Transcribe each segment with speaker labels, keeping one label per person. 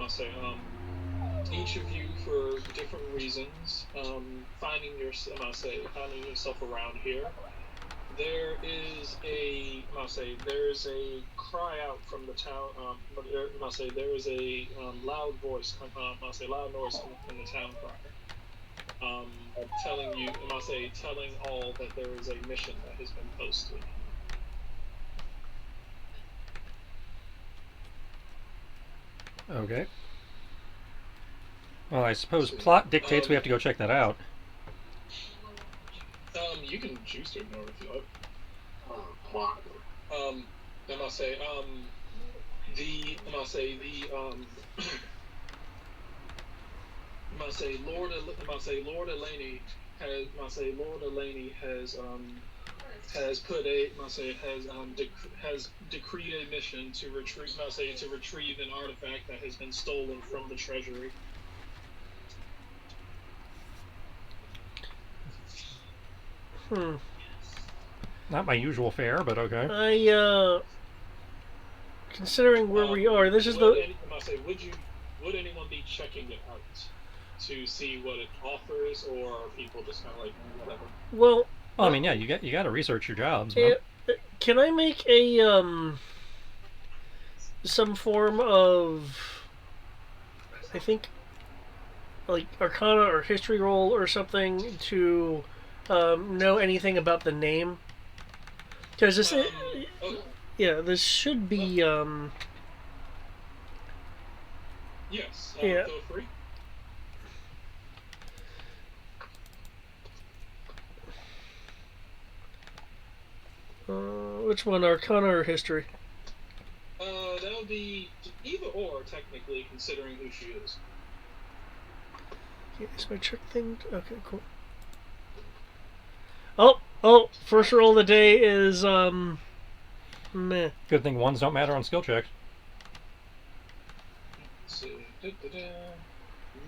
Speaker 1: must say, each of you for different reasons, finding yourself around here. There is there is a cry out from the town. There is a loud voice. Loud noise from the town crier. Telling all that there is a mission that has been posted.
Speaker 2: Okay. Well, I suppose plot dictates we have to go check that out.
Speaker 1: You can choose to ignore it if you like. Plot. I must say, Lord Elaney has decreed a mission to retrieve an artifact that has been stolen from the treasury.
Speaker 2: Not my usual fare, but okay.
Speaker 3: Considering where we are, this is the.
Speaker 1: Would anyone be checking it out to see what it offers, or are people just kind of like whatever?
Speaker 3: Well,
Speaker 2: I mean, yeah, you got to research your jobs. No?
Speaker 3: Can I make a some form of, I think, like Arcana or History roll or something to know anything about the name? Because this, this should be.
Speaker 1: Yes.
Speaker 3: Yeah.
Speaker 1: Feel free.
Speaker 3: Which one, Arcana or History?
Speaker 1: That'll be either or, technically, considering who she is.
Speaker 3: Yeah, is my check thing? Okay, cool. Oh! First roll of the day is meh.
Speaker 2: Good thing ones don't matter on skill checks.
Speaker 1: Let's see. You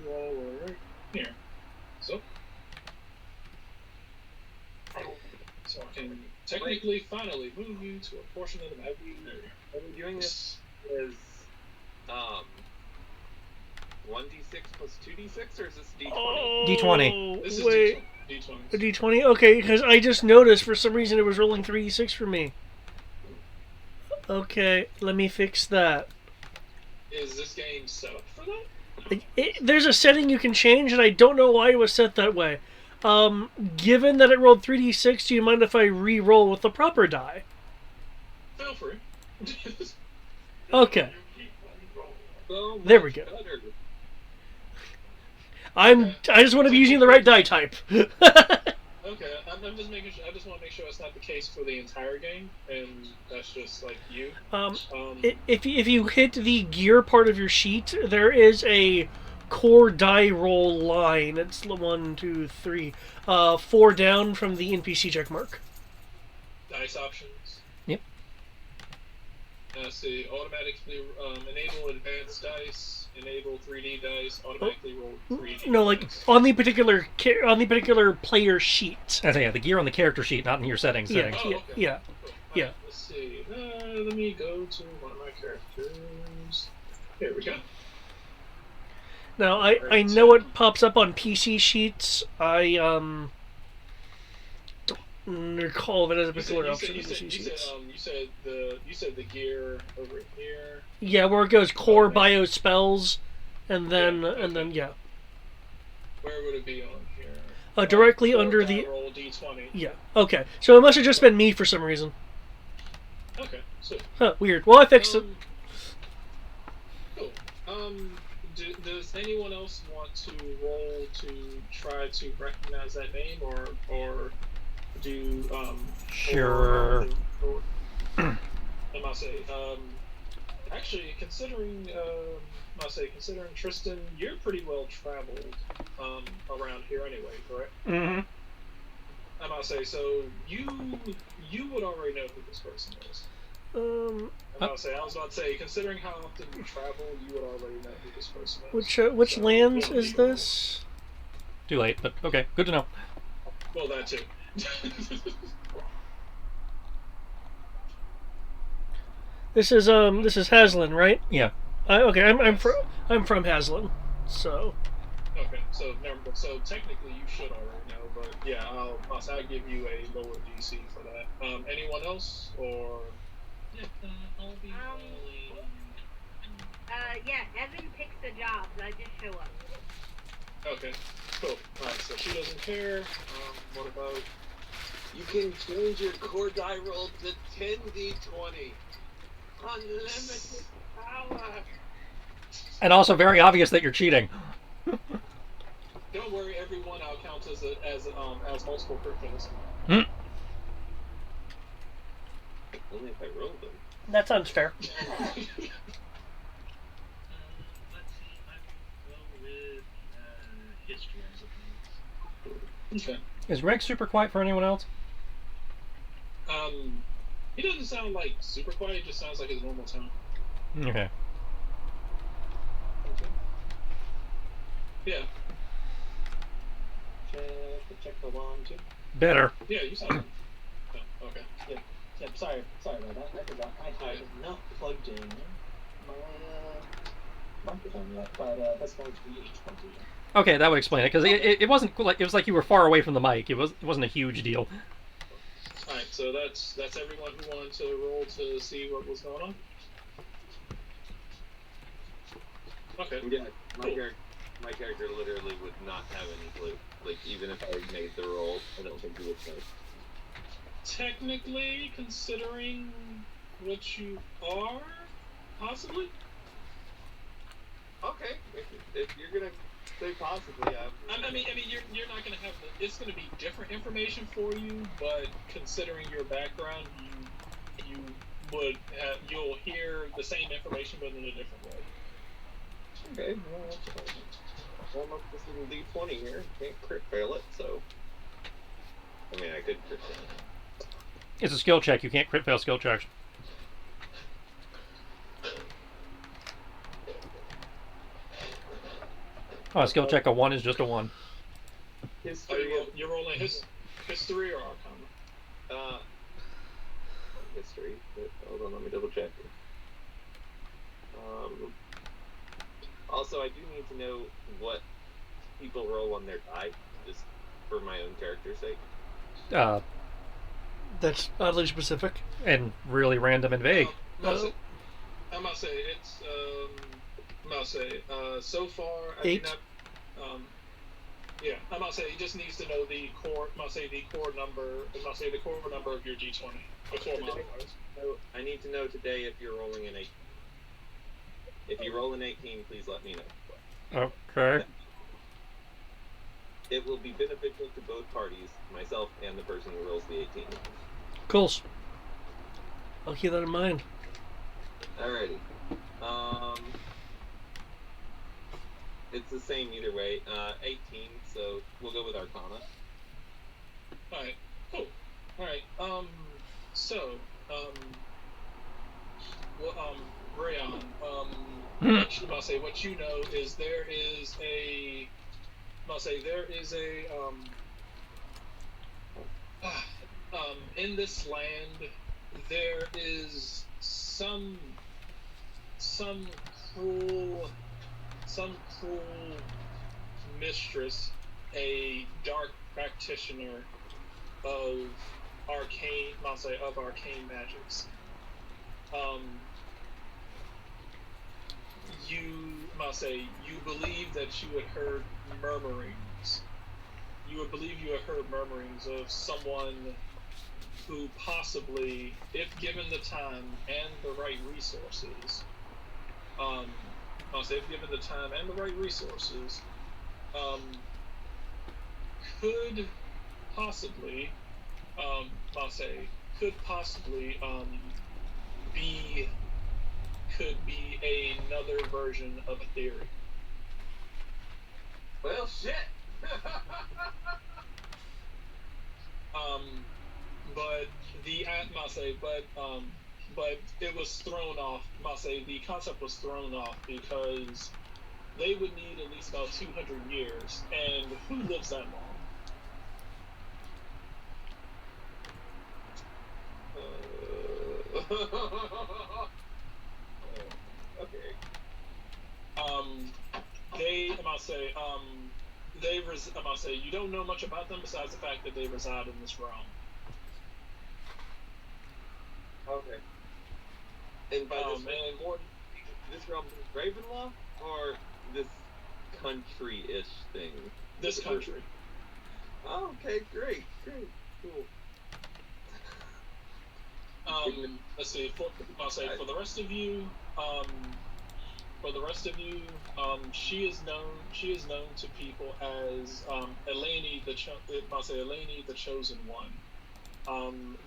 Speaker 1: all were right here. So I can technically finally move you to a portion of the map.
Speaker 4: Are we doing this as 1d6 plus 2d6, or is this d20?
Speaker 3: Oh,
Speaker 2: D20.
Speaker 1: This is
Speaker 3: wait.
Speaker 1: D20.
Speaker 3: A D20? Okay, because I just noticed for some reason it was rolling 3d6 for me. Okay, let me fix that.
Speaker 1: Is this game set up for that?
Speaker 3: There's a setting you can change, and I don't know why it was set that way. Given that it rolled 3d6, do you mind if I re-roll with the proper die?
Speaker 1: Feel free.
Speaker 3: Okay.
Speaker 4: So
Speaker 3: There we go.
Speaker 4: better.
Speaker 3: I just want to be using the right die type.
Speaker 1: Okay, I'm just making sure. I just want to make sure it's not the case for the entire game, and that's just like you.
Speaker 3: If you hit the gear part of your sheet, there is a core die roll line. It's 1, 2, 3, 4 down from the NPC check mark.
Speaker 1: Dice options.
Speaker 2: Yep.
Speaker 1: Let's see. Automatically enable advanced dice. Enable 3D dice. Automatically roll 3D.
Speaker 3: No, like
Speaker 1: dice.
Speaker 3: on the particular player sheet.
Speaker 2: Yeah, the gear on the character sheet, not in your settings.
Speaker 3: Yeah,
Speaker 2: settings.
Speaker 1: Oh, okay.
Speaker 3: yeah.
Speaker 1: Cool.
Speaker 3: Yeah.
Speaker 1: Alright, let's see. Let me go to one of my characters. Here we go.
Speaker 3: Now I know it pops up on PC sheets. I don't recall if it has a particular option on PC sheets.
Speaker 1: You said the gear over here.
Speaker 3: Yeah, where it goes core bio spells, and then yeah.
Speaker 1: Where would it be on here?
Speaker 3: Directly under the.
Speaker 1: roll D20.
Speaker 3: Yeah. Okay. So it must have just been me for some reason.
Speaker 1: Okay. So
Speaker 3: Huh. Weird. Well, I fixed it.
Speaker 1: cool. Does anyone else want to roll to try to recognize that name, or do
Speaker 2: Sure.
Speaker 1: I must say, actually, considering Tristan, you're pretty well traveled around here anyway, correct?
Speaker 2: Mm-hmm.
Speaker 1: I must say, so you would already know who this person is. I was about to say, considering how often you travel, you would already know who this person is.
Speaker 3: Which lands is this?
Speaker 2: Too late, but okay, good to know.
Speaker 1: Well, that too.
Speaker 3: This is Haslin, right?
Speaker 2: Yeah.
Speaker 3: I'm from Haslin, so
Speaker 1: Okay, so so technically you should already know, but yeah, I'll give you a lower DC for that. Anyone else or
Speaker 5: Yeah, I'll be
Speaker 6: Um,
Speaker 5: rolling.
Speaker 6: yeah, Evan picks the jobs. I just show up.
Speaker 1: okay, cool. All right, so she doesn't care. What about
Speaker 4: You can change your core die roll to 10d20. Unlimited power.
Speaker 2: And also very obvious that you're cheating.
Speaker 1: Don't worry, everyone I'll count as multiple crit fails.
Speaker 4: Only if I roll them.
Speaker 3: that sounds fair.
Speaker 5: Let's see. I will go with history, I suppose.
Speaker 1: Okay.
Speaker 2: Is Greg super quiet for anyone else?
Speaker 1: He doesn't sound like super quiet. He just sounds like his normal tone.
Speaker 2: Okay.
Speaker 1: Okay. Yeah.
Speaker 7: Check the wand too.
Speaker 2: Better.
Speaker 1: Yeah, you sound. Oh, okay.
Speaker 7: Yep. Sorry about that. I forgot. I have not plugged in my microphone yet, but that's going to be 820.
Speaker 2: Okay, that would explain it because it wasn't like it was like you were far away from the mic. It wasn't a huge deal.
Speaker 1: All right, so that's everyone who wanted to roll to see what was going on. Okay.
Speaker 4: Yeah, my,
Speaker 1: Cool.
Speaker 4: my character literally would not have any clue. Like, even if I made the roll, I don't think he would know.
Speaker 1: Technically, considering what you are, possibly.
Speaker 4: Okay, if you're gonna say possibly,
Speaker 1: I mean, you're not gonna have it's gonna be different information for you, but considering your background, you would you'll hear the same information but in a different way.
Speaker 4: Okay, well, almost this little D20 here. Can't crit fail it, so. I mean, I could crit fail it.
Speaker 2: It's a skill check. You can't crit fail skill checks. Oh, a skill check, a 1 is just a 1.
Speaker 4: History.
Speaker 1: You're rolling history or arcana?
Speaker 4: History. Hold on, let me double check. Also, I do need to know what people roll on their die, just for my own character's sake.
Speaker 3: That's oddly specific.
Speaker 2: And really random and vague.
Speaker 1: I must say it's so far I
Speaker 3: 8.
Speaker 1: do not yeah, I must say he just needs to know the core the core number of your D20. The core modifiers.
Speaker 4: So I need to know today if you're rolling an 18. If you roll an 18, please let me know.
Speaker 2: Okay.
Speaker 4: It will be beneficial to both parties, myself and the person who rolls the 18.
Speaker 3: Cool. I'll keep that in mind.
Speaker 4: Alrighty. It's the same either way. 18, so we'll go with Arcana.
Speaker 1: Alright, cool. Alright, Rayon, what you know is there is a in this land there is some cruel mistress, a dark practitioner of arcane magics. You believe that you had heard murmurings. You would believe you had heard murmurings of someone who possibly, if given the time and the right resources, if given the time and the right resources, could possibly, be another version of a theory.
Speaker 4: Well, shit!
Speaker 1: But it was thrown off. The concept was thrown off because they would need at least about 200 years, and who lives that long?
Speaker 4: Okay.
Speaker 1: I must say, you don't know much about them besides the fact that they reside in this realm.
Speaker 4: Okay. And by this
Speaker 1: And Gordon,
Speaker 4: this realm is Ravenloft or this country-ish thing?
Speaker 1: this country.
Speaker 4: Oh, okay, great, cool.
Speaker 1: Let's see. For the rest of you, she is known. She is known to people as Eleni Eleni the Chosen One.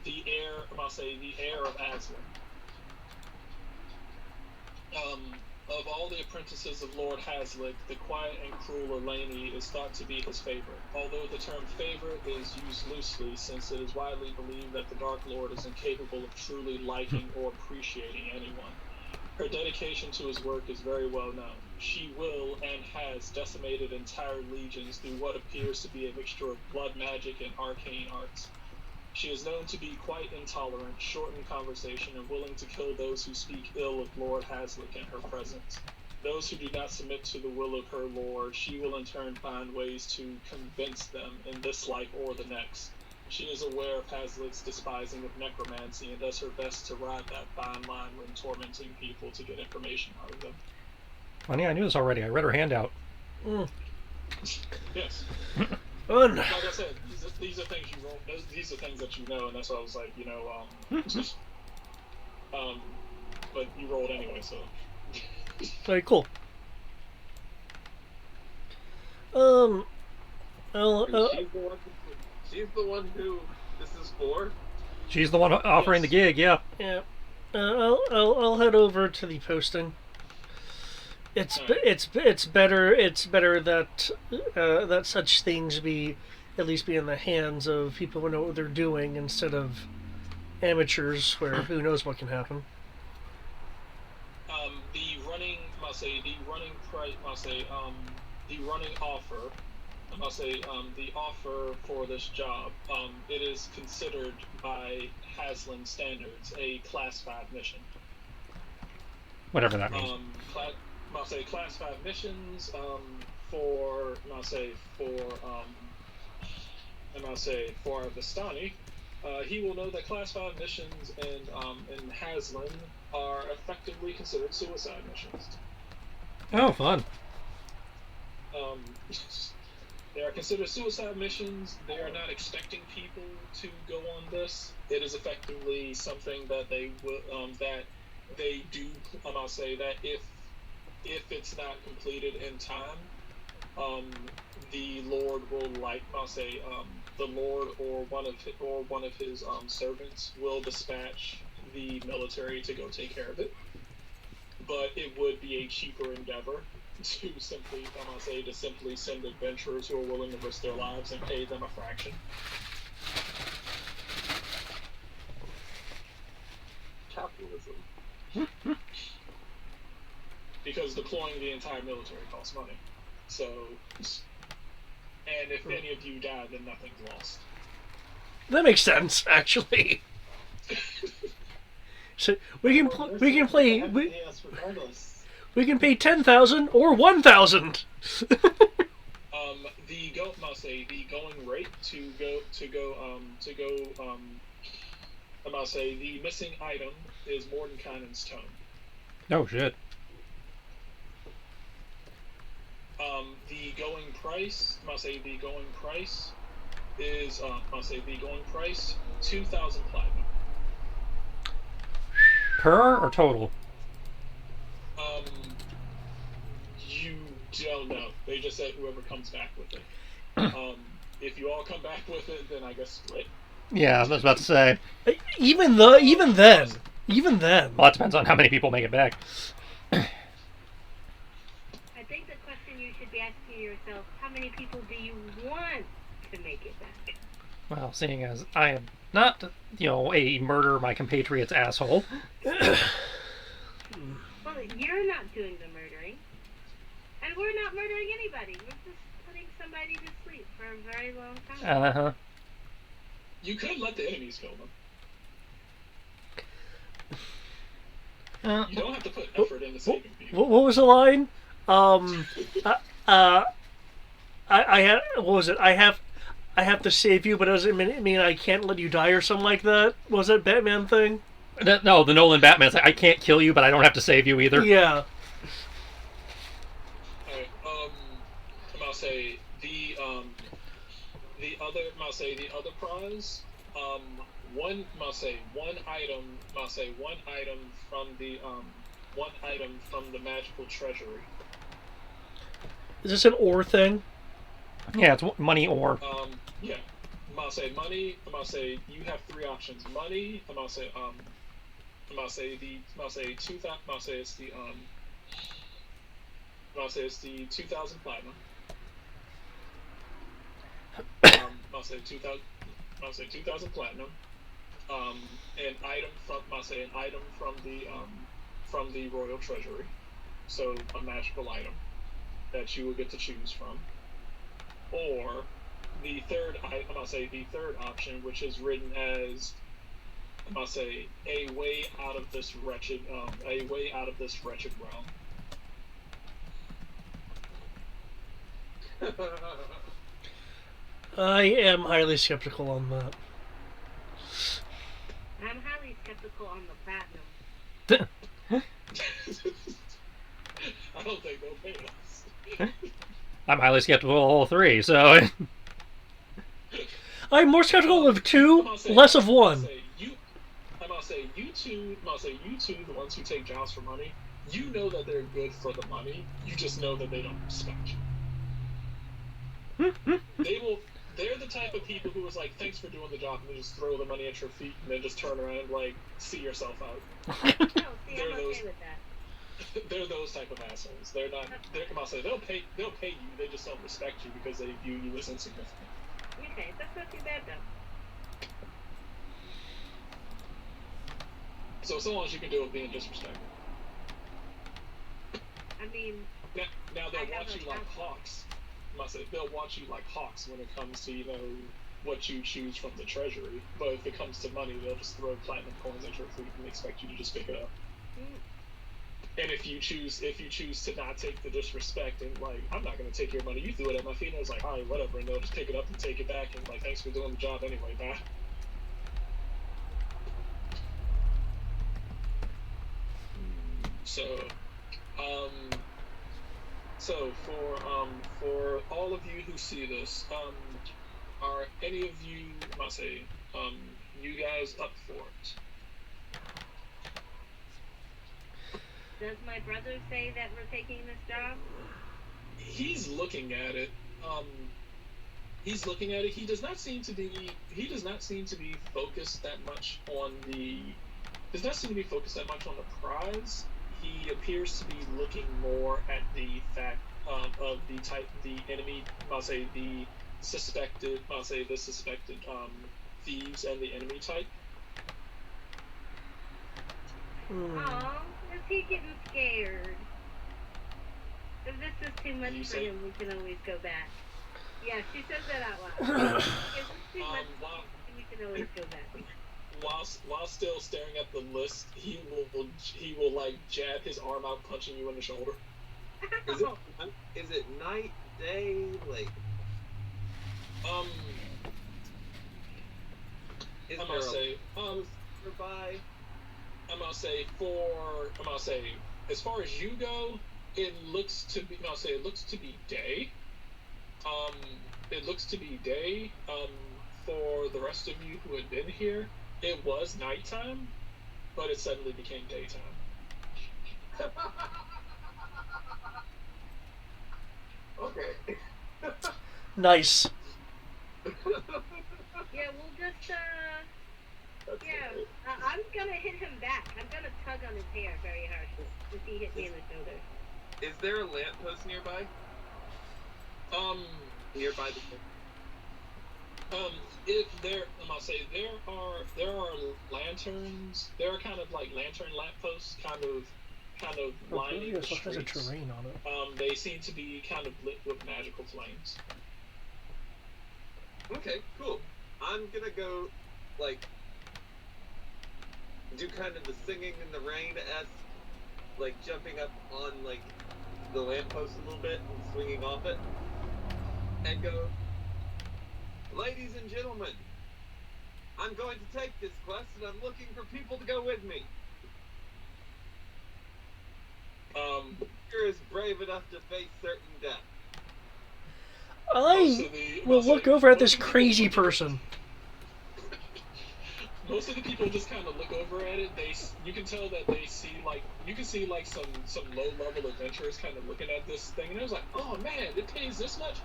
Speaker 1: The heir of Aslan. Of all the apprentices of Lord Haslick, the quiet and cruel Eleni is thought to be his favorite, although the term favorite is used loosely since it is widely believed that the Dark Lord is incapable of truly liking or appreciating anyone. Her dedication to his work is very well known. She will and has decimated entire legions through what appears to be a mixture of blood magic and arcane arts. She is known to be quite intolerant, short in conversation, and willing to kill those who speak ill of Lord Haslick in her presence. Those who do not submit to the will of her lord, she will in turn find ways to convince them in this life or the next. She is aware of Haslick's despising of necromancy and does her best to ride that fine line when tormenting people to get information out of them.
Speaker 2: Funny, I knew this already. I read her handout.
Speaker 1: Yes.
Speaker 3: Fun.
Speaker 1: Like I said, these are things you wrote. These are things that you know, and that's why I was like, but you rolled anyway, so.
Speaker 3: Very cool.
Speaker 4: She's the one who this is for.
Speaker 2: She's the one offering the gig, yeah.
Speaker 3: Yeah. I'll head over to the posting. It's better that that such things be at least be in the hands of people who know what they're doing instead of amateurs where who knows what can happen.
Speaker 1: The offer for this job, it is considered by Haslam standards a class 5 mission.
Speaker 2: Whatever that means.
Speaker 1: Class 5 missions for Vistani. He will know that class 5 missions in Haslam are effectively considered suicide missions.
Speaker 2: Oh, fun.
Speaker 1: They are considered suicide missions. They are not expecting people to go on this. It is effectively something that they will do. I'll say that if it's not completed in time, the Lord will the Lord or one of his servants will dispatch the military to go take care of it. But it would be a cheaper endeavor to simply send adventurers who are willing to risk their lives and pay them a fraction.
Speaker 4: Capitalism.
Speaker 1: Because deploying the entire military costs money. So, and if any of you die, then nothing's lost.
Speaker 3: That makes sense, actually. So we can play. We can pay 10,000 or 1,000.
Speaker 1: The going rate the missing item is Mordenkainen's tome.
Speaker 2: Oh shit.
Speaker 1: The going price is 2,000 platinum.
Speaker 2: Per or total?
Speaker 1: You don't know. They just said whoever comes back with it. If you all come back with it, then I guess split.
Speaker 2: Yeah, I was about to say.
Speaker 3: Even then.
Speaker 2: Well, it depends on how many people make it back.
Speaker 6: I think the question you should be asking yourself, how many people do you want to make it back?
Speaker 2: Well, seeing as I am not, a murder my compatriots asshole.
Speaker 6: Well, you're not doing the murdering. And we're not murdering anybody. We're just putting somebody to sleep for a very long time.
Speaker 2: Uh-huh.
Speaker 1: You could let the enemies kill them. You don't have to put effort into saving people.
Speaker 3: What was the line? I have what was it? I have to save you, but it doesn't mean I can't let you die or something like that. What was that Batman thing?
Speaker 2: No, the Nolan Batman's like, I can't kill you, but I don't have to save you either.
Speaker 3: Yeah.
Speaker 1: Alright, I'll say the other I'll say the other prize, I'll say one item one item from the magical treasury.
Speaker 3: Is this an or thing?
Speaker 2: Yeah, it's money or.
Speaker 1: Yeah. I'll say money, I'll say you have three options. Money, I'll say I'll say the I'll say 2000 I'll say it's the I'll say it's the 2000 platinum. I'll say 2000 I'll say 2000 platinum. An item from the royal treasury. So a magical item that you will get to choose from. Or the third the third option, which is written as I'll say a way out of this wretched realm.
Speaker 3: I am highly skeptical on that.
Speaker 6: I'm highly skeptical on the platinum.
Speaker 1: I don't think they'll pay us.
Speaker 2: I'm highly skeptical of all three, so.
Speaker 3: I'm more skeptical of two, less of one.
Speaker 1: I'm gonna say you two, the ones who take jobs for money, you know that they're good for the money. You just know that they don't respect you. They're the type of people who is like, thanks for doing the job, and they just throw the money at your feet and then just turn around and like, see yourself out.
Speaker 6: Oh, see, I'm okay with that.
Speaker 1: They're those type of assholes. They're not. I'll say they'll pay you. They just don't respect you because they view you as insignificant.
Speaker 6: Okay, that's not too bad though.
Speaker 1: So long as you can do it being disrespectful.
Speaker 6: I mean,
Speaker 1: now they'll watch you like hawks. They'll watch you like hawks when it comes to what you choose from the treasury. But if it comes to money, they'll just throw platinum coins at your feet and expect you to just pick it up. And if you choose to not take the disrespect and like, I'm not gonna take your money, you threw it at my feet, and I was like, all right, whatever, and they'll just pick it up and take it back and like, thanks for doing the job anyway, bye. So for all of you who see this, are any of you, you guys up for it?
Speaker 6: does my brother say that we're taking this job?
Speaker 1: He's looking at it. He does not seem to be focused that much on the. Does not seem to be focused that much on the prize. He appears to be looking more at the fact of the enemy. The suspected thieves and the enemy type.
Speaker 6: Aw, is he getting scared? If this is too much for him, we can always go back. Yeah, she says that out loud. If it's too much, we can always go back.
Speaker 1: While still staring at the list, he will like jab his arm out, punching you in the shoulder.
Speaker 4: Is it night, day, like? Is
Speaker 1: I'm
Speaker 4: there
Speaker 1: gonna say
Speaker 4: nearby?
Speaker 1: I'm gonna say as far as you go, it looks to be day. It looks to be day. For the rest of you who had been here, it was nighttime, but it suddenly became daytime.
Speaker 4: Okay.
Speaker 3: Nice.
Speaker 6: Yeah, we'll just, I'm gonna hit him back. I'm gonna tug on his hair very hard if he hit me in the shoulder.
Speaker 4: Is there a lamppost nearby? Nearby the.
Speaker 1: There are lanterns. There are kind of like lantern lampposts, kind of lining the
Speaker 3: Has a
Speaker 1: streets.
Speaker 3: terrain on it.
Speaker 1: They seem to be kind of lit with magical flames.
Speaker 4: Okay, cool. I'm gonna go, like, do kind of the singing in the rain as, like, jumping up on, like, the lamppost a little bit and swinging off it, and go, "Ladies and gentlemen, I'm going to take this quest, and I'm looking for people to go with me. You're brave enough to face certain death."
Speaker 3: I will look over at this crazy person.
Speaker 1: Most of the people just kind of look over at it. You can tell that they see you can see some low level adventurers kind of looking at this thing, and it was like, oh man, it pays this much.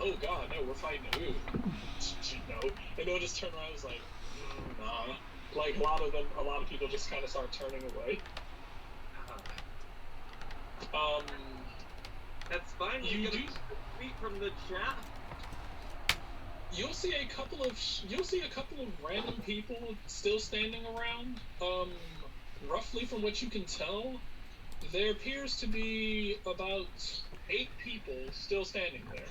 Speaker 1: Oh god, no, we're fighting. Ooh, no, and they'll just turn around. It's like, nah. Like a lot of people just kind of start turning away.
Speaker 4: That's fine. You get a tweet from the chat.
Speaker 1: You'll see a couple of random people still standing around. Roughly from what you can tell, there appears to be about 8 people still standing there.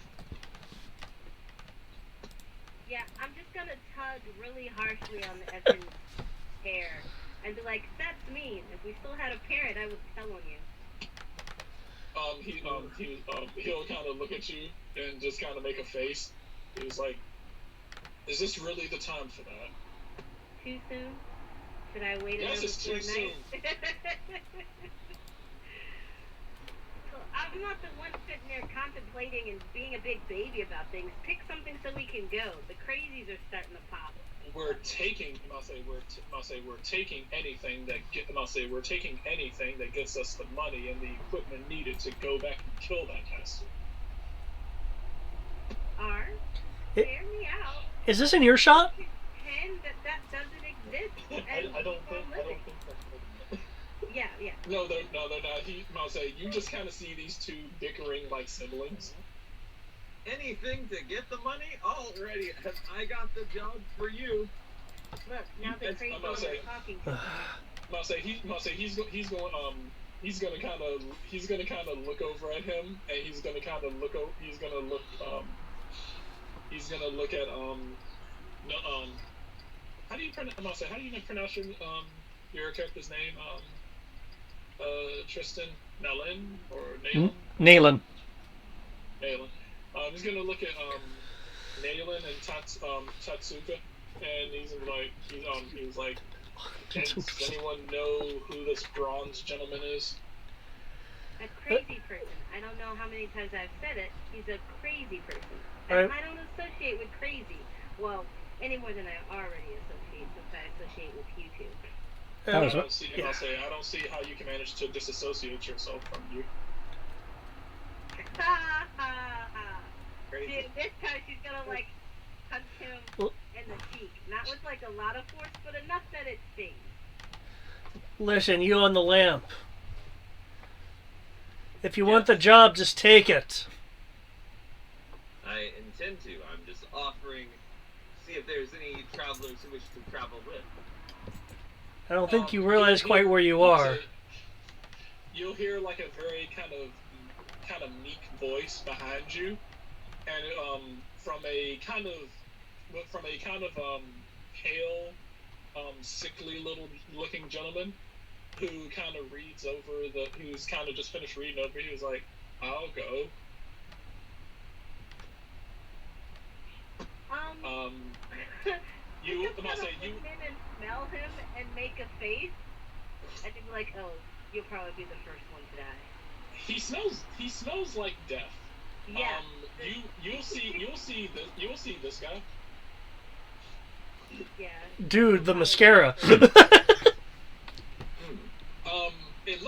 Speaker 6: Yeah, I'm just gonna tug really harshly on the Evan's hair and be like, "That's mean. If we still had a parent, I would tell on you."
Speaker 1: He'll kind of look at you and just kind of make a face. He's like, "Is this really the time for that?"
Speaker 6: Too soon? Should I wait
Speaker 1: Yes,
Speaker 6: another
Speaker 1: it's too
Speaker 6: fortnight?
Speaker 1: soon.
Speaker 6: So I'm not the one sitting there contemplating and being a big baby about things. Pick something so we can go. The crazies are starting to pop.
Speaker 1: We're taking anything that gets us the money and the equipment needed to go back and kill that castle.
Speaker 6: Hear me out.
Speaker 3: Is this in your shot?
Speaker 6: Pretend that doesn't exist.
Speaker 7: I don't think that's
Speaker 6: Yeah.
Speaker 1: No, they're not. You just kind of see these two bickering like siblings.
Speaker 4: Anything to get the money? Already, I got the job for you.
Speaker 6: Look, now the crazy one is talking to me.
Speaker 1: He's gonna kind of look over at him, and he's gonna look at how do you pronounce your character's name? Tristan Nalen or Nalen?
Speaker 2: Naylan.
Speaker 1: Naylan. He's gonna look at Naylan and Tatsuka, and he's like, does anyone know who this bronze gentleman is?
Speaker 6: A crazy person. I don't know how many times I've said it. He's a crazy person.
Speaker 3: Right.
Speaker 6: I don't associate with crazy. Well, any more than I already associate, since I associate with you two.
Speaker 2: That was
Speaker 1: I don't see how you can manage to disassociate yourself from you.
Speaker 6: Ha ha ha.
Speaker 4: Crazy.
Speaker 6: This time she's gonna like punch him in the cheek. Not with like a lot of force, but enough that it stings.
Speaker 3: Listen, you on the lamp. If you want the job, just take it.
Speaker 4: I intend to. I'm just offering to see if there's any travelers who wish to travel with.
Speaker 3: I don't think you realize quite where you are.
Speaker 1: You'll hear like a very kind of meek voice behind you, and from a kind of pale, sickly little looking gentleman who kind of who's kind of just finished reading over. He was like, "I'll go." You,
Speaker 6: I'm
Speaker 1: I say you.
Speaker 6: in and smell him and make a face, and be like, "Oh, you'll probably be the first one to die."
Speaker 1: He smells like death.
Speaker 6: Yeah.
Speaker 1: You'll see this guy.
Speaker 6: Yeah.
Speaker 3: Dude, the mascara.
Speaker 1: It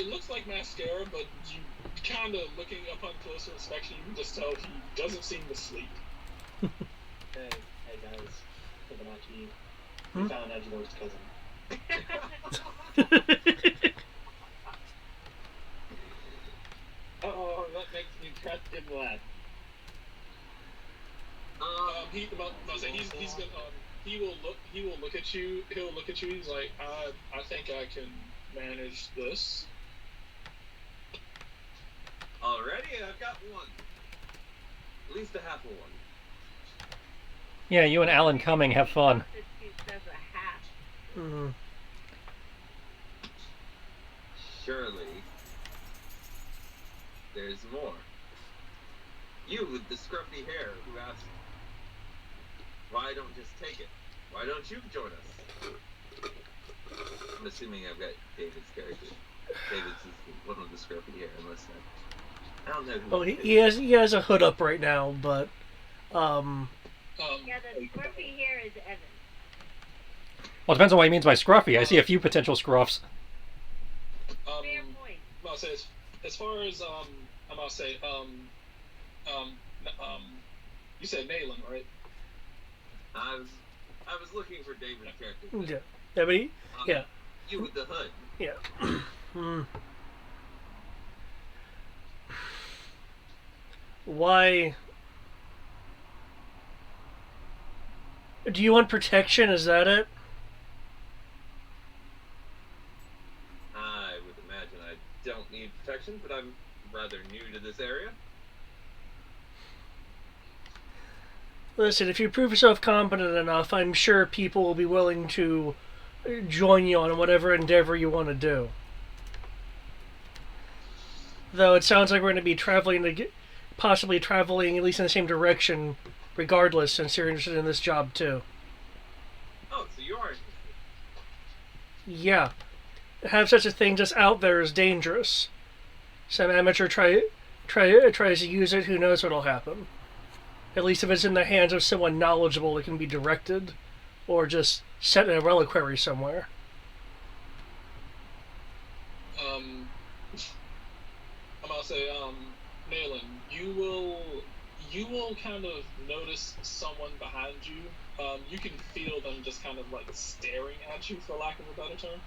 Speaker 1: looks like mascara, but you kind of looking upon closer inspection, you can just tell he doesn't seem to sleep.
Speaker 7: Hey guys, Fibonacci. We found Edgelord's cousin.
Speaker 4: Oh, that makes me trust him less.
Speaker 1: He will look at you. He'll look at you. He's like, I think I can manage this.
Speaker 4: Alrighty, I've got one. At least a half of one.
Speaker 2: Yeah, you and Alan Cumming have fun.
Speaker 6: Says a hat.
Speaker 3: Mm.
Speaker 4: Surely. there's more. You with the scruffy hair who asked, why don't just take it? Why don't you join us? I'm assuming I've got David's character. David's is the one with the scruffy hair, unless I don't know who.
Speaker 3: Oh, he has a hood up right now, but
Speaker 6: Yeah, the scruffy hair is Evan.
Speaker 2: Well, it depends on what he means by scruffy. I see a few potential scruffs.
Speaker 6: Fair point.
Speaker 1: I'll say as far as I'm gonna say you said Nayland, right?
Speaker 4: I was looking for David's character.
Speaker 3: yeah, yeah, but he, yeah,
Speaker 4: You with the hood.
Speaker 3: yeah. Why? Do you want protection? Is that it?
Speaker 4: I would imagine I don't need protection, but I'm rather new to this area.
Speaker 3: Listen, if you prove yourself competent enough, I'm sure people will be willing to join you on whatever endeavor you want to do. Though it sounds like we're going to be possibly traveling at least in the same direction, regardless, since you're interested in this job too.
Speaker 4: Oh, so you are interested.
Speaker 3: Yeah. Have such a thing just out there is dangerous. Some amateur tries to use it, who knows what'll happen. At least if it's in the hands of someone knowledgeable, it can be directed, or just set in a reliquary somewhere.
Speaker 1: I'm gonna say, Nayland, you will kind of notice someone behind you. You can feel them just kind of like staring at you, for lack of a better term.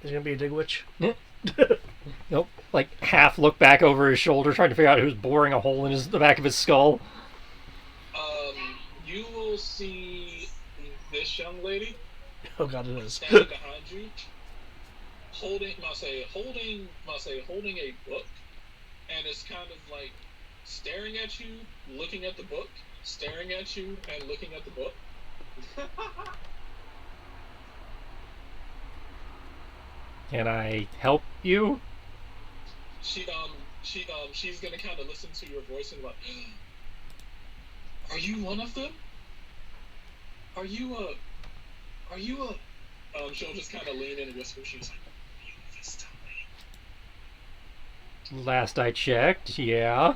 Speaker 3: Is it gonna be a dig witch?
Speaker 2: Nope. Like half look back over his shoulder, trying to figure out who's boring a hole in the back of his skull.
Speaker 1: You will see this young lady
Speaker 3: Oh god, it is.
Speaker 1: standing behind you, holding a book, and it's kind of like staring at you, looking at the book, staring at you, and looking at the book.
Speaker 2: Can I help you?
Speaker 1: She's gonna kind of listen to your voice and like, are you one of them? Are you a? She'll just kind of lean in and whisper. She's like, "Are you this time?"
Speaker 2: Last I checked, yeah.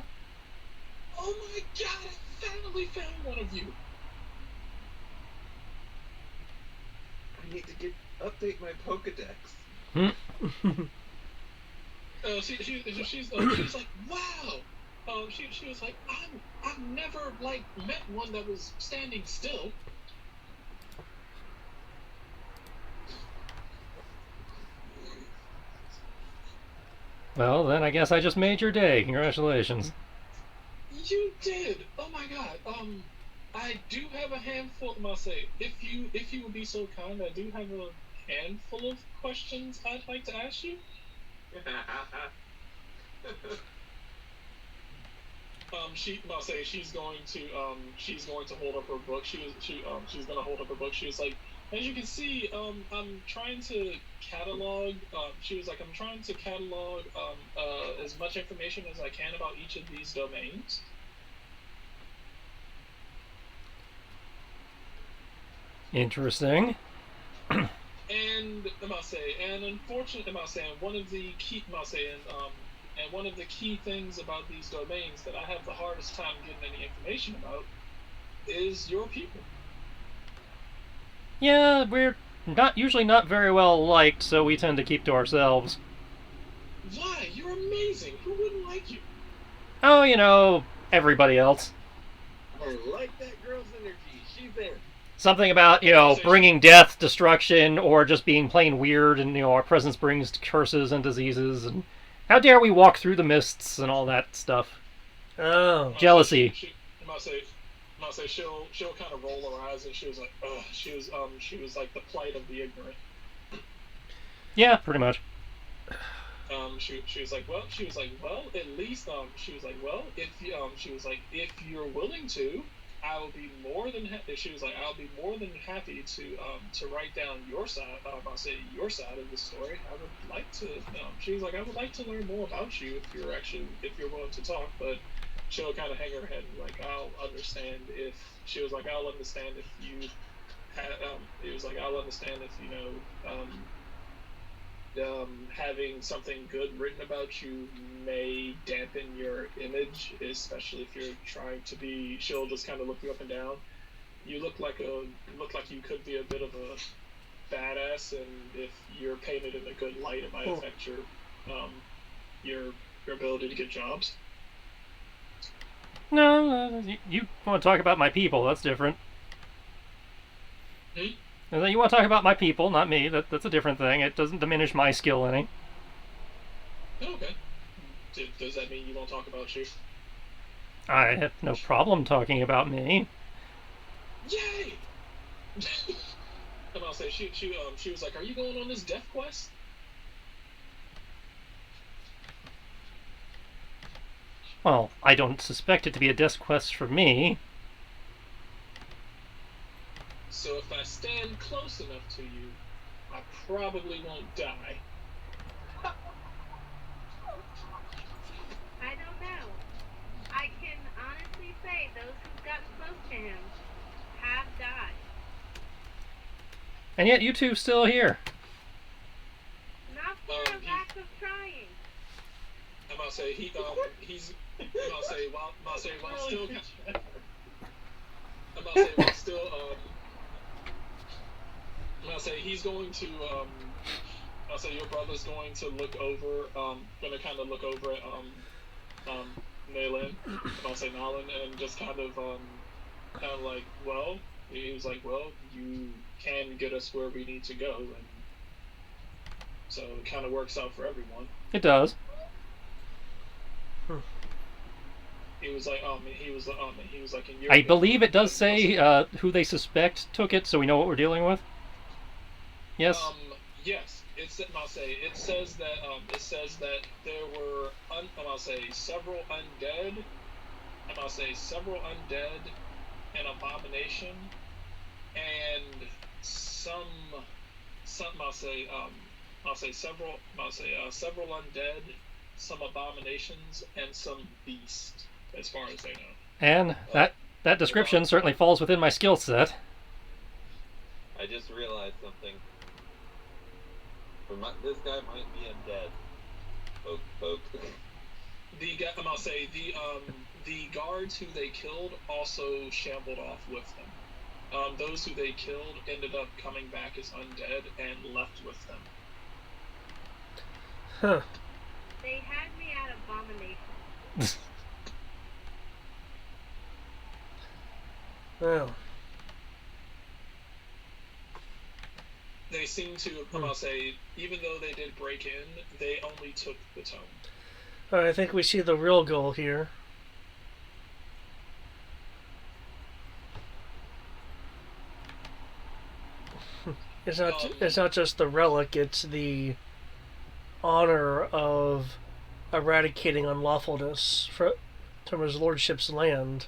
Speaker 1: Oh my god! I finally found one of you.
Speaker 4: I need to update my Pokedex.
Speaker 1: She's like, wow. She was like, I've never like met one that was standing still.
Speaker 2: Well, then I guess I just made your day. Congratulations.
Speaker 1: You did. Oh my god. I do have a handful. I'll say, if you would be so kind, I do have a handful of questions I'd like to ask you. I'll say she's going to hold up her book. She's gonna hold up her book. She was like, as you can see, I'm trying to catalog. She was like, I'm trying to catalog as much information as I can about each of these domains.
Speaker 2: Interesting.
Speaker 1: And unfortunately, one of the key, and one of the key things about these domains that I have the hardest time getting any information about is your people.
Speaker 2: Yeah, we're usually not very well liked, so we tend to keep to ourselves.
Speaker 1: Why? You're amazing. Who wouldn't like you?
Speaker 2: Oh, everybody else.
Speaker 4: I like that girl's energy. She's in.
Speaker 2: Something about, bringing death, destruction, or just being plain weird, and, our presence brings curses and diseases, and how dare we walk through the mists and all that stuff.
Speaker 3: Oh.
Speaker 2: Jealousy.
Speaker 1: I'll say she'll kind of roll her eyes, and she was like, ugh. She was like the plight of the ignorant.
Speaker 2: Yeah, pretty much.
Speaker 1: She was like, well, at least, she was like, well, if you're willing to, I'll be more than she was like, I'll be more than happy to write down your side. I'll say your side of the story. I would like to. She was like, I would like to learn more about you if you're willing to talk. But she'll kind of hang her head like, I'll understand if she was like, I'll understand if you had. It was like, I'll understand if having something good written about you may dampen your image, especially if you're trying to be. She'll just kind of look you up and down. You look like you could be a bit of a badass, and if you're painted in a good light, it might affect um, your ability to get jobs.
Speaker 2: No, you want to talk about my people. That's different.
Speaker 1: Hmm?
Speaker 2: And then you want to talk about my people, not me. That's a different thing. It doesn't diminish my skill any.
Speaker 1: Okay. Does that mean you won't talk about you?
Speaker 2: I have no problem talking about me.
Speaker 1: Yay! And I'll say she was like, "Are you going on this death quest?"
Speaker 2: Well, I don't suspect it to be a death quest for me.
Speaker 1: So if I stand close enough to you, I probably won't die.
Speaker 6: I don't know. I can honestly say those who've gotten close to him have died.
Speaker 2: And yet you two still here.
Speaker 6: Not for a lack of trying.
Speaker 1: I'm gonna say he's. I'm gonna say while still. I'm gonna say while still. I'm gonna say he's going to. I'll say your brother's going to look over. Gonna kind of look over at Naylin. I'll say Nalan, and just kind of like, well, he was like, well, you can get us where we need to go, and so it kind of works out for everyone.
Speaker 2: It does.
Speaker 1: He was like,
Speaker 2: I believe it does say who they suspect took it, so we know what we're dealing with. Yes.
Speaker 1: Yes. I'll say it says that there were I'll say several undead. I'll say several undead, an abomination, and some several undead, some abominations, and some beast, as far as they know.
Speaker 2: And that description certainly falls within my skill set.
Speaker 4: I just realized something. This guy might be undead. Poke.
Speaker 1: The guards who they killed also shambled off with them. Those who they killed ended up coming back as undead and left with them.
Speaker 3: Huh.
Speaker 6: They had me at abomination.
Speaker 3: Well.
Speaker 1: They seem to, I'll say, even though they did break in, they only took the tome.
Speaker 3: I think we see the real goal here. It's not just the relic, it's the honor of eradicating unlawfulness from his lordship's land.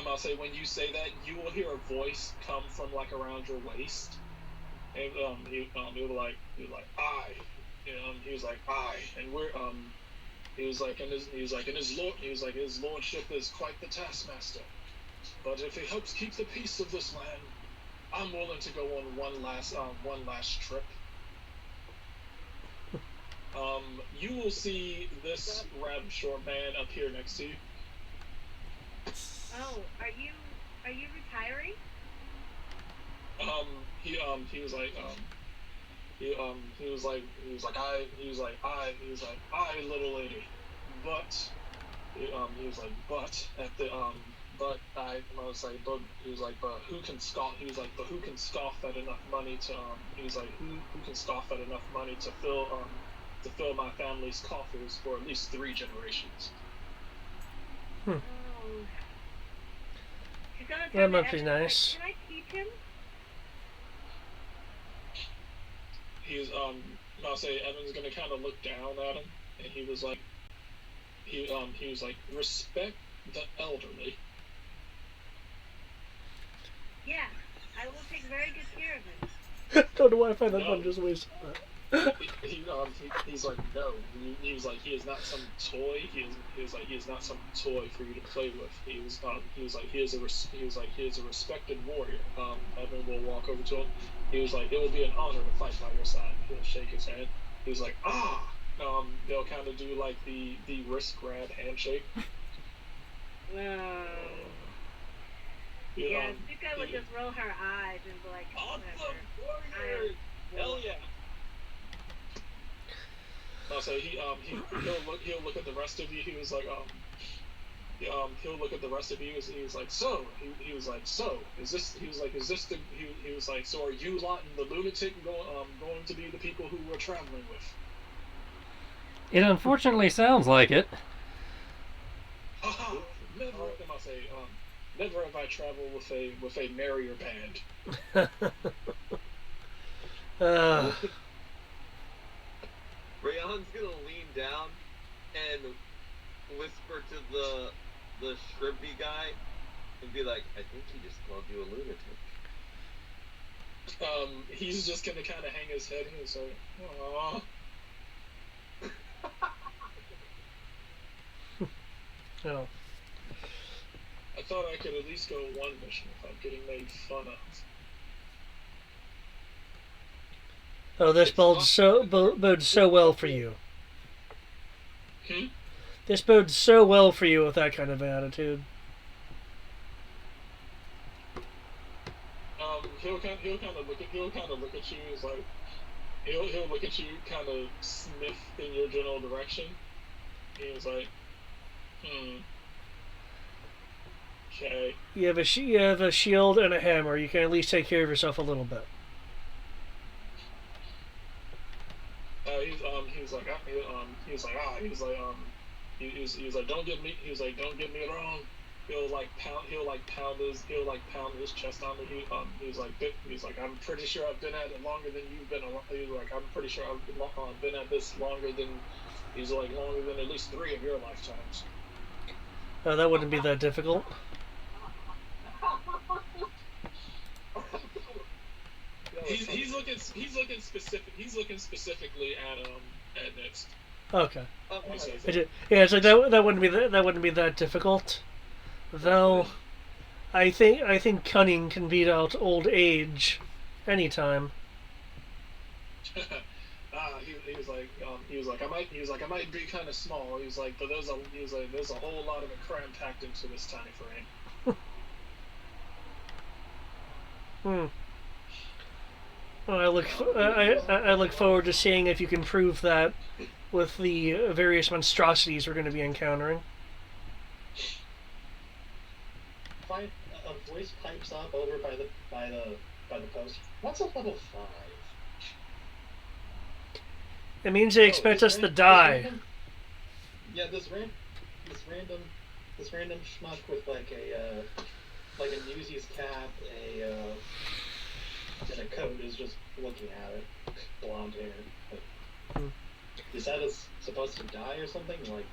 Speaker 1: I'll say when you say that, you will hear a voice come from like around your waist, and he was like I, he was like I, and we're his lordship is quite the taskmaster, but if he helps keep the peace of this land, I'm willing to go on one last trip. You will see this rather short man up here next to you.
Speaker 6: Oh, are you retiring?
Speaker 1: He was like I little lady, but he was like but at the but I was like but he was like but who can scoff at enough money to he was like who can scoff at enough money to fill my family's coffers for at least 3 generations.
Speaker 6: Oh. She's gonna
Speaker 3: That might be nice.
Speaker 6: Can I keep him?
Speaker 1: He's I'll say Evan's gonna kind of look down at him, and he was like he was like, respect the elderly.
Speaker 6: Yeah, I will take very good care of him.
Speaker 3: Don't know why I find that
Speaker 1: No.
Speaker 3: fun. Just waste.
Speaker 1: He's like, no. He was like, he is not some toy. He was like, he is not some toy for you to play with. He was like, he is a respected warrior. Evan will walk over to him. He was like, it will be an honor to fight by your side. He'll shake his hand. He was like, ah. They'll kind of do like the wrist grab handshake.
Speaker 6: No. Yeah, Zuko would just roll her eyes and be like,
Speaker 1: awesome
Speaker 6: whatever.
Speaker 1: warrior. Hell yeah. So he'll look at the rest of you. He was like he'll look at the rest of you. He was like, so he was like, so is this? He was like, is this the? He was like, so are you lot and the lunatic going to be the people who we're traveling with?
Speaker 2: It unfortunately sounds like it.
Speaker 1: Never have I traveled with a merrier band.
Speaker 4: Rayon's gonna lean down and whisper to the shrimpy guy and be like, I think he just called you a lunatic.
Speaker 1: He's just gonna kind of hang his head and he's like, aww.
Speaker 3: No.
Speaker 1: I thought I could at least go one mission without getting made fun of.
Speaker 3: Oh, this bodes so well for you.
Speaker 1: Hmm?
Speaker 3: This bodes so well for you with that kind of attitude.
Speaker 1: He'll kind of look at you. He's like, he'll look at you, kind of sniff in your general direction. He was like, okay.
Speaker 3: You have a shield and a hammer. You can at least take care of yourself a little bit.
Speaker 1: He was like, don't get me. He was like, don't get me wrong. He'll pound his chest on me. He was like, I'm pretty sure I've been at it longer than you've been. He was like, I'm pretty sure I've been at this longer than. He's like, longer than at least 3 of your lifetimes.
Speaker 3: Oh, that wouldn't be that difficult.
Speaker 1: He's looking specifically at Nix.
Speaker 3: Okay.
Speaker 1: Okay.
Speaker 3: Yeah, it's like that wouldn't be that difficult. Though, I think cunning can beat out old age, anytime.
Speaker 1: He was like, I might be kind of small. He was like, but there's a whole lot of it cram packed into this tiny frame.
Speaker 3: Well, I look forward to seeing if you can prove that with the various monstrosities we're going to be encountering.
Speaker 7: A voice pipes up over by the post. What's a level 5?
Speaker 3: It means they expect us to die.
Speaker 7: This random schmuck with like a Newsies cap, and a coat is just looking at it. Blonde hair. Is that supposed to die or something? Like,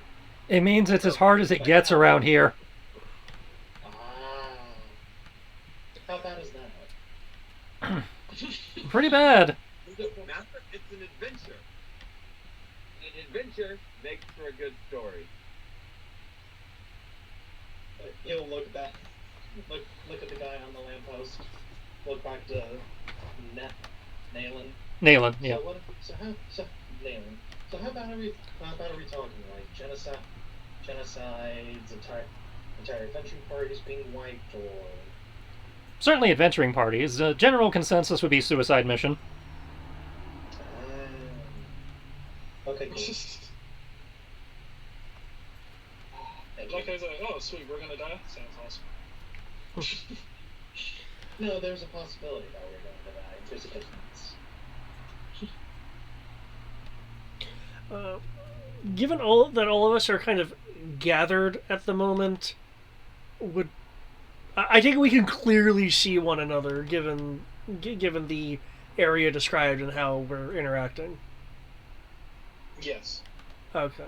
Speaker 2: It means it's as hard as it gets around here.
Speaker 7: how bad is that?
Speaker 2: Pretty bad.
Speaker 4: Master, it's an adventure. An adventure makes for a good story.
Speaker 7: He'll look back, look at the guy on the lamppost, look back to Nayland.
Speaker 2: Nayland, yeah.
Speaker 7: Nayland. So how about are we talking like genocides, entire adventuring parties being wiped, or?
Speaker 2: Certainly adventuring parties. General consensus would be suicide mission.
Speaker 7: Okay, cool.
Speaker 1: Like I was like, oh sweet, we're gonna die. Sounds awesome.
Speaker 7: No, there's a possibility that we're going to die. There's a difference.
Speaker 3: Given all of us are kind of gathered at the moment, I think we can clearly see one another given the area described and how we're interacting.
Speaker 1: Yes.
Speaker 3: Okay.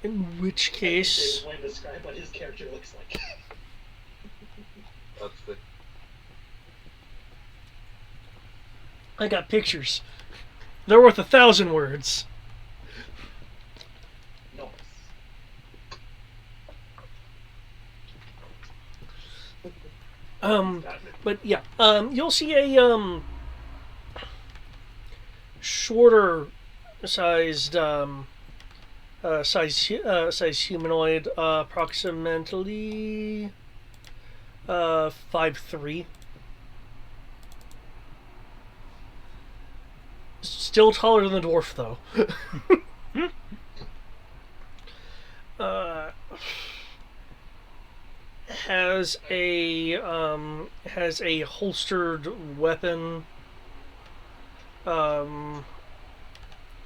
Speaker 3: In which
Speaker 7: David
Speaker 3: case,
Speaker 7: Wayne describe what his character looks like.
Speaker 4: That's the
Speaker 3: I got pictures. They're worth 1,000 words.
Speaker 7: Nice.
Speaker 3: But yeah, you'll see a shorter sized size humanoid, approximately 5'3". Still taller than the dwarf, though. Has a holstered weapon,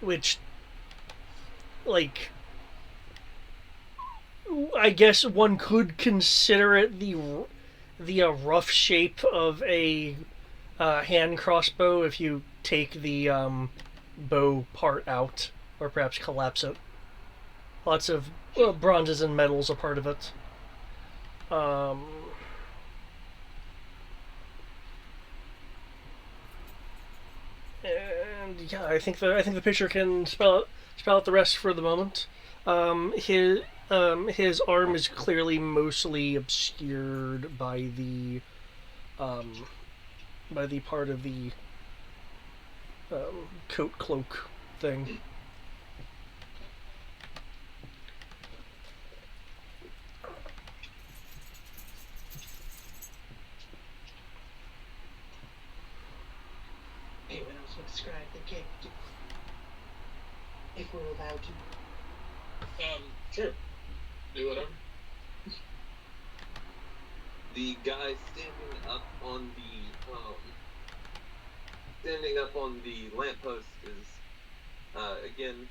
Speaker 3: which, like, I guess one could consider it the rough shape of a hand crossbow if you take the bow part out, or perhaps collapse it. Lots of bronzes and metals a part of it. And yeah, I think the picture can spell out the rest for the moment. His arm is clearly mostly obscured by the part of the coat cloak thing.
Speaker 7: Anyone else want to describe the character? If we're allowed to.
Speaker 1: Sure. Do whatever.
Speaker 4: the guy standing up on the lamppost is again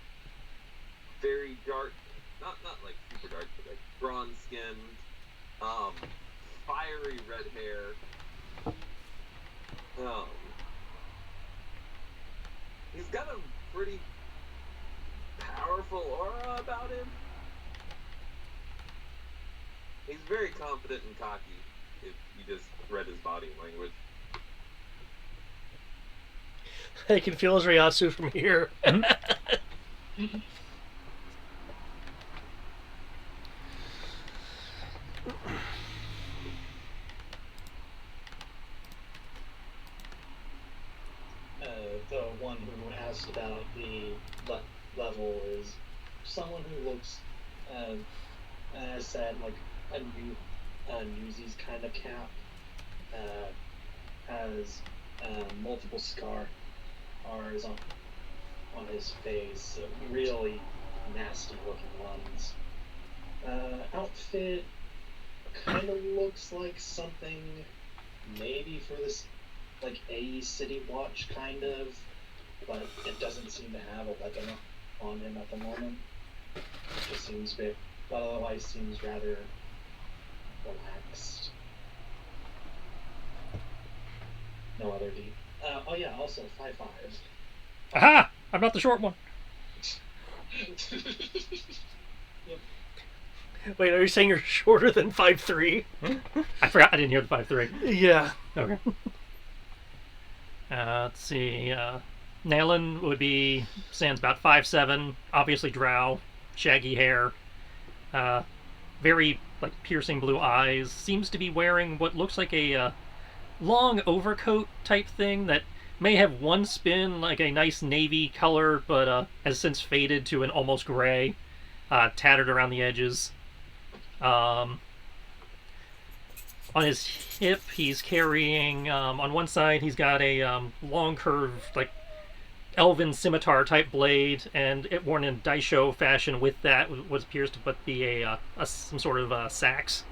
Speaker 4: very dark, not like super dark, but like bronze skinned, fiery red hair. He's got a pretty powerful aura about him. He's very confident and cocky, if you just read his body language.
Speaker 3: I can feel his Ryatsu from here.
Speaker 7: The one who asked about the level is someone who looks, as said, like a Newsies kind of cap. Has multiple scars on his face, really nasty looking ones. Outfit kind of looks like something maybe for this, like a City Watch kind of, but it doesn't seem to have a weapon on him at the moment. It just seems bit, but otherwise seems rather relaxed. No other deep. Oh yeah, also 5'5".
Speaker 2: Aha! I'm not the short one.
Speaker 3: Wait, are you saying you're shorter than 5'3"?
Speaker 2: I forgot. I didn't hear the 5'3".
Speaker 3: Yeah.
Speaker 2: Okay. Let's see. Nayland would be stands about 5'7", obviously drow, shaggy hair, very like piercing blue eyes. Seems to be wearing what looks like a long overcoat type thing that may have once been like a nice navy color, but has since faded to an almost gray, tattered around the edges. On his hip, he's carrying, on one side, he's got a long curved, like, elven scimitar type blade, and it worn in daisho fashion with that, what appears to be some sort of sax.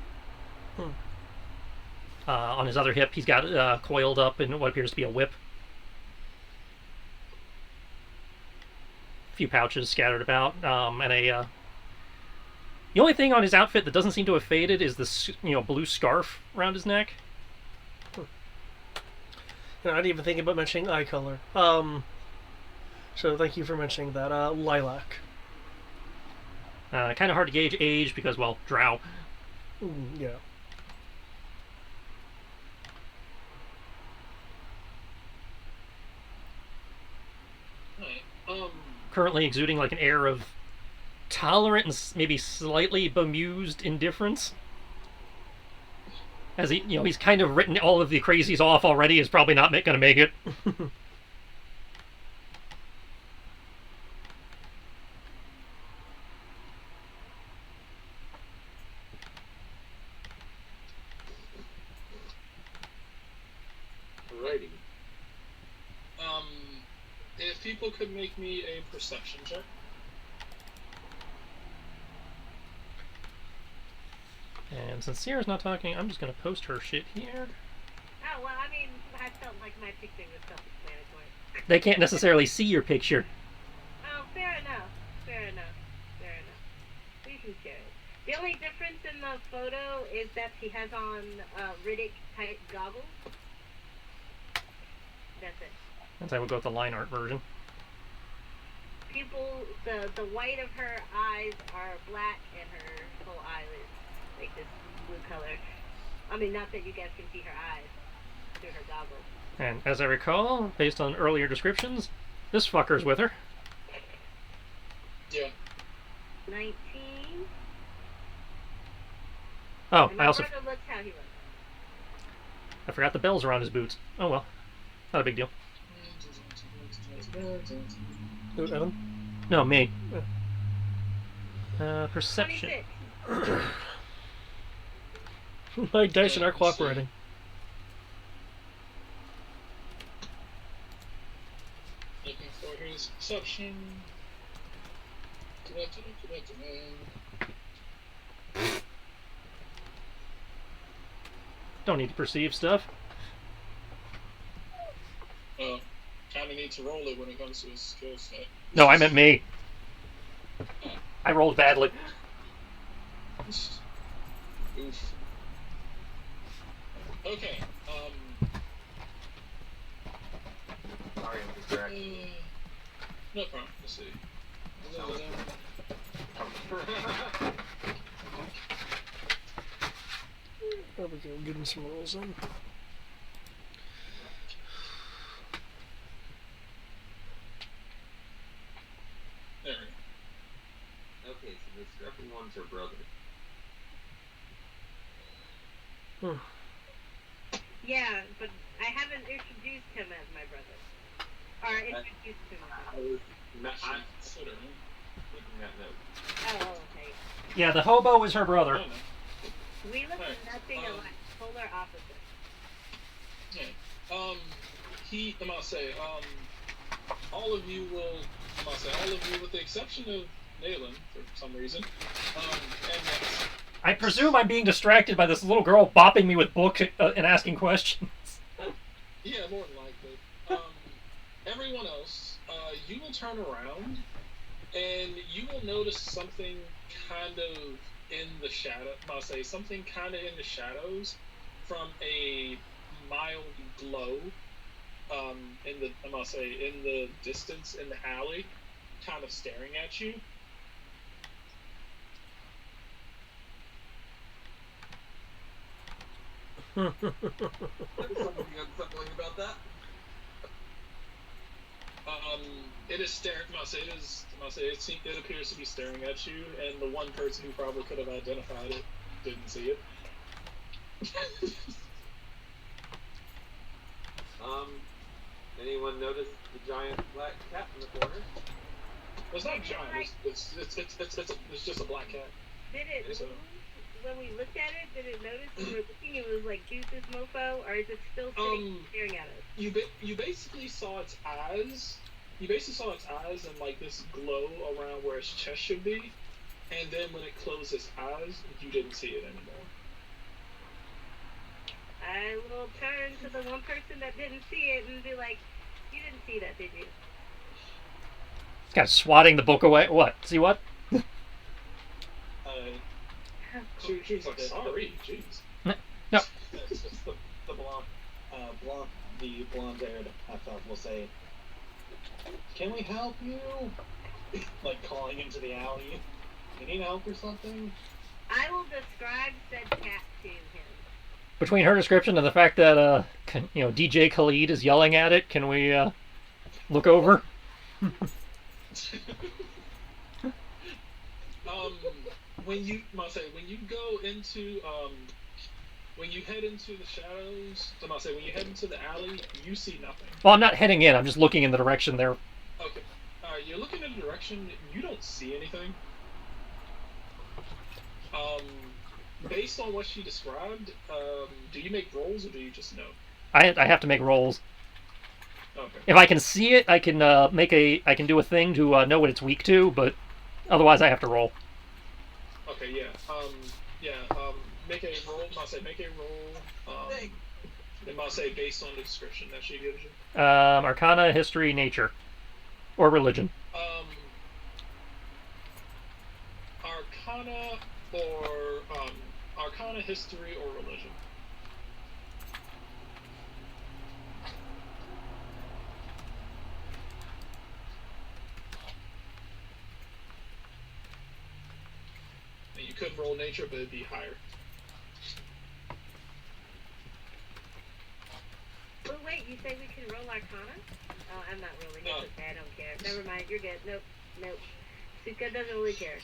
Speaker 2: On his other hip, he's got coiled up in what appears to be a whip. A few pouches scattered about, and a... The only thing on his outfit that doesn't seem to have faded is this, blue scarf around his neck.
Speaker 3: I didn't even think about mentioning eye color. So thank you for mentioning that. Lilac.
Speaker 2: Kind of hard to gauge age because, well, drow.
Speaker 3: Yeah.
Speaker 1: Alright.
Speaker 2: Currently exuding like an air of tolerant and maybe slightly bemused indifference. As he, he's kind of written all of the crazies off already. Is probably not going to make it.
Speaker 4: Alrighty.
Speaker 1: If people could make me a perception check.
Speaker 2: And since Sierra's not talking, I'm just going to post her shit here.
Speaker 6: Oh, well, I mean, I felt like my picture was self-explanatory.
Speaker 2: They can't necessarily see your picture.
Speaker 6: Oh, fair enough. Fair enough. Fair enough. We can share it. The only difference in the photo is that she has on Riddick-type goggles. That's it.
Speaker 2: Since I would go with the line art version.
Speaker 6: The white of her eyes are black and her whole eyelids like this blue color. I mean, not that you guys can see her eyes through her goggles.
Speaker 2: And as I recall, based on earlier descriptions, this fucker's with her.
Speaker 1: Yeah.
Speaker 6: 19.
Speaker 2: Oh,
Speaker 6: And my brother looks how he looks.
Speaker 2: I forgot the bells are on his boots. Oh well, not a big deal.
Speaker 3: Who, Evan?
Speaker 2: No, me. Perception.
Speaker 6: 26.
Speaker 3: My dice and our cooperating.
Speaker 1: Looking for his perception.
Speaker 2: Don't need to perceive stuff.
Speaker 1: Kind of need to roll it when it comes to his skill set.
Speaker 2: No, I meant me. I rolled badly.
Speaker 1: Oof. Okay.
Speaker 4: Sorry, I'm distracted.
Speaker 1: No problem. Let's see.
Speaker 3: There we go. Give him some rolls in.
Speaker 1: There we
Speaker 4: Okay, so the scruffy one's her brother.
Speaker 6: Yeah, but I haven't introduced him as my brother. Or introduced him as
Speaker 4: I'm
Speaker 1: Consider him.
Speaker 4: looking at notes.
Speaker 6: Oh, okay.
Speaker 2: Yeah, the hobo is her brother.
Speaker 6: We look
Speaker 1: Alright,
Speaker 6: nothing alike. Polar opposites.
Speaker 1: Yeah. I'm gonna say, all of you will, all of you with the exception of Nayland, for some reason, and Max,
Speaker 2: I presume I'm being distracted by this little girl bopping me with book and asking questions.
Speaker 1: yeah, more than likely. Everyone else, you will turn around, and you will notice something kind of in the shadow. I'll say something kind of in the shadows from a mild glow. In the distance in the alley, kind of staring at you.
Speaker 4: Something unsettling about that?
Speaker 1: It is staring. It appears to be staring at you, and the one person who probably could have identified it didn't see it.
Speaker 4: Anyone notice the giant black cat in the corner?
Speaker 1: Well, it's not giant. It's just a black cat.
Speaker 6: Did it
Speaker 1: It's a-
Speaker 6: move when we looked at it? Did it notice when we were looking it was like, "Juice this mofo," or is it still sitting staring at us?
Speaker 1: You basically saw its eyes. You basically saw its eyes and like this glow around where its chest should be, and then when it closed its eyes, you didn't see it anymore.
Speaker 6: I will turn to the one person that didn't see it and be like, "You didn't see that, did you?"
Speaker 2: Kind of swatting the book away. What? See what?
Speaker 1: She's like, sorry, jeez.
Speaker 2: No.
Speaker 7: It's just the blonde-haired half elf will say, "Can we help you?" Like calling into the alley. You need help or something?
Speaker 6: I will describe said cat to him.
Speaker 2: Between her description and the fact that DJ Khalid is yelling at it, can we look over?
Speaker 1: When you when you go into when you head into the shadows, when you head into the alley, you see nothing.
Speaker 2: Well, I'm not heading in. I'm just looking in the direction there.
Speaker 1: Okay. You're looking in the direction. You don't see anything. Based on what she described, do you make rolls or do you just know?
Speaker 2: I have to make rolls.
Speaker 1: Okay.
Speaker 2: If I can see it, I can I can do a thing to know what it's weak to, but otherwise I have to roll.
Speaker 1: Okay. Yeah. Make a roll. Make a roll. And I'll say based on the description that she gives you.
Speaker 2: Arcana, history, nature, or religion.
Speaker 1: Arcana or Arcana, history, or religion. And you could roll nature, but it'd be higher.
Speaker 6: Oh wait, you say we can roll Arcana? Oh, I'm not rolling. It's okay. I don't care. Never mind. You're good. Nope. Suka doesn't really care.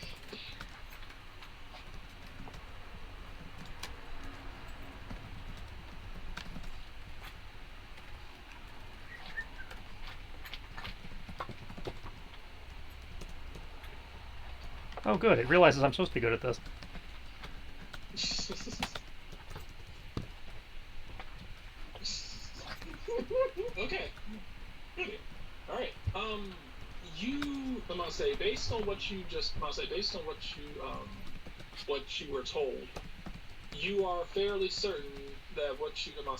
Speaker 2: Oh, good. It realizes I'm supposed to be good at this.
Speaker 1: Okay. All right. Based on what you what you were told, you are fairly certain that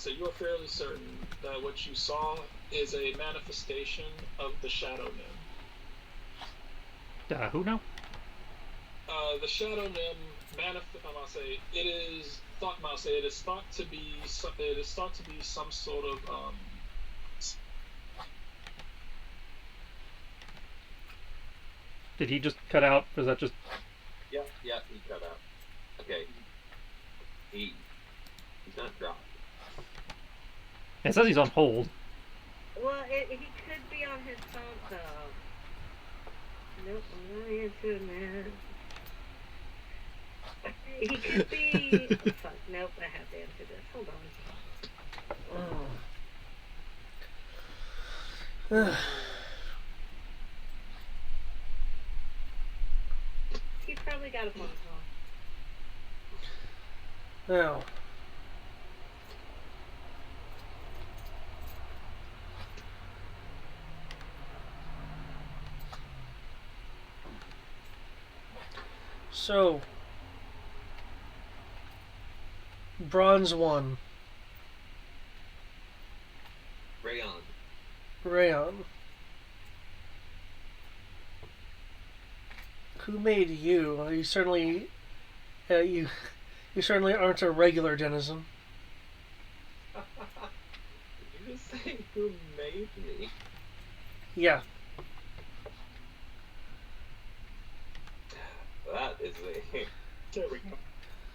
Speaker 1: you are fairly certain that what you saw is a manifestation of the Shadow Nim.
Speaker 2: Who now?
Speaker 1: The Shadow Nim it is thought. It is thought to be some sort of
Speaker 2: Did he just cut out? Was that just?
Speaker 4: Yeah, he cut out. Okay. He's not dropped.
Speaker 2: It says he's on hold.
Speaker 6: Well, he could be on his phone though. Nope, I'm not answering that. He could be. Oh, fuck. Nope, I have to answer this. Hold on. He's probably got a phone call.
Speaker 3: Now. So, Bronze 1. Rayon. Who made you? You certainly, you certainly aren't a regular denizen.
Speaker 4: Did you just say who made me?
Speaker 3: Yeah.
Speaker 4: That is a...
Speaker 1: There we go.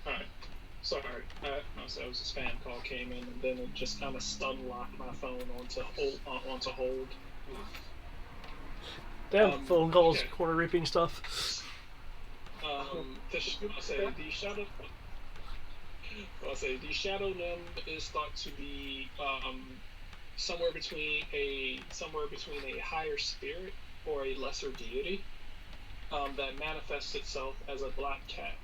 Speaker 1: Alright. Sorry. It was a spam call came in and then it just kind of stun locked my phone onto hold.
Speaker 3: Damn, phone calls,
Speaker 1: okay.
Speaker 3: corner reaping stuff.
Speaker 1: The Shadow Nim is thought to be somewhere between a higher spirit or a lesser deity that manifests itself as a black cat.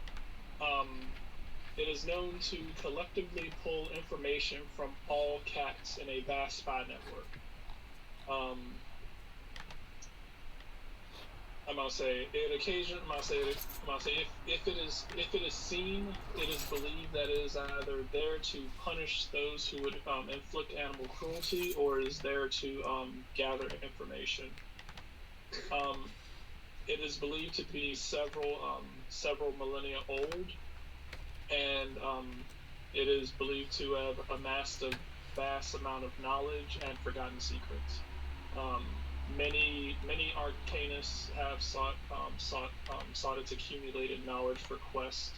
Speaker 1: It is known to collectively pull information from all cats in a vast spy network. If it is seen, it is believed that it is either there to punish those who would inflict animal cruelty, or is there to gather information. It is believed to be several millennia old, and it is believed to have amassed a vast amount of knowledge and forgotten secrets. many arcanists have sought its accumulated knowledge for quest,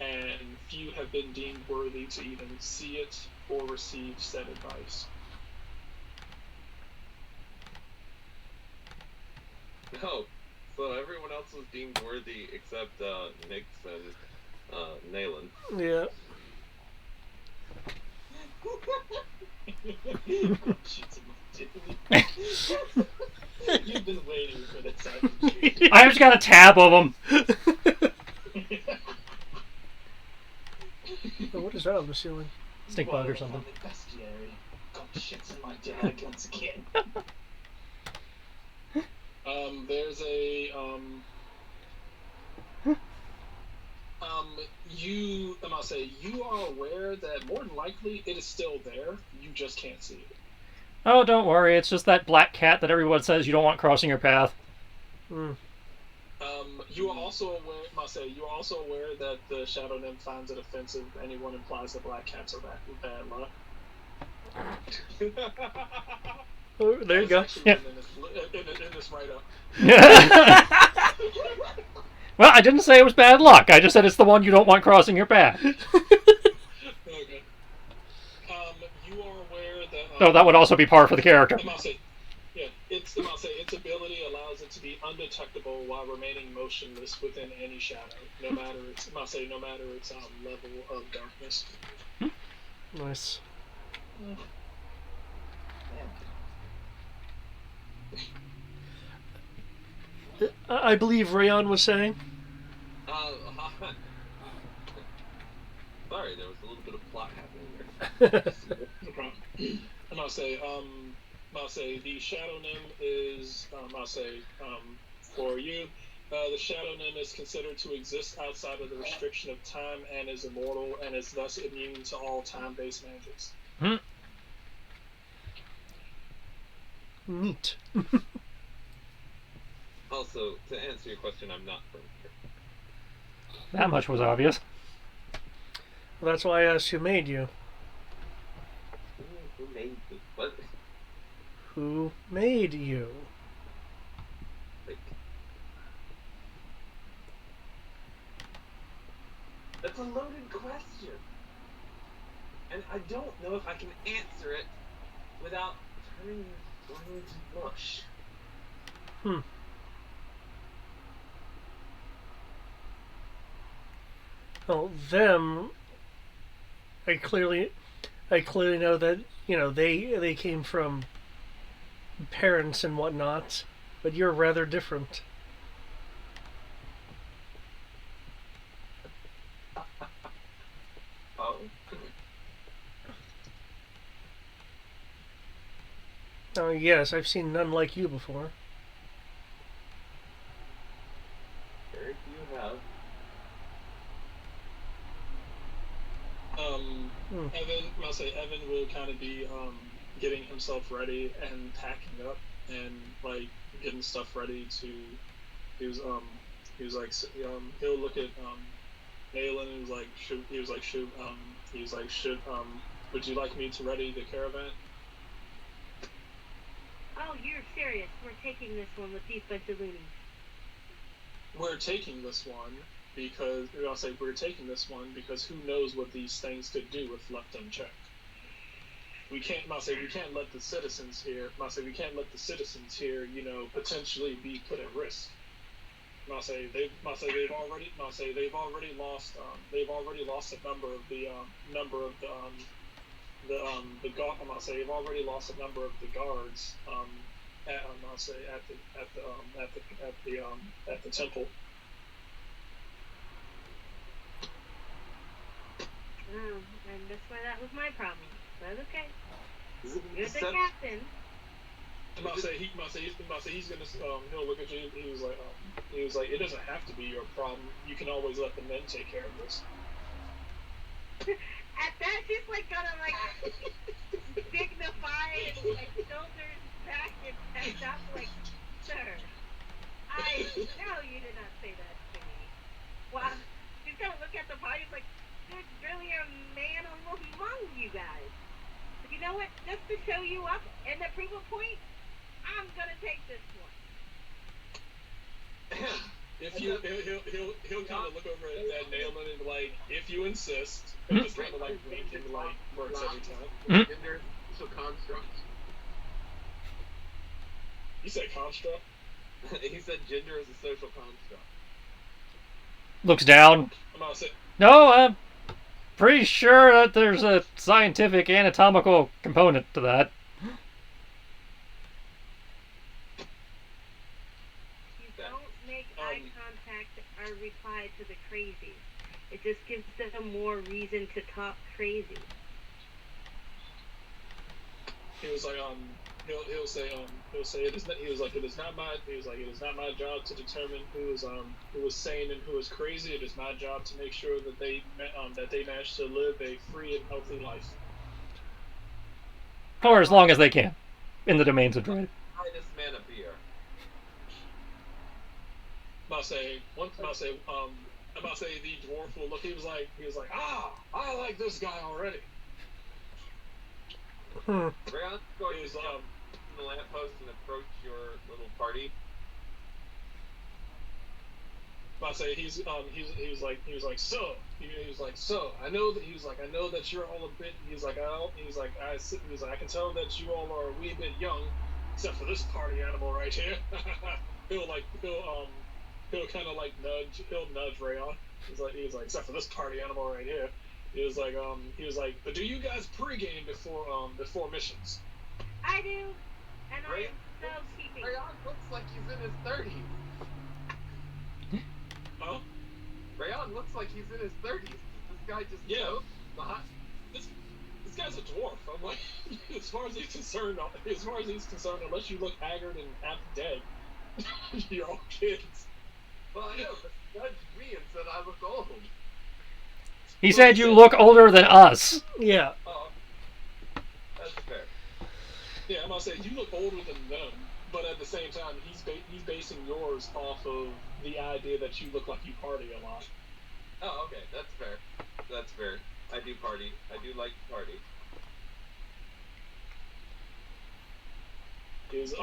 Speaker 1: and few have been deemed worthy to even see it or receive said advice.
Speaker 4: No. So everyone else was deemed worthy except Nyx and Nayland.
Speaker 3: Yeah.
Speaker 1: You've been waiting for this, haven't you?
Speaker 2: I just got a tab of them.
Speaker 3: Oh, what is that on the ceiling?
Speaker 2: Stink bug or something.
Speaker 7: The bestiary got shits in my dag once again.
Speaker 1: There's a I'll say you are aware that more than likely it is still there. You just can't see it.
Speaker 2: Oh, don't worry. It's just that black cat that everyone says you don't want crossing your path.
Speaker 1: You are also aware. You are also aware that the Shadow Nymph finds it offensive if anyone implies that black cats are bad luck.
Speaker 3: Oh, there you go.
Speaker 2: Yeah.
Speaker 1: In this write-up.
Speaker 2: Well, I didn't say it was bad luck. I just said it's the one you don't want crossing your path.
Speaker 1: Okay. You are aware that.
Speaker 2: No, that would also be par for the character.
Speaker 1: Its ability allows it to be undetectable while remaining motionless within any shadow, no matter its level of darkness.
Speaker 3: Nice. I believe Rayon was saying.
Speaker 4: Sorry, there was a little bit of plot happening there.
Speaker 1: No problem. I'll say the Shadow Nymph is, for you, the Shadow Nymph is considered to exist outside of the restriction of time and is immortal and is thus immune to all time-based magics.
Speaker 3: Neat.
Speaker 4: Also, to answer your question, I'm not from here.
Speaker 2: That much was obvious.
Speaker 3: Well, that's why I asked who made you.
Speaker 4: Who made the what?
Speaker 3: Who made you?
Speaker 4: Like, that's a loaded question, and I don't know if I can answer it without turning your brain to mush.
Speaker 3: Well, them. I clearly know that they came from parents and whatnot, but you're rather different.
Speaker 4: Oh.
Speaker 3: Oh yes, I've seen none like you before.
Speaker 4: Very few have.
Speaker 1: Evan will kind of be getting himself ready and packing up and like getting stuff ready to. He was he'll look at Malin and would you like me to ready the caravan?
Speaker 6: Oh, you're serious. We're taking this one with these bunch of loonies.
Speaker 1: We're taking this one because who knows what these things could do if left unchecked. We can't let the citizens here, potentially be put at risk. They've already lost a number of the guards at the temple.
Speaker 6: Oh, and that's why that was my problem. But okay. You're the
Speaker 4: Except-
Speaker 6: captain.
Speaker 1: He's gonna he'll look at you. He was like, it doesn't have to be your problem. You can always let the men take care of this.
Speaker 6: At that, she's like gonna like dignify and like shoulders back and stop like, sir, I know you did not say that to me. Wow, she's gonna look at the party like, there's really a man among you guys. But you know what? Just to show you up and to prove a point, I'm gonna take
Speaker 1: he'll kind of look over at Nailman and be like, if you insist, he'll just kind of like wink and like works every time.
Speaker 4: Gender social construct.
Speaker 1: You said construct?
Speaker 4: He said gender is a social construct.
Speaker 2: Looks down.
Speaker 1: I'm about to say,
Speaker 2: No, I'm pretty sure that there's a scientific anatomical component to that.
Speaker 6: You don't make eye contact or reply to the crazies. It just gives them more reason to talk crazy.
Speaker 1: he was like, he'll say it is not, he was like, it is not my job to determine who is sane and who is crazy. It is my job to make sure that they manage to live a free and healthy life.
Speaker 2: For as long as they can. In the domains of droid.
Speaker 4: Finest man of beer.
Speaker 1: I'm about to say the dwarf will look. He was like, I like this guy already.
Speaker 4: Rayon's going to jump from the lamppost and approach your little party.
Speaker 1: I say he was like so I know that you're all a bit I can tell that you all are a wee bit young, except for this party animal right here. he'll kind of like nudge Rayon. He's like except for this party animal right here. He was like, but do you guys pregame before missions?
Speaker 6: I do, and I am so keeping.
Speaker 4: Rayon looks like he's in his 30s.
Speaker 1: Huh?
Speaker 4: Rayon looks like he's in his 30s. This guy just
Speaker 1: This guy's a dwarf. I'm like, as far as he's concerned, unless you look haggard and half dead, you're all kids.
Speaker 4: Well, I know, but he judged me and said I look old.
Speaker 2: He said you look older than us.
Speaker 3: Yeah.
Speaker 4: That's fair.
Speaker 1: Yeah, I'm gonna say you look older than them, but at the same time, he's basing yours off of the idea that you look like you party a lot.
Speaker 4: Oh, okay, that's fair. That's fair. I do party. I do like to party.
Speaker 1: He was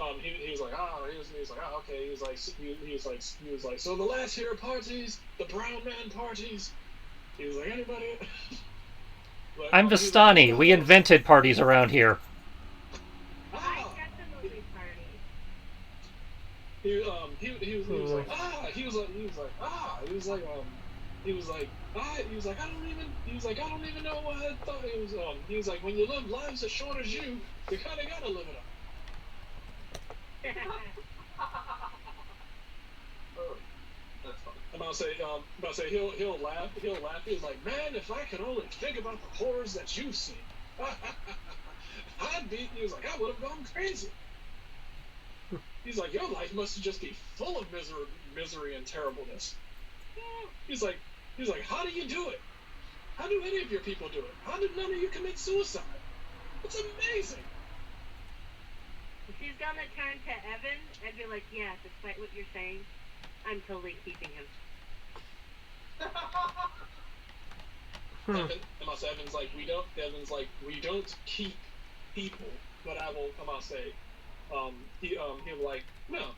Speaker 1: like, so the last year parties, the brown man parties. He was like, anybody? Like,
Speaker 2: I'm Vistani. We invented parties around here.
Speaker 6: I definitely party.
Speaker 1: He was like, I don't even know what I thought it was. He was like, when you live lives as short as you kind of gotta live it up.
Speaker 4: Oh, that's fun.
Speaker 1: I'm about to say he'll laugh. He's like, man, if I could only think about the horrors that you've seen, he was like, I would have gone crazy. He's like, your life must just be full of misery and terribleness. He's like, how do you do it? How do any of your people do it? How did none of you commit suicide? It's amazing.
Speaker 6: She's gonna turn to Evan and be like, yeah, despite what you're saying, I'm totally keeping him.
Speaker 1: Evan's like, we don't keep people, but he'll like, no,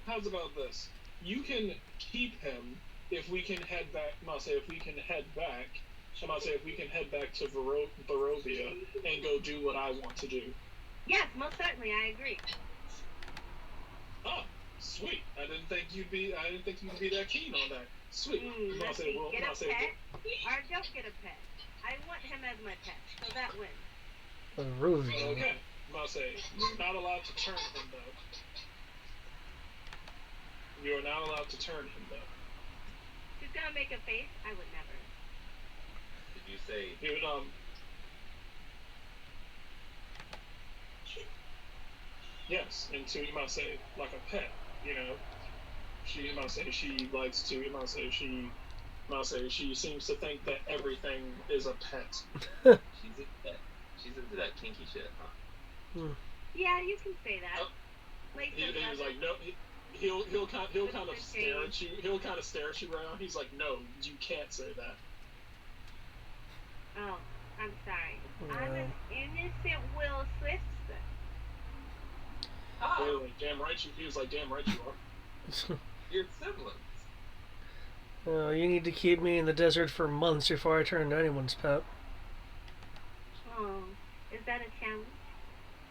Speaker 1: how's about this? You can keep him if we can head back, if we can head back to Barovia and go do what I want to do.
Speaker 6: Yes, most certainly, I agree.
Speaker 1: Oh, sweet. I didn't think you'd be that keen on that. Sweet.
Speaker 6: Let's see, get a pet, or don't get a pet. I want him as my pet, so that wins.
Speaker 3: Barovia.
Speaker 1: Okay. You're not allowed to turn him though. You are not allowed to turn him though.
Speaker 6: She's gonna make a face. I would never.
Speaker 4: Did you say?
Speaker 1: He would Yes, and to like a pet, she seems to think that everything is a pet.
Speaker 4: She's into that kinky shit, huh?
Speaker 6: Yeah, you can say that.
Speaker 1: Oh. He was like, no. He'll kind of stare at you. He'll kind of stare at you around. He's like, no, you can't say that.
Speaker 6: Oh, I'm sorry. I'm an innocent Will Swift.
Speaker 1: He was like, damn right you are.
Speaker 4: Your siblings.
Speaker 3: You need to keep me in the desert for months before I turn into anyone's pet.
Speaker 6: Oh, is that a challenge?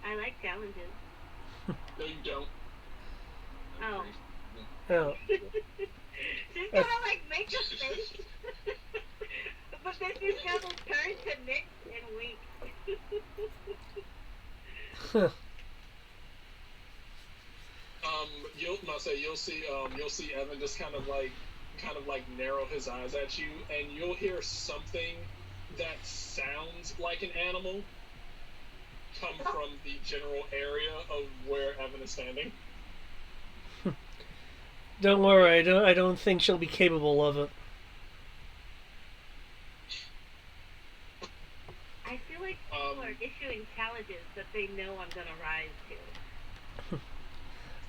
Speaker 6: I like challenges.
Speaker 1: No, you don't.
Speaker 6: Oh.
Speaker 3: Oh.
Speaker 6: She's gonna like make a face, but then she's gonna turn to Nick and wink.
Speaker 1: You'll see Evan just kind of like narrow his eyes at you, and you'll hear something that sounds like an animal come from the general area of where Evan is standing.
Speaker 3: Don't worry, I don't think she'll be capable of it.
Speaker 6: I feel like people are issuing challenges that they know I'm gonna rise to.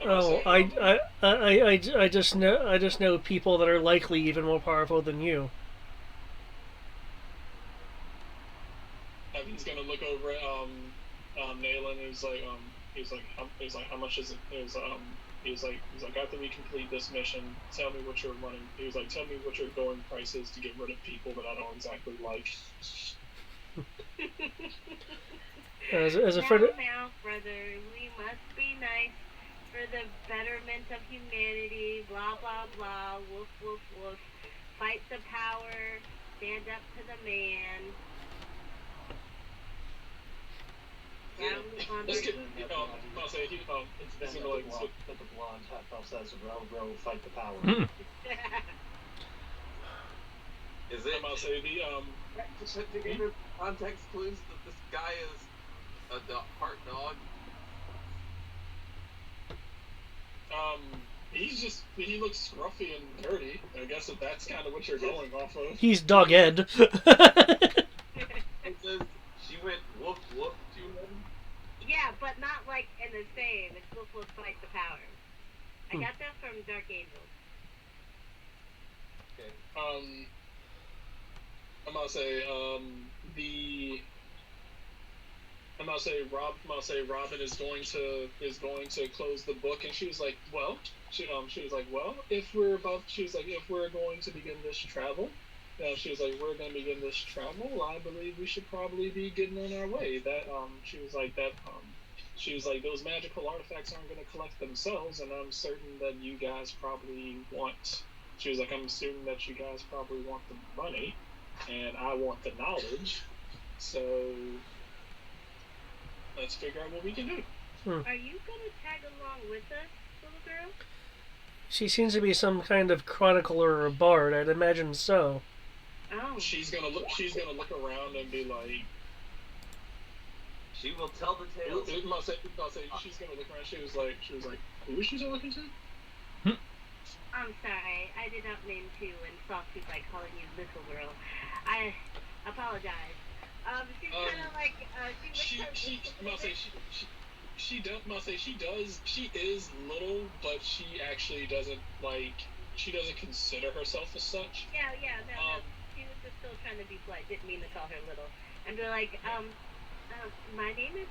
Speaker 3: Oh, I just know people that are likely even more powerful than you.
Speaker 1: Evan's gonna look over at Nayland, and how much is it? He's like, after we complete this mission, tell me what you're running. He was like, tell me what your going price is to get rid of people that I don't exactly like.
Speaker 3: As a friend,
Speaker 6: Now, brother, we must be nice for the betterment of humanity. Blah blah blah. Woof woof woof. Fight the power. Stand up to the man.
Speaker 1: Let's get. I'll say he.
Speaker 7: It's been
Speaker 1: gonna like.
Speaker 7: that the blonde half elf says, row, fight the power.
Speaker 4: Is it?
Speaker 1: I'll say the
Speaker 4: To give her context clues that this guy is a part dog.
Speaker 1: He looks scruffy and dirty. I guess that's kind of what you're going off of.
Speaker 3: he's Dog Ed.
Speaker 4: It says she went woof woof to him.
Speaker 6: Yeah, but not like in the same. It's woof woof fight the power. I got that from Dark Angels.
Speaker 4: Okay.
Speaker 1: I'm gonna say Robin is going to close the book, and she was like, well, she was like, well, if we're going to begin this travel, she was like, we're going to begin this travel, I believe we should probably be getting on our way. She was like, those magical artifacts aren't going to collect themselves, and I'm certain that you guys probably want. She was like, I'm assuming that you guys probably want the money, and I want the knowledge. So let's figure out what we can do.
Speaker 6: Are you gonna tag along with us, little girl?
Speaker 3: She seems to be some kind of chronicler or a bard. I'd imagine so.
Speaker 6: Oh.
Speaker 1: She's gonna look around and be like.
Speaker 4: She will tell the tales.
Speaker 1: She's gonna look around. She was like, who is she talking to?
Speaker 6: I'm sorry, I did not mean to insult you by calling you little girl. I apologize. She's kind of like she is little, but she actually doesn't she doesn't consider herself as such. Yeah, no. She was just still trying to be polite. Didn't mean to call her little. And they're like, my name is,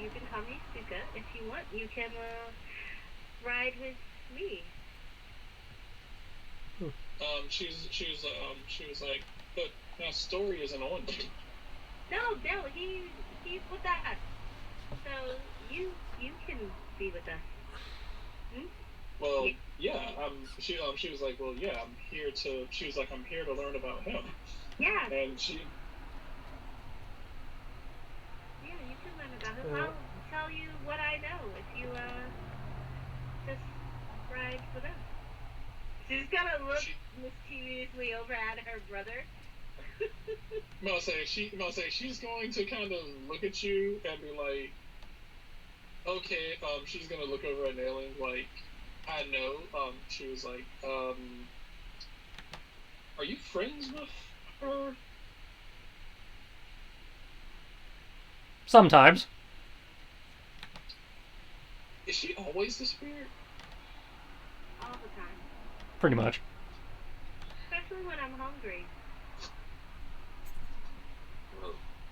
Speaker 6: you can call me Suka. If you want, you can ride with me.
Speaker 1: She was like, but my story isn't on you.
Speaker 6: No, he's with us. So you can be with us.
Speaker 1: Well, yeah. She was like, well, yeah. I'm here to learn about him.
Speaker 6: Yeah.
Speaker 1: And she.
Speaker 6: Yeah, you can learn about him. I'll tell you what I know if you just ride with us. She's gonna look mischievously over at her brother.
Speaker 1: She's going to kind of look at you and be like, okay, she's gonna look over at Nayland like, I know, she was like, are you friends with her?
Speaker 2: Sometimes.
Speaker 1: Is she always the spirit?
Speaker 6: All the time.
Speaker 2: Pretty much.
Speaker 6: Especially when I'm hungry.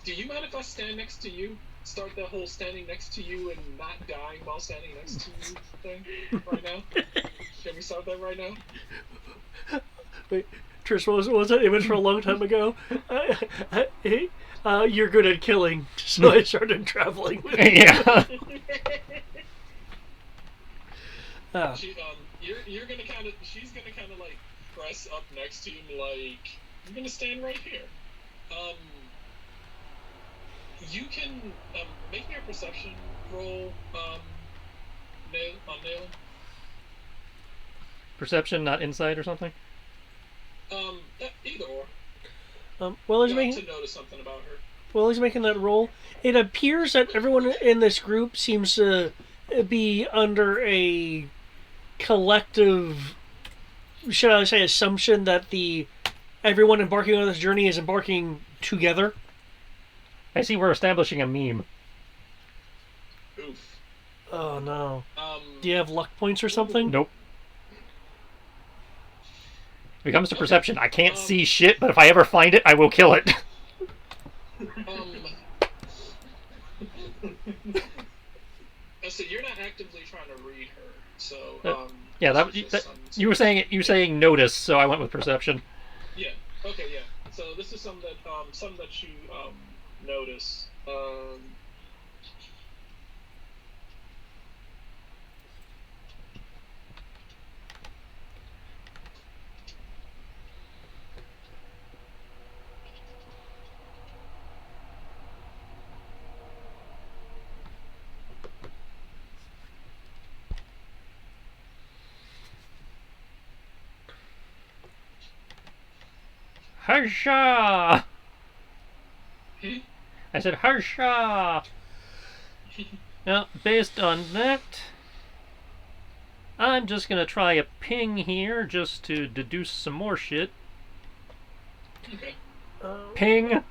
Speaker 1: Do you mind if I stand next to you? Start that whole standing next to you and not dying while standing next to you thing right now? Can we start that right now?
Speaker 3: Wait, Trish, what was that image from a long time ago? You're good at killing, so I started traveling with you.
Speaker 2: Yeah.
Speaker 1: You're gonna kind of. She's gonna kind of like press up next to you, like I'm gonna stand right here. You can make me a perception roll. Nail.
Speaker 2: Perception, not insight or something?
Speaker 1: Either or.
Speaker 3: While
Speaker 1: You
Speaker 3: he's
Speaker 1: to notice something about her.
Speaker 3: while he's making that roll, it appears that everyone in this group seems to be under a collective, should I say, assumption that everyone embarking on this journey is embarking together.
Speaker 2: I see we're establishing a meme.
Speaker 1: Oof.
Speaker 3: Oh no. Do you have luck points or something?
Speaker 2: Nope. When it comes to perception, I can't see shit, but if I ever find it, I will kill it.
Speaker 1: So you're not actively trying to read her, so
Speaker 2: yeah, you were saying notice, so I went with perception.
Speaker 1: Yeah. Okay. Yeah. So this is some that you notice.
Speaker 2: Harsha! I said Harsha! Now, based on that, I'm just gonna try a ping here just to deduce some more shit.
Speaker 1: Okay.
Speaker 2: Ping!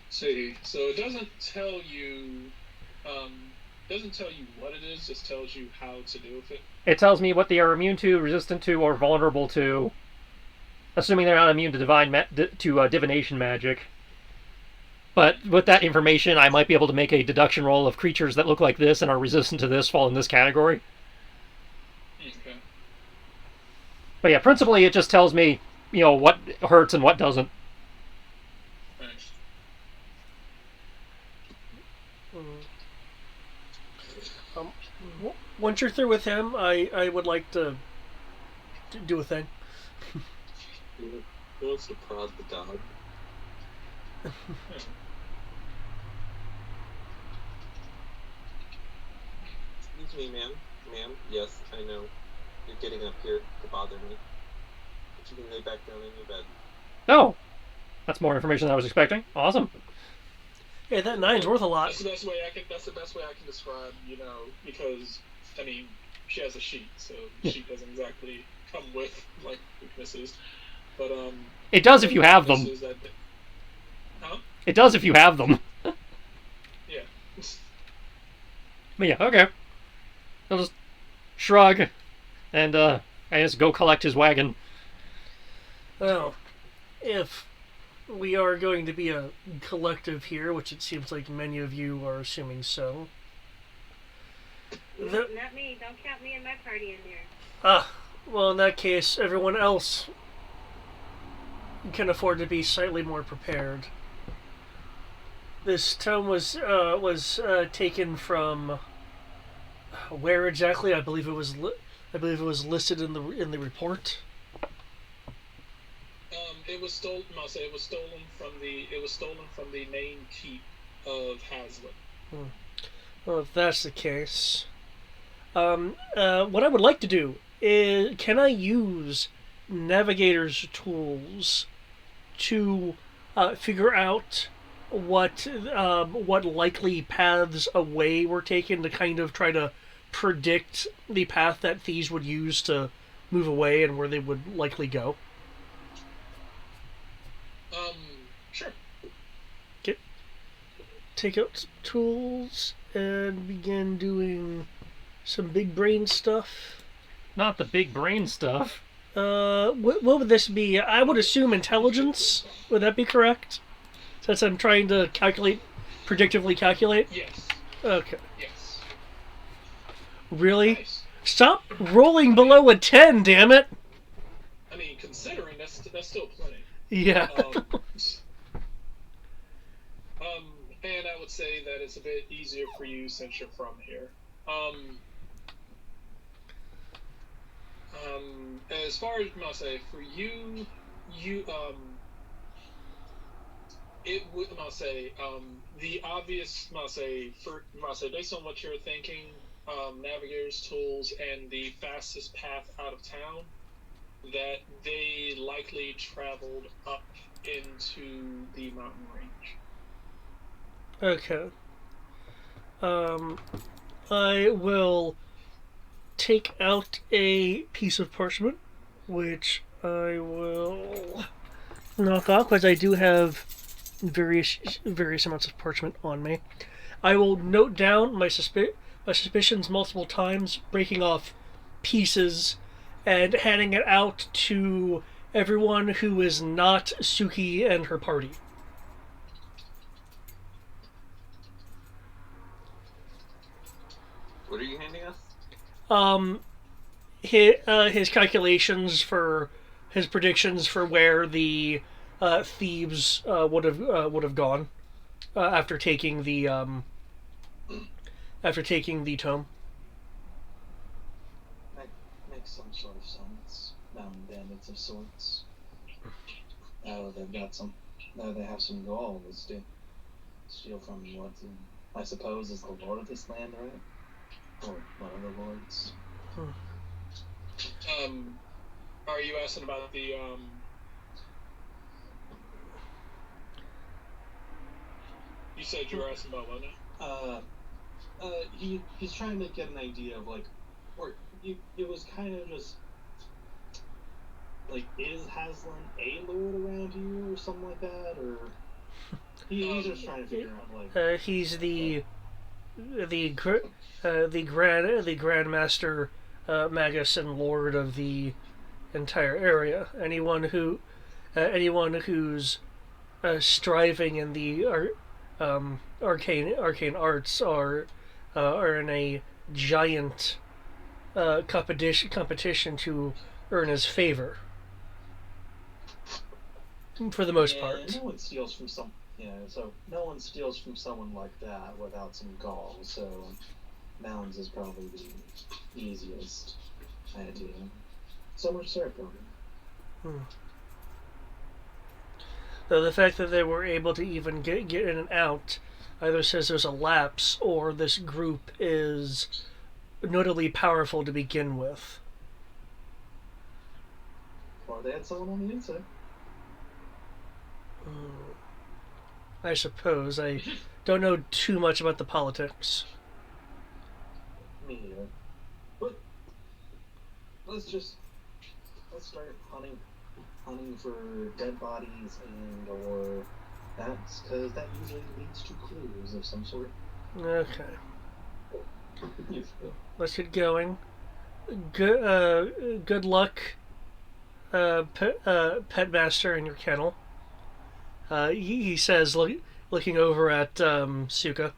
Speaker 1: See, so it doesn't tell you what it is, just tells you how to deal with it.
Speaker 2: It tells me what they are immune to, resistant to, or vulnerable to. Assuming they're not immune to divination magic. But with that information, I might be able to make a deduction roll of creatures that look like this and are resistant to this fall in this category.
Speaker 1: Okay.
Speaker 2: But yeah, principally it just tells me, what hurts and what doesn't.
Speaker 1: Thanks.
Speaker 3: Once you're through with him, I would like to do a thing.
Speaker 4: Who wants to prod the dog? Excuse me, ma'am. Ma'am, yes, I know. You're getting up here to bother me. But you can lay back down in your bed.
Speaker 2: Oh! That's more information than I was expecting. Awesome.
Speaker 3: Yeah, that 9's worth a lot.
Speaker 1: That's the best way I can describe, because she has a sheet, so the sheet doesn't exactly come with like weaknesses. But
Speaker 2: it does if you have them.
Speaker 1: Huh?
Speaker 2: It does if you have them.
Speaker 1: Yeah.
Speaker 2: But yeah, okay. I'll just shrug and I guess go collect his wagon.
Speaker 3: Well, if we are going to be a collective here, which it seems like many of you are assuming so.
Speaker 6: Not me. Don't count me and my party in there.
Speaker 3: Well, in that case, everyone else can afford to be slightly more prepared. This town was taken from where exactly? I believe it was listed in the report.
Speaker 1: It was stolen. It was stolen from the main keep of Hazlitt.
Speaker 3: Well, if that's the case, what I would like to do is, can I use navigator's tools to figure out what likely paths away were taken to kind of try to predict the path that thieves would use to move away and where they would likely go?
Speaker 1: Sure.
Speaker 3: Okay. Take out some tools and begin doing some big brain stuff.
Speaker 2: Not the big brain stuff.
Speaker 3: What would this be? I would assume intelligence. Would that be correct? Since I'm trying to predictively calculate.
Speaker 1: Yes.
Speaker 3: Okay.
Speaker 1: Yes.
Speaker 3: Really?
Speaker 1: Nice.
Speaker 3: Stop rolling below a 10, damn it!
Speaker 1: I mean, considering that's still plenty.
Speaker 3: Yeah.
Speaker 1: And I would say that it's a bit easier for you since you're from here. As far as I'll say, for you, it would I'll say, the obvious I'll say based on what you're thinking, navigator's tools and the fastest path out of town, that they likely traveled up into the mountain range.
Speaker 3: Okay. I will take out a piece of parchment, which I will knock off because I do have various amounts of parchment on me. I will note down my suspicions multiple times, breaking off pieces and handing it out to everyone who is not Suki and her party.
Speaker 4: What are you handing us?
Speaker 3: His calculations for his predictions for where the thieves would have gone after taking the tome.
Speaker 7: Makes some sort of sense. Mountain bandits of sorts. Now they have some gold to steal from what I suppose is the lord of this land, right? Or one of the lords.
Speaker 1: Are you asking about the You said you were asking about what now?
Speaker 7: He's trying to get an idea of it was kind of just like, is Haslan a lord around you or something like that, or he's just trying to figure out
Speaker 3: he's the Grandmaster Magus and Lord of the entire area. Anyone who's striving in the arcane arts are in a giant competition to earn his favor. For the most part.
Speaker 7: No one steals from so no one steals from someone like that without some gall, so mounds is probably the easiest idea. So much so, probably.
Speaker 3: Though the fact that they were able to even get in and out either says there's a lapse or this group is notably powerful to begin with.
Speaker 7: Or they had someone on the inside.
Speaker 3: I suppose. I don't know too much about the politics.
Speaker 7: Me neither. But let's start hunting for dead bodies or that's because that usually leads to clues of some sort.
Speaker 3: Okay. Let's get going. Good luck, pet master in your kennel. He says, looking over at Suka.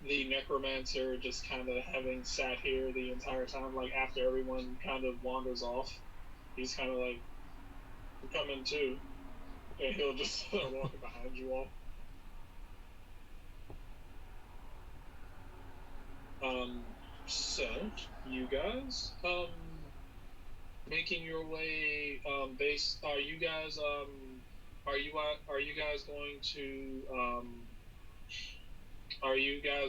Speaker 1: The necromancer just kind of having sat here the entire time, like after everyone kind of wanders off, he's kind of like, "I'm coming too," and he'll just start walking behind you all. So you guys, making your way, are you guys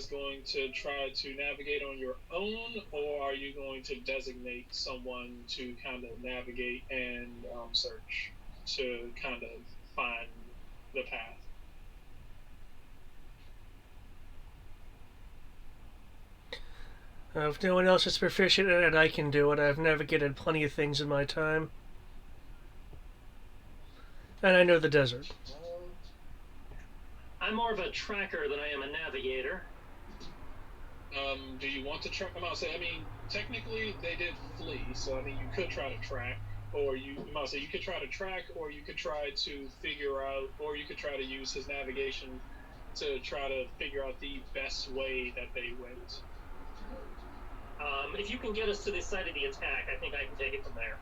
Speaker 1: going to try to navigate on your own, or are you going to designate someone to kind of navigate and search to kind of find the path?
Speaker 3: If no one else is proficient in it, I can do it. I've navigated plenty of things in my time. And I know the desert.
Speaker 2: I'm more of a tracker than I am a navigator.
Speaker 1: Do you want to track? I mean, technically they did flee, so I mean, you could try to track, or you could try to track, or you could try to figure out, or you could try to use his navigation to try to figure out the best way that they went.
Speaker 2: If you can get us to the site of the attack, I think I can take it from there.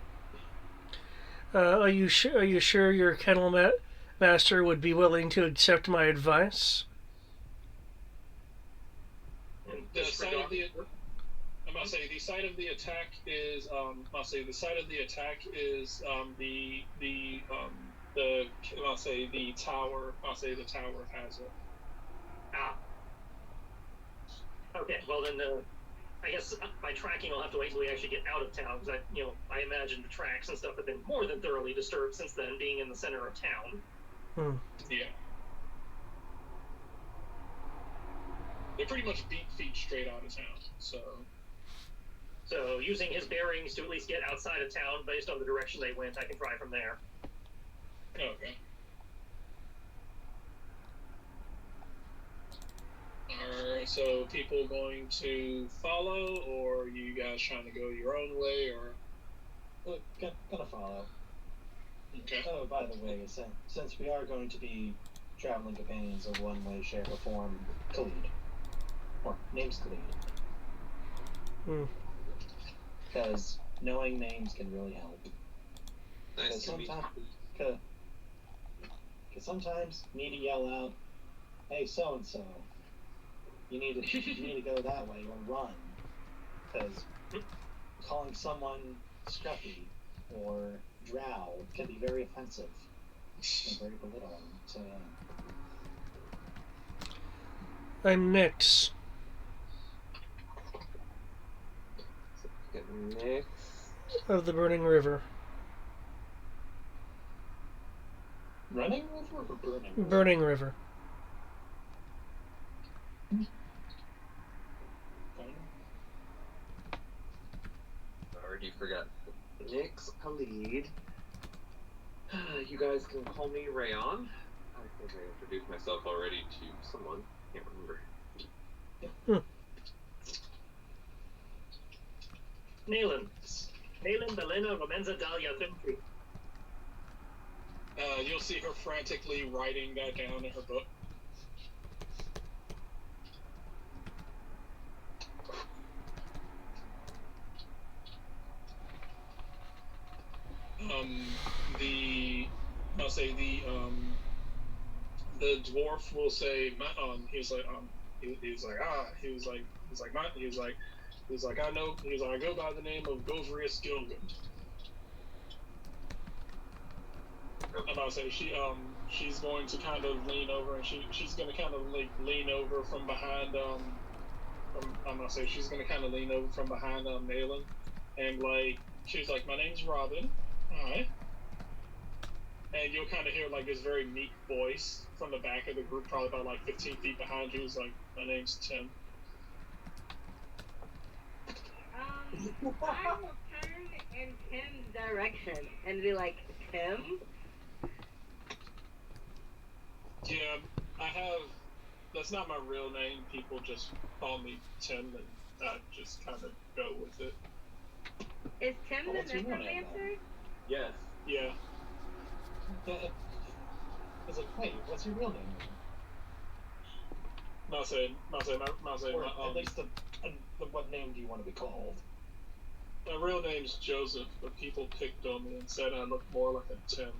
Speaker 3: Are you sure your kennel master would be willing to accept my advice?
Speaker 1: The site of the the site of the attack is the site of the attack is the tower. The tower of Hazard.
Speaker 2: Ah. Okay. Well then, I guess by tracking, I'll have to wait until we actually get out of town, because I imagine the tracks and stuff have been more than thoroughly disturbed since then, being in the center of town.
Speaker 1: Yeah. They pretty much beat feet straight out of town,
Speaker 2: So using his bearings to at least get outside of town based on the direction they went, I can try from there.
Speaker 1: Okay. Alright, so people going to follow, or you guys trying to go your own way, or?
Speaker 7: Look, gonna follow.
Speaker 1: Okay.
Speaker 7: Oh, by the way, since we are going to be traveling companions of one way, shape, or form, Khalid. Or name's Khalid. Because knowing names can really help.
Speaker 4: Nice to meet
Speaker 7: you. Because sometimes you need to yell out, "Hey, so and so, you need to go that way or run." Because calling someone Scruffy or Drow can be very offensive and very belittling. So
Speaker 3: I'm Nix.
Speaker 4: Nix
Speaker 3: Of the Burning River.
Speaker 7: Running River or Burning River?
Speaker 3: Burning River.
Speaker 4: already forgot. Nix Khalid. You guys can call me Rayon. I think I introduced myself already to someone. Can't remember.
Speaker 2: Nayland. Nayland Belena Romenza Dalia Fimtree.
Speaker 1: You'll see her frantically writing that down in her book. The dwarf will say, I know, I go by the name of Govrius Gilgan. I'm about to say she's going to kind of lean over, and she's going to kind of like lean over from behind she's going to kind of lean over from behind Nayland, and like she's like, "My name's Robin." All right. And you'll kind of hear like this very meek voice from the back of the group, probably about like 15 feet behind you. Who's like, "My name's Tim."
Speaker 6: I will turn in Tim's direction and be like, "Tim?"
Speaker 1: Yeah, that's not my real name. People just call me Tim, and I just kind of go with it.
Speaker 6: Is Tim the
Speaker 7: What's your real name,
Speaker 6: necromancer?
Speaker 4: Yes.
Speaker 1: Yeah.
Speaker 7: It's like, wait, what's your real name? Or at least what name do you want to be called?
Speaker 1: My real name's Joseph, but people picked on me and said I look more like a Tim.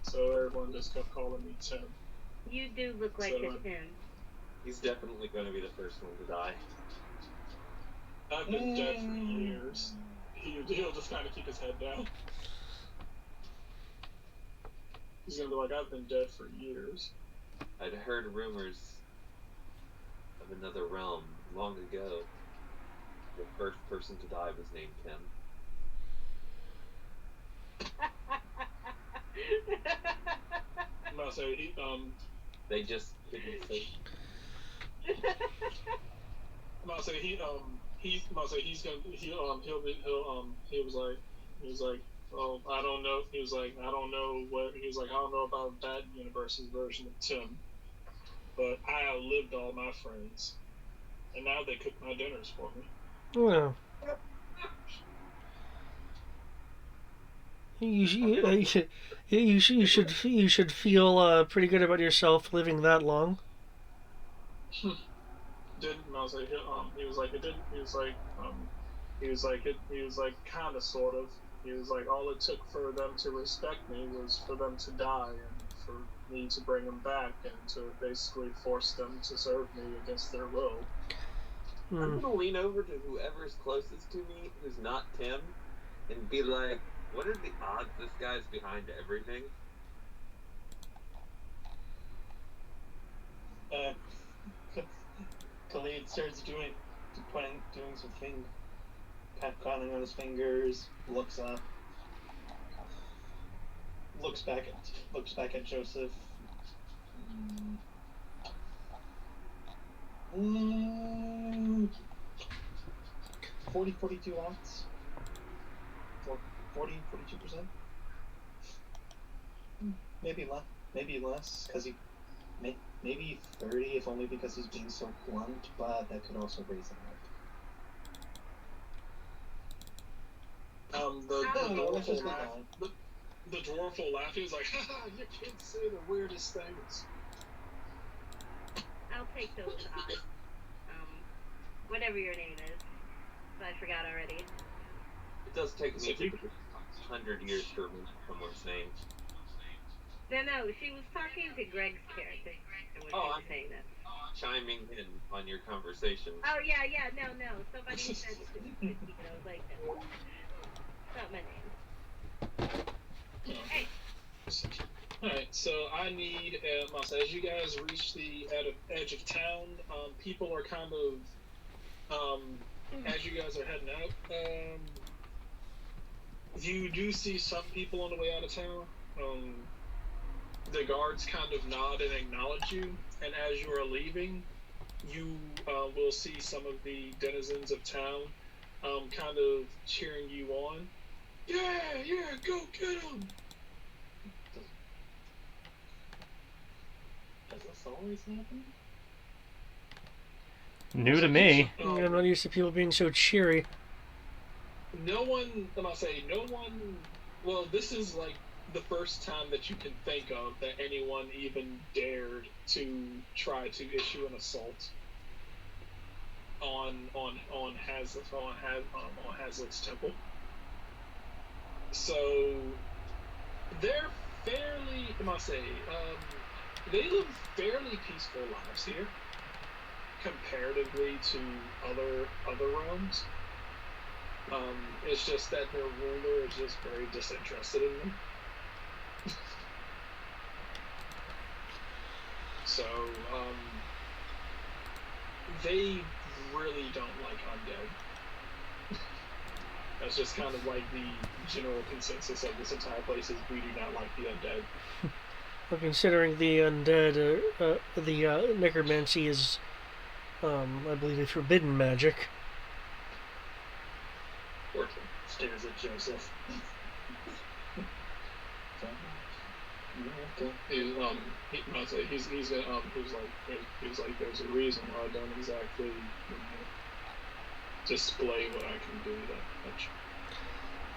Speaker 1: So everyone just kept calling me Tim.
Speaker 6: You do look like a Tim.
Speaker 4: He's definitely going to be the first one to die.
Speaker 1: I've been dead for years. He'll just kind of keep his head down. He's gonna be like, "I've been dead for years."
Speaker 4: I'd heard rumors of another realm long ago. The first person to die was named Tim.
Speaker 1: I'm about to say
Speaker 4: They just didn't say.
Speaker 1: I'm about to say he was like, oh, I don't know. He was like, I don't know what. He was like, I don't know about that universe's version of Tim, but I outlived all my friends, and now they cook my dinners for me.
Speaker 3: Well, you should feel pretty good about yourself living that long.
Speaker 1: Didn't I was like, he was like, it didn't. He was like, kind of, sort of. He was like, all it took for them to respect me was for them to die, and for me to bring them back, and to basically force them to serve me against their will.
Speaker 4: I'm gonna lean over to whoever's closest to me, who's not Tim, and be like, "What are the odds this guy's behind everything?"
Speaker 7: Khalid starts doing some thing, counting on his fingers. Looks up. Looks back at Joseph. 42 ounce. 42%. Maybe less, because maybe 30, if only because he's being so blunt, but that could also raise him up.
Speaker 1: The
Speaker 7: let's
Speaker 1: dwarf will
Speaker 7: just
Speaker 1: laugh. The dwarf will laugh. He was like, haha, your kids say the weirdest things.
Speaker 6: I'll take those odds. Whatever your name is. I forgot already.
Speaker 4: It does take me 100 years to remember someone's name.
Speaker 6: No, she was talking to Greg's character.
Speaker 4: I'm
Speaker 6: saying that.
Speaker 4: chiming in on your conversation.
Speaker 6: Oh, yeah, no. Somebody said it. I was like, no. Not my name. Hey.
Speaker 1: Alright, so I need, as you guys reach the edge of town, people are kind of, as you guys are heading out, you do see some people on the way out of town. The guards kind of nod and acknowledge you, and as you are leaving, you will see some of the denizens of town kind of cheering you on. Yeah, go get them!
Speaker 7: Does this always happen?
Speaker 2: New to me.
Speaker 3: I'm not used to people being so cheery.
Speaker 1: No one, well, this is like the first time that you can think of that anyone even dared to try to issue an assault on Hazlitt's temple. So they're fairly, they live fairly peaceful lives here comparatively to other realms. It's just that their ruler is just very disinterested in them. So, they really don't like undead. That's just kind of like the general consensus of this entire place is we do not like the undead.
Speaker 3: Well, considering the undead, the necromancy is, I believe, a forbidden magic.
Speaker 7: Stares at Joseph.
Speaker 1: He was like, there's a reason why I don't exactly display what I can do that much.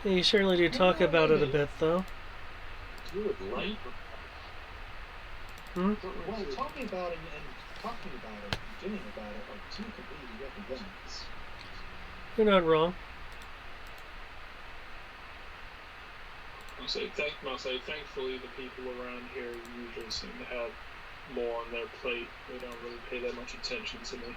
Speaker 3: Yeah, you certainly do talk about it a bit, though.
Speaker 7: You would like.
Speaker 3: Hmm?
Speaker 7: Well, talking about it and doing about it are two completely different things.
Speaker 3: You're not wrong.
Speaker 1: I'll say thankfully the people around here usually seem to have more on their plate. They don't really pay that much attention to me.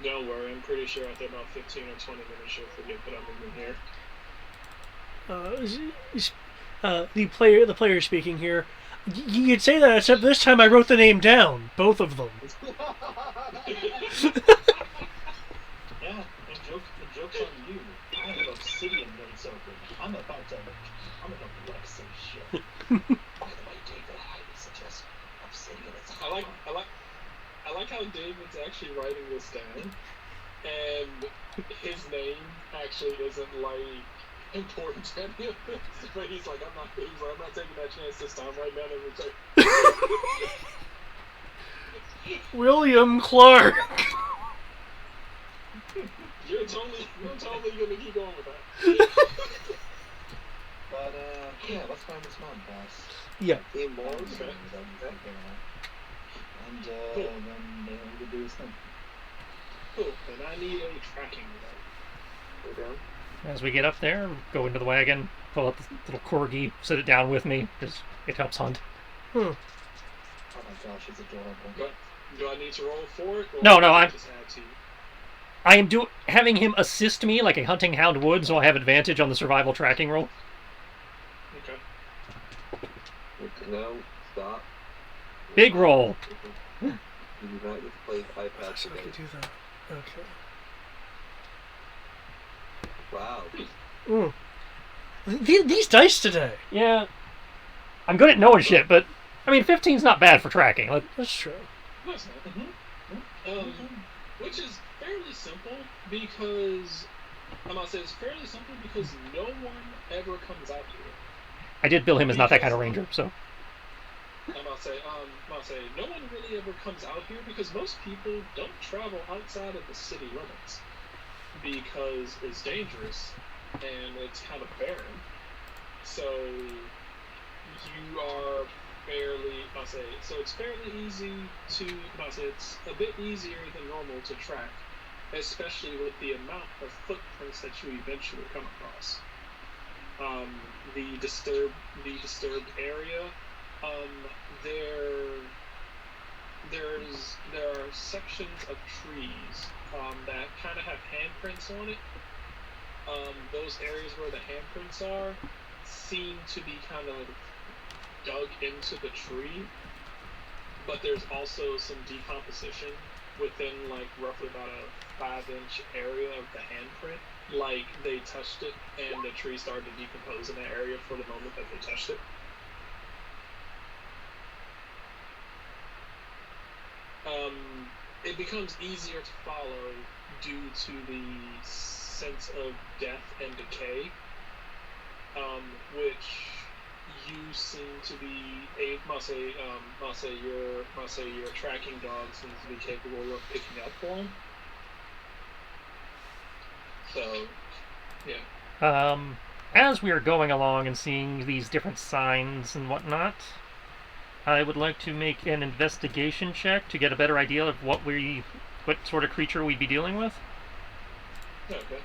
Speaker 1: Don't worry, I'm pretty sure after about 15 or 20 minutes you'll forget that I'm even here.
Speaker 3: The player speaking here. You'd say that, except this time I wrote the name down, both of them.
Speaker 7: Yeah, the joke's on you. I have obsidian notes open. I'm about to wreck some shit. By the way, David, I highly suggest obsidian is
Speaker 1: I like how David's actually writing this down, and his name actually isn't like important Daniel. But he's like, I'm not taking that chance this time. Right now, it's like,
Speaker 3: William Clark.
Speaker 1: you're totally gonna keep going with that.
Speaker 7: But yeah, let's find this mountain pass.
Speaker 3: Yeah.
Speaker 4: Game balls.
Speaker 1: Okay.
Speaker 7: And
Speaker 1: Cool.
Speaker 7: then we could do this thing.
Speaker 1: Cool. And I need a tracking device.
Speaker 4: Go down.
Speaker 2: As we get up there, go into the wagon, pull out the little corgi, sit it down with me, because it helps hunt.
Speaker 3: Hmm.
Speaker 7: Oh my gosh, it's adorable.
Speaker 1: Do I need to roll for it? Or
Speaker 2: No,
Speaker 1: can I
Speaker 2: I'm-
Speaker 1: just add to you?
Speaker 2: I am having him assist me like a hunting hound would, so I have advantage on the survival tracking roll.
Speaker 1: Okay.
Speaker 4: No, stop.
Speaker 2: Big roll.
Speaker 4: You do not get to play iPad
Speaker 3: Gosh, I
Speaker 4: today.
Speaker 3: could do that. Okay.
Speaker 4: Wow.
Speaker 3: These dice today.
Speaker 2: Yeah. I'm good at knowing shit, but, I mean, 15's not bad for tracking.
Speaker 3: That's true.
Speaker 1: No, it's not. Which is fairly simple because I'm gonna say it's fairly simple because no one ever comes out here.
Speaker 2: I did bill him as not that kind of ranger, so.
Speaker 1: I'm gonna say no one really ever comes out here because most people don't travel outside of the city limits because it's dangerous and it's kind of barren. So you are it's fairly easy to, it's a bit easier than normal to track, especially with the amount of footprints that you eventually come across. The disturbed area, there are sections of trees that kind of have handprints on it. Those areas where the handprints are seem to be kind of dug into the tree, but there's also some decomposition within like roughly about a 5-inch area of the handprint. Like they touched it and the tree started to decompose in that area for the moment that they touched it. It becomes easier to follow due to the sense of death and decay, which you seem to be your tracking dog seems to be capable of picking up on. So, yeah.
Speaker 2: As we are going along and seeing these different signs and whatnot, I would like to make an investigation check to get a better idea of what sort of creature we'd be dealing with.
Speaker 1: Okay.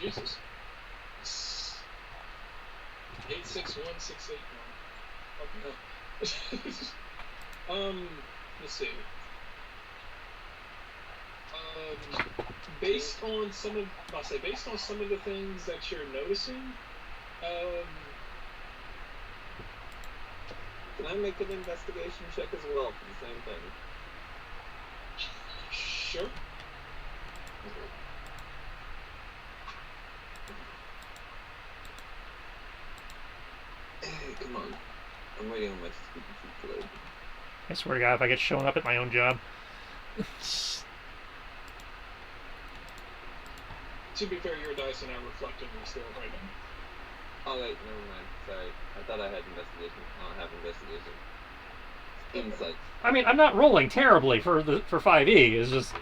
Speaker 1: Jesus. 861681. Let's see. Based on some of the things that you're noticing,
Speaker 4: Can I make an investigation check as well for the same thing?
Speaker 1: sure.
Speaker 4: Hey, come on. I'm waiting on my stupid sheet to load.
Speaker 2: I swear to God, if I get shown up at my own job.
Speaker 1: To be fair, your dice are not reflecting your skill right now.
Speaker 4: Oh wait, never mind. Sorry. I thought I had investigation. I don't have investigation. Insight.
Speaker 2: I mean, I'm not rolling terribly for 5e. It's just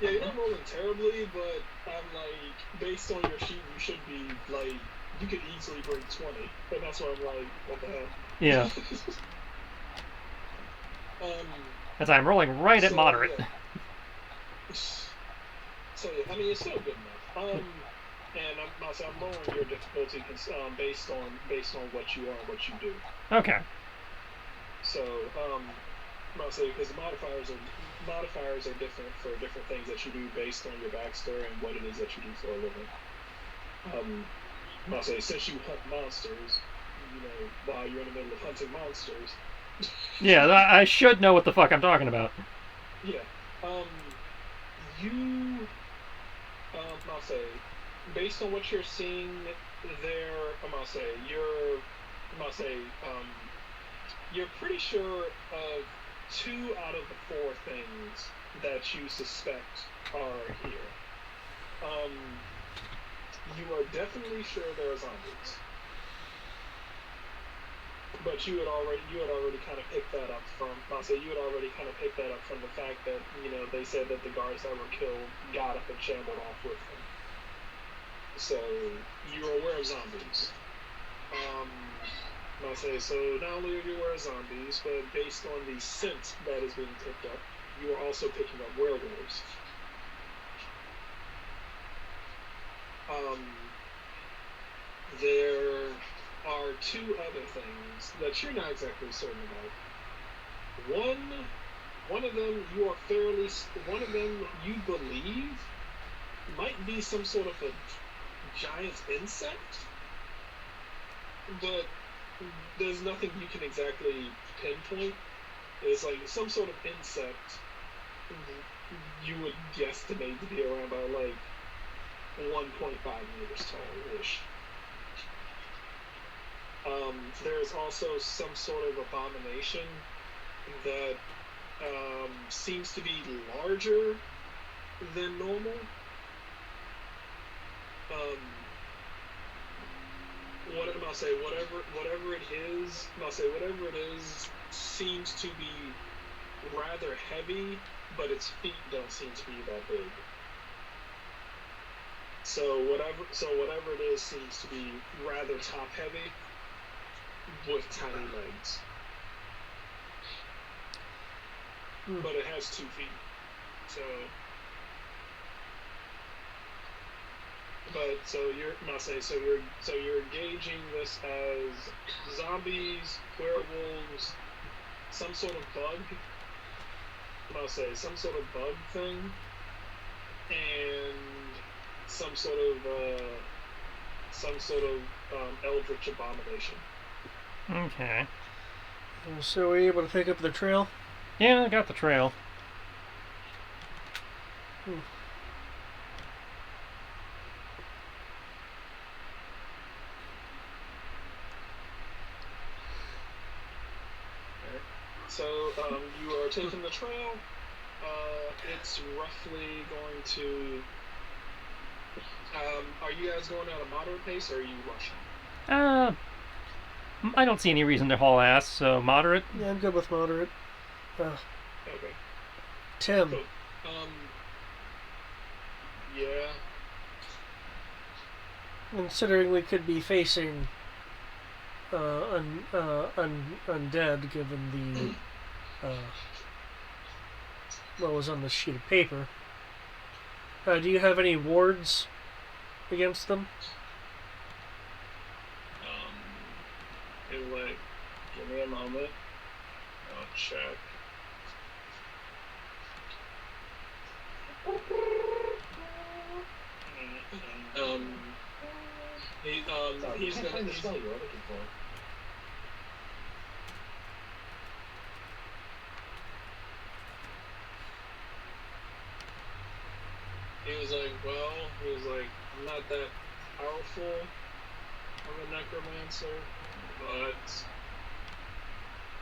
Speaker 1: Yeah, you're not rolling terribly, but I'm like, based on your sheet, you should be like, you could easily break 20, and that's why I'm like, what the hell?
Speaker 2: yeah.
Speaker 1: um,
Speaker 2: As I'm rolling right at
Speaker 1: so,
Speaker 2: moderate.
Speaker 1: Yeah. So yeah, I mean it's still good enough. And I'm lowering your difficulty based on what you are and what you do.
Speaker 2: Okay.
Speaker 1: So I'll say because the modifiers are different for different things that you do based on your backstory and what it is that you do for a living. I'll say since you hunt monsters, while you're in the middle of hunting monsters.
Speaker 2: Yeah, I should know what the fuck I'm talking about.
Speaker 1: Yeah. You I'll say, based on what you're seeing there, I'll say I'll say, you're pretty sure of 2 out of the 4 things that you suspect are here. You are definitely sure there are zombies, but you had already kind of picked that up from. I'll say you had already kind of picked that up from the fact that they said that the guards that were killed got up and shambled off with them. So you're aware of zombies. I'll say so. Not only are you aware of zombies, but based on the scent that is being picked up, you are also picking up werewolves. There are 2 other things that you're not exactly certain about. One of them you are fairly. One of them you believe might be some sort of a giant insect, but there's nothing you can exactly pinpoint. It's like some sort of insect you would guesstimate to be around about like 1.5 meters tall-ish. There's also some sort of abomination that seems to be larger than normal. What am I say? Whatever it is seems to be rather heavy, but its feet don't seem to be that big. So whatever it is seems to be rather top heavy with tiny legs. But it has 2 feet. You're gauging this as zombies, werewolves, some sort of bug. Some sort of bug thing, and some sort of eldritch abomination.
Speaker 2: Okay.
Speaker 3: So were you able to pick up the trail?
Speaker 2: Yeah, I got the trail.
Speaker 1: So you are taking the trail. It's roughly going to. Are you guys going at a moderate pace, or are you rushing?
Speaker 2: I don't see any reason to haul ass, so moderate.
Speaker 3: Yeah, I'm good with moderate.
Speaker 1: Okay.
Speaker 3: Tim.
Speaker 1: Cool. Yeah.
Speaker 3: Considering we could be facing undead, given the what was on the sheet of paper. Do you have any wards against them?
Speaker 1: Give me a moment. I'll check. He's gonna find the spell you're looking for. He was like, I'm not that powerful of a necromancer, but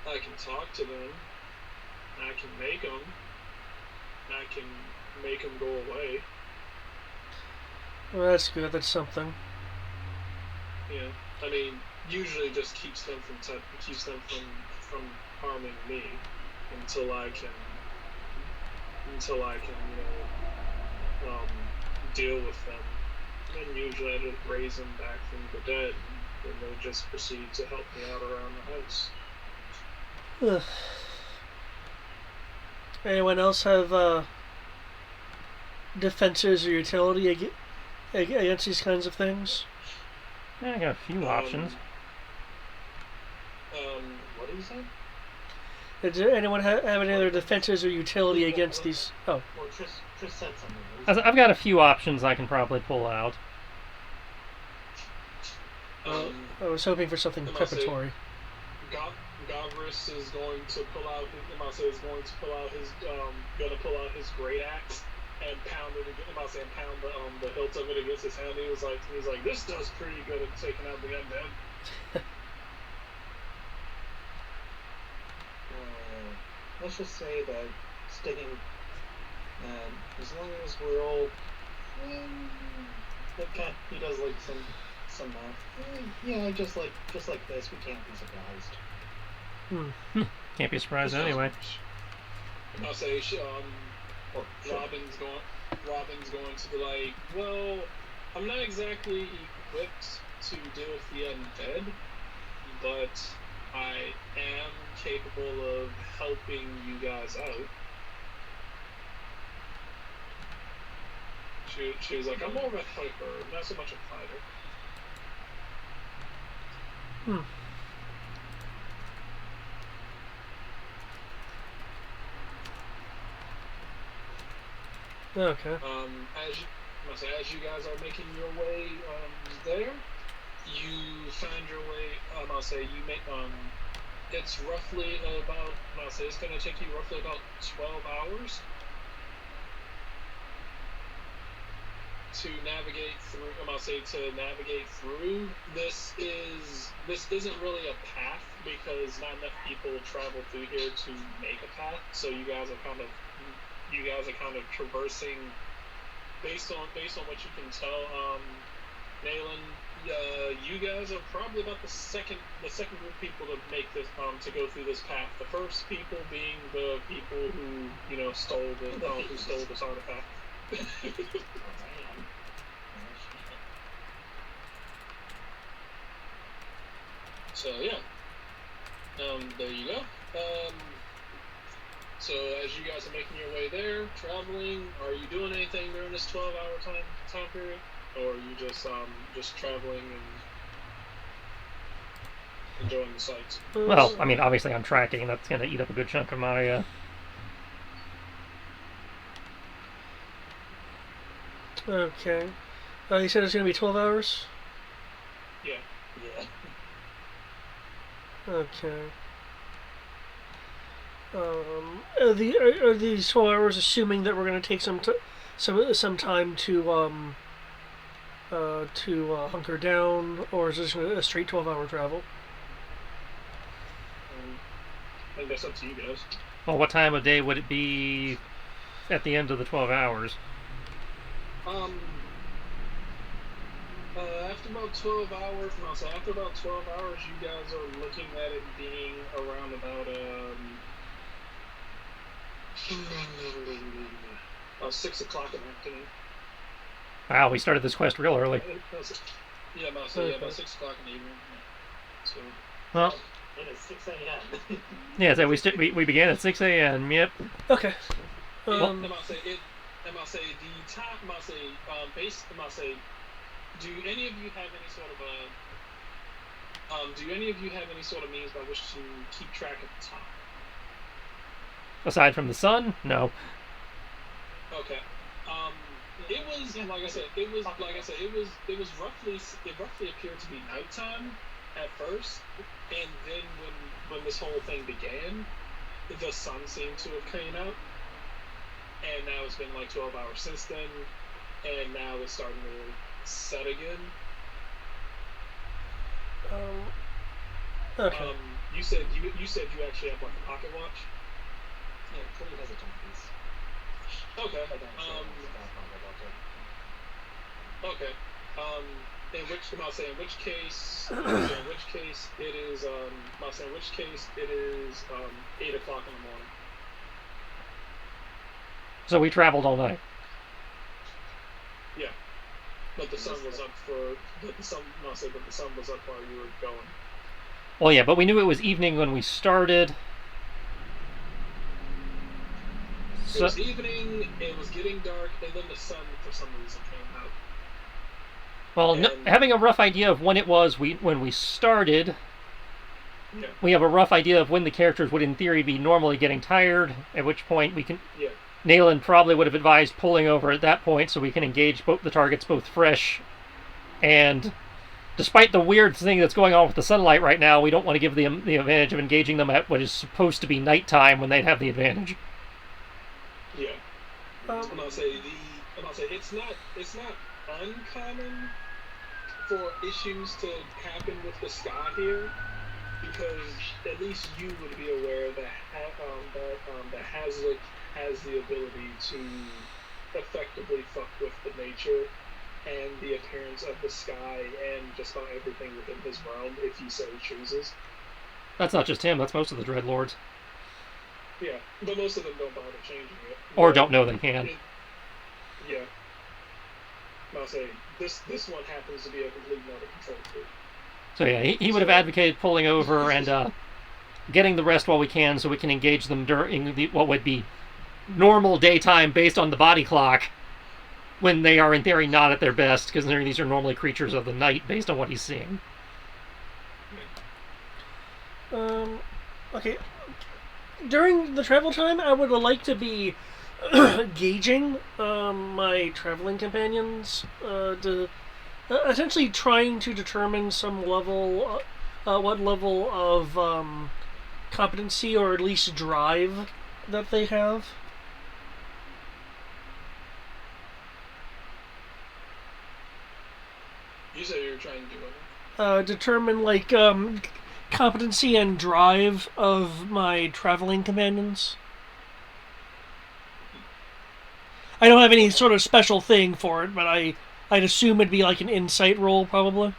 Speaker 1: I can talk to them. I can make them. I can make them go away.
Speaker 3: Well, that's good. That's something.
Speaker 1: Yeah, I mean, usually just keeps them from harming me until I can deal with them. And usually I just raise them back from the dead, and they just proceed to help me out around the house.
Speaker 3: Ugh. Anyone else have defenses or utility against these kinds of things?
Speaker 2: Yeah, I got a few options.
Speaker 1: What do you say?
Speaker 3: Does anyone have any other defenses or utility against these? Oh.
Speaker 7: Well, Tris said something.
Speaker 2: I've got a few options I can probably pull out.
Speaker 3: I was hoping for something preparatory.
Speaker 1: Gavris is going to pull out his great axe and pound it again. I'm about saying pound the hilt of it against his hand. He's like, this does pretty good at taking out the undead.
Speaker 7: Let's just say that sticking, as long as we're all, he does like some math. Yeah, just like this, we can't be surprised.
Speaker 2: Can't be surprised anyway.
Speaker 1: I'll say, Robin's going to be like, well, I'm not exactly equipped to deal with the undead, but I am capable of helping you guys out. She was like, I'm more of a helper, not so much a fighter.
Speaker 3: Okay.
Speaker 1: As you guys are making your way there, you find your way. I'll say you make it's roughly about. I'll say it's going to take you roughly about 12 hours to navigate through. I'll say to navigate through. This isn't really a path because not enough people travel through here to make a path. So you guys are kind of traversing based on what you can tell. Nayland, you guys are probably about the second group of people to make this to go through this path. The first people being the people who stole this artifact. So yeah, there you go. So as you guys are making your way there, traveling, are you doing anything during this 12-hour time period, or are you just traveling and enjoying the sights?
Speaker 2: Well, I mean, obviously I'm tracking. That's going to eat up a good chunk of my...
Speaker 3: Okay. You said it's going to be 12 hours?
Speaker 1: Yeah.
Speaker 3: Okay. Are these 12 hours assuming that we're going to take some time to hunker down, or is this a straight 12-hour travel?
Speaker 1: I think that's up to you guys.
Speaker 2: Well, what time of day would it be at the end of the 12 hours?
Speaker 1: After about 12 hours, after about 12 hours, you guys are looking at it being around about 6 o'clock in the afternoon.
Speaker 2: Wow, we started this quest real early.
Speaker 1: Yeah, about 6 o'clock in the evening. So.
Speaker 2: Well.
Speaker 7: It is 6 a.m.
Speaker 2: Yeah, so we began at 6 a.m. Yep.
Speaker 3: Okay.
Speaker 1: Do any of you have any sort of means by which to keep track of the time?
Speaker 2: Aside from the sun, no.
Speaker 1: Okay. It was roughly appeared to be nighttime at first, and then when this whole thing began, the sun seemed to have came out, and now it's been like 12 hours since then, and now it's starting to set again.
Speaker 3: Okay.
Speaker 1: You said you actually have like a pocket watch.
Speaker 7: Yeah, Chloe has a timepiece.
Speaker 1: Okay. Okay. In which case it is 8 o'clock in the morning.
Speaker 2: So we traveled all night.
Speaker 1: Yeah. But the sun was up while you were going.
Speaker 2: Well, yeah, but we knew it was evening when we started.
Speaker 1: It was evening, it was getting dark, and then the sun, for some reason, came out.
Speaker 2: Well, having a rough idea of when it was when we started,
Speaker 1: yeah.
Speaker 2: We have a rough idea of when the characters would, in theory, be normally getting tired, at which point we can...
Speaker 1: Yeah.
Speaker 2: Nayland probably would have advised pulling over at that point so we can engage both the targets both fresh. And despite the weird thing that's going on with the sunlight right now, we don't want to give them the advantage of engaging them at what is supposed to be nighttime when they'd have the advantage.
Speaker 1: Yeah. I'm gonna say it's not uncommon for issues to happen with the sky here, because at least you would be aware that the Hazlitt has the ability to effectively fuck with the nature and the appearance of the sky and just about everything within his realm if he so chooses.
Speaker 2: That's not just him. That's most of the Dreadlords.
Speaker 1: Yeah, but most of them don't bother changing it.
Speaker 2: Or
Speaker 1: But
Speaker 2: don't know they can.
Speaker 1: yeah, I'll say this one happens to be a complete another control freak.
Speaker 2: So yeah, he would have advocated pulling over and getting the rest while we can, so we can engage them during what would be normal daytime based on the body clock, when they are in theory not at their best, because these are normally creatures of the night based on what he's seeing.
Speaker 3: Okay. During the travel time, I would like to be gauging my traveling companions, to essentially trying to determine some level, what level of competency or at least drive that they have.
Speaker 1: You said you were trying to do it.
Speaker 3: Determine like competency and drive of my traveling companions. I don't have any sort of special thing for it, but I'd assume it'd be like an insight roll, probably.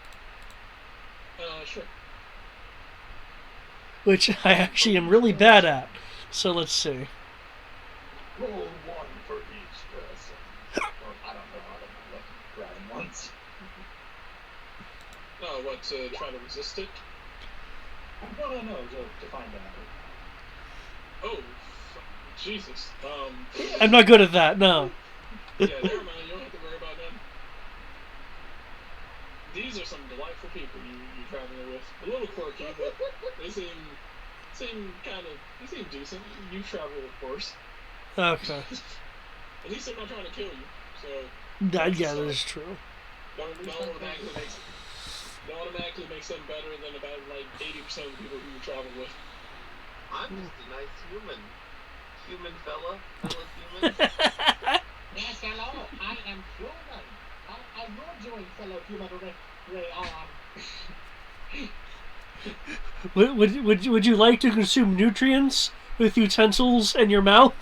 Speaker 1: Sure.
Speaker 3: Which I actually am really bad at. So let's see.
Speaker 7: Roll one for each person. Or I don't know how to look grind once.
Speaker 1: Oh, what, to try to resist it?
Speaker 7: No, to find out.
Speaker 1: Oh, Jesus.
Speaker 3: I'm not good at that, no.
Speaker 1: Yeah, never mind. You don't have to worry about them. These are some delightful people you're traveling with. A little quirky, but they seem decent. You travel, of course.
Speaker 3: Okay.
Speaker 1: At least they're not trying to kill you. So
Speaker 3: Yeah, that is true.
Speaker 1: don't automatically makes them better than about like 80% of the people who you travel with.
Speaker 4: I'm just a nice human fella human.
Speaker 8: Yes, hello, I am human. How are you doing, fellow human
Speaker 3: Would you like to consume nutrients with utensils in your mouth?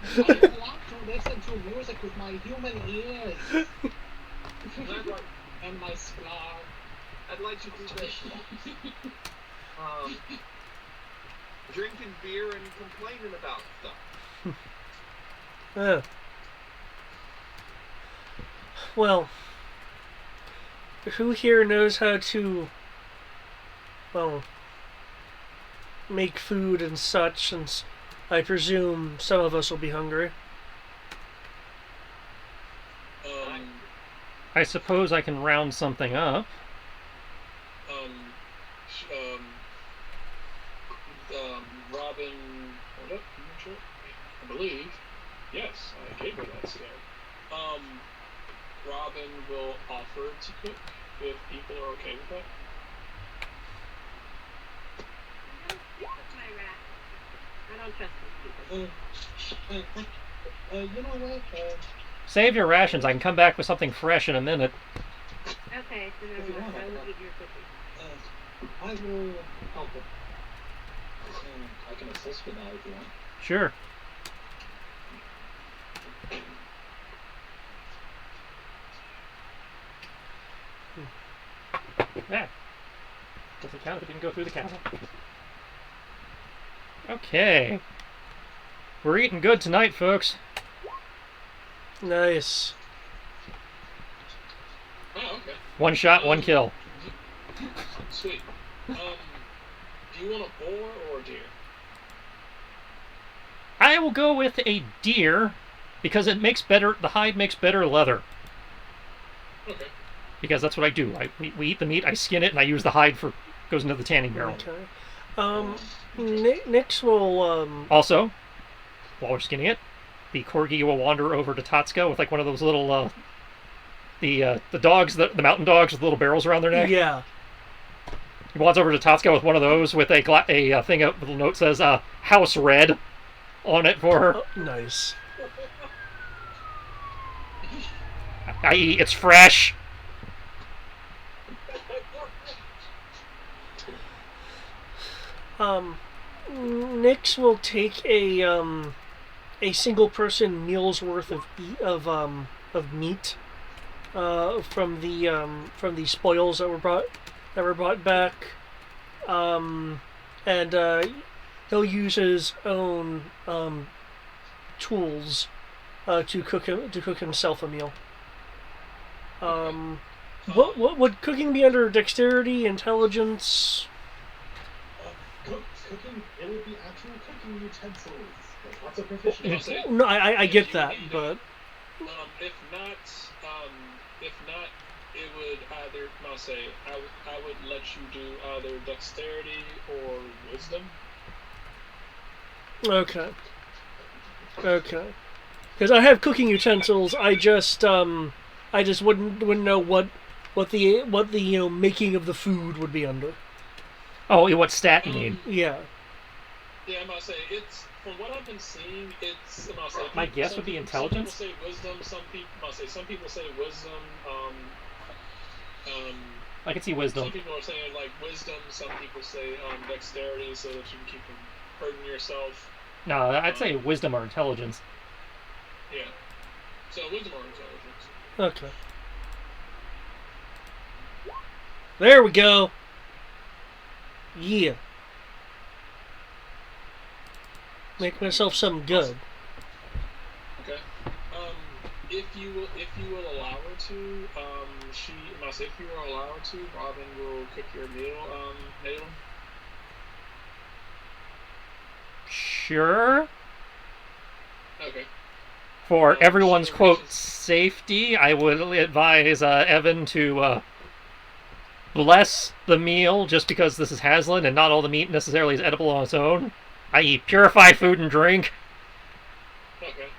Speaker 8: I would like to listen to music with my human ears and my sklar.
Speaker 4: I'd like to do this. Drinking beer and complaining about stuff.
Speaker 3: Well, who here knows how to, well, make food and such, since I presume some of us will be hungry?
Speaker 2: I suppose I can round something up.
Speaker 1: Robin, hold up, I believe, yes, I gave her that scare. Robin will offer to cook if people are okay with that.
Speaker 6: Don't stick with my rat. I don't trust these people.
Speaker 7: You know what?
Speaker 2: Save your rations. I can come back with something fresh in a minute.
Speaker 6: Okay, so
Speaker 7: If you
Speaker 6: never mind.
Speaker 7: want,
Speaker 6: I will eat your cookies.
Speaker 7: I will help it. I can assist with that if you want.
Speaker 2: Sure. Yeah. Doesn't count if it didn't go through the counter. Okay. We're eating good tonight, folks.
Speaker 3: Nice.
Speaker 1: Oh, okay.
Speaker 2: One shot, one kill.
Speaker 1: Sweet. Do you want a boar or a deer?
Speaker 2: I will go with a deer because it makes better. The hide makes better leather.
Speaker 1: Okay.
Speaker 2: Because that's what I do. We eat the meat, I skin it, and I use the hide for goes into the tanning barrel.
Speaker 3: Okay. Nix will
Speaker 2: Also, while we're skinning it, the corgi will wander over to Tatsuka with like one of those little the dogs, the mountain dogs with little barrels around their neck.
Speaker 3: Yeah.
Speaker 2: He wanders over to Tatsuka with one of those with a thing. A little note says "House Red" on it for her.
Speaker 3: Oh, nice.
Speaker 2: i.e., it's fresh.
Speaker 3: Nix will take a single person meal's worth of meat from the spoils that were brought back, and he'll use his own tools to cook himself a meal. What would cooking be under? Dexterity, intelligence?
Speaker 7: Cooking, it would be actual cooking utensils. There's lots of proficiency.
Speaker 3: No, I get that, but
Speaker 1: if not, it would either. I'll say I would let you do either dexterity or wisdom.
Speaker 3: okay. Because I have cooking utensils, I just wouldn't know what the making of the food would be under.
Speaker 2: Oh, what stat you need?
Speaker 3: Yeah.
Speaker 1: Yeah, I'm gonna say it's from what I've been seeing. It's I'm gonna say
Speaker 2: My guess would be intelligence.
Speaker 1: Some people say wisdom. Some people say wisdom.
Speaker 2: I can see wisdom.
Speaker 1: Some people are saying like wisdom. Some people say dexterity, so that you can keep from hurting yourself.
Speaker 2: No, I'd say wisdom or intelligence.
Speaker 1: Yeah. So wisdom or intelligence.
Speaker 3: Okay. There we go. Yeah. Make myself something good.
Speaker 1: Okay. If you will allow her to, if you will allow her to, Robin will cook your meal, Malin.
Speaker 2: Sure.
Speaker 1: Okay.
Speaker 2: For everyone's quote safety, I would advise Evan to bless the meal, just because this is Haslan and not all the meat necessarily is edible on its own, i.e., purify food and drink.
Speaker 1: Okay.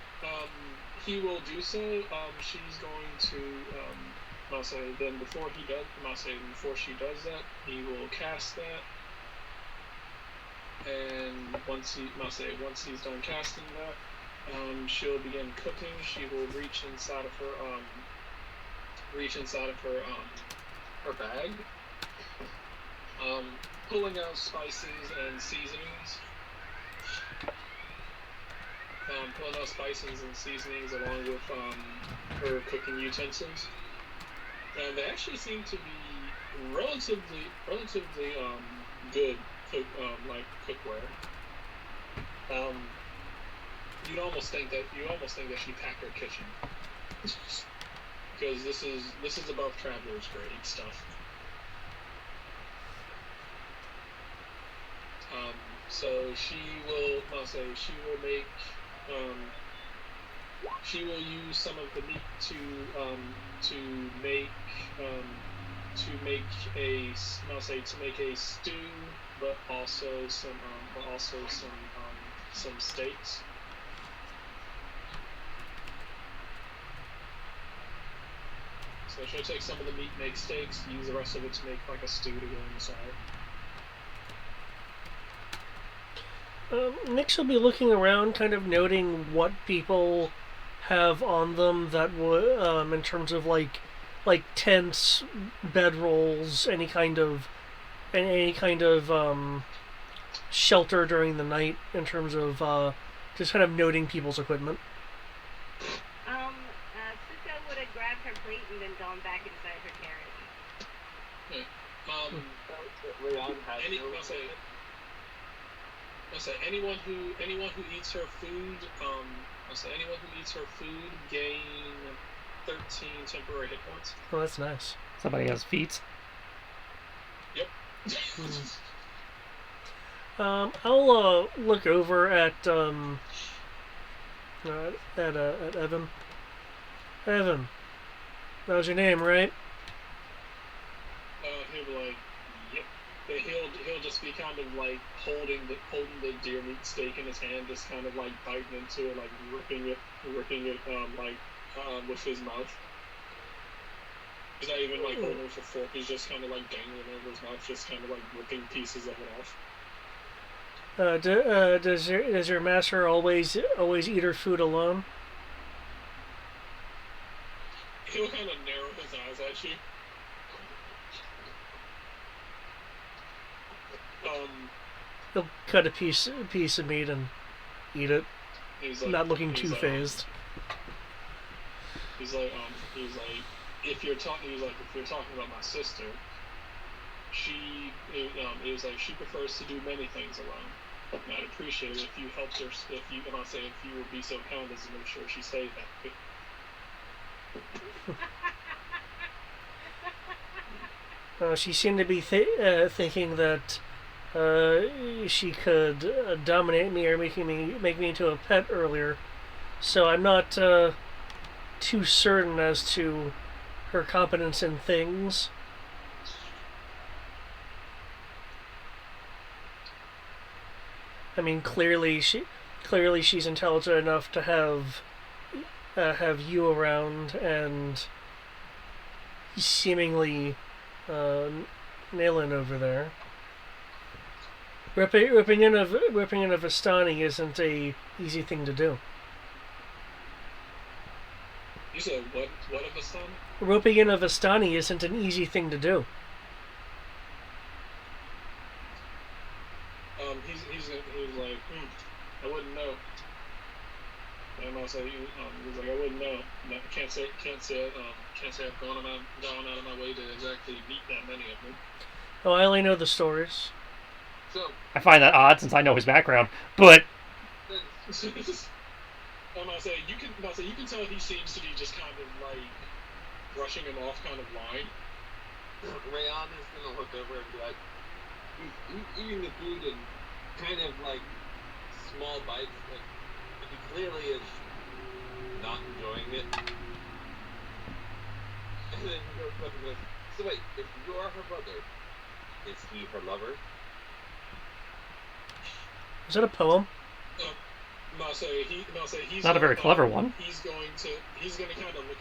Speaker 1: He will do so. She's going to. Then before she does that, he will cast that. And once he's done casting that, she'll begin cooking. She will reach inside of her bag, pulling out spices and seasonings. Along with her cooking utensils. And they actually seem to be relatively good cookware. You'd almost think that she packed her kitchen, because this is above traveler's grade stuff. So she will use some of the meat to make a stew, but also some steaks. So she'll take some of the meat, make steaks, use the rest of it to make like a stew to go inside.
Speaker 3: Nix will be looking around, kind of noting what people have on them that would, in terms of like tents, bedrolls, any kind of shelter during the night. In terms of just kind of noting people's equipment.
Speaker 6: Suka would have grabbed her plate and then gone back inside her carriage.
Speaker 1: Anyone who eats her food, gain 13 temporary hit points.
Speaker 3: Oh, that's nice.
Speaker 2: Somebody has feet.
Speaker 1: Yep.
Speaker 3: I'll look over at Evan. Evan, that was your name, right?
Speaker 1: He'll be like, yep. But he'll just be kind of like holding the deer meat steak in his hand, just kind of like biting into it, like ripping it with his mouth. He's not even like holding it with a fork. He's just kind of like dangling over his mouth, just kind of like ripping pieces of it off.
Speaker 3: Does your master always eat her food alone?
Speaker 1: he'll kind of narrow his eyes at you.
Speaker 3: He'll cut a piece of meat and eat it,
Speaker 1: He's like,
Speaker 3: not looking
Speaker 1: he's
Speaker 3: too
Speaker 1: like,
Speaker 3: phased.
Speaker 1: He's like, if you're talking about my sister, she is like she prefers to do many things alone. And I'd appreciate it if you helped her. If you would be so kind as to make sure she stays happy.
Speaker 3: She seemed to be thinking that she could dominate me or make me into a pet earlier. So I'm not too certain as to her competence in things. I mean, clearly she's intelligent enough to have you around and seemingly nailing over there. Ripping in a Vistani isn't a easy thing to do.
Speaker 1: You said what of a son?
Speaker 3: Roping in a Vistani isn't an easy thing to do.
Speaker 1: He's like, I wouldn't know. And I'll say, he's like, I wouldn't know. Can't say I've gone out of my way to exactly meet that many of them.
Speaker 3: Oh, I only know the stories.
Speaker 4: So,
Speaker 2: I find that odd since I know his background, but
Speaker 1: I'm not saying you can tell he seems to be just kind of like brushing him off, kind of line.
Speaker 4: Rayon is gonna look over and be like, he's eating the food and kind of like small bites, like he clearly is not enjoying it. And then he goes up and goes, so wait, if you are her brother, is he her lover?
Speaker 3: Is that a poem?
Speaker 1: He's
Speaker 2: not a very clever one.
Speaker 1: He's gonna kind of look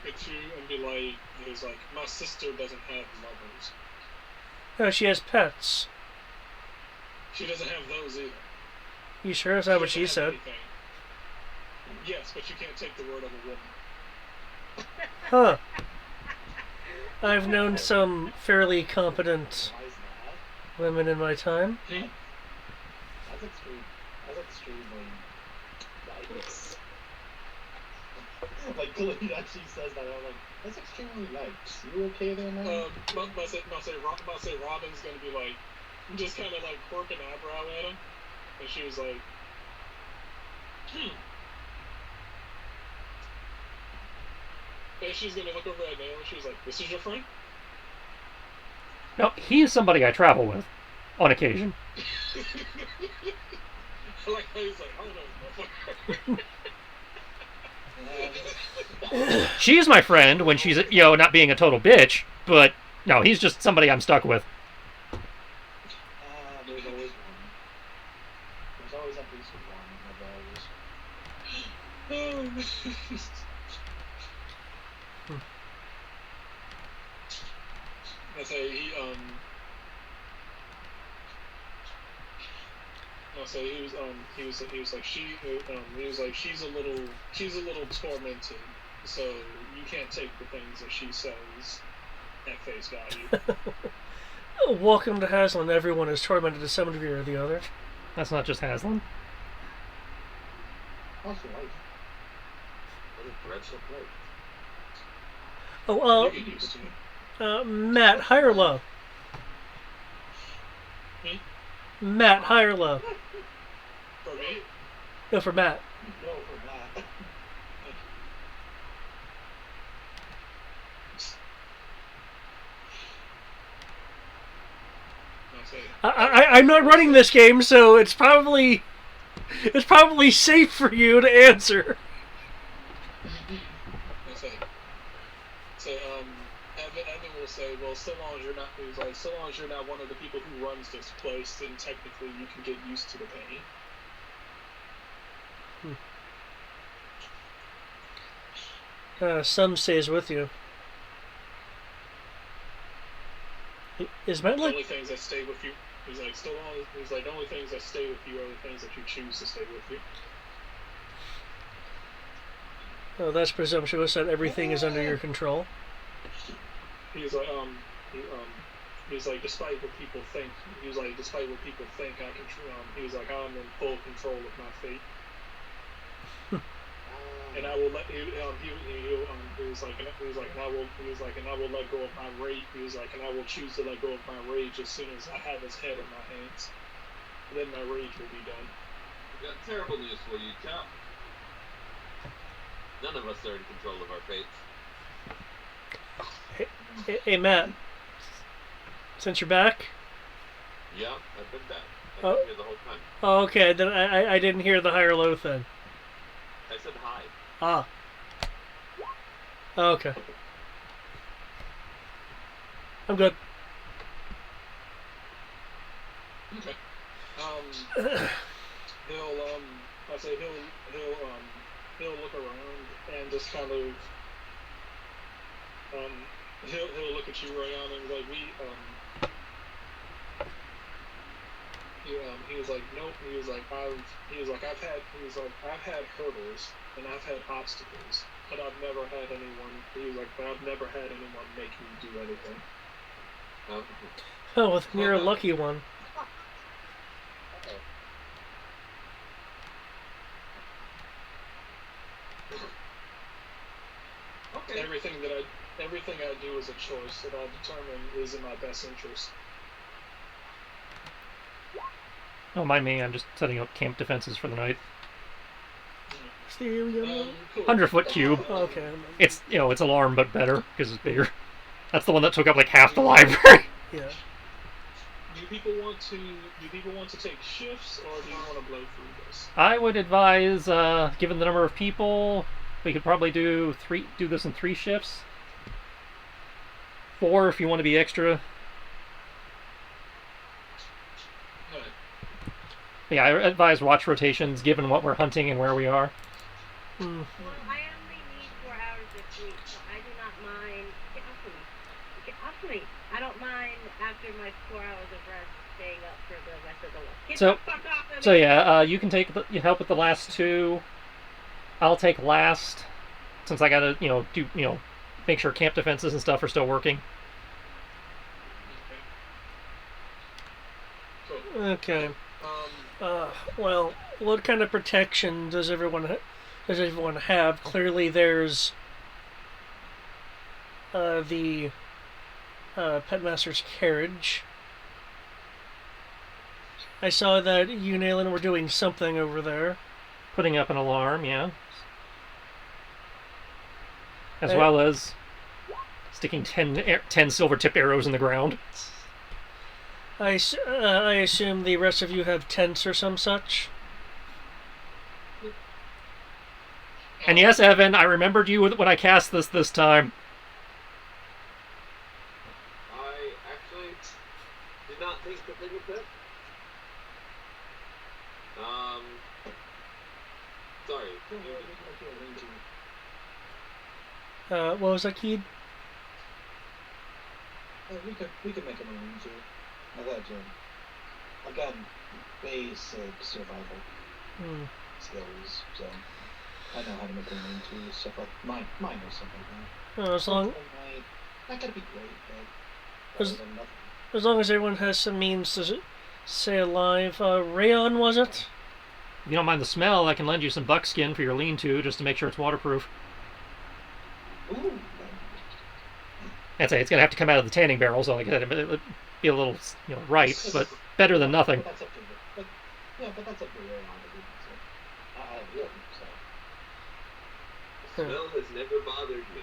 Speaker 1: at you and be like, he's like, my sister doesn't have lovers.
Speaker 3: No, she has pets.
Speaker 1: She doesn't have those either.
Speaker 3: You sure? Is that what she said?
Speaker 1: Anything. Yes, but you can't take the word of a woman.
Speaker 3: Huh. I've known some fairly competent
Speaker 7: Why is that?
Speaker 3: women in my time.
Speaker 7: That's extremely nice. Like, Glenn actually says that, I'm like, that's extremely nice. You okay there, man?
Speaker 1: Robin's gonna be like, just kind of like quirk an eyebrow at him, and she was like, And she's gonna look over at Nail, and she's like, "This is your friend?"
Speaker 2: no, he is somebody I travel with on occasion.
Speaker 1: I like how he's like, "I don't know, motherfucker."
Speaker 2: She's my friend when she's, not being a total bitch, but no, he's just somebody I'm stuck with.
Speaker 7: There's always one. There's always at least one of those.
Speaker 1: I say he he was like she's a little tormented, so you can't take the things that she says at face value.
Speaker 3: Welcome to Haslan. Everyone is tormented to some degree or the other.
Speaker 2: That's not just Haslam.
Speaker 7: How's your life?
Speaker 4: What a dreadful place.
Speaker 3: Oh,
Speaker 1: You get used to it.
Speaker 3: Matt, high or low? Matt, high or low?
Speaker 1: For me?
Speaker 3: No, for Matt.
Speaker 7: No, for that.
Speaker 1: I say
Speaker 3: I'm not running this game, so it's probably safe for you to answer.
Speaker 1: Evan will say, well, so long as you're not one of the people who runs this place, then technically you can get used to the pain.
Speaker 3: Some stays with you. Is Matt
Speaker 1: The
Speaker 3: like?
Speaker 1: only things that stay with you is like the only things that stay with you are the things that you choose to stay with you.
Speaker 3: Oh, that's presumptuous that everything is under your control.
Speaker 1: He's like, he's like, despite what people think, he was like, despite what people think, I can. He was like, I'm in full control of my fate, and I will let you. He was like, and I will let go of my rage. He was like, and I will choose to let go of my rage as soon as I have his head in my hands. Then my rage will be done.
Speaker 4: I've got terrible news for you, chap. None of us are in control of our fates.
Speaker 3: Hey, Matt. Since you're back.
Speaker 4: Yeah, I've been back. I've
Speaker 3: Oh.
Speaker 4: been here the whole time.
Speaker 3: Oh, okay. Then I didn't hear the high or low thing.
Speaker 4: I said hi.
Speaker 3: Ah. Oh, okay. I'm good.
Speaker 1: Okay. I say he'll look around and just kind of he'll look at you, Rayon, and like he was like nope. I've had hurdles and I've had obstacles, but I've never had anyone. He was like, but I've never had anyone make me do anything.
Speaker 3: Oh, well, you're a lucky one.
Speaker 4: Okay.
Speaker 1: Everything I do is a choice that I determine is in my best interest.
Speaker 2: Don't mind me, I'm just setting up camp defenses for the night.
Speaker 1: Cool.
Speaker 2: 100-foot cube.
Speaker 3: Oh, okay.
Speaker 2: It's, it's alarm, but better, because it's bigger. That's the one that took up like half the library.
Speaker 3: Yeah.
Speaker 1: Do people want to take shifts, or do you want to blow through this?
Speaker 2: I would advise, given the number of people, we could probably do this in 3 shifts. 4 if you want to be extra.
Speaker 1: Alright.
Speaker 2: Yeah, I advise watch rotations given what we're hunting and where we are.
Speaker 3: Hmm.
Speaker 6: Well, I only need 4 hours this week, so I do not mind. Get off of me. Get off of me. I don't mind after my 4 hours of rest staying up for the rest of the week. Get
Speaker 2: So-
Speaker 6: the fuck off of me.
Speaker 2: So yeah, you can you help with the last 2. I'll take last, since I gotta, do, make sure camp defenses and stuff are still working.
Speaker 1: Cool.
Speaker 3: Okay. Well, what kind of protection does everyone have? Clearly, there's the Petmaster's carriage. I saw that you and Alan were doing something over there.
Speaker 2: Putting up an alarm, yeah. As
Speaker 3: Hey.
Speaker 2: well as sticking 10 silver-tipped arrows in the ground.
Speaker 3: I assume the rest of you have tents or some such.
Speaker 2: And yes, Evan, I remembered you when I cast this time.
Speaker 4: I actually did not think to think of that. Sorry.
Speaker 3: What was that, Keed?
Speaker 7: We could make a marine too. I thought, again, basic survival skills. So I know how to make a marine too. Stuff like mine or something like that.
Speaker 3: As long
Speaker 7: Not gonna be great, but
Speaker 3: As-
Speaker 7: better than nothing.
Speaker 3: as long as everyone has some means to stay alive. Rayon, was it?
Speaker 2: If you don't mind the smell, I can lend you some buckskin for your lean-to, just to make sure it's waterproof.
Speaker 7: Ooh,
Speaker 2: I'd say it's gonna have to come out of the tanning barrel, so like I said, it'll be a little, ripe, but better than nothing.
Speaker 7: but that's up to you. But that's up to Rayon to do. So I will. So.
Speaker 4: The smell has never bothered me.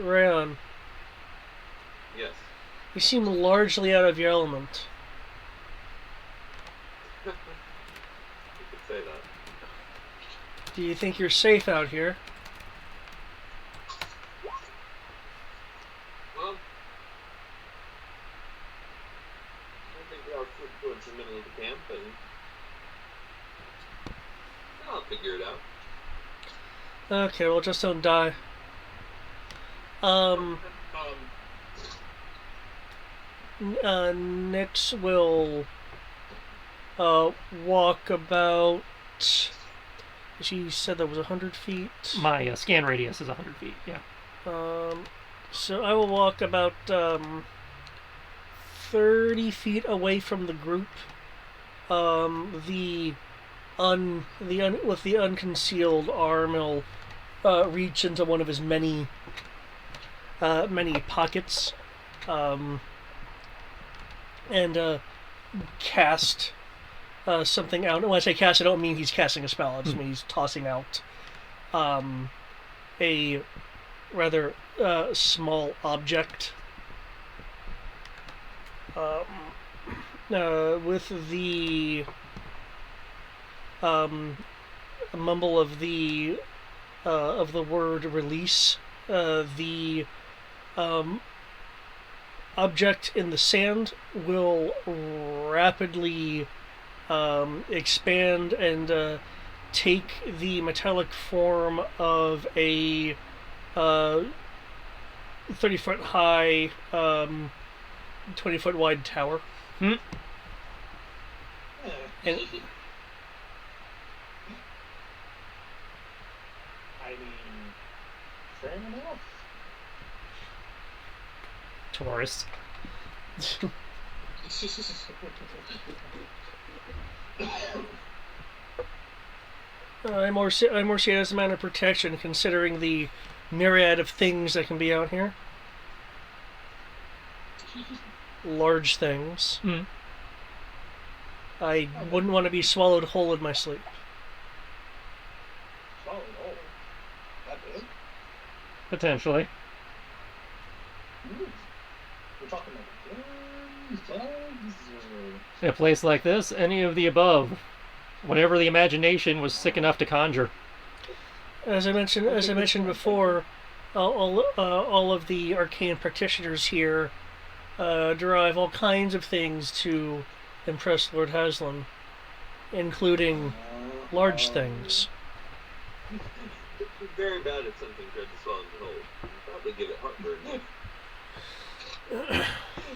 Speaker 3: Rayon,
Speaker 4: Yes.
Speaker 3: you seem largely out of your element.
Speaker 4: You could say that.
Speaker 3: Do you think you're safe out here?
Speaker 4: Well, I think we are towards the middle of the camp, and I'll figure it out.
Speaker 3: Okay, well, just don't die. Nix will walk about She said that was 100 feet.
Speaker 2: My scan radius is 100 feet. Yeah.
Speaker 3: So I will walk about 30 feet away from the group. With the unconcealed arm, will reach into one of his many pockets, and cast something out. When I say cast, I don't mean he's casting a spell. I just mean he's tossing out a rather small object. With the mumble of the word release, the object in the sand will rapidly expand and take the metallic form of a 30-foot high, 20-foot wide tower. And
Speaker 7: I mean, fair enough.
Speaker 2: Taurus.
Speaker 3: I more see it as a matter of protection, considering the myriad of things that can be out here. Large things. I wouldn't want to be swallowed whole in my sleep.
Speaker 7: Swallowed whole. That big?
Speaker 2: Potentially.
Speaker 7: Ooh. We're talking like bugs,
Speaker 2: In a place like this, any of the above. Whenever the imagination was sick enough to conjure.
Speaker 3: As I mentioned before, all of the arcane practitioners here derive all kinds of things to impress Lord Haslam, including large things.
Speaker 4: Very bad at something tried to swallow the whole. Probably give it heartburn.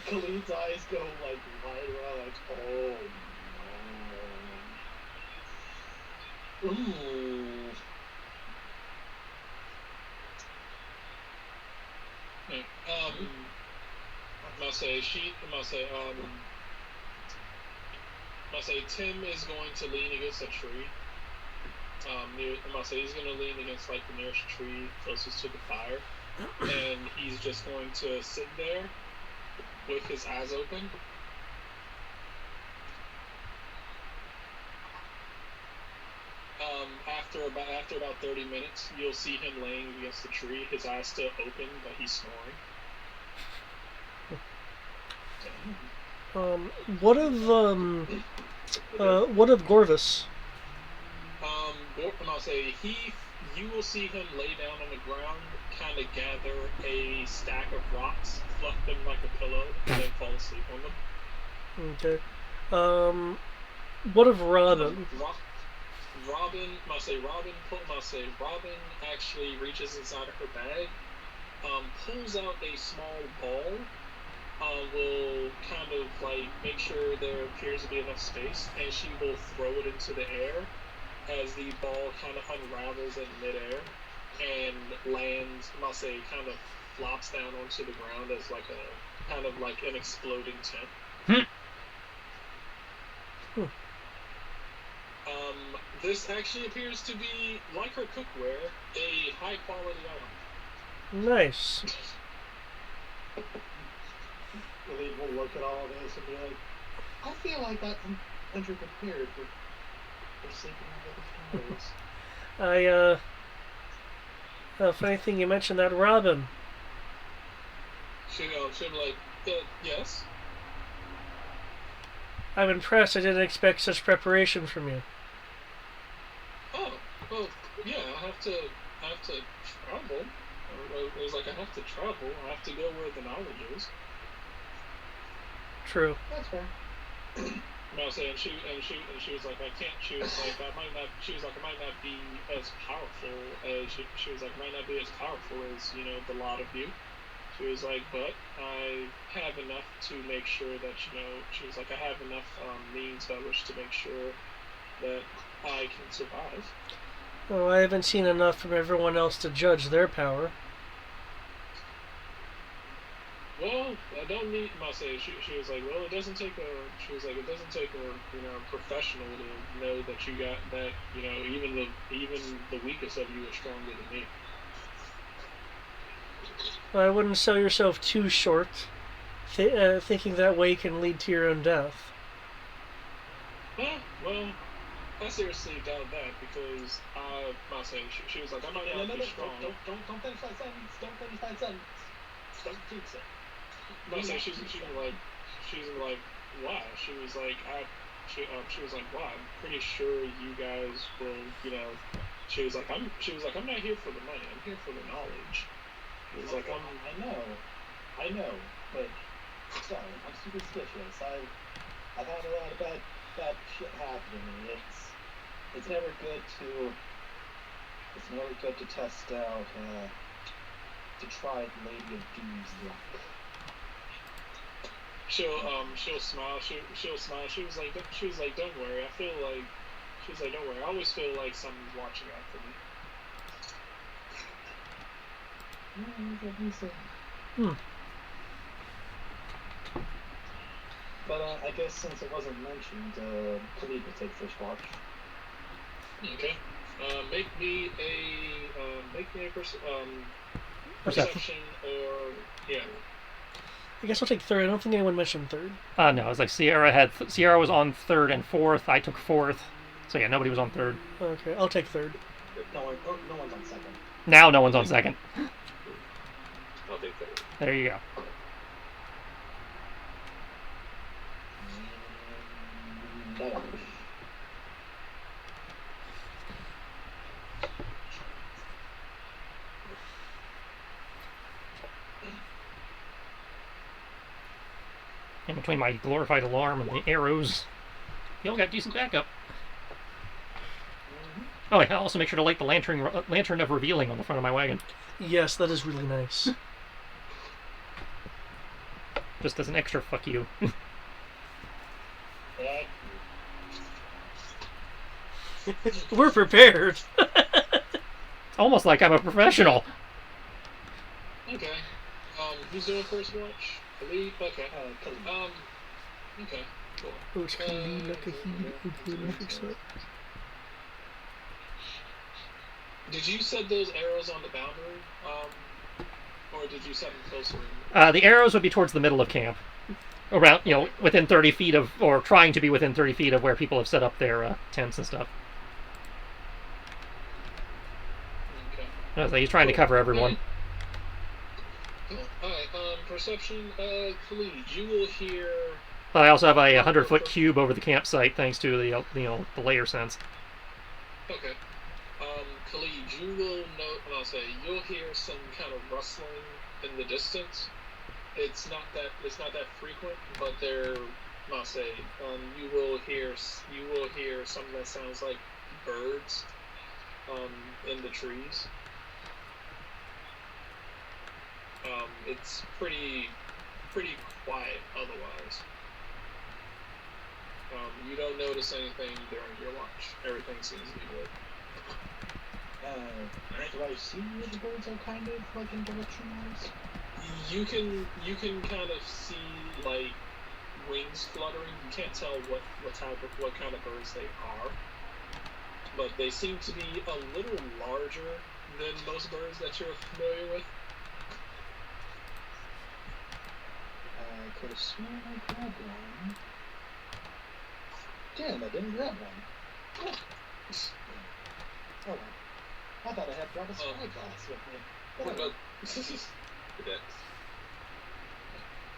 Speaker 7: Khalid's eyes go like wide around, like, oh no. Ooh.
Speaker 1: Tim is going to lean against a tree. He's going to lean against like the nearest tree closest to the fire, and he's just going to sit there with his eyes open. After about 30 minutes, you'll see him laying against the tree, his eyes still open, but he's snoring.
Speaker 3: What of Gorvis?
Speaker 1: You will see him lay down on the ground, kind of gather a stack of rocks, fluff them like a pillow, and then fall asleep on them.
Speaker 3: Okay. What of Robin?
Speaker 1: Robin actually reaches inside of her bag, pulls out a small ball, will kind of like make sure there appears to be enough space, and she will throw it into the air as the ball kind of unravels in midair and lands, kind of flops down onto the ground as like a kind of like an exploding tent. This actually appears to be, like her cookware, a high quality item.
Speaker 3: Nice.
Speaker 7: Khalid will look at all of this and be like, I feel like that's underprepared for sleeping with other flowers.
Speaker 3: Funny thing you mentioned that Robin.
Speaker 1: She'll be like, yes?
Speaker 3: I'm impressed. I didn't expect such preparation from you.
Speaker 1: Oh, well, yeah, I have to travel. It was like, I have to travel. I have to go where the knowledge is.
Speaker 3: True.
Speaker 7: That's fair.
Speaker 1: And she was like, I can't choose. Like, I might not. She was like, I might not be as powerful as she was like, might not be as powerful as the lot of you. She was like, but I have enough to make sure that She was like, I have enough means by which to make sure that I can survive.
Speaker 3: Oh, I haven't seen enough from everyone else to judge their power.
Speaker 1: Well, I don't need. I say she was like, well, it doesn't take a. She was like, it doesn't take a professional to know that you got that. Even the weakest of you is stronger than me.
Speaker 3: I wouldn't sell yourself too short, thinking that way can lead to your own death.
Speaker 1: Well, I seriously doubt that because I say she was like, I'm not
Speaker 7: No,
Speaker 1: going to be strong.
Speaker 7: Don't finish that sentence. Don't finish that sentence. Don't jinx it.
Speaker 1: I say she's like, why? She was like, she was like, wow, I'm pretty sure you guys will, She was like, I'm not here for the money. I'm here for the knowledge. It was like,
Speaker 7: I know, but sorry, I'm superstitious. I've had a lot of bad shit happen to me. It's never good to test out the tried Lady of Doom's luck.
Speaker 1: She'll smile. She'll smile. She was like, don't worry. She was like, don't worry. I always feel like someone's watching out for me.
Speaker 7: But I guess since it wasn't mentioned, Khalid will take first watch.
Speaker 1: Okay. Make me a perception or yeah.
Speaker 3: I guess I'll take third. I don't think anyone mentioned third.
Speaker 2: No, it was like Sierra was on third and fourth. I took fourth. So yeah, nobody was on third.
Speaker 3: Okay, I'll take third.
Speaker 7: No one's on second.
Speaker 2: Now no one's on second.
Speaker 4: I'll take third.
Speaker 2: There you go.
Speaker 7: No.
Speaker 2: In between my glorified alarm and the arrows, you all got decent backup. Oh, yeah, I'll also make sure to light the lantern of revealing on the front of my wagon.
Speaker 3: Yes, that is really nice.
Speaker 2: Just as an extra fuck you.
Speaker 3: We're prepared.
Speaker 2: It's almost like I'm a professional.
Speaker 1: Okay. Who's doing first watch? Khalid? Okay. Okay. Cool.
Speaker 3: Oh, it's Khalid, not Kahid. Okay, let me fix that.
Speaker 1: Did you set those arrows on the boundary? Or did you set them closer?
Speaker 2: The arrows would be towards the middle of camp. Around, within 30 feet of, or trying to be within 30 feet of where people have set up their tents and stuff.
Speaker 1: Okay.
Speaker 2: He's trying to cover everyone.
Speaker 1: Alright, perception, Khalid, you will hear...
Speaker 2: But I also have a 100-foot cube over the campsite thanks to the layer sense.
Speaker 1: Okay. Khalid, you will you'll hear some kind of rustling in the distance. It's not that frequent, but you will hear something that sounds like birds, in the trees. It's pretty quiet otherwise. You don't notice anything during your watch. Everything seems to be good.
Speaker 7: Do I see where the birds are kind of like in direction-wise?
Speaker 1: You can kind of see like wings fluttering. You can't tell what kind of birds they are, but they seem to be a little larger than most birds that you're familiar with.
Speaker 7: I could have sworn I grabbed one. Damn, I didn't grab one. Oh well. I thought I had brought a spyglass with me.
Speaker 4: What about the decks?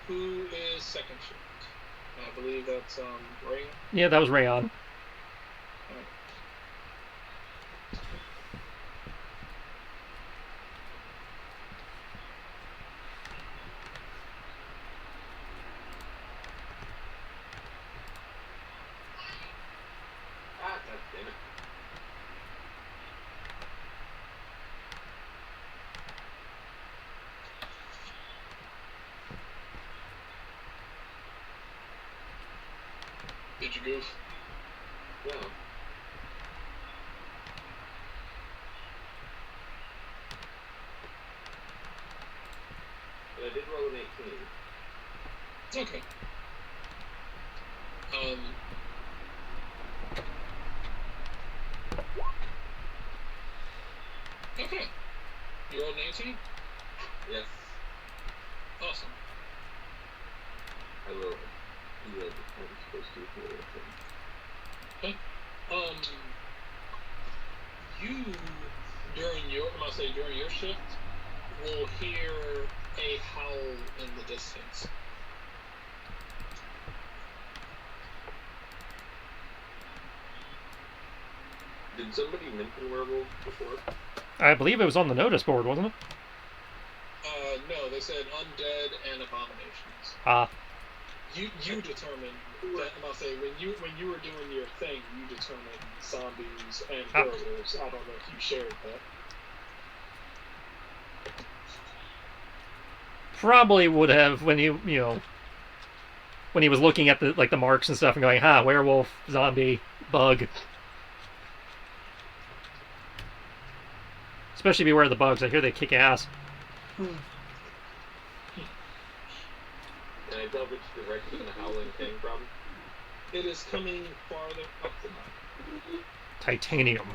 Speaker 1: Who is second shift? I believe that's Ray.
Speaker 2: Yeah, that was Rayon.
Speaker 4: Ah, god damn it.
Speaker 1: Did you goof?
Speaker 4: No. did roll an 18.
Speaker 1: Okay. Okay. You rolled an 18?
Speaker 4: Yes.
Speaker 1: Awesome.
Speaker 4: I will. Yeah, I'm supposed to hear it.
Speaker 1: Okay. You during your shift will hear a howl in the distance.
Speaker 4: Did somebody mention werewolves before?
Speaker 2: I believe it was on the notice board, wasn't it?
Speaker 1: No, they said undead and abominations.
Speaker 2: Ah.
Speaker 1: You determined that. I'll say when you were doing your thing, you determined zombies and werewolves. I don't know if you shared that.
Speaker 2: Probably would have when he when he was looking at the marks and stuff and going, werewolf, zombie, bug. Especially beware of the bugs. I hear they kick ass.
Speaker 4: Can I tell which direction the howling came from?
Speaker 1: It is coming farther up the mountain.
Speaker 2: Titanium.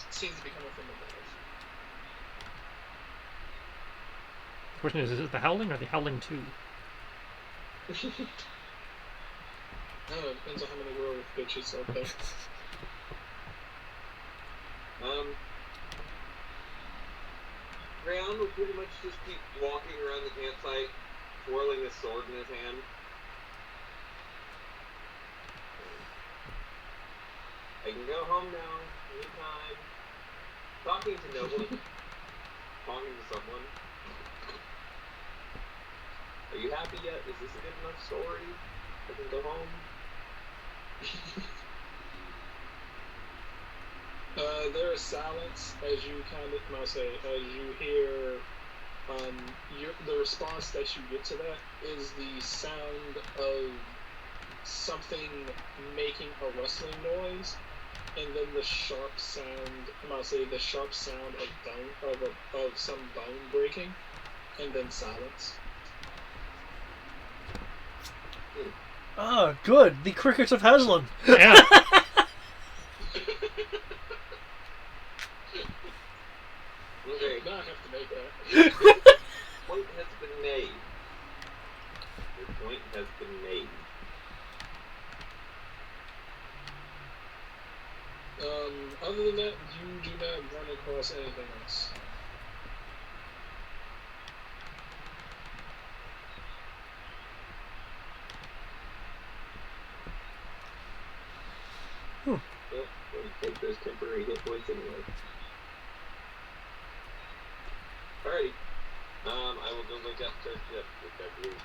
Speaker 1: Seems to be coming from above.
Speaker 2: The question is it the howling or the howling 2?
Speaker 1: No, it depends on how many werewolf bitches are there.
Speaker 4: Rayon would pretty much just keep walking around the campsite, twirling his sword in his hand. I can go home now, anytime. Talking to no one. Talking to someone. Are you happy yet? Is this a good enough story? I can go home.
Speaker 1: There is silence as you as you hear the response that you get to that is the sound of something making a rustling noise, and then the sharp sound of some bone breaking, and then silence.
Speaker 3: Ah, good. The crickets of Haslam.
Speaker 2: Yeah.
Speaker 1: Okay, now I have to make that.
Speaker 4: Point has been made. Your point has been made.
Speaker 1: Other than that, you do not run across anything else.
Speaker 4: Well, take those temporary hit points anyway. Alrighty. I will go look up third shift, which I believe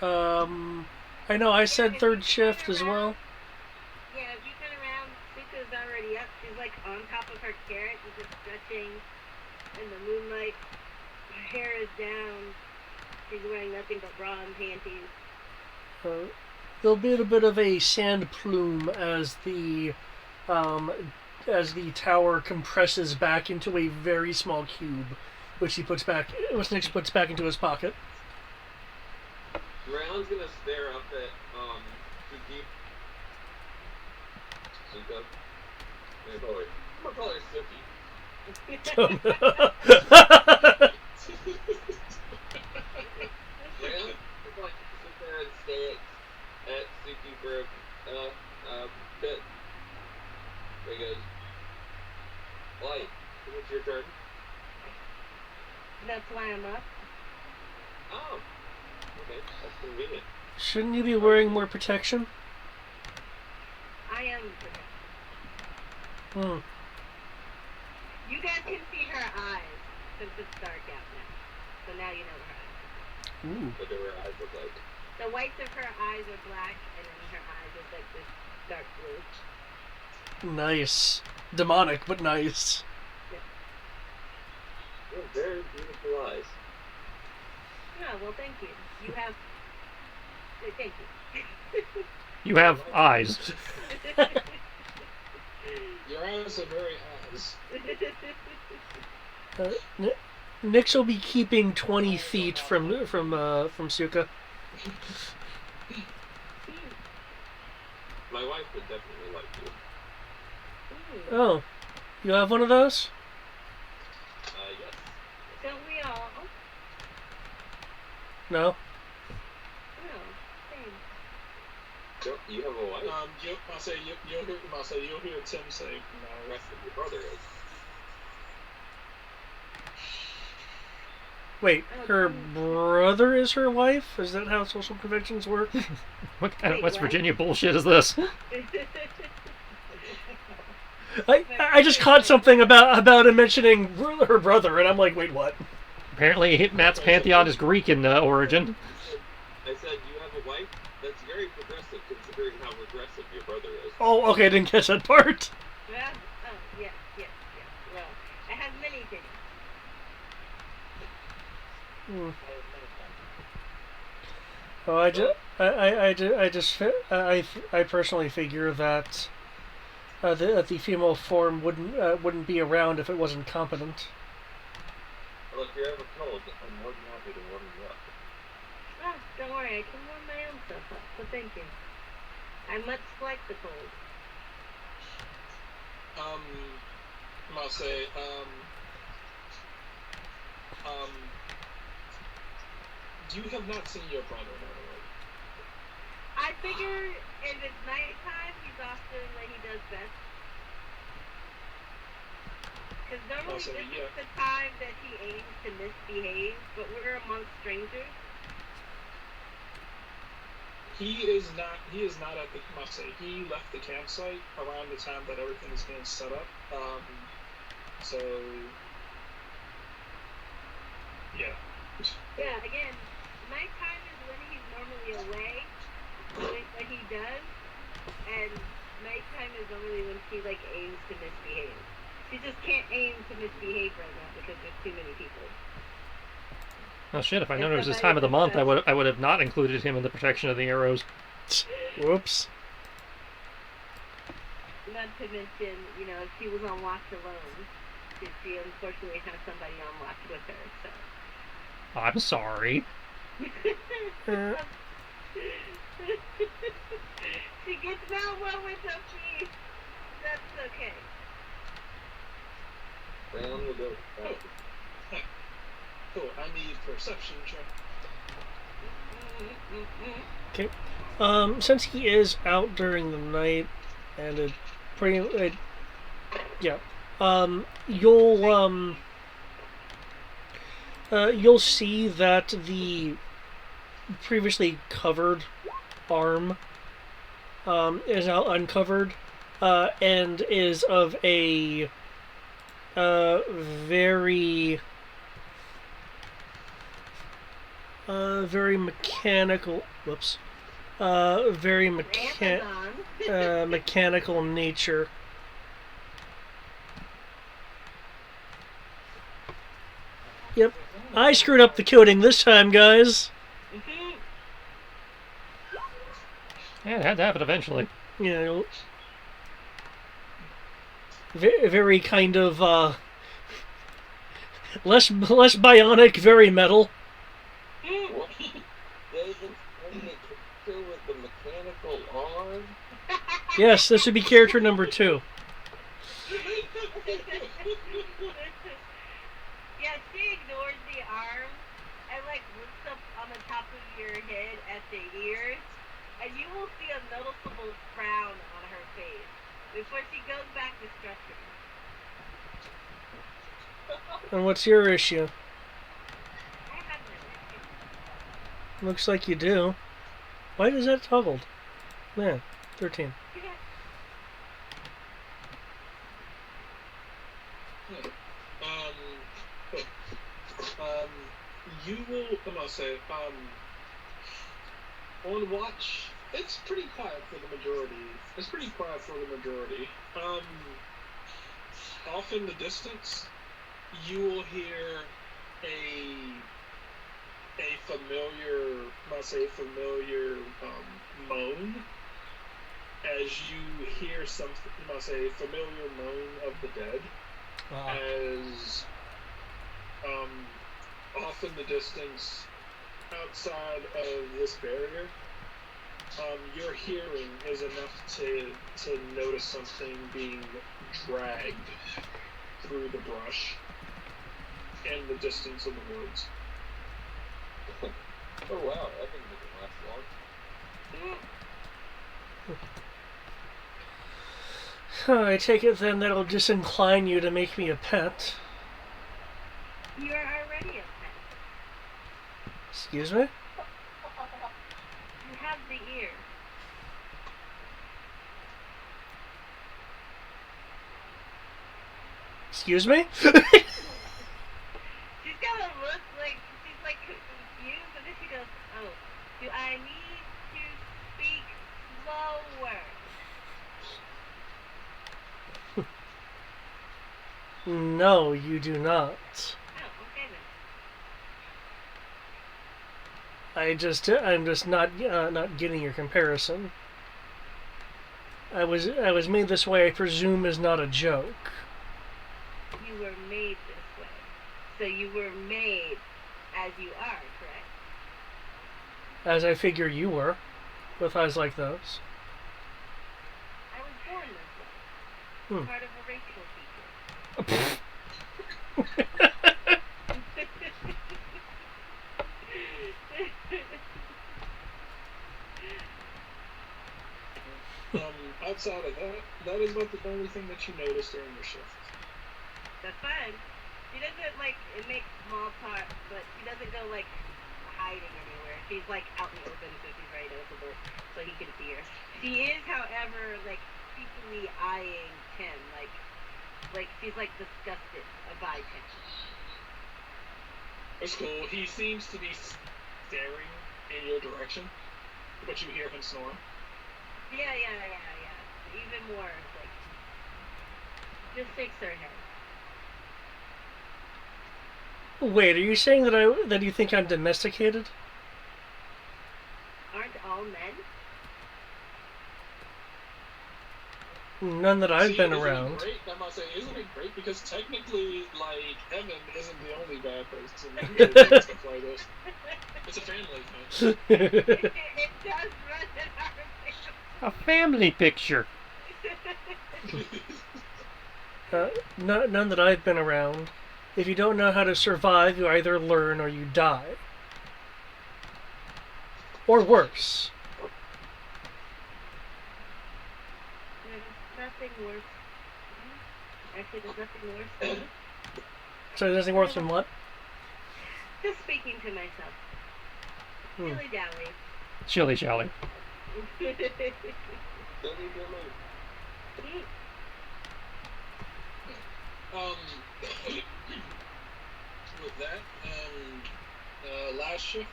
Speaker 4: was.
Speaker 3: I know I said third shift as well.
Speaker 6: Yeah, if you turn around, Suka's already up. She's like on top of her carrot and just stretching in the moonlight. Her hair is down. She's wearing nothing but bra and panties.
Speaker 3: There'll be a bit of a sand plume as the tower compresses back into a very small cube, which Nick puts back into his pocket.
Speaker 4: Brown's gonna stare up at Suka. I'm gonna call her Suki. Brown is going to sit there and stare at Suki for a bit. There he goes. Oi, it's your turn.
Speaker 6: That's why I'm up.
Speaker 4: Oh. Okay, that's convenient.
Speaker 3: Shouldn't you be wearing more protection?
Speaker 6: I am protected. You guys can see her eyes since it's dark out now. So now you know what her eyes are.
Speaker 3: Ooh.
Speaker 4: What do her eyes look like?
Speaker 6: The whites of her eyes are black, and then her eyes are like this dark blue.
Speaker 3: Nice. Demonic, but nice.
Speaker 4: You have very beautiful eyes.
Speaker 6: Oh, well, thank you. You have... Thank you.
Speaker 2: You have eyes.
Speaker 1: Your eyes are very high. does.
Speaker 3: Nix will be keeping 20 feet from Suka.
Speaker 4: My wife would definitely like you.
Speaker 3: Oh, you have one of those?
Speaker 4: Yes.
Speaker 6: Don't we all?
Speaker 3: No.
Speaker 6: No. Same.
Speaker 4: You have a wife?
Speaker 1: You'll hear Tim say,
Speaker 4: The rest of your brother is.
Speaker 3: Wait, her brother is her wife? Is that how social conventions work?
Speaker 2: What kind of
Speaker 6: Wait,
Speaker 2: West
Speaker 6: what?
Speaker 2: Virginia bullshit is this?
Speaker 3: I just caught something about him mentioning her brother, and I'm like, wait, what?
Speaker 2: Apparently, Matt's pantheon is Greek in origin.
Speaker 4: I said you have a wife? That's very progressive considering how regressive your brother is.
Speaker 3: Oh, okay, I didn't catch that part.
Speaker 6: Well, oh, yes. Well, I have many things.
Speaker 3: Oh, I personally figure that the female form wouldn't be around if it wasn't competent.
Speaker 4: Well, if you're ever cold, I'm more than happy to warm you up.
Speaker 6: Oh, don't worry, I can warm my own stuff up, so thank you. I much like the cold.
Speaker 1: I'll say, you have not seen your brother, by the way.
Speaker 6: I figure if it's nighttime, he's off doing what he does best. Because normally
Speaker 1: Also,
Speaker 6: this
Speaker 1: yeah.
Speaker 6: is the time that he aims to misbehave, but we're amongst strangers.
Speaker 1: He is not at the. I'll say he left the campsite around the time that everything is being set up. So yeah.
Speaker 6: Yeah, again, nighttime is when he's normally away doing what he does, and nighttime is normally when she like aims to misbehave. She just can't aim to misbehave right now because there's too many people.
Speaker 2: Oh shit! If I known it was this time of the month, I would have not included him in the protection of the arrows.
Speaker 3: Whoops.
Speaker 6: Not to mention, you know, if she was on watch alone, she unfortunately has somebody on watch with her, so.
Speaker 2: I'm sorry.
Speaker 6: She gets well with her peace. That's okay.
Speaker 4: Well, we'll go.
Speaker 1: Cool. I need perception check.
Speaker 3: Okay. Since he is out during the night, and you'll see that the previously covered arm is now uncovered, and is of a very mechanical. Whoops. Very mechanical nature. Yep. I screwed up the coding this time, guys.
Speaker 2: Yeah, it had to happen eventually.
Speaker 3: You know, very kind of less bionic, very metal.
Speaker 4: What? David's playing a character with the mechanical arm?
Speaker 3: Yes, this would be character number 2.
Speaker 6: Yeah, she ignores the arm and like looks up on the top of your head at the ears, and you will see a noticeable frown on her face before she goes back to structure.
Speaker 3: And what's your issue?
Speaker 6: I have no issue.
Speaker 3: Looks like you do. Why is that toggled? Yeah, 13.
Speaker 1: You will. I'm gonna say. On watch, it's pretty quiet for the majority. Off in the distance, you will hear a familiar, moan as you hear something. Familiar moan of the dead. as off in the distance, outside of this barrier, your hearing is enough to notice something being dragged through the brush and the distance of the woods.
Speaker 4: Oh wow, that thing doesn't last long.
Speaker 3: I take it then that'll disincline you to make me a pet.
Speaker 6: You are already a pet.
Speaker 3: Excuse me?
Speaker 6: You have the ear.
Speaker 3: Excuse me?
Speaker 6: She's got a look like she's like confused, and then she goes, "Oh, do I need to speak slower?"
Speaker 3: No, you do not.
Speaker 6: Oh, okay then.
Speaker 3: I'm just not getting your comparison. I was made this way, I presume, is not a joke.
Speaker 6: You were made this way. So you were made as you are, correct?
Speaker 3: As I figure you were, with eyes like those.
Speaker 6: I was born this way. Part of a racial
Speaker 1: Outside of that is about the only thing that you notice during your shift.
Speaker 6: That's fine. She doesn't it makes small talk, but she doesn't go hiding anywhere. She's out in the open, so she's very noticeable, so he can see her. She is, however, creepily eyeing Tim, she's disgusted by Tim.
Speaker 1: That's cool. He seems to be staring in your direction, but you hear him snore.
Speaker 6: Yeah. Even more, just shakes her head.
Speaker 3: Wait, are you saying that you think I'm domesticated?
Speaker 6: Aren't all men?
Speaker 3: None that I've been
Speaker 1: isn't
Speaker 3: around.
Speaker 1: It great? I must say, isn't it great? Because technically, Evan isn't the only bad person who does stuff like this. It's a family thing.
Speaker 6: It does run in our family.
Speaker 2: A family picture.
Speaker 3: None that I've been around. If you don't know how to survive, you either learn or you die. Or worse.
Speaker 6: There's nothing worse. Actually, there's nothing worse than
Speaker 3: So there's nothing worse than what?
Speaker 6: just speaking to myself. Dilly-dally.
Speaker 2: Shilly shally.
Speaker 1: With that, last shift.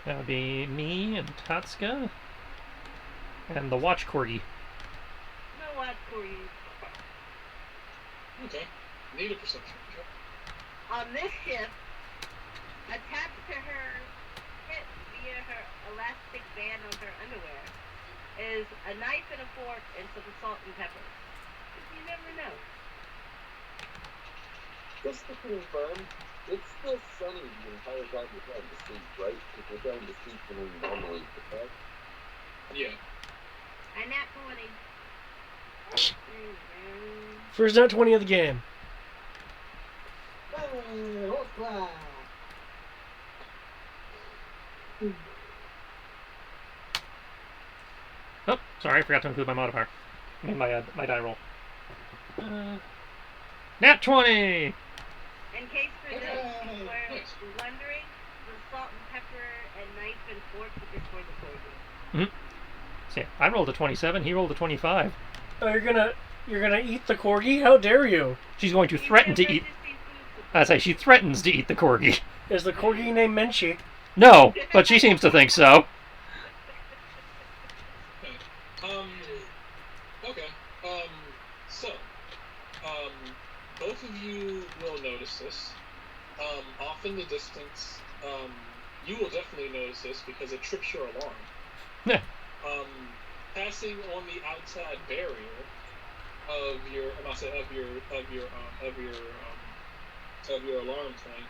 Speaker 2: That would be me and Tatsuka. And the watch corgi.
Speaker 6: No watch for you.
Speaker 1: Okay. Need a perception check.
Speaker 6: On this shift, attached to her hip via her elastic band on her underwear, is a knife and a fork and some salt and pepper. You never know.
Speaker 4: Just to confirm, it's still sunny the entire time we're trying to sleep, right? If we're trying to sleep when we normally prepare.
Speaker 1: Yeah.
Speaker 6: I nat 20.
Speaker 3: First nat 20 of the game.
Speaker 2: Oh, sorry, I forgot to include my modifier. I mean, my die roll. Nat 20!
Speaker 6: In case for those who were wondering, the salt and pepper and knife and fork is for the corgi.
Speaker 2: See, I rolled a 27, he rolled a 25.
Speaker 3: Oh, you're gonna eat the corgi? How dare you?
Speaker 2: She's going to threaten to eat... I say, she threatens to eat the corgi.
Speaker 3: Is the corgi named Menchie?
Speaker 2: No, but she seems to think so.
Speaker 1: Okay. So, both of you will notice this. Off in the distance, you will definitely notice this because it trips your alarm. Passing on the outside barrier of your, I must say, of your alarm thing,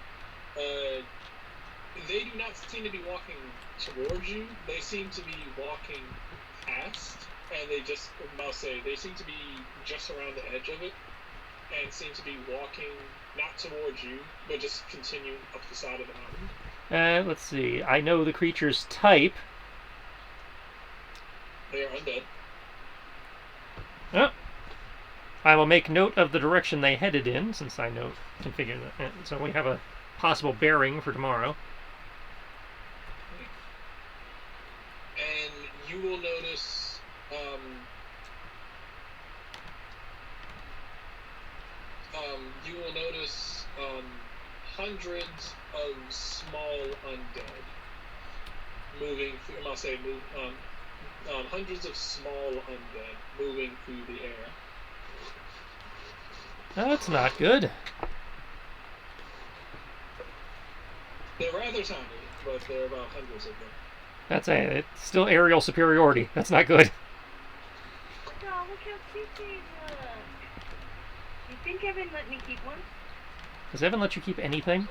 Speaker 1: they do not seem to be walking towards you. They seem to be walking past, and they just, I'll say, they seem to be just around the edge of it, and seem to be walking not towards you, but just continuing up the side of the mountain.
Speaker 2: Let's see. I know the creature's type.
Speaker 1: They are undead.
Speaker 2: Oh. I will make note of the direction they headed in, since I know configure that. So we have a possible bearing for tomorrow.
Speaker 1: And you will notice, hundreds of small undead moving through, hundreds of small undead moving through the air.
Speaker 2: That's not good.
Speaker 1: They're rather tiny, but there are about hundreds of them.
Speaker 2: It's still aerial superiority. That's not good.
Speaker 6: Oh, look how cute they look. You think Evan let me keep one?
Speaker 2: Does Evan let you keep anything?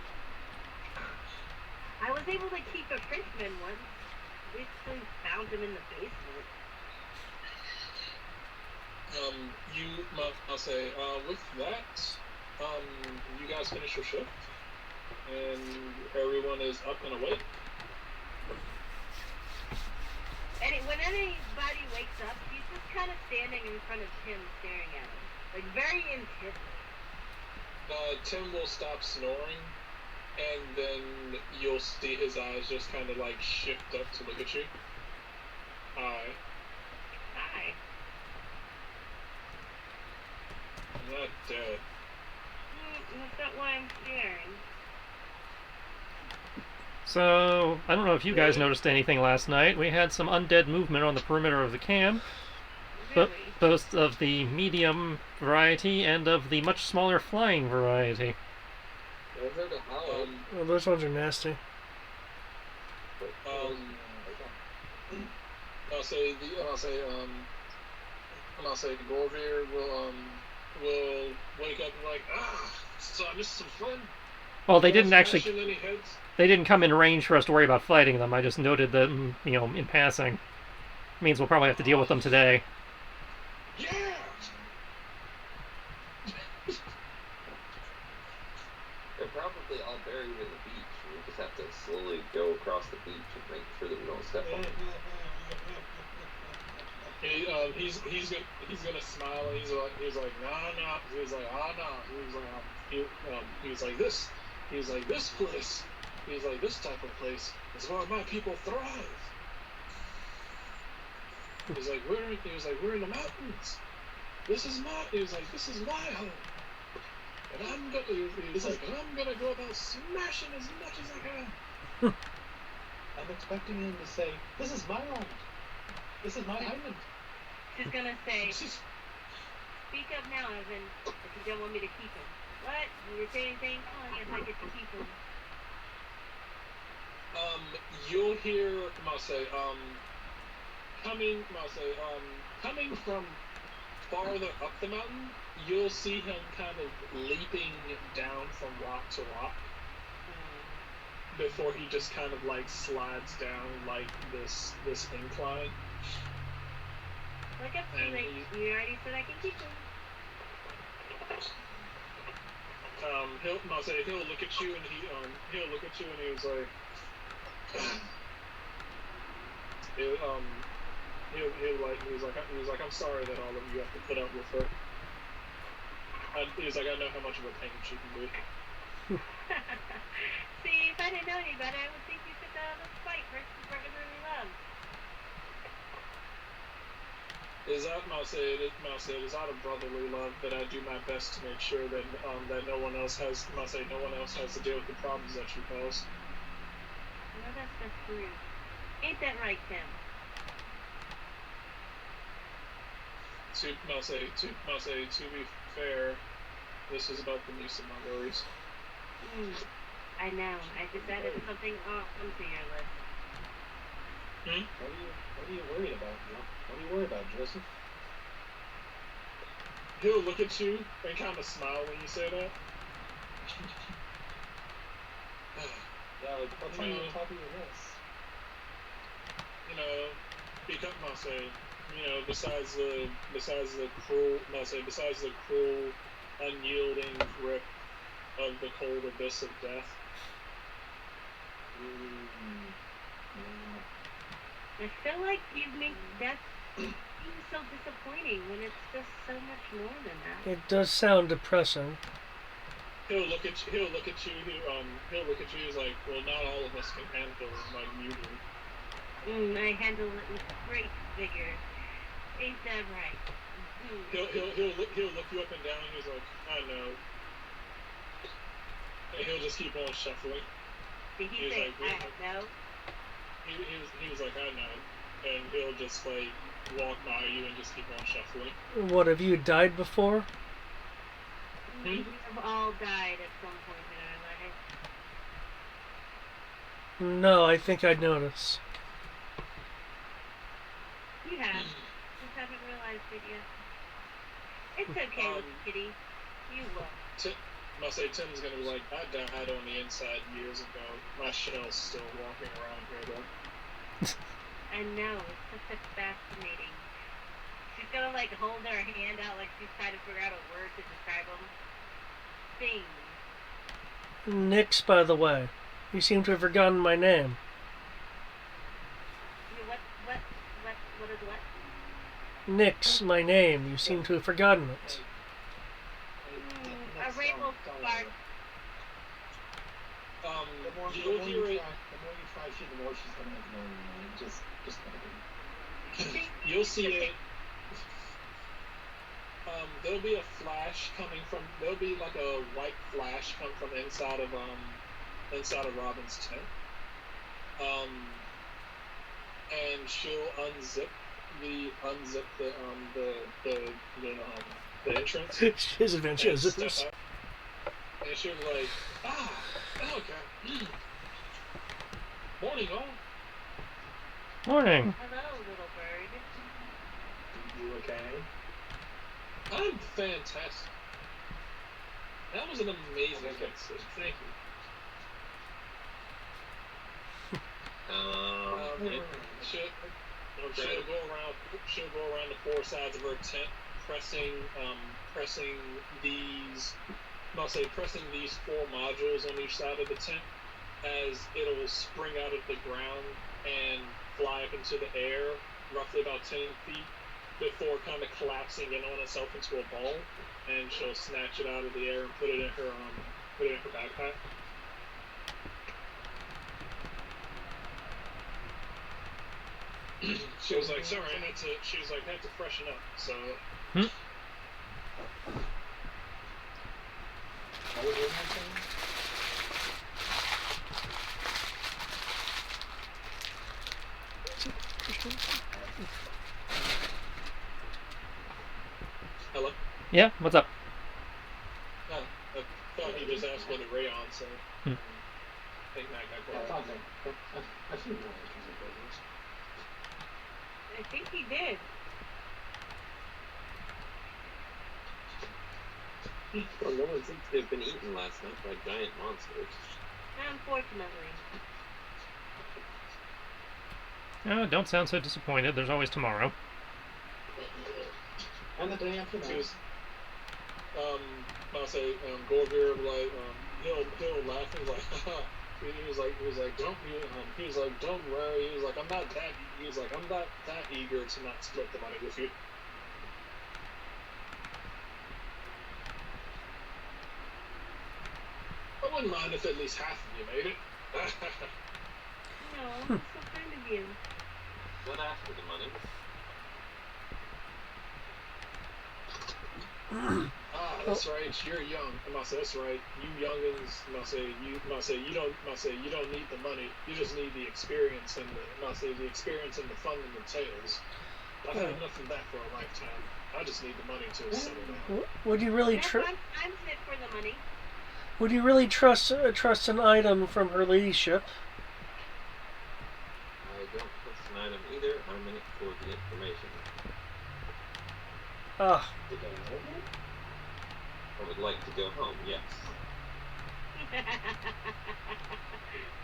Speaker 6: I was able to keep a Frenchman once. We actually found him in the basement.
Speaker 1: With that, you guys finish your shift, and everyone is up and awake.
Speaker 6: When anybody wakes up, he's just kind of standing in front of Tim, staring at him, like very intently.
Speaker 1: Tim will stop snoring, and then you'll see his eyes just kind of like shift up to look at you. Hi.
Speaker 6: Hi.
Speaker 1: I'm not dead.
Speaker 6: That's not why I'm staring.
Speaker 2: So, I don't know if you guys noticed anything last night. We had some undead movement on the perimeter of the camp.
Speaker 6: Really?
Speaker 2: Both of the medium variety and of the much smaller flying variety.
Speaker 4: I heard a howl.
Speaker 3: Well, those ones are nasty.
Speaker 1: I'll say Gorvir will wake up and like, so I missed some fun.
Speaker 2: Well, they didn't actually.
Speaker 1: Smashing any heads.
Speaker 2: They didn't come in range for us to worry about fighting them. I just noted them, in passing. Means we'll probably have to deal with them today.
Speaker 1: Yeah.
Speaker 4: They're probably all buried in the beach. We just have to slowly go across the beach and make sure that we don't step on them.
Speaker 1: He's gonna smile and he's like nah. He was like he was like this. He was like this place. He was like this type of place is where my people thrive. He was like we're in the mountains. This is my home. And I'm gonna go about smashing as much as I can.
Speaker 7: I'm expecting him to say, "This is my land. This is my island."
Speaker 6: She's gonna say, "Speak up now, Evan, if you don't want me to keep him." What? You were saying anything? Oh, I guess I get to keep him.
Speaker 1: You'll hear coming from farther up the mountain, you'll see him kind of leaping down from rock to rock before he just kind of like slides down like this incline.
Speaker 6: Look up to me. You already said I can keep him.
Speaker 1: He'll look at you and he was like he was like I'm sorry that all of you have to put up with her. And he was like, I know how much of a pain she can be.
Speaker 6: See, if I didn't know any better, I would think you took the fight versus brotherly love.
Speaker 1: It is out of brotherly love that I do my best to make sure that that no one else has to deal with the problems that you cause.
Speaker 6: No, that's true. Ain't that right, Tim?
Speaker 1: To be fair, this is about the least of my worries.
Speaker 6: I know. I just added something onto your list.
Speaker 7: What are you worried about, Joe? What are you worried about, Joseph?
Speaker 1: he'll look at you and kind of smile when you say that.
Speaker 7: Yeah, like, what's on the top of your list?
Speaker 1: You know, because I'll say, you know, besides the cruel, besides the cruel, unyielding grip of the cold abyss of death.
Speaker 6: I feel like you make that seem so disappointing when it's just so much more than that.
Speaker 3: It does sound depressing.
Speaker 1: He'll look at you. He'll look at you. He'll look at you. He's like, well, not all of us can handle it like you do.
Speaker 6: I handle it with great vigor. Ain't that right?
Speaker 1: He'll look you up and down. He's like, I know. And he'll just keep on shuffling.
Speaker 6: Did he say, I know?
Speaker 1: He was like, I know. And he'll just like walk by you and just keep on shuffling.
Speaker 3: What, have you died before?
Speaker 6: We have all died at some point in our life.
Speaker 3: No, I think I'd notice.
Speaker 6: You have. Just haven't realized it yet. It's okay, little kitty. You will.
Speaker 1: I'll say Tim's gonna be like, I died on the inside years ago. My shell's still walking around here though.
Speaker 6: I know, it's such a fascinating. She's gonna like hold her hand out like she's trying to figure out a word to describe them. Thing.
Speaker 3: Nix, by the way. You seem to have forgotten my name.
Speaker 6: What is what?
Speaker 3: Nix, my name. You seem to have forgotten it.
Speaker 6: A rainbow spark.
Speaker 7: The more
Speaker 1: you'll hear it.
Speaker 7: The more you try, the more she's gonna ignore you. Just let it
Speaker 1: You'll see it. There'll be a flash coming from. There'll be like a white flash come from inside of Robin's tent. And she'll unzip the entrance.
Speaker 3: His adventure is
Speaker 1: and she'll be like, okay. Morning, all.
Speaker 2: Morning.
Speaker 6: Hello, little bird.
Speaker 7: You okay?
Speaker 1: I'm fantastic. That was an amazing episode. Thank you. She'll go around the four sides of her tent, pressing these four modules on each side of the tent, as it'll spring out of the ground and fly up into the air, roughly about 10 feet, before kind of collapsing in on itself into a ball, and she'll snatch it out of the air and put it in her backpack. She was like, sorry, I had to freshen up, so.
Speaker 7: What was your name?
Speaker 1: Hello?
Speaker 2: Yeah, what's up?
Speaker 1: No, I thought you just asked what a rayon, so. I think Matt got
Speaker 7: Yeah, I
Speaker 1: quiet.
Speaker 7: thought so. I think you
Speaker 6: I think he did.
Speaker 4: Well, no one seems to have been eaten last night by giant monsters.
Speaker 6: Unfortunately.
Speaker 2: Oh, don't sound so disappointed. There's always tomorrow.
Speaker 7: And the day after that.
Speaker 1: She was, I'll say, Gorgir, like, he'll laugh and he's like, haha. He was like, don't worry. He was like, I'm not that eager to not split the money with you. I wouldn't mind if at least half of you made it.
Speaker 6: No, so kind of you.
Speaker 4: Not after the money.
Speaker 1: That's right. You're young. I must say, that's right. You youngins, you don't need the money. You just need the experience and the experience and the fun and the tales. I've had enough of that for a lifetime. I just need the money to settle down.
Speaker 3: Would you really
Speaker 6: I'm fit for the money.
Speaker 3: Would you really trust an item from her ladyship?
Speaker 4: I don't trust an item either. I'm in it for the information.
Speaker 3: Ah,
Speaker 7: Did they know that?
Speaker 4: would like to go home, yes.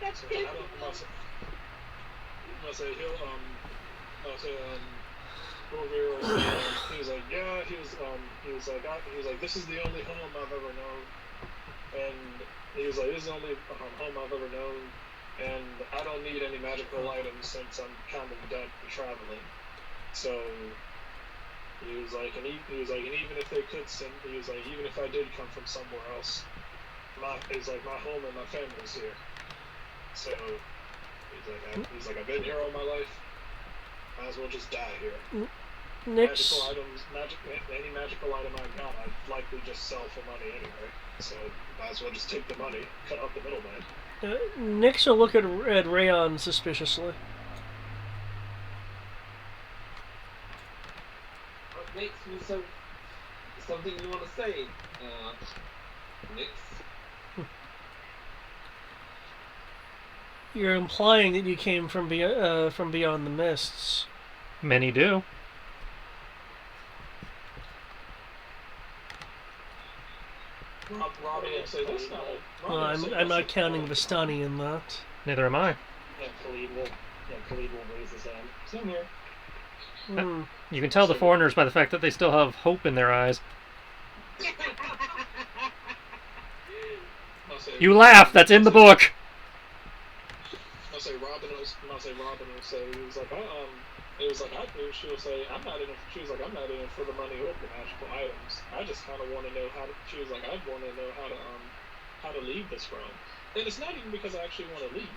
Speaker 6: That's
Speaker 1: So I
Speaker 6: too
Speaker 1: don't.
Speaker 6: cool.
Speaker 1: I'll say he'll I'll say Over he was like, yeah, he was like, this is the only home I've ever known, and he was like, this is the only home I've ever known, and I don't need any magical items since I'm kind of done traveling. So he was like, and even if they could send, he was like, even if I did come from somewhere else, my home and my family's here. So he's like, I've been here all my life. Might as well just die here.
Speaker 3: Nick's
Speaker 1: Any magical item I got, I'd likely just sell for money anyway. So might as well just take the money, cut out the middleman.
Speaker 3: Nick's will look at Rayon suspiciously.
Speaker 4: What makes me so... Something you want to say, Nix?
Speaker 3: You're implying that you came from beyond the mists.
Speaker 2: Many do.
Speaker 1: Robbie didn't say this.
Speaker 3: Well, I'm not counting Vistani in that.
Speaker 2: Neither am I.
Speaker 7: Yeah, Khalid will raise his hand. Same here.
Speaker 3: Hmm.
Speaker 2: You can tell the foreigners by the fact that they still have hope in their eyes. You laugh. That's in the book.
Speaker 1: I'll say Robin will say he was like, she will say, I'm not in it. She was like, I'm not in it for the money or the magical items. I just kind of want to know how to. She was like, I want to know how to leave this realm. And it's not even because I actually want to leave.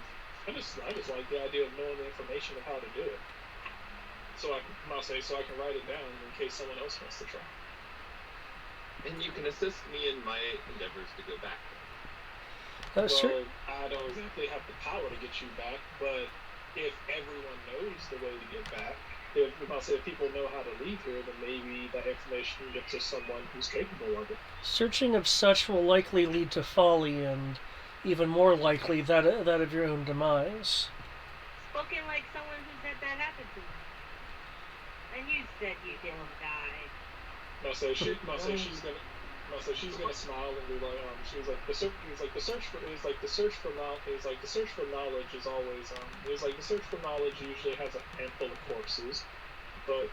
Speaker 1: I just like the idea of knowing the information of how to do it. So I can write it down in case someone else wants to try.
Speaker 4: And you can assist me in my endeavors to go back.
Speaker 3: Sure.
Speaker 1: I don't exactly have the power to get you back, but if everyone knows the way to get back, if people know how to leave here, then maybe that information gets to someone who's capable of it.
Speaker 3: Searching of such will likely lead to folly, and even more likely that of your own demise.
Speaker 6: Spoken like someone who's had that happen to you. And you said you didn't die.
Speaker 1: She's gonna smile and be like, the search for knowledge is always the search for knowledge usually has a handful of corpses, but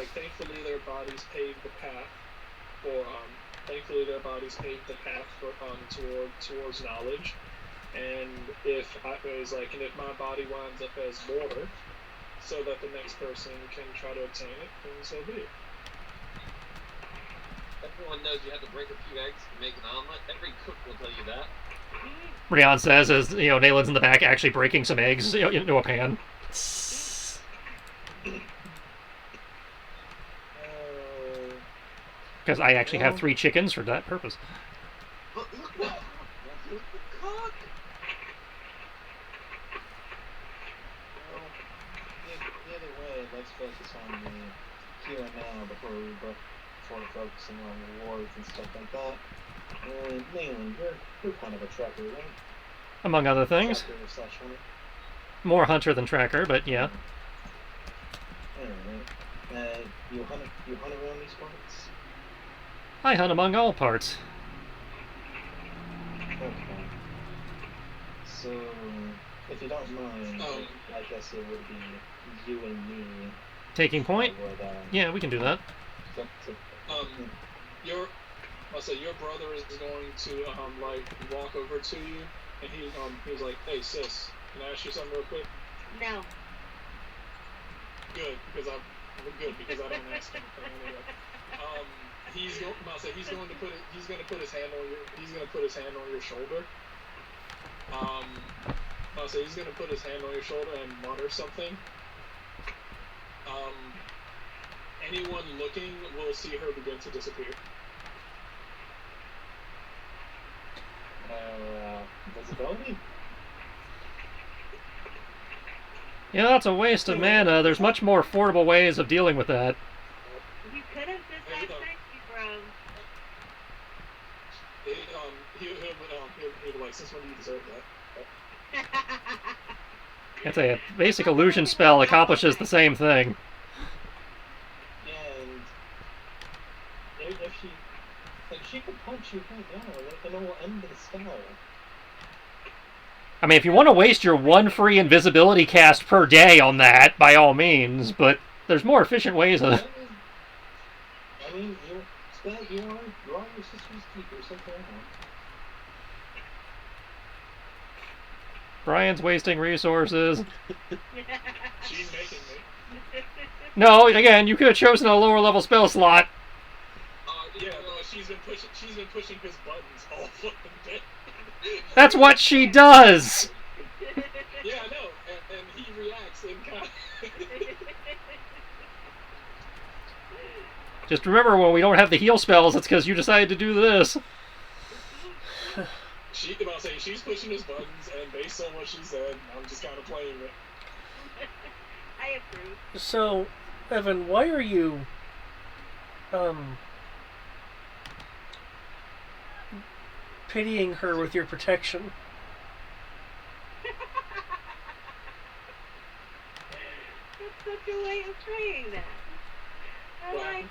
Speaker 1: thankfully their bodies paved the path towards knowledge. And if my body winds up as water, so that the next person can try to obtain it, then so be it.
Speaker 4: Everyone knows you have to break a few eggs to make an omelet. Every cook will tell you that.
Speaker 2: Rian says as Nalen's in the back actually breaking some eggs into a pan. Because I actually have 3 chickens for that purpose.
Speaker 4: But look what the cook!
Speaker 7: Either way, let's focus on the here and now before focusing on rewards and stuff like that. And Nayland, you're kind of a tracker, right?
Speaker 2: Among other things.
Speaker 7: Tracker / hunter.
Speaker 2: More hunter than tracker, but yeah.
Speaker 7: Alright. You hunt around these parts?
Speaker 2: I hunt among all parts.
Speaker 7: Okay. So, if you don't mind, I guess it would be you and me.
Speaker 2: Taking point? Yeah, we can do that.
Speaker 1: Your brother is going to walk over to you, and he's like, hey sis, can I ask you something real quick?
Speaker 6: No.
Speaker 1: Good, because I don't ask him anyway. He's going to put his hand on your shoulder. He's going to put his hand on your shoulder and mutter something. Anyone looking will see her begin to disappear.
Speaker 7: Visibility?
Speaker 2: Yeah, that's a waste of mana. There's much more affordable ways of dealing with that.
Speaker 6: You could have just had sex, you bro.
Speaker 1: He'll be like, since when do you deserve that?
Speaker 2: It's a basic illusion spell accomplishes the same thing.
Speaker 7: And if she could punch you right now, and it will end the spell.
Speaker 2: I mean, if you want to waste your one free invisibility cast per day on that, by all means, but there's more efficient ways of...
Speaker 7: I mean, you are your sister's keeper, so fair enough.
Speaker 2: Brian's wasting resources.
Speaker 1: She's making me.
Speaker 2: No, again, you could have chosen a lower level spell slot.
Speaker 1: Yeah, but she's been pushing his buttons all fucking day.
Speaker 2: That's what she does!
Speaker 1: Yeah, I know, and he reacts in kind.
Speaker 2: Just remember, when we don't have the heal spells, it's because you decided to do this.
Speaker 1: She's pushing his buttons, and based on what she said, I'm just kind of playing it.
Speaker 6: I approve.
Speaker 3: So, Evan, why are you pitying her with your protection?
Speaker 6: That's such a way of saying that. I
Speaker 1: Wow.
Speaker 6: like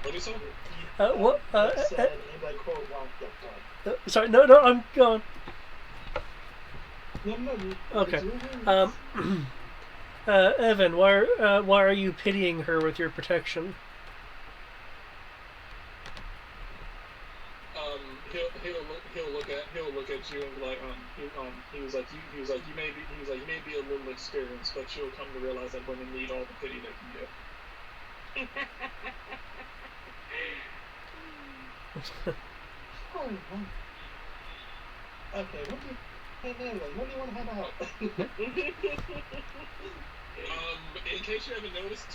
Speaker 1: What do you say?
Speaker 3: What?
Speaker 7: Said, and I quote, "Wow,
Speaker 3: Sorry, no, I'm gone. Okay. Evan, why are you pitying her with your protection?
Speaker 1: He'll look at you and be like, he was like you may be a little experienced, but you'll come to realize that women need all the pity they can get.
Speaker 7: Okay, what do you want to have out?
Speaker 1: In case you haven't noticed,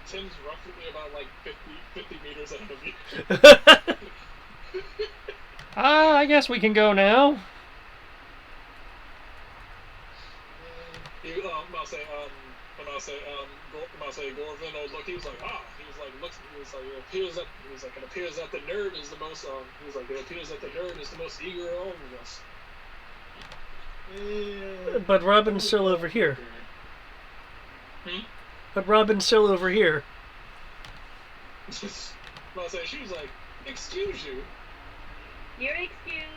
Speaker 1: Tim's roughly about like 50 meters ahead of you.
Speaker 2: I guess we can go now.
Speaker 1: Gorvin will look. He was like, it appears that the nerd is the most. It appears that the nerd is the most eager of all of us.
Speaker 3: But Robin's still over here. But Robin's still over here.
Speaker 1: She was like, excuse you.
Speaker 6: You're excused.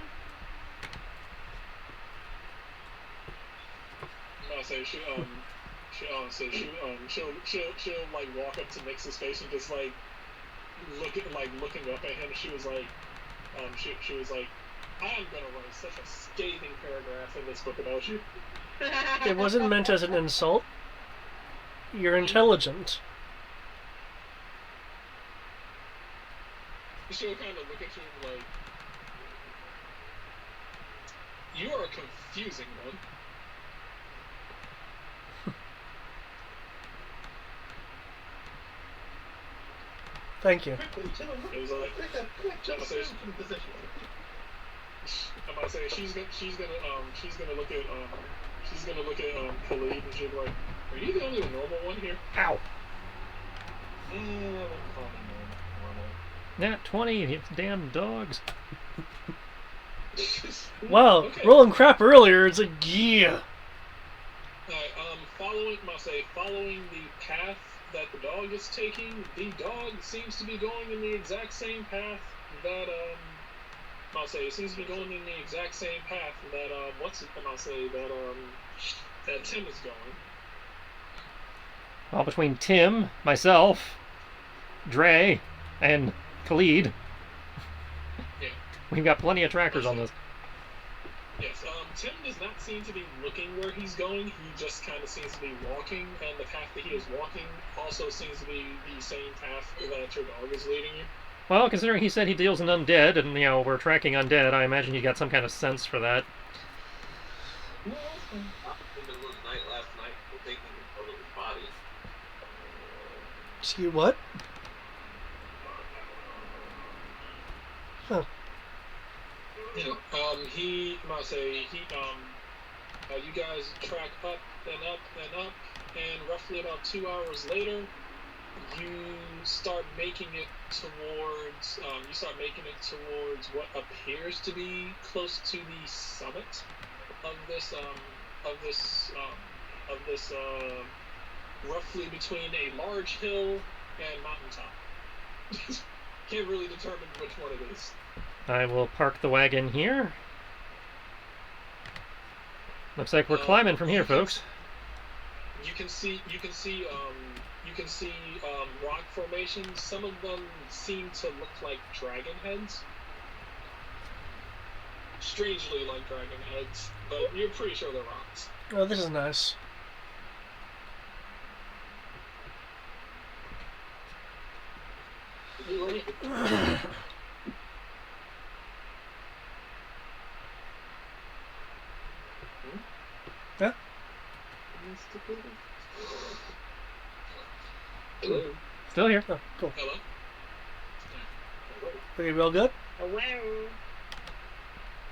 Speaker 1: She'll like walk up to Nix's face and just like looking up at him. She was like, I'm gonna write such a scathing paragraph in this book about you.
Speaker 3: It wasn't meant as an insult. You're intelligent.
Speaker 1: She'll kind of look at you and like, you are a confusing one.
Speaker 3: Thank you.
Speaker 1: It was like, I'm about to say she's gonna look at Khalid and she'll be like, are you the only normal one here?
Speaker 2: Ow.
Speaker 7: Yeah, we'll call me normal.
Speaker 2: Nat 20, it's damn dogs.
Speaker 3: Wow,
Speaker 1: Okay.
Speaker 3: rolling crap earlier, it's like, yeah.
Speaker 1: Following the path that the dog is taking, the dog seems to be going in the exact same path that it seems to be going in the exact same path that that Tim is going.
Speaker 2: Well, between Tim, myself, Dre, and Khalid,
Speaker 1: Yeah.
Speaker 2: we've got plenty of trackers on this.
Speaker 1: Yes, Tim does not seem to be looking where he's going. He just kind of seems to be walking, and the path that he is walking also seems to be the same path that your dog is leading you.
Speaker 2: Well, considering he said he deals in undead, and, we're tracking undead, I imagine you got some kind of sense for that.
Speaker 4: In the middle of the night last night, we're taking control of his body.
Speaker 3: See what? Huh.
Speaker 1: You guys track up and up and up, and roughly about 2 hours later, you start making it towards what appears to be close to the summit of this roughly between a large hill and mountaintop. Can't really determine which one it is.
Speaker 2: I will park the wagon here. Looks like we're climbing from here, folks.
Speaker 1: You can see rock formations. Some of them seem to look like dragon heads. Strangely like dragon heads, but you're pretty sure they're rocks.
Speaker 3: Oh, this is nice. Yeah?
Speaker 1: Hello?
Speaker 2: Still here.
Speaker 3: Oh, cool.
Speaker 1: Hello?
Speaker 3: Okay, we all good?
Speaker 6: Hello.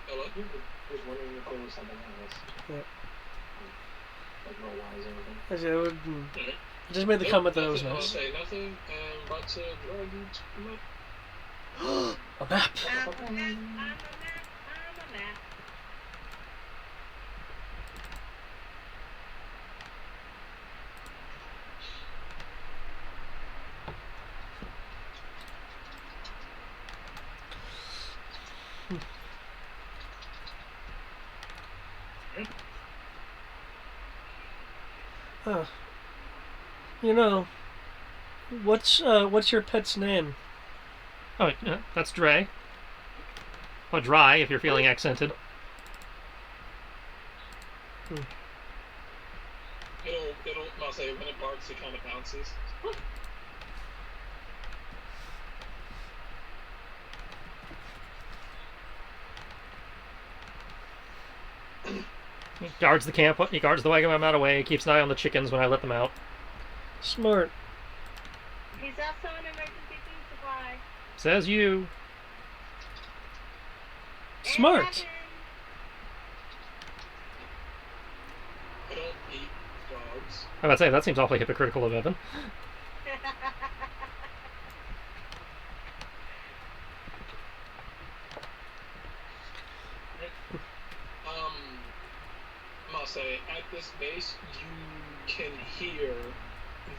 Speaker 1: Hello?
Speaker 7: I was wondering if there was something else.
Speaker 3: Yeah.
Speaker 7: Like no wise or anything.
Speaker 3: I said,
Speaker 1: Okay.
Speaker 3: I just made the comment that it was
Speaker 1: Nothing, I'll
Speaker 3: nice.
Speaker 1: say nothing, and about to drag you to the map.
Speaker 3: A map.
Speaker 6: I'm a map.
Speaker 3: You know, what's your pet's name?
Speaker 2: Oh, that's Dre. Or Dry, if you're feeling accented.
Speaker 1: I'll say when it barks, it kind of bounces.
Speaker 2: He guards the camp. He guards the wagon when I'm not away. He keeps an eye on the chickens when I let them out.
Speaker 3: Smart.
Speaker 6: He's also an emergency food supply.
Speaker 2: Says you.
Speaker 3: Smart.
Speaker 1: I don't eat dogs.
Speaker 2: I would say that seems awfully hypocritical of Evan.
Speaker 1: I'll say at this base you can hear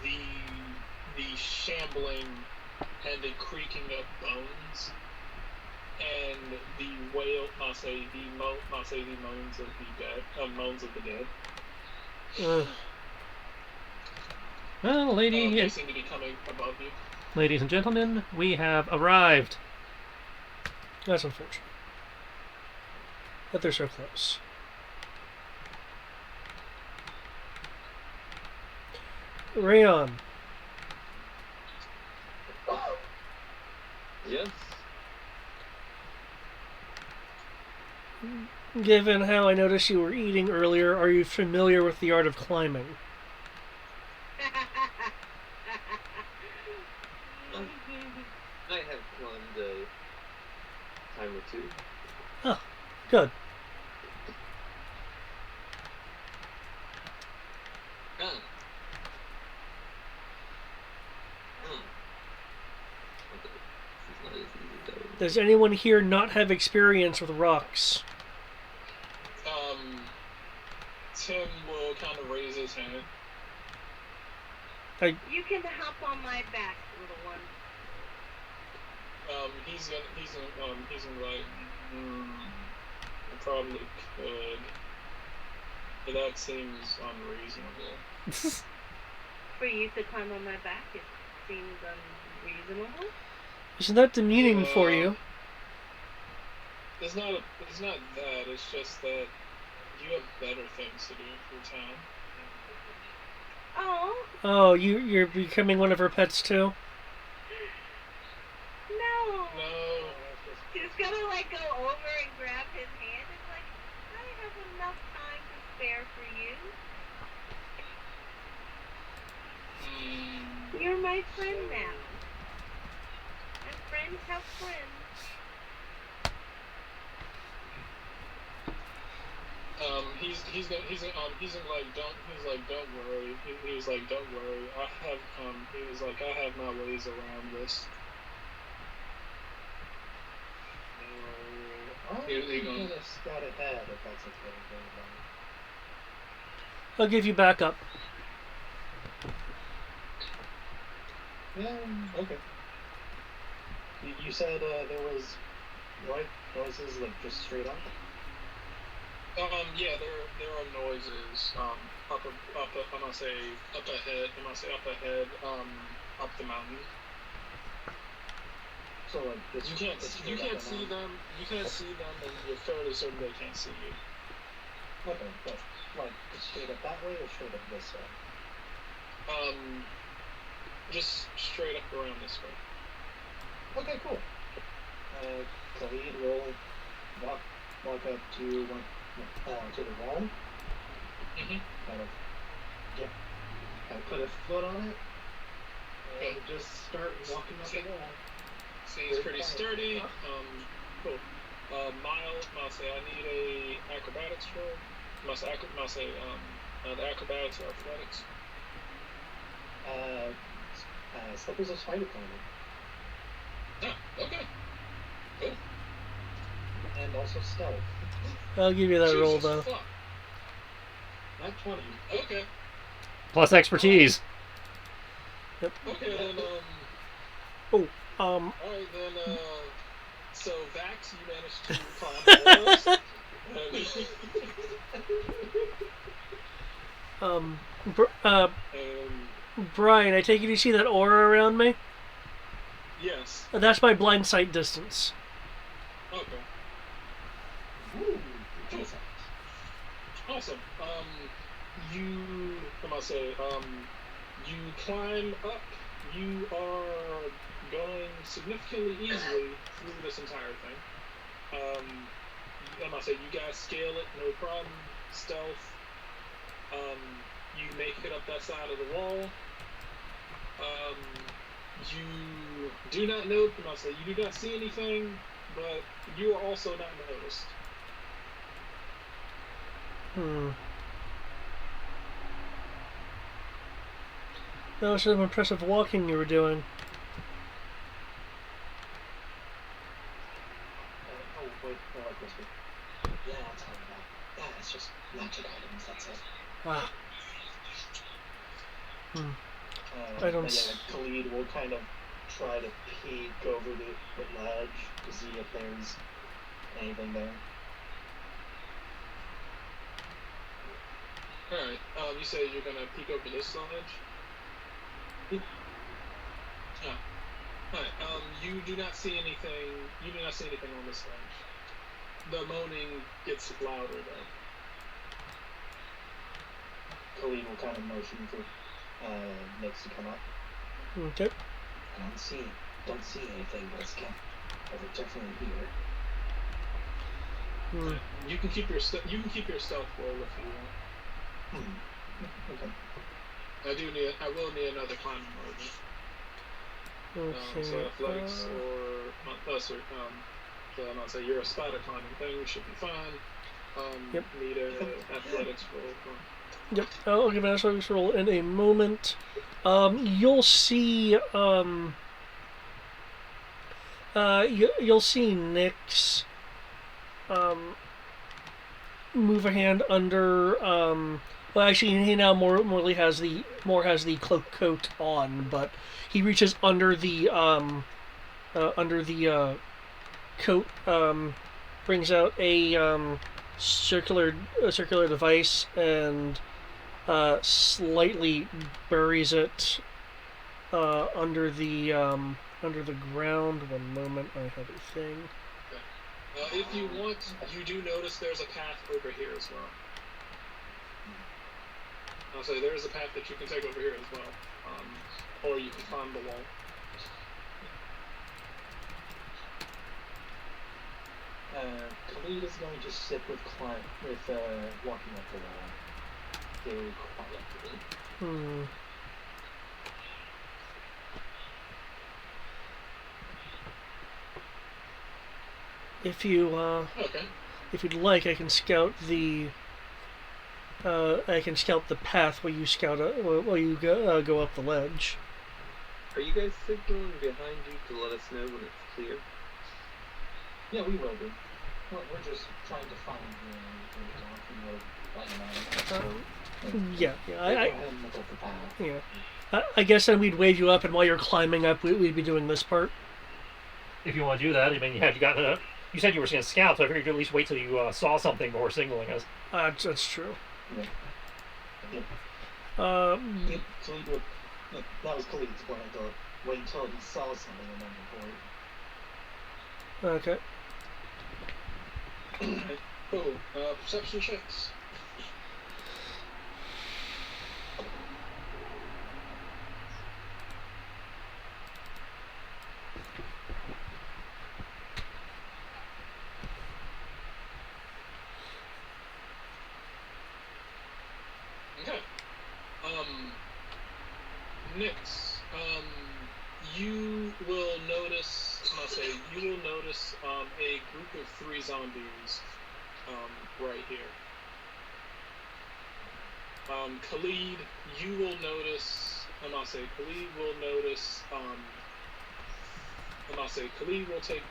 Speaker 1: the shambling and the creaking of bones and the wail. I'll say the moans of the dead. Moans of the dead.
Speaker 2: Well,
Speaker 1: They seem to be coming above you.
Speaker 2: ladies and gentlemen, we have arrived.
Speaker 3: That's unfortunate. But they're so close. Rayon.
Speaker 4: Yes.
Speaker 3: Given how I noticed you were eating earlier, are you familiar with the art of climbing?
Speaker 4: I have climbed a time or two.
Speaker 3: Oh, good.
Speaker 4: Ah. Okay. This is not as easy as that would.
Speaker 3: Does anyone here not have experience with rocks?
Speaker 1: Tim will kind of raise his hand.
Speaker 6: You can hop on my back, little one.
Speaker 1: He's gonna like, I probably could, but that seems unreasonable.
Speaker 6: For you to climb on my back, it seems unreasonable.
Speaker 3: Isn't that demeaning for you?
Speaker 1: It's not that. It's just that you have better things to do for town.
Speaker 6: Oh,
Speaker 3: Oh, you're becoming one of her pets too?
Speaker 6: no.
Speaker 1: No.
Speaker 6: She's gonna like go over and grab his hand and like, I have enough time to spare for you. You're my friend now. And friends have friends.
Speaker 1: he's like don't worry. He's like don't worry. He was like I have my ways around this.
Speaker 7: I'm gonna scout ahead if that's okay with everybody.
Speaker 3: I'll give you backup.
Speaker 7: Yeah, okay. You said there was noises like just straight up?
Speaker 1: Yeah, there are noises I'm gonna say up ahead, up the mountain.
Speaker 7: So like it's,
Speaker 1: You can't
Speaker 7: it's
Speaker 1: you
Speaker 7: straight up
Speaker 1: can't
Speaker 7: the
Speaker 1: see
Speaker 7: mountain.
Speaker 1: them. You can't see them, and you're fairly certain they can't see you.
Speaker 7: Okay, but like straight up that way or straight up this way?
Speaker 1: Just straight up around this way.
Speaker 7: Okay, cool. Khalid will walk up to to the wall.
Speaker 1: Mhm.
Speaker 7: Kind of put a foot on it and
Speaker 1: Okay.
Speaker 7: just start walking up the wall.
Speaker 1: Seems pretty sturdy. Cool. I'll say I need a acrobatics roll. I'll say the acrobatics or athletics.
Speaker 7: Slippers of spider climbing.
Speaker 1: Ah, okay. Cool.
Speaker 7: And also stealth.
Speaker 3: I'll give you that roll
Speaker 1: Jesus
Speaker 3: though.
Speaker 1: fuck.
Speaker 7: Not 20.
Speaker 1: Okay.
Speaker 2: Plus expertise.
Speaker 1: Okay then.
Speaker 3: Um,
Speaker 1: All right then. So Vax, you managed to climb the walls. And,
Speaker 3: Brian, I take it you see that aura around me?
Speaker 1: yes.
Speaker 3: That's my blind sight distance.
Speaker 1: Okay.
Speaker 7: Ooh, decent.
Speaker 1: Awesome. You, I'm gonna say, you climb up. You are going significantly easily through this entire thing. I'm gonna say you guys scale it, no problem. Stealth. You make it up that side of the wall. You do not know. I'm gonna say you do not see anything, but you are also not noticed.
Speaker 3: That was some impressive walking you were doing.
Speaker 7: Oh, wait, no, like this one. Yeah, that's how that. Yeah, it's just magic items, that's it.
Speaker 3: Ah. I don't
Speaker 7: But yeah,
Speaker 3: s-
Speaker 7: like Khalid will kind of try to peek over the ledge to see if there's anything there.
Speaker 1: Alright, you say you're gonna peek over this ledge?
Speaker 7: Yeah.
Speaker 1: Alright, you do not see anything, on this ledge. The moaning gets louder though.
Speaker 7: Khalid will kind of motion for Nix to come up.
Speaker 3: Okay.
Speaker 7: I don't see anything, but it's definitely here.
Speaker 1: You can keep your stealth roll if you want.
Speaker 7: Okay.
Speaker 1: I will need another climbing roll. So athletics or so I'm gonna say you're a spider climbing thing, we should be fine.
Speaker 3: Yep.
Speaker 1: Need a athletics roll.
Speaker 3: Yep, I'll give an athletics roll in a moment. You'll see. You'll see Nyx. Move a hand under. Well, actually, he now more has the cloak coat on, but he reaches under the coat. Brings out a circular device and slightly buries it under the ground. One moment, I have a thing.
Speaker 1: If you want, you do notice there's a path over here as well. I'll say there's a path that you can take over here as well, or you can climb the wall.
Speaker 7: Khalid is going to sit with walking up the wall very quietly.
Speaker 3: If you
Speaker 1: Okay.
Speaker 3: if you'd like, I can scout the I can scout the path while you while you go up the ledge.
Speaker 4: Are you guys signaling behind you to let us know when it's clear?
Speaker 7: Yeah, we will be. We're just trying to find
Speaker 3: Yeah.
Speaker 7: Go ahead and look up the path.
Speaker 3: Yeah. I guess then we'd wave you up, and while you're climbing up, we'd be doing this part.
Speaker 2: If you want to do that, I mean, you got you said you were going to scout, so I figured you'd at least wait till you saw something before signaling us.
Speaker 3: That's true.
Speaker 7: Yeah.
Speaker 3: Um,
Speaker 7: Khalid would, that was Khalid's plan, to wait until he saw something and then report.
Speaker 3: okay.
Speaker 1: Cool. Perception checks. Okay. Nyx, you will notice, a group of 3 zombies, right here. Khalid, you will notice, Khalid will notice, Khalid will take,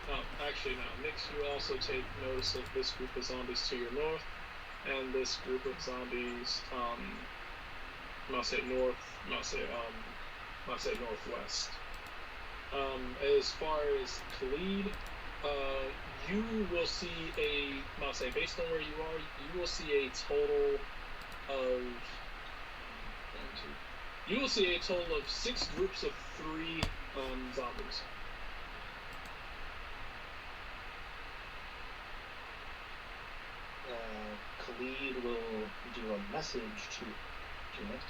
Speaker 1: actually no, Nyx, you also take notice of this group of zombies to your north, and this group of zombies, northwest. As far as Khalid, you will see based on where you are, you will see a total of you will see a total of 6 groups of 3 zombies.
Speaker 7: Khalid will do a message to Nyx.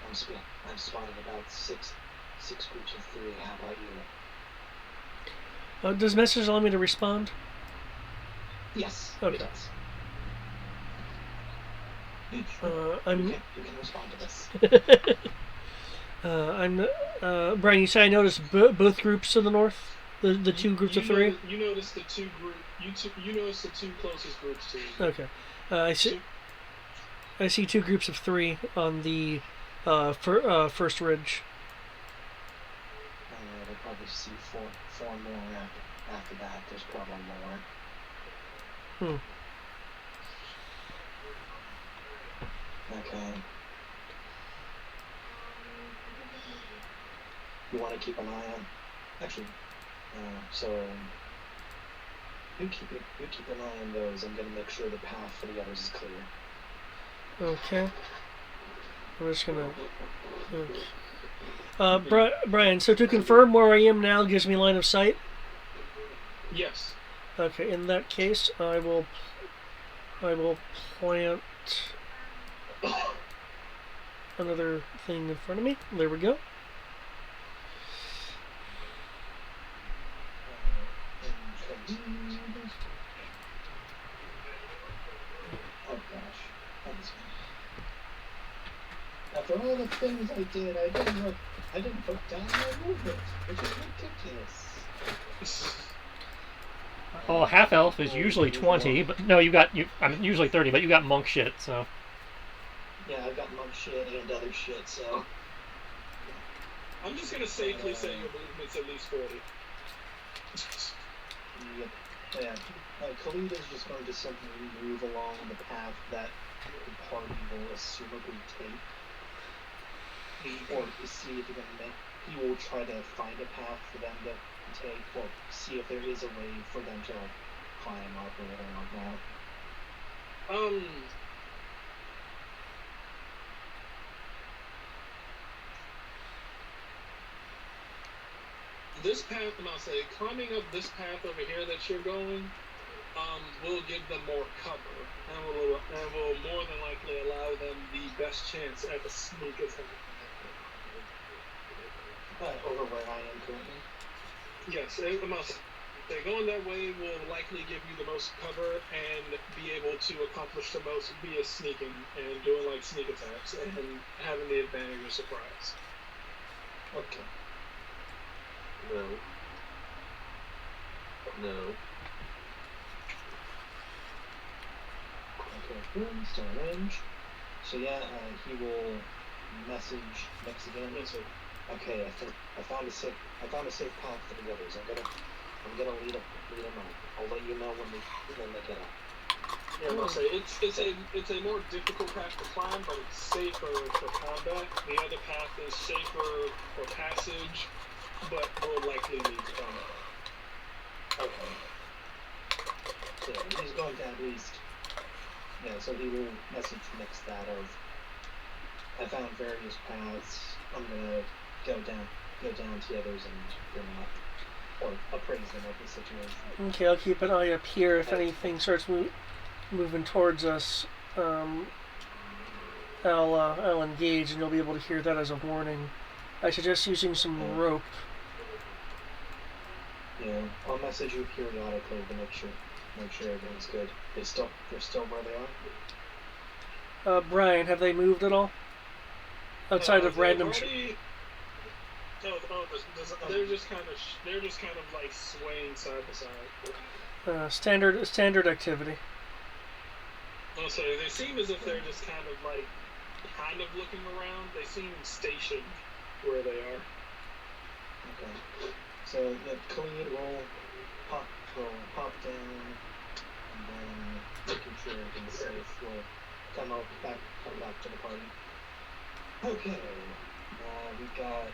Speaker 7: I'm spotting about six groups of 3. How about you?
Speaker 3: Does message allow me to respond?
Speaker 7: Yes,
Speaker 3: Okay.
Speaker 7: it does.
Speaker 3: You
Speaker 7: can respond to this.
Speaker 3: Brian, you say I noticed both groups to the north? The 2 groups of 3?
Speaker 1: You noticed the 2 you noticed the 2 closest groups to you.
Speaker 3: Okay. I see 2 groups of 3 on the first ridge.
Speaker 7: We'll probably see four more after that. There's probably more. Okay. You want to keep an eye on? Actually, so you keep an eye on those. I'm gonna make sure the path for the others is clear.
Speaker 3: Okay. I'm just gonna. Brian, so to confirm where I am now gives me line of sight?
Speaker 1: Yes.
Speaker 3: Okay, in that case, I will plant another thing in front of me. There we go.
Speaker 7: Oh gosh. After all the things I did, I didn't put down my movement, which is ridiculous.
Speaker 2: Well, half elf is usually 20, but no, I'm usually 30, but you got monk shit, so.
Speaker 7: Yeah, I've got monk shit and other shit, so.
Speaker 1: I'm just gonna safely say your movement's at least 40.
Speaker 7: Yep. Yeah. Khalid is just going to simply move along the path that the party will assumably take. Or see if he will try to find a path for them to take, or see if there is a way for them to climb up or whatever like that.
Speaker 1: This path, climbing up this path over here that you're going, will give them more cover, and will more than likely allow them the best chance at a sneak attack.
Speaker 7: Over where I am currently?
Speaker 1: Yes, going that way will likely give you the most cover and be able to accomplish the most via sneaking and doing like sneak attacks and having the advantage of surprise.
Speaker 7: Okay.
Speaker 4: No.
Speaker 7: Okay, still range. So yeah, he will message Nix again.
Speaker 1: Yes, sir.
Speaker 7: Okay, I found a safe path for the others. I'm gonna lead them on. I'll let you know when they get up.
Speaker 1: Yeah, I'll say it's a more difficult path to climb, but it's safer for combat. The other path is safer for passage, but will likely lead to combat.
Speaker 7: Okay. So he's going to at least. Yeah, so he will message Nix that of. I found various paths. I'm gonna go down to the others and bring up or appraise them of the situation.
Speaker 3: Okay, I'll keep an eye up here. If anything starts moving towards us, I'll engage, and you'll be able to hear that as a warning. I suggest using some rope.
Speaker 7: Yeah, I'll message you periodically to make sure everything's good. They're still where they are.
Speaker 3: Brian, have they moved at all? Outside of random.
Speaker 1: They're just kind of like swaying side to side.
Speaker 3: Standard activity.
Speaker 1: I'll say they seem as if they're just kind of looking around. They seem stationed where they are.
Speaker 7: Okay. So the Khalid will pop down, and then making sure everything's safe. We'll come back to the party. Okay. We've got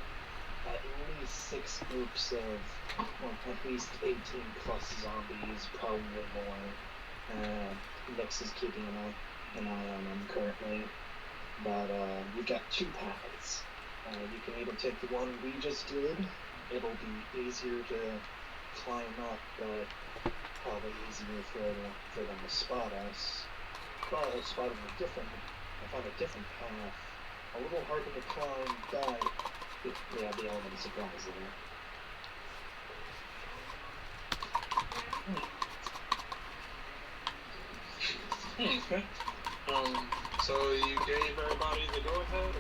Speaker 7: at least 6 groups of at least 18 plus zombies, probably more. Nix is keeping an eye on them currently. But we've got 2 paths. You can either take the one we just did. It'll be easier to climb up, but probably easier for them to spot us. But I found a different path. A little harder to climb, but we have the element of surprise there.
Speaker 1: Okay. So you gave everybody the go-ahead?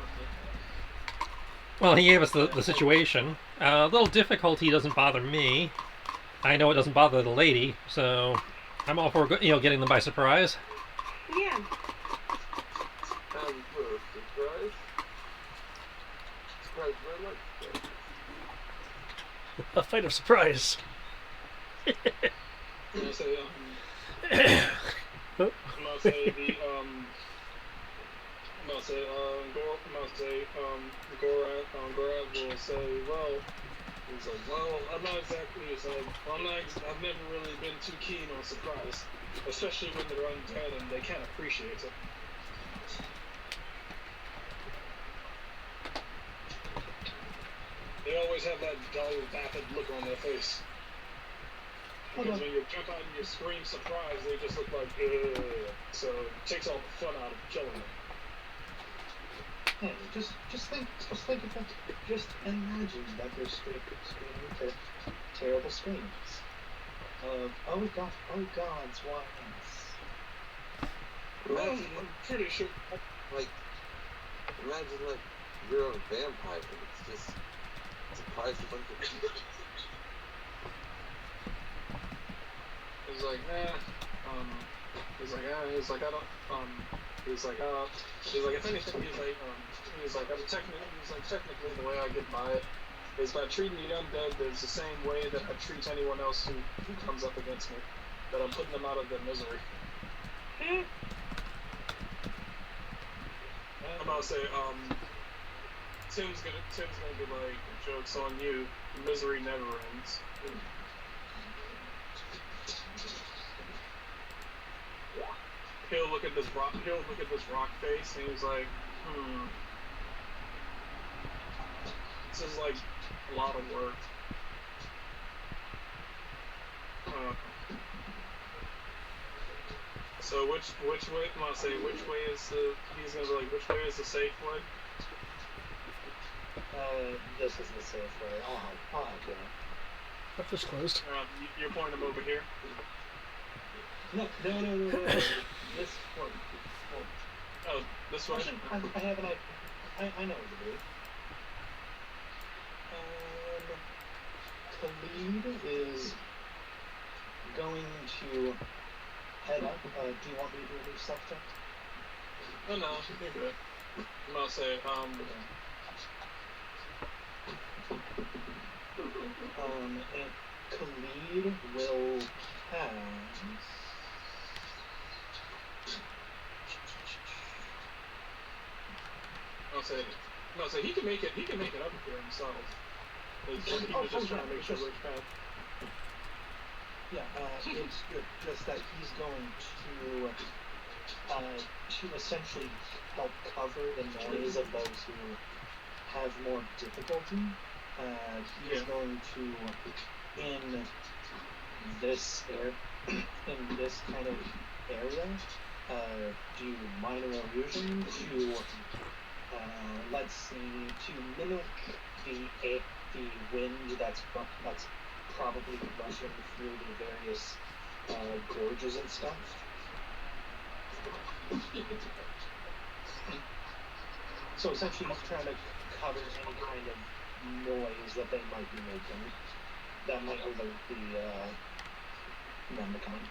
Speaker 2: Well, he gave us the situation. A little difficulty doesn't bother me. I know it doesn't bother the lady, so I'm all for getting them by surprise.
Speaker 6: Yeah.
Speaker 4: Surprise? Surprise, I like surprise.
Speaker 3: A fight of surprise.
Speaker 1: I'll say, Gorav will say, I'm not exactly, I've never really been too keen on surprise, especially when they're undead and they can't appreciate it. They always have that dull, vapid look on their face. Because when you jump out and you scream surprise, they just look like, ugh. So it takes all the fun out of killing them.
Speaker 7: Hey, just think of that. Just imagine that they're screaming terrible screams. Oh gods, why us?
Speaker 1: Well, I'm pretty sure.
Speaker 4: Imagine you're a vampire. It's just surprise a bunch of people.
Speaker 1: He's like, I don't, he's like, if anything, technically the way I get by it is by treating the undead as the same way that I treat anyone else who comes up against me, that I'm putting them out of their misery. I'm about to say, Tim's gonna be like, joke's on you, misery never ends. He'll look at this rock face, and he's like, this is like a lot of work. So which way? I'm gonna say which way is the? He's gonna be like, which way is the safe way?
Speaker 7: This is the safe way. I'll help you.
Speaker 3: Breakfast closed.
Speaker 1: You're pointing him over here.
Speaker 7: No. This one.
Speaker 1: Oh, this way.
Speaker 7: I have an idea. I know what to do. Khalid is going to head up. Do you want me to do a new self check?
Speaker 1: No, no, you're good. I'm gonna say,
Speaker 7: And Khalid will pass.
Speaker 1: I'll say he can make it. He can make it up here himself. He was just trying to make sure which path.
Speaker 7: Yeah, it's just that he's going to essentially help cover the noise of those who have more difficulty. He's going to in this kind of area do minor illusion to let's see, to mimic the wind that's probably rushing through the various gorges and stuff. So essentially he's trying to cover any kind of noise that they might be making that might alert the Mendicon.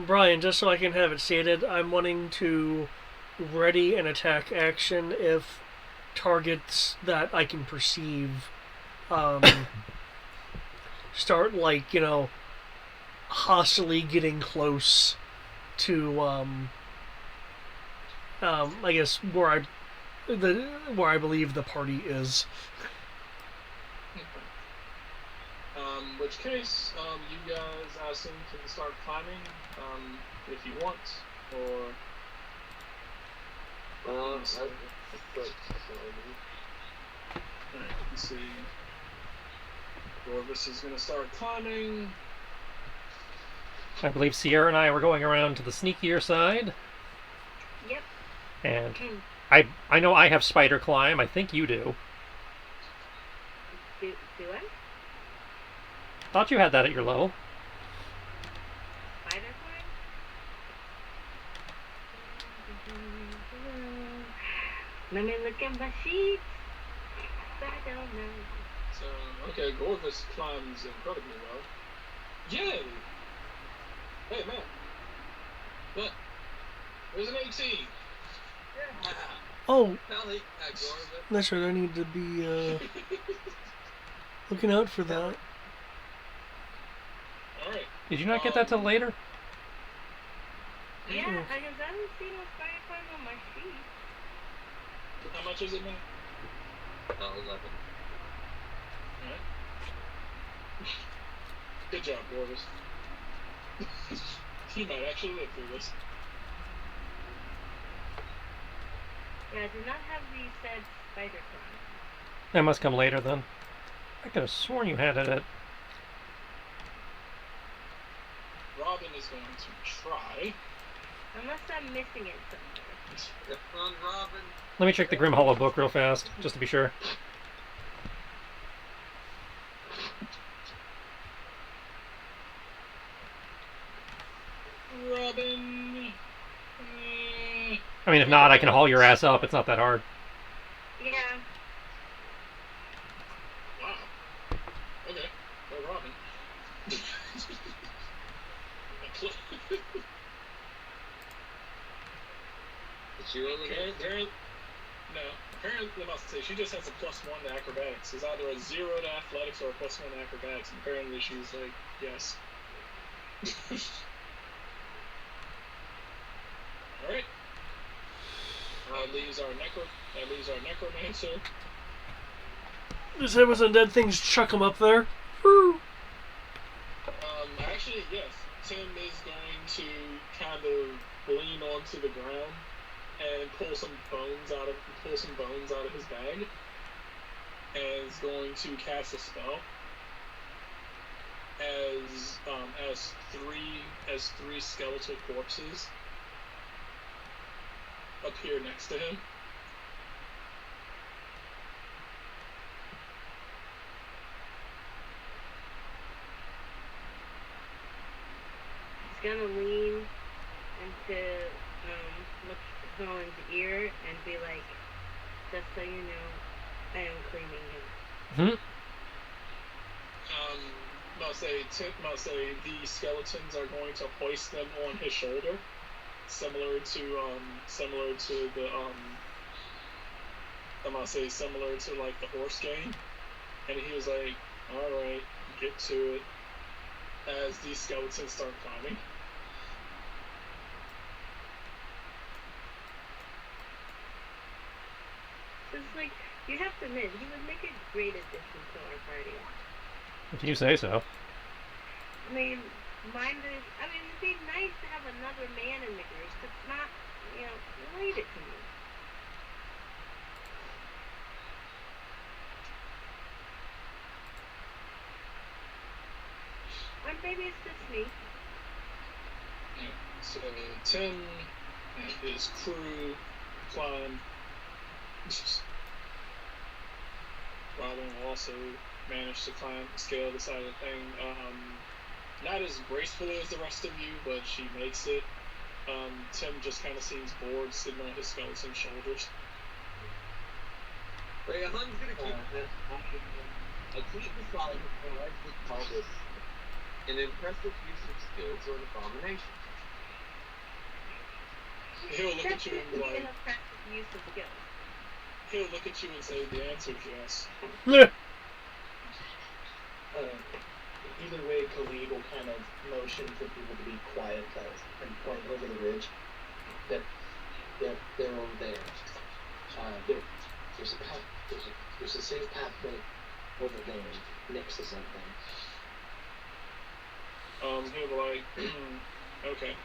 Speaker 3: Brian, just so I can have it stated, I'm wanting to ready an attack action if targets that I can perceive start, like, you know, hostily getting close to, I guess, where I believe the party is.
Speaker 1: Which case, you guys, I assume, can start climbing, if you want, or... Alright, let's see. Orvis is gonna start climbing.
Speaker 2: I believe Sierra and I were going around to the sneakier side.
Speaker 6: Yep.
Speaker 2: And I know I have spider climb. I think you do.
Speaker 6: Do I?
Speaker 2: Thought you had that at your level.
Speaker 6: Spider climb? Let me look at my sheets. I don't know.
Speaker 1: So, okay, Gorvis climbs incredibly well. Yay! Hey, man. Look. There's an 18.
Speaker 4: Yeah.
Speaker 3: Oh,
Speaker 4: Golly, Gorvis.
Speaker 3: that's right. I need to be looking out for that.
Speaker 1: Alright.
Speaker 2: Did you not get that till later?
Speaker 6: Yeah, I haven't seen a spider climb on my sheet.
Speaker 1: How much is it, man?
Speaker 4: 11.
Speaker 1: Alright. Good job, Gorvis. He might actually live through this.
Speaker 6: Yeah, I did not have the said spider climb.
Speaker 2: That must come later then. I could have sworn you had it at...
Speaker 1: Robin is going to try.
Speaker 6: Unless I'm missing it somewhere.
Speaker 4: Come on, Robin.
Speaker 2: Let me check the Grim Hollow book real fast, just to be sure.
Speaker 1: Robin.
Speaker 2: I mean, if not, I can haul your ass up. It's not that hard.
Speaker 6: Yeah.
Speaker 1: Wow. Okay. Well, Robin.
Speaker 4: Did you only get
Speaker 1: No. Apparently, I must say, she just has a +1 to acrobatics. It's either a 0 to athletics or a +1 to acrobatics. And apparently, she's like, yes. Alright. That leaves our necromancer.
Speaker 3: Just hit with some dead things, chuck them up there. Woo.
Speaker 1: Actually, yes. Tim is going to kind of lean onto the ground and pull some bones out of his bag, and is going to cast a spell as three skeletal corpses appear next to him.
Speaker 6: He's gonna lean into look Nolan's ear and be like, Just so you know, I am claiming him.
Speaker 2: Hmm?
Speaker 1: I'll say the skeletons are going to hoist them on his shoulder, similar to the similar to like the horse game. And he was like, "All right, get to it." As these skeletons start climbing.
Speaker 6: It's like, you have to admit, he would make a great addition to our party.
Speaker 2: If you say so.
Speaker 6: I mean, it'd be nice to have another man in the group that's not, related to me. Or maybe it's just me.
Speaker 1: Yeah. So Tim and his crew climb. Robin will also manage to scale the side of the thing. Not as gracefully as the rest of you, but she makes it. Tim just kind of seems bored sitting on his skeleton shoulders.
Speaker 4: Wait, I'm gonna keep this. I keep deciding what I should call this an impressive use of skills or an abomination.
Speaker 1: He'll look at you and be like,
Speaker 6: an effective use of skills.
Speaker 1: he'll look at you and say, "The answer is yes."
Speaker 7: Either way, Khalid will kind of motion for people to be quiet and point over the ridge. That they're over there. There's a path. There's a safe pathway over there next to something.
Speaker 1: He'll be like, "Okay."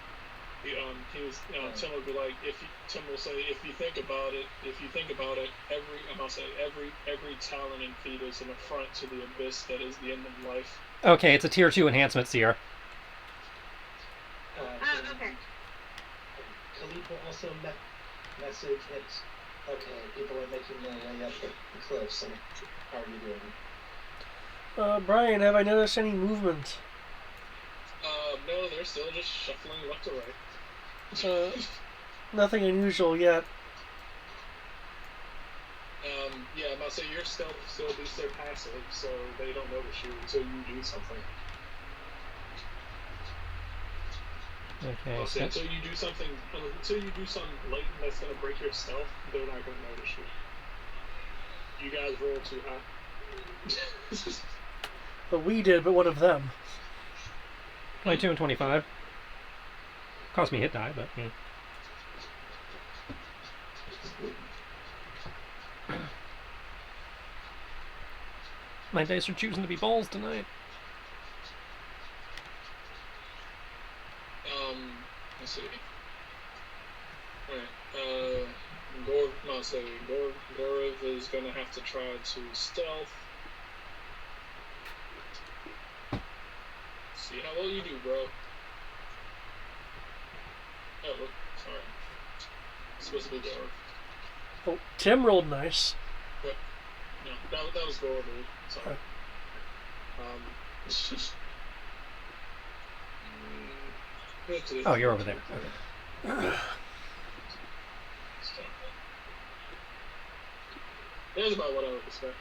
Speaker 1: Tim will be like, Tim will say, if you think about it, every talent and feat is an affront to the abyss that is the end of life.
Speaker 2: Okay, it's a tier 2 enhancement, Seer.
Speaker 6: Okay.
Speaker 7: Khalid will also message that, okay, people are making their way up the cliffs, and how are you doing?
Speaker 3: Brian, have I noticed any movement?
Speaker 1: No, they're still just shuffling left to right.
Speaker 3: Nothing unusual yet.
Speaker 1: Yeah, I'm about to say your stealth still beats their passive, so they don't notice you until you do something.
Speaker 2: Okay.
Speaker 1: Until you do something blatant that's gonna break your stealth, they're not gonna notice you. You guys roll too high.
Speaker 3: But we did, but what of them?
Speaker 2: 22 and 25. Cost me hit die, but my dice are choosing to be balls tonight.
Speaker 1: Let's see. Alright, Gorev is gonna have to try to stealth. See how well you do, bro. Oh, sorry. It's supposed to be Gorev.
Speaker 3: Oh, Tim rolled nice.
Speaker 1: But, no, that was Gorev. Sorry.
Speaker 2: Oh, you're over there. Okay.
Speaker 1: That's about what I would expect.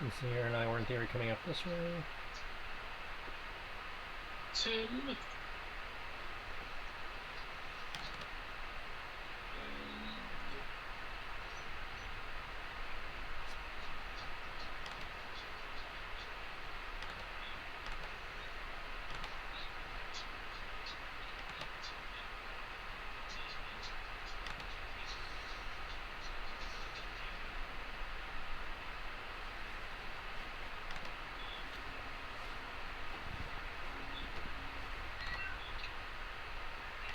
Speaker 2: And Seer and I were in theory coming up this way.
Speaker 1: Tim.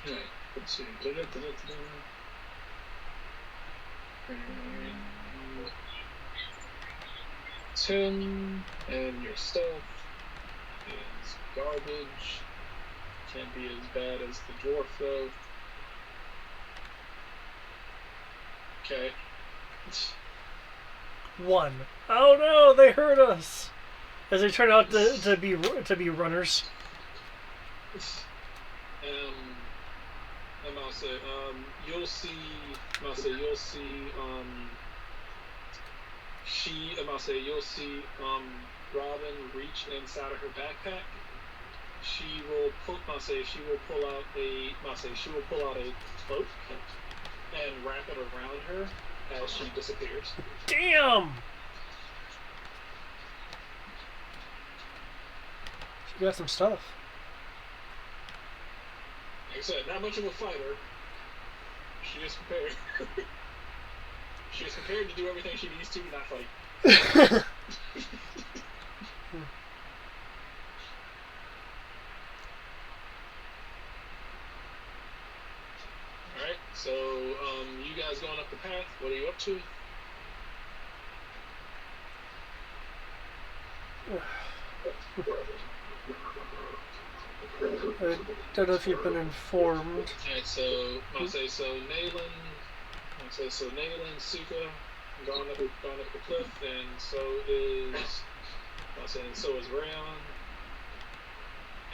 Speaker 1: Right, let's see. Tim and your stealth is garbage. Can't be as bad as the dwarf though. Okay.
Speaker 3: 1. Oh no, they hurt us. As they turn out to be runners.
Speaker 1: I'm you'll see, you'll see, Robin reach inside of her backpack. She will pull out a cloak and wrap it around her as she disappears.
Speaker 3: Damn! She got some stuff.
Speaker 1: Like I said, not much of a fighter. She is prepared. She is prepared to do everything she needs to, not fight. Alright, so you guys going up the path, what are you up to?
Speaker 3: I don't know if you've been informed.
Speaker 1: Alright, so Nayland, Suka, going up the cliff, and so is Rayon.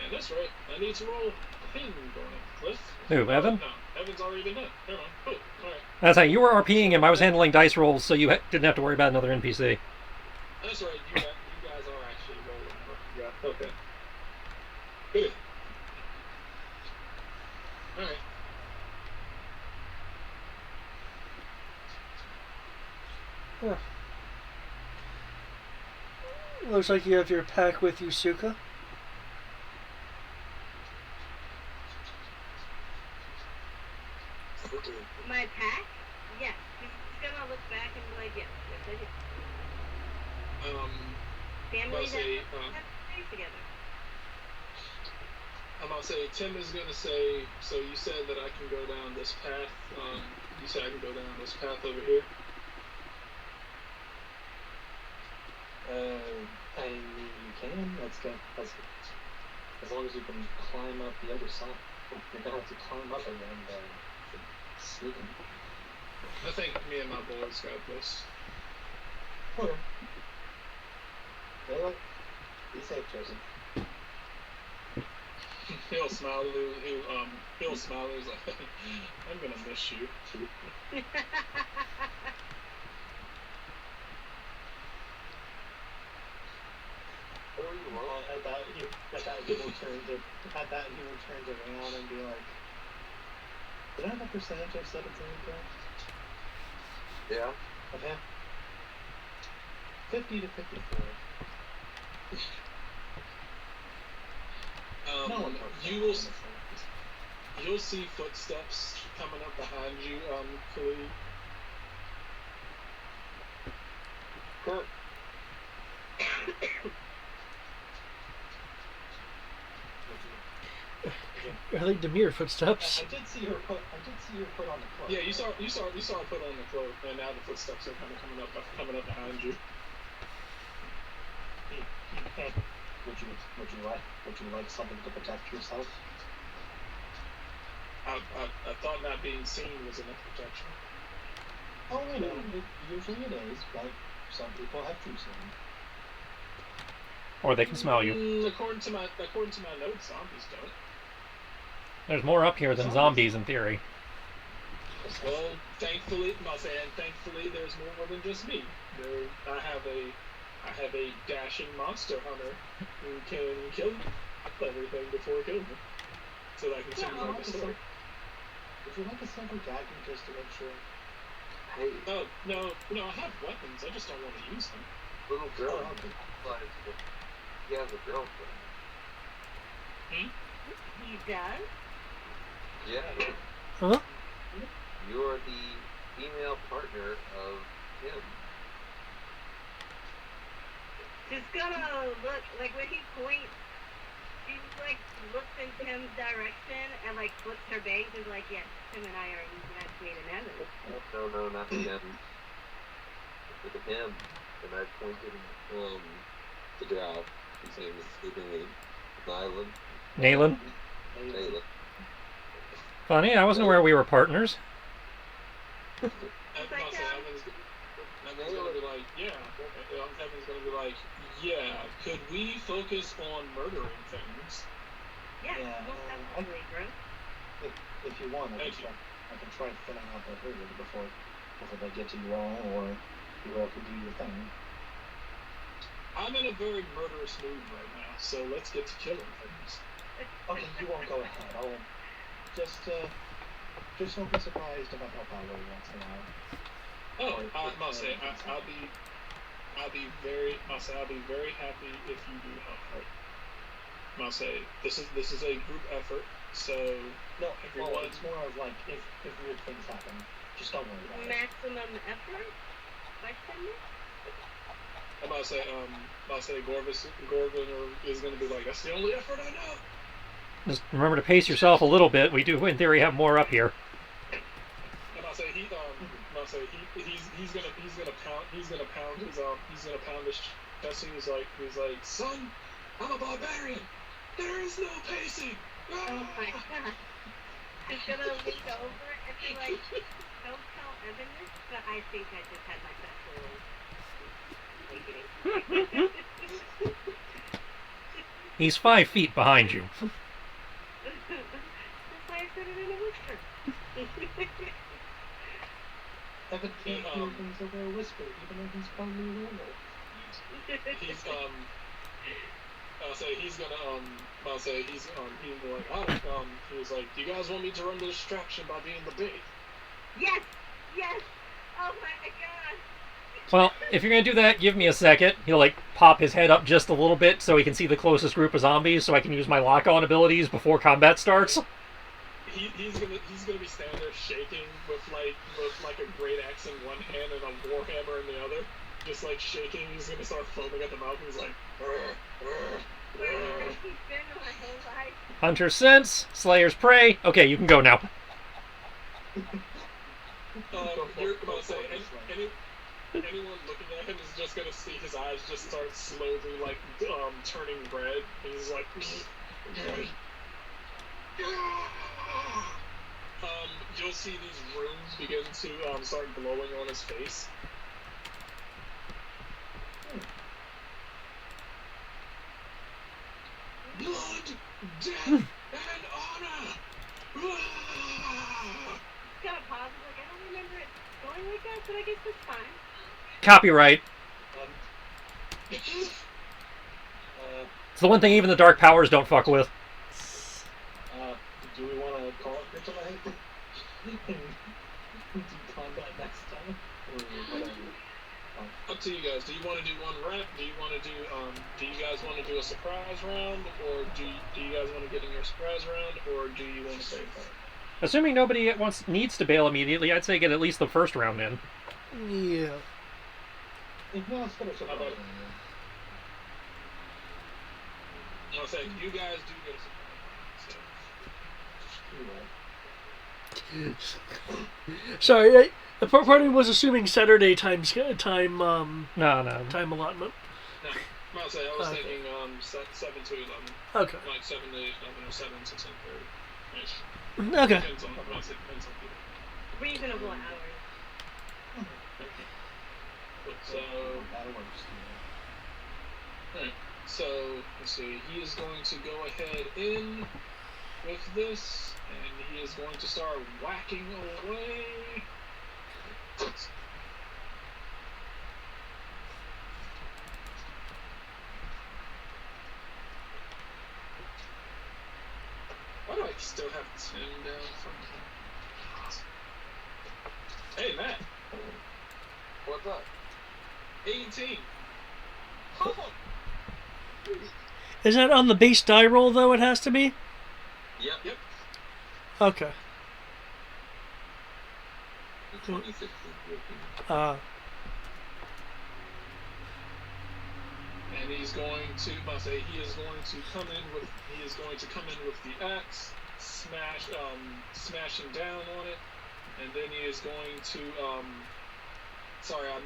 Speaker 1: And that's right, I need to roll a ping going up the cliff.
Speaker 2: Who, Evan?
Speaker 1: No, Evan's already been done. Never mind. Cool. Alright.
Speaker 2: That's right. You were RPing him. I was handling dice rolls, so you didn't have to worry about another NPC.
Speaker 1: That's right, you guys are actually rolling. Yeah, okay. Good. Alright.
Speaker 3: Huh. Looks like you have your pack with you, Suka.
Speaker 6: My pack? Yes. He's gonna look back and be like, yes, I do. Family
Speaker 1: I'll say,
Speaker 6: have days together.
Speaker 1: I'm about to say, Tim is gonna say, so you said that I can go down this path, you said I can go down this path over here?
Speaker 7: I mean, you can. That's as long as you can climb up the other side. You're gonna have to climb up again, sneaking.
Speaker 1: I think me and my boys got this.
Speaker 7: Okay. Yeah, be safe, Joseph.
Speaker 1: He'll smile. He'll smile. He's like, "I'm gonna miss you."
Speaker 7: At that he will turn around and be like, "Did I have a percentage of 17 correct?"
Speaker 4: Yeah.
Speaker 7: Okay. 50 to 54. No one knows.
Speaker 1: You'll see footsteps coming up behind you, Khalid.
Speaker 4: Good.
Speaker 3: Really demure footsteps.
Speaker 7: I did see her put on the cloak.
Speaker 1: Yeah, you saw her put on the cloak, and now the footsteps are kind of coming up behind you.
Speaker 7: Would you like something to protect yourself?
Speaker 1: I thought not being seen was enough protection.
Speaker 7: Oh, I know. Usually it is, but some people have to seen.
Speaker 2: Or they can smell you.
Speaker 1: According to my notes, zombies don't.
Speaker 2: There's more up here than zombies in theory.
Speaker 1: Well, thankfully, there's more than just me. I have a dashing monster hunter who can kill everything before killing me, so that I can continue my story.
Speaker 7: Would you like a silver dagger just to make sure?
Speaker 4: Hey,
Speaker 1: Oh no, I have weapons. I just don't want to use them.
Speaker 4: little girl.
Speaker 7: Oh,
Speaker 4: He has a girlfriend.
Speaker 6: He does?
Speaker 4: Yeah.
Speaker 3: Huh?
Speaker 4: You're the female partner of him.
Speaker 6: She's gonna look, like when he points, she like looks in Tim's direction and like flips her bangs and is like, yes, Tim and I are not made in heaven.
Speaker 4: No, not him. Look at him. And I pointed to Drow. His name is sleeping Nyland.
Speaker 2: Nayland?
Speaker 4: Nayland.
Speaker 2: Funny, I wasn't aware we were partners.
Speaker 6: It's like,
Speaker 1: Evan's gonna be like, yeah. Evan's gonna be like, yeah. Could we focus on murdering things?
Speaker 6: yeah,
Speaker 7: Yeah,
Speaker 6: most definitely, bro.
Speaker 7: If you want, I
Speaker 1: Thank you.
Speaker 7: can try thinning out the herd before they get to you all, or you all could do your thing.
Speaker 1: I'm in a very murderous mood right now, so let's get to killing things.
Speaker 7: Okay, you won't go ahead. I'll just don't be surprised if I help out every once in a while.
Speaker 1: Oh, I'll say I'll be very happy if you do help out. I'll say this is a group effort, so
Speaker 7: No,
Speaker 1: everyone.
Speaker 7: well, it's more of like if weird things happen, just don't worry about it.
Speaker 6: Maximum effort? Question mark?
Speaker 1: I'm about to say Gorvin is going to be like, that's the only effort I know.
Speaker 2: Just remember to pace yourself a little bit. We do, in theory, have more up here.
Speaker 1: I'm about to say he's gonna pound his chest. He's like, son, I'm a barbarian. There is no pacing.
Speaker 6: Oh my god. He's gonna lean over and be like, don't tell Evan this, but I think I just had my sexual awakening.
Speaker 2: He's 5 feet behind you.
Speaker 6: That's why I said it in a whisper.
Speaker 7: Evan can't hear things over a whisper, even though he's probably normal.
Speaker 1: He was like, do you guys want me to run the distraction by being the bait?
Speaker 6: Yes! Yes! Oh my god!
Speaker 2: Well, if you're going to do that, give me a second. He'll, like, pop his head up just a little bit so he can see the closest group of zombies so I can use my lock-on abilities before combat starts.
Speaker 1: He's gonna be standing there shaking with a great axe in one hand and a warhammer in the other, just like shaking. He's gonna start foaming at the mouth. He's like,
Speaker 6: He's been my whole life.
Speaker 2: Hunter's Sense, Slayer's Prey. Okay, you can go now.
Speaker 1: You're about to say anyone looking at him is just gonna see his eyes just start slowly like turning red. And he's like. You'll see these runes begin to start glowing on his face. Blood, death, and honor!
Speaker 6: Gotta pause it, like, I don't remember it going like that, but I guess that's fine.
Speaker 2: Copyright. It's the one thing even the Dark Powers don't fuck with.
Speaker 7: Do we want to call it for tonight? Do combat next time?
Speaker 1: Up to you guys. Do you want to do one round? Do you want to do do you guys want to do a surprise round, or do you guys want to get in your surprise round, or do you want to stay far?
Speaker 2: Assuming nobody needs to bail immediately, I'd say get at least the first round in.
Speaker 3: Yeah.
Speaker 7: No, let's put it
Speaker 1: How about I'll say you guys do get a surprise.
Speaker 3: Sorry, the part of me was assuming Saturday time
Speaker 2: No.
Speaker 3: time allotment.
Speaker 1: No, I'll say I was
Speaker 3: Okay.
Speaker 1: thinking 7 to 11,
Speaker 3: Okay.
Speaker 1: like 7 to 11 or 7 to 10:30.
Speaker 3: Okay.
Speaker 1: Depends on people.
Speaker 6: Reasonable hours.
Speaker 1: So.
Speaker 7: That works.
Speaker 1: Alright, so let's see. He is going to go ahead in with this, and he is going to start whacking away. Why do I still have Tim down from Hey, Matt.
Speaker 4: What's up?
Speaker 1: 18.
Speaker 3: Is that on the base die roll though? It has to be.
Speaker 4: Yep.
Speaker 3: Okay.
Speaker 4: The 26 is working.
Speaker 1: And he's going to, he is going to come in with the axe, smashing down on it, and then he is going to, sorry, I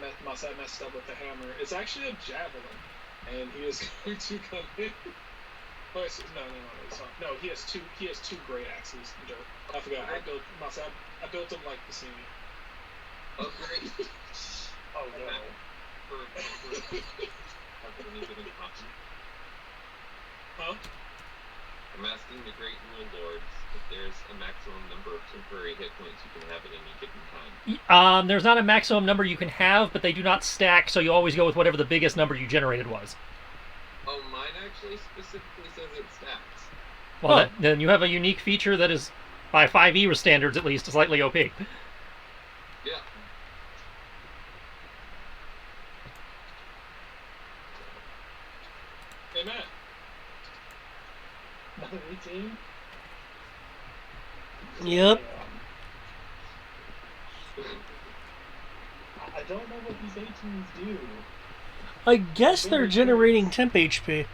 Speaker 1: messed up with the hammer. It's actually a javelin, and he is going to come in. Oh, it's no, he has two great axes. I forgot. I built them like the scene.
Speaker 4: Oh, great.
Speaker 1: Oh no. Huh?
Speaker 4: I'm asking the Great Rule Lords if there's a maximum number of temporary hit points you can have at any given time.
Speaker 2: There's not a maximum number you can have, but they do not stack, so you always go with whatever the biggest number you generated was.
Speaker 4: Oh, mine actually specifically says it stacks.
Speaker 2: Well, then you have a unique feature that is, by 5e standards at least, slightly OP.
Speaker 4: Yeah.
Speaker 1: Hey, Matt.
Speaker 7: Another 18?
Speaker 3: Yep.
Speaker 7: I don't know what these 18s do.
Speaker 3: I guess they're generating temp HP.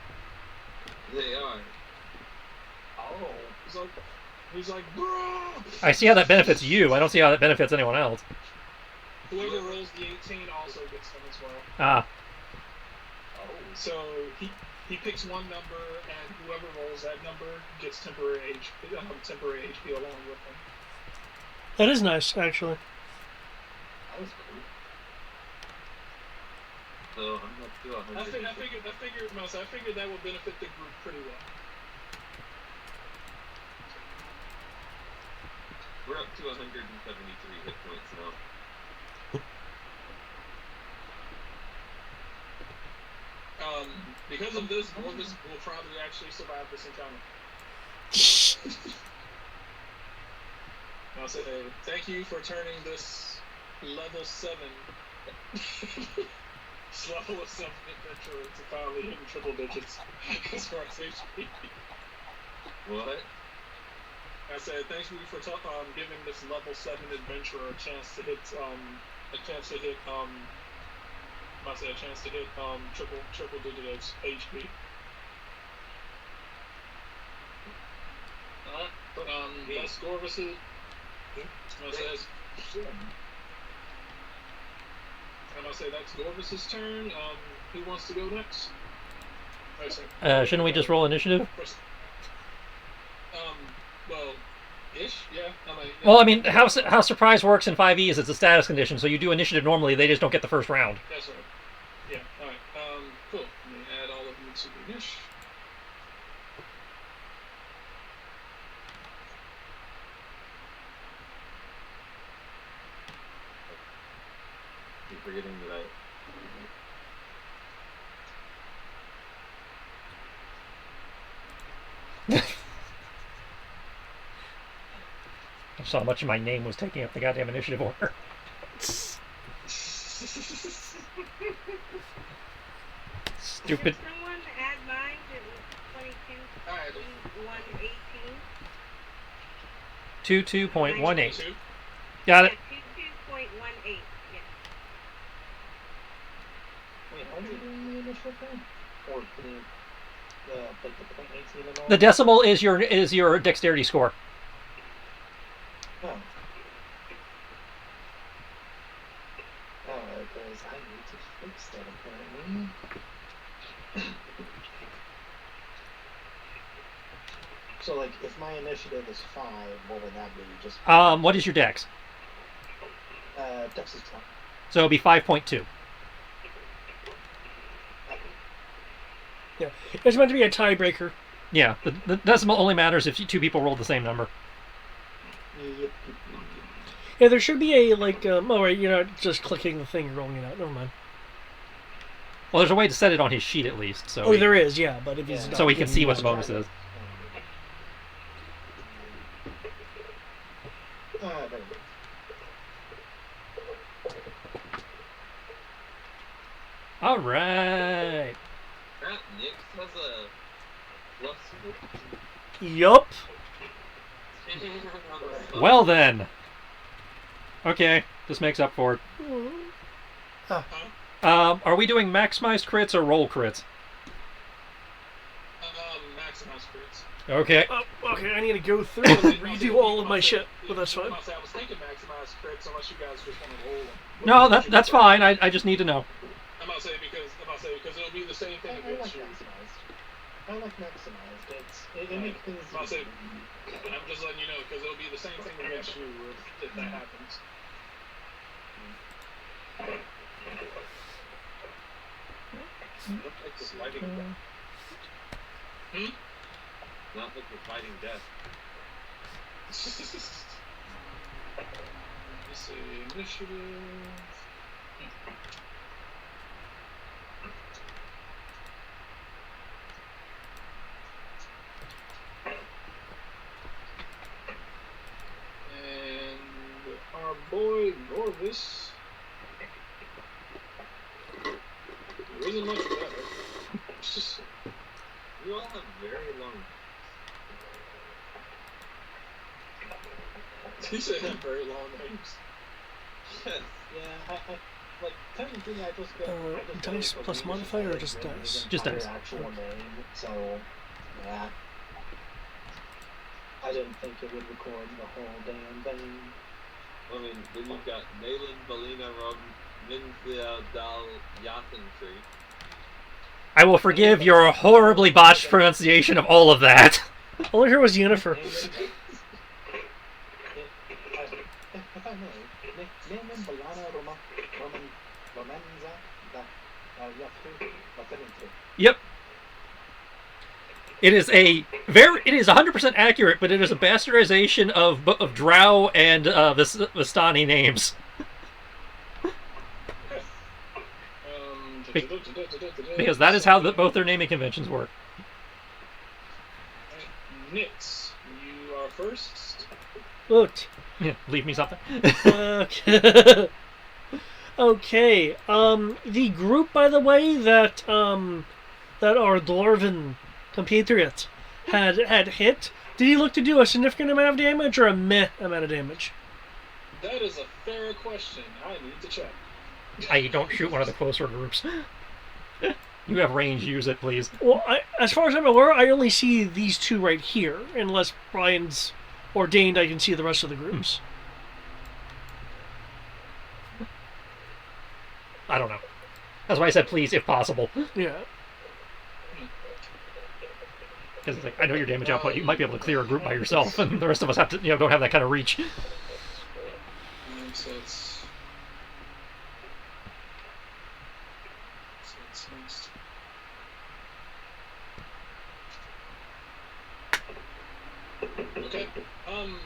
Speaker 4: They are.
Speaker 7: Oh.
Speaker 1: He's like, bro.
Speaker 2: I see how that benefits you. I don't see how that benefits anyone else.
Speaker 1: Whoever rolls the 18 also gets them as well.
Speaker 2: Ah.
Speaker 7: Oh.
Speaker 1: So he picks one number, and whoever rolls that number gets temporary HP along with them.
Speaker 3: That is nice, actually.
Speaker 7: That was cool.
Speaker 4: So I'm up to 100.
Speaker 1: I figured that would benefit the group pretty well.
Speaker 4: We're up to 173 hit points now.
Speaker 1: Because of this, Morvis will probably actually survive this encounter. I'll say thank you for turning this level 7 level 7 adventure into finally hitting triple digits as far as HP.
Speaker 4: What?
Speaker 1: I said thanks you for giving this level 7 adventurer a chance to hit triple digit HP. Alright, that's Gorvis's. I'm gonna say that's Gorvis's turn. Who wants to go next?
Speaker 2: Shouldn't we just roll initiative?
Speaker 1: Well, ish, yeah.
Speaker 2: Well, I mean, how surprise works in 5e is it's a status condition, so you do initiative normally, they just don't get the first round.
Speaker 1: That's right. Yeah, alright. Cool. Let me add all of you to the niche.
Speaker 4: Keep forgetting that
Speaker 2: I saw how much of my name was taking up the goddamn initiative order. Stupid.
Speaker 6: Did someone add mine? It was 22,
Speaker 1: Alright.
Speaker 6: 118.
Speaker 2: 22.18. Got it.
Speaker 6: 22.18. Yeah.
Speaker 7: Wait, how did you do the initial thing? Or the point 18 and all?
Speaker 2: The decimal is your dexterity score.
Speaker 7: Oh. Because I need to fix that apparently. So, like, if my initiative is 5, what would that be? Just
Speaker 2: What is your dex?
Speaker 7: Dex is 20.
Speaker 2: So it'll be 5.2.
Speaker 3: Yeah. It's meant to be a tiebreaker.
Speaker 2: Yeah, the decimal only matters if two people roll the same number.
Speaker 7: Yep.
Speaker 3: Yeah, there should be a, like, oh, right, you're not just clicking the thing, you're rolling it out. Never mind.
Speaker 2: Well, there's a way to set it on his sheet at least, so
Speaker 3: Oh, there is, yeah, but if he's
Speaker 7: Yeah.
Speaker 3: not
Speaker 2: so we can
Speaker 3: giving
Speaker 2: see
Speaker 3: you
Speaker 2: what the
Speaker 3: that-
Speaker 2: bonus is.
Speaker 7: There we go.
Speaker 2: All right.
Speaker 4: Crap, Nick has a plus.
Speaker 3: Yup.
Speaker 2: Well then. Okay, this makes up for it. Are we doing maximized crits or roll crits?
Speaker 1: Maximize crits.
Speaker 2: Okay.
Speaker 3: Oh, okay, I need to go through and redo all of my shit, but that's fine.
Speaker 1: I was thinking maximize crits unless you guys just want to roll them.
Speaker 2: No, that's fine. I just need to know.
Speaker 1: I'm about to say because it'll be the same thing
Speaker 7: I like
Speaker 1: against you.
Speaker 7: maximized. I like maximized. It makes things
Speaker 1: I'm about to say,
Speaker 7: easier.
Speaker 1: I'm just letting you know because it'll be the same thing against you if that happens.
Speaker 4: Looks like the lighting. Not like we're fighting death.
Speaker 1: Let's see, initiative. And our boy Norvis. There isn't much better. It's just,
Speaker 4: You all have very long.
Speaker 1: he said have very long names.
Speaker 4: Yes.
Speaker 7: Yeah, like technically I just get
Speaker 3: Dice plus modifier or just dice?
Speaker 2: Just dice.
Speaker 7: Actual name, so yeah. I didn't think it would record the whole damn thing.
Speaker 4: I mean, then you've got Nayland, Belina, Rob, Minthia, Dal, Yathentree.
Speaker 2: I will forgive your horribly botched pronunciation of all of that.
Speaker 3: All I heard was Yennefer.
Speaker 7: If I may, Nayland, Belana, Romanza, Yathu, Lafinintri.
Speaker 2: Yep. It is a it is 100% accurate, but it is a bastardization of Drow and Vistani names. Because that is how both their naming conventions work.
Speaker 1: Nix, you are first.
Speaker 3: Loot.
Speaker 2: Yeah, leave me something.
Speaker 3: Okay. Okay. The group, by the way, that our dwarven compatriot had hit. Did he look to do a significant amount of damage or a meh amount of damage?
Speaker 1: That is a fair question. I need to check.
Speaker 2: I don't shoot one of the closer groups. You have range, use it, please.
Speaker 3: Well, as far as I'm aware, I only see these two right here, unless Brian's ordained I can see the rest of the groups.
Speaker 2: I don't know. That's why I said please, if possible.
Speaker 3: Yeah.
Speaker 2: Because it's like, I know your damage output. You might be able to clear a group by yourself, and the rest of us have to, don't have that kind of reach.
Speaker 1: So it's next. Okay.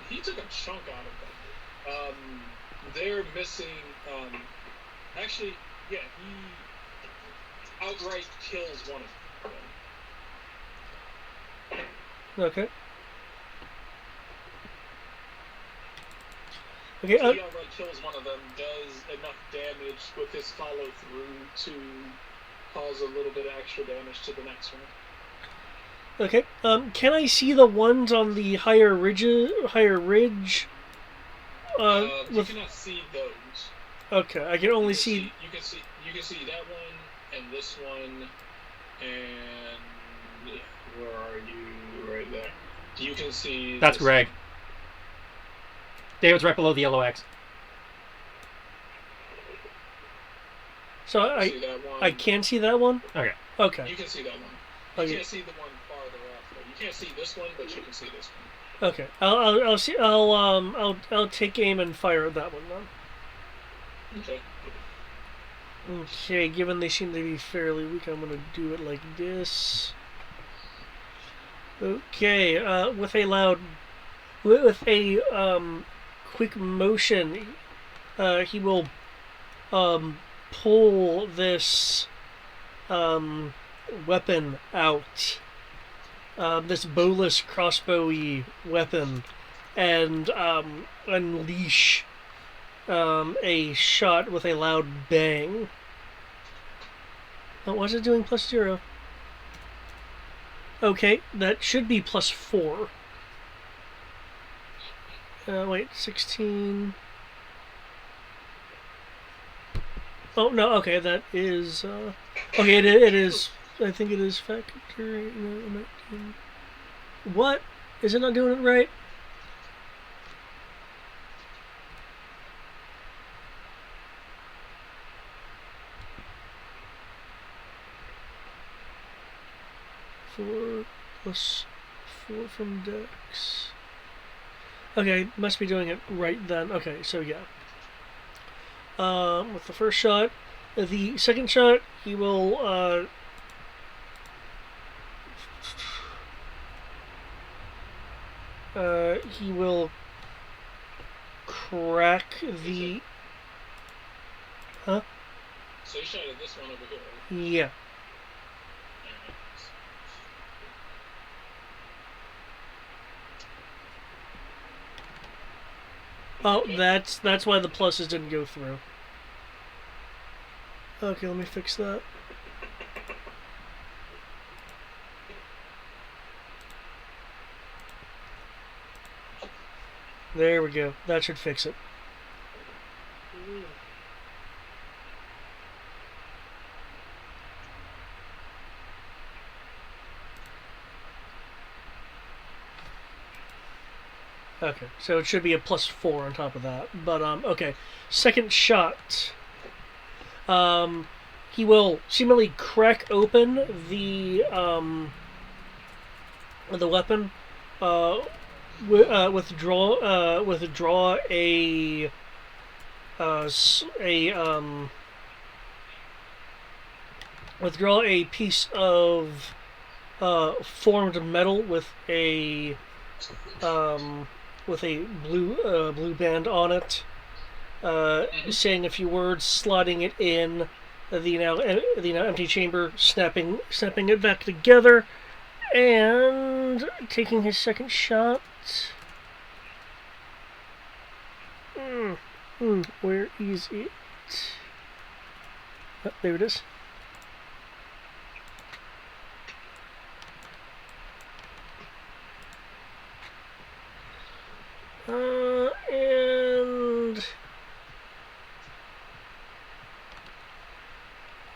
Speaker 1: He took a chunk out of them. They're missing. Actually, yeah, he outright kills one of them.
Speaker 3: Okay. Okay.
Speaker 1: So he outright kills one of them, does enough damage with his follow through to cause a little bit of extra damage to the next one.
Speaker 3: Okay. Can I see the ones on the higher ridge?
Speaker 1: You
Speaker 3: With,
Speaker 1: cannot see those.
Speaker 3: okay, I can only see.
Speaker 1: You can see that one and this one, and where are you? Right there. You can see.
Speaker 2: That's
Speaker 1: this.
Speaker 2: Greg. David's right below the yellow X.
Speaker 3: So
Speaker 1: You can see that one.
Speaker 3: I can see that one.
Speaker 2: Okay.
Speaker 3: Okay.
Speaker 1: You can see that one. You
Speaker 3: Okay.
Speaker 1: can't see the one farther off. Though. You can't see this one, but you can see this one.
Speaker 3: Okay. I'll see. I'll take aim and fire at that one then.
Speaker 1: Okay.
Speaker 3: Okay. Given they seem to be fairly weak, I'm gonna do it like this. Okay. With a quick motion, he will pull this weapon out. This bowless crossbowy weapon, and unleash a shot with a loud bang. Oh, what's it doing +0? Okay, that should be +4. Wait, 16. Oh, no, okay, that is... okay, it is... I think it is factory... No, 19. What? Is it not doing it right? Four plus 4 from Dex. Okay, must be doing it right then. Okay, so yeah. With the first shot, the second shot, he will he will crack the. Huh?
Speaker 1: So you shot at this one over here, right?
Speaker 3: Yeah. Oh,
Speaker 1: Okay.
Speaker 3: that's why the pluses didn't go through. Okay, let me fix that. There we go. That should fix it. Okay, so it should be a +4 on top of that. But okay. Second shot. He will seemingly crack open the weapon. Withdraw a piece of formed metal with a blue band on it, saying a few words, slotting it in the now empty chamber, snapping it back together, and taking his second shot. Where is it? Oh, there it is. And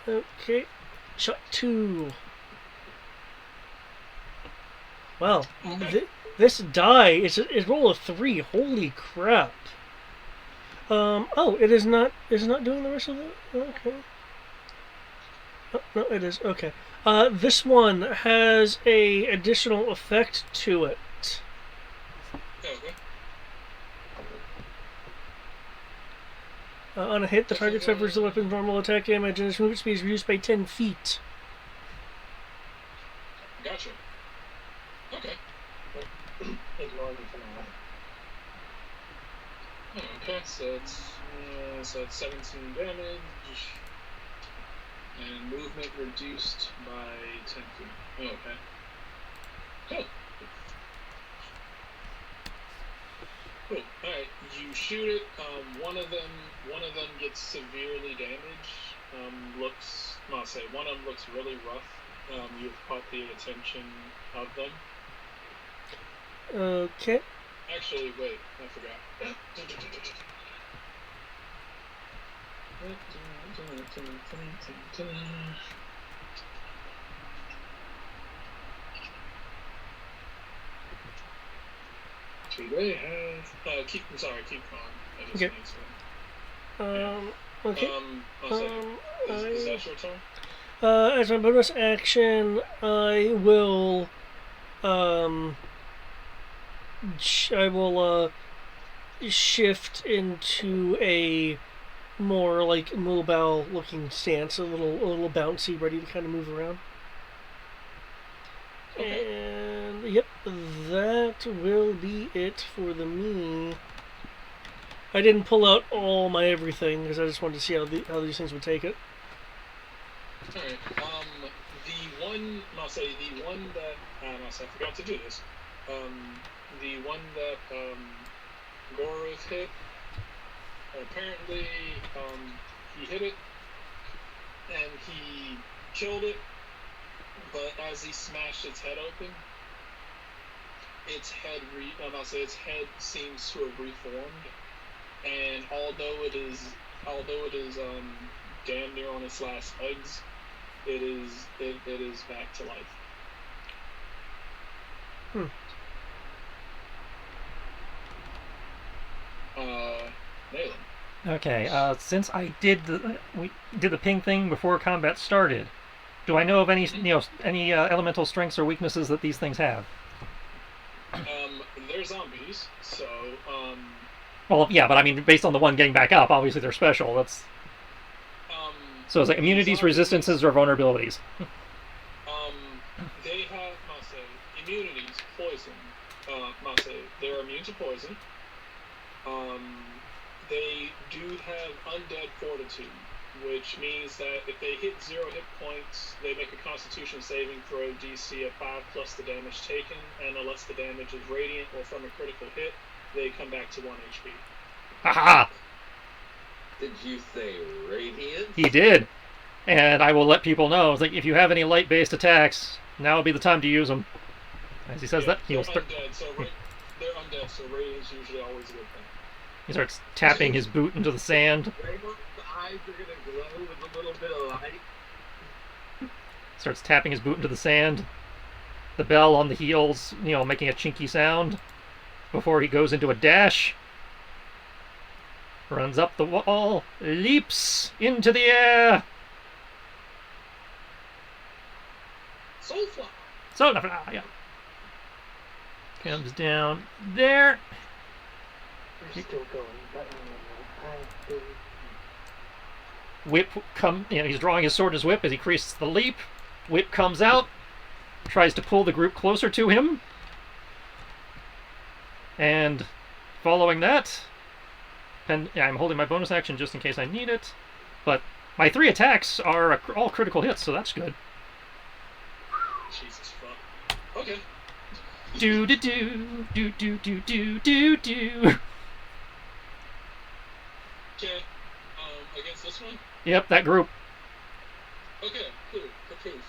Speaker 3: okay, shot 2. Well, this die is a roll of 3. Holy crap! Oh, it is not. Is not doing the rest of the. Okay. Oh, no, it is. Okay. This one has a additional effect to it.
Speaker 1: Okay.
Speaker 3: On a hit, the target suffers the weapon's normal attack damage, and its movement speed is reduced by 10 feet.
Speaker 1: Gotcha. Okay.
Speaker 7: Ignore me for now.
Speaker 1: Okay, so it's 17 damage, and movement reduced by 10 feet. Oh, okay. Cool. Cool. All right. You shoot it. One of them gets severely damaged. I'll say one of them looks really rough. You've caught the attention of them.
Speaker 3: Okay.
Speaker 1: Actually, wait. I forgot. Do they have? Keep going. I just
Speaker 3: Okay.
Speaker 1: answered.
Speaker 3: Okay.
Speaker 1: I'll say, is that your turn?
Speaker 3: As my bonus action, I will, shift into a more like mobile looking stance, a little bouncy, ready to kind of move around.
Speaker 1: Okay.
Speaker 3: And yep, that will be it for the me. I didn't pull out all my everything because I just wanted to see how these things would take it.
Speaker 1: Alright, the one that, I forgot to do this. The one that, Goroth hit, apparently, he hit it, and he killed it, but as he smashed its head open, its head seems to have reformed, and although it is, damn near on its last legs, it is back to life. Nayland.
Speaker 2: Okay. Since we did the ping thing before combat started, do I know of any any elemental strengths or weaknesses that these things have?
Speaker 1: They're zombies, so
Speaker 2: Well, yeah, but I mean, based on the one getting back up, obviously they're special. So it's like immunities,
Speaker 1: zombies,
Speaker 2: resistances, or vulnerabilities.
Speaker 1: they have, immunities, poison, to poison. They do have undead fortitude, which means that if they hit 0 hit points, they make a Constitution saving throw DC of 5 plus the damage taken, and unless the damage is radiant or from a critical hit, they come back to 1 HP.
Speaker 2: Haha!
Speaker 4: Did you say radiant?
Speaker 2: He did. And I will let people know. It's like, if you have any light-based attacks, now would be the time to use them. As he says that, he
Speaker 1: they're
Speaker 2: will start.
Speaker 1: undead, they're undead, so radiant's usually always a good thing.
Speaker 2: He starts tapping his boot into the sand.
Speaker 4: Ravenloft's eyes are gonna glow with a little bit of light.
Speaker 2: Starts tapping his boot into the sand. The bell on the heels, making a chinky sound. Before he goes into a dash. Runs up the wall. Leaps into the air.
Speaker 1: Soulflower!
Speaker 2: Soulflower, yeah. Comes down there.
Speaker 3: We're still going, but
Speaker 2: Whip he's drawing his sword and his whip as he creases the leap. Whip comes out, tries to pull the group closer to him. And following that, I'm holding my bonus action just in case I need it. But my 3 attacks are all critical hits, so that's good.
Speaker 1: Jesus fuck. Okay.
Speaker 2: Do do do do do do do do do.
Speaker 1: Okay. Against this one?
Speaker 2: Yep, that group.
Speaker 1: Okay, cool. Proof.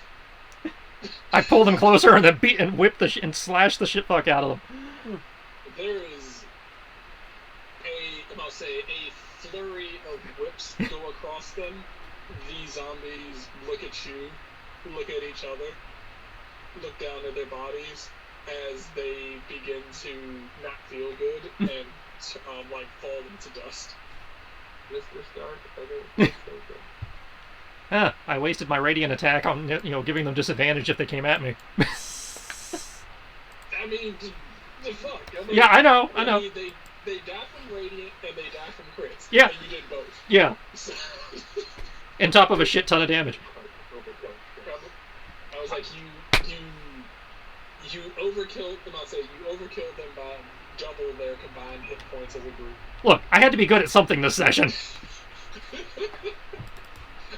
Speaker 2: I pulled them closer and then beat and whipped and slashed the shit fuck out of them.
Speaker 1: There is a flurry of whips go across them. These zombies look at you, look at each other, look down at their bodies as they begin to not feel good and fall into dust.
Speaker 4: Mr. Stark, I don't think so good.
Speaker 2: I wasted my radiant attack on giving them disadvantage if they came at me.
Speaker 1: I mean, the fuck.
Speaker 2: Yeah, I know.
Speaker 1: They die from radiant and they die from crits.
Speaker 2: Yeah.
Speaker 1: And you did both.
Speaker 2: Yeah.
Speaker 1: So,
Speaker 2: On top of a shit ton of damage.
Speaker 1: I was like, you overkilled them. You overkilled them by double their combined hit points as a group.
Speaker 2: Look, I had to be good at something this session.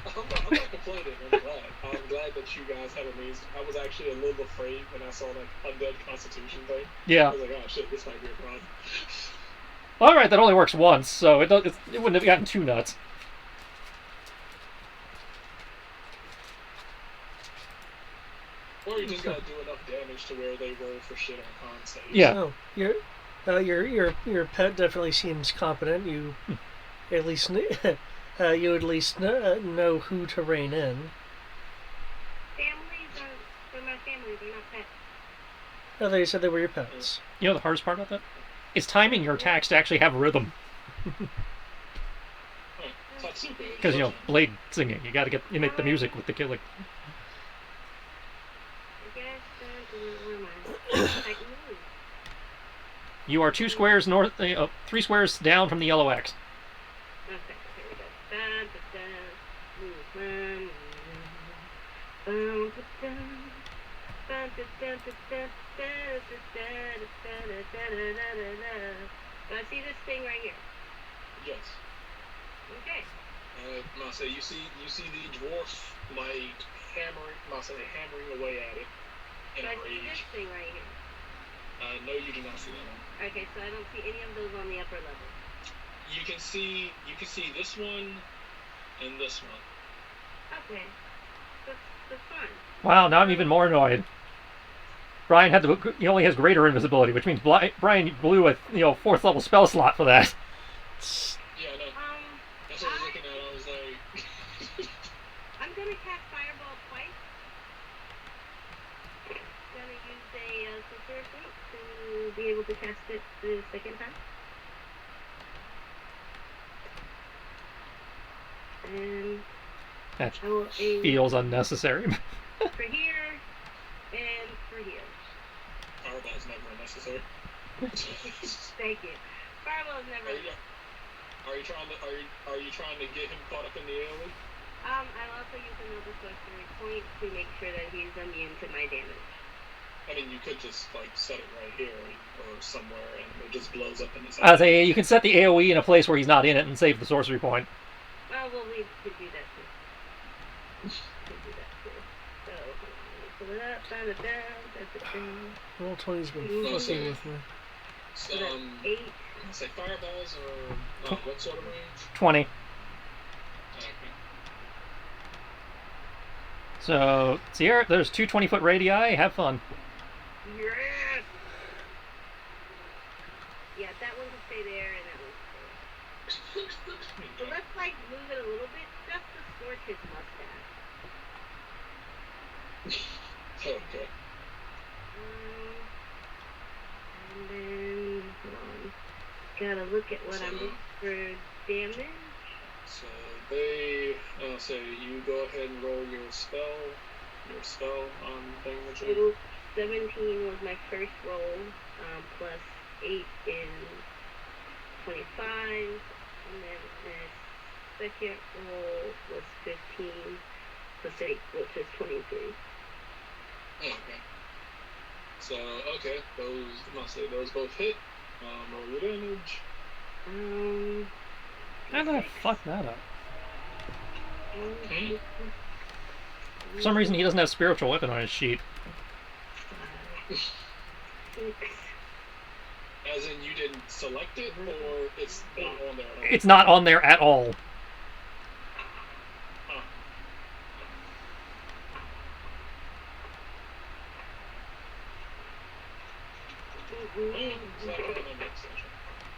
Speaker 1: I'm not complaining. I'm glad that you guys had amazing. I was actually a little afraid when I saw that undead constitution thing.
Speaker 2: Yeah.
Speaker 1: I was like, oh shit, this might be a problem.
Speaker 2: All right, that only works once, so it wouldn't have gotten too nuts.
Speaker 1: Or you just gotta do enough damage to where they roll for shit on con saves.
Speaker 2: Yeah.
Speaker 3: So your pet definitely seems competent. You at least know who to rein in.
Speaker 6: Families they're my family. They're not pets.
Speaker 3: I thought you said they were your pets.
Speaker 2: You know the hardest part about that? Is timing your attacks to actually have rhythm. Because, Blade singing. You gotta make the music with the kill. Like, you are 2 squares north, 3 squares down from the yellow X.
Speaker 6: Okay, here we go. I see this thing right here.
Speaker 1: Yes.
Speaker 6: Okay.
Speaker 1: You see the dwarf hammering away at it in
Speaker 6: So I
Speaker 1: a
Speaker 6: see this
Speaker 1: rage.
Speaker 6: thing right here.
Speaker 1: No, you do not see that one.
Speaker 6: Okay, so I don't see any of those on the upper level.
Speaker 1: You can see this one and this one.
Speaker 6: Okay. That's fine.
Speaker 2: Wow, now I'm even more annoyed. Brian he only has greater invisibility, which means Brian blew a 4th level spell slot for that.
Speaker 1: Yeah, no. That's what I was looking at. I was like,
Speaker 6: I'm gonna cast Fireball twice. Gonna use a sorcerer point to be able to cast it the second time. And
Speaker 2: That
Speaker 6: I will aim
Speaker 2: feels unnecessary.
Speaker 6: for here and for here.
Speaker 1: Fireball is never unnecessary.
Speaker 6: Thank you. Fireball is never.
Speaker 1: Are you trying to get him caught up in the alley?
Speaker 6: I'll also use another sorcery point to make sure that he's immune to my damage.
Speaker 1: I mean, you could just like set it right here or somewhere, and it just blows up in his
Speaker 2: I
Speaker 1: eye.
Speaker 2: say you can set the AOE in a place where he's not in it and save the sorcery point.
Speaker 6: Oh, well, we could do that too. Could do that too. So, hold on, let me pull it up, find it down.
Speaker 3: Roll 20's been
Speaker 6: Mm.
Speaker 3: fucking with me.
Speaker 6: So that's 8.
Speaker 1: Say fireballs or what sort of range?
Speaker 2: 20.
Speaker 1: Okay.
Speaker 2: So, Sierra, there's 2 20-foot radii. Have fun.
Speaker 6: Yes! Yeah, that one can stay there, and that one can stay there. So let's, like, move it a little bit just to scorch his mustache.
Speaker 1: Okay.
Speaker 6: And then, hold on. Gotta look at what I'm looking for damage.
Speaker 1: So they say you go ahead and roll your spell thing.
Speaker 6: Total 17 was my first roll, plus 8 is 25, and then the second roll was 15 plus 8, which is 23.
Speaker 1: Okay. So those both hit. Roll your damage.
Speaker 2: How did I fuck that up?
Speaker 1: Okay.
Speaker 2: For some reason, he doesn't have spiritual weapon on his sheet.
Speaker 6: 6.
Speaker 1: As in, you didn't select it, or it's not on there at all?
Speaker 2: It's not on there at all.
Speaker 1: Huh. So,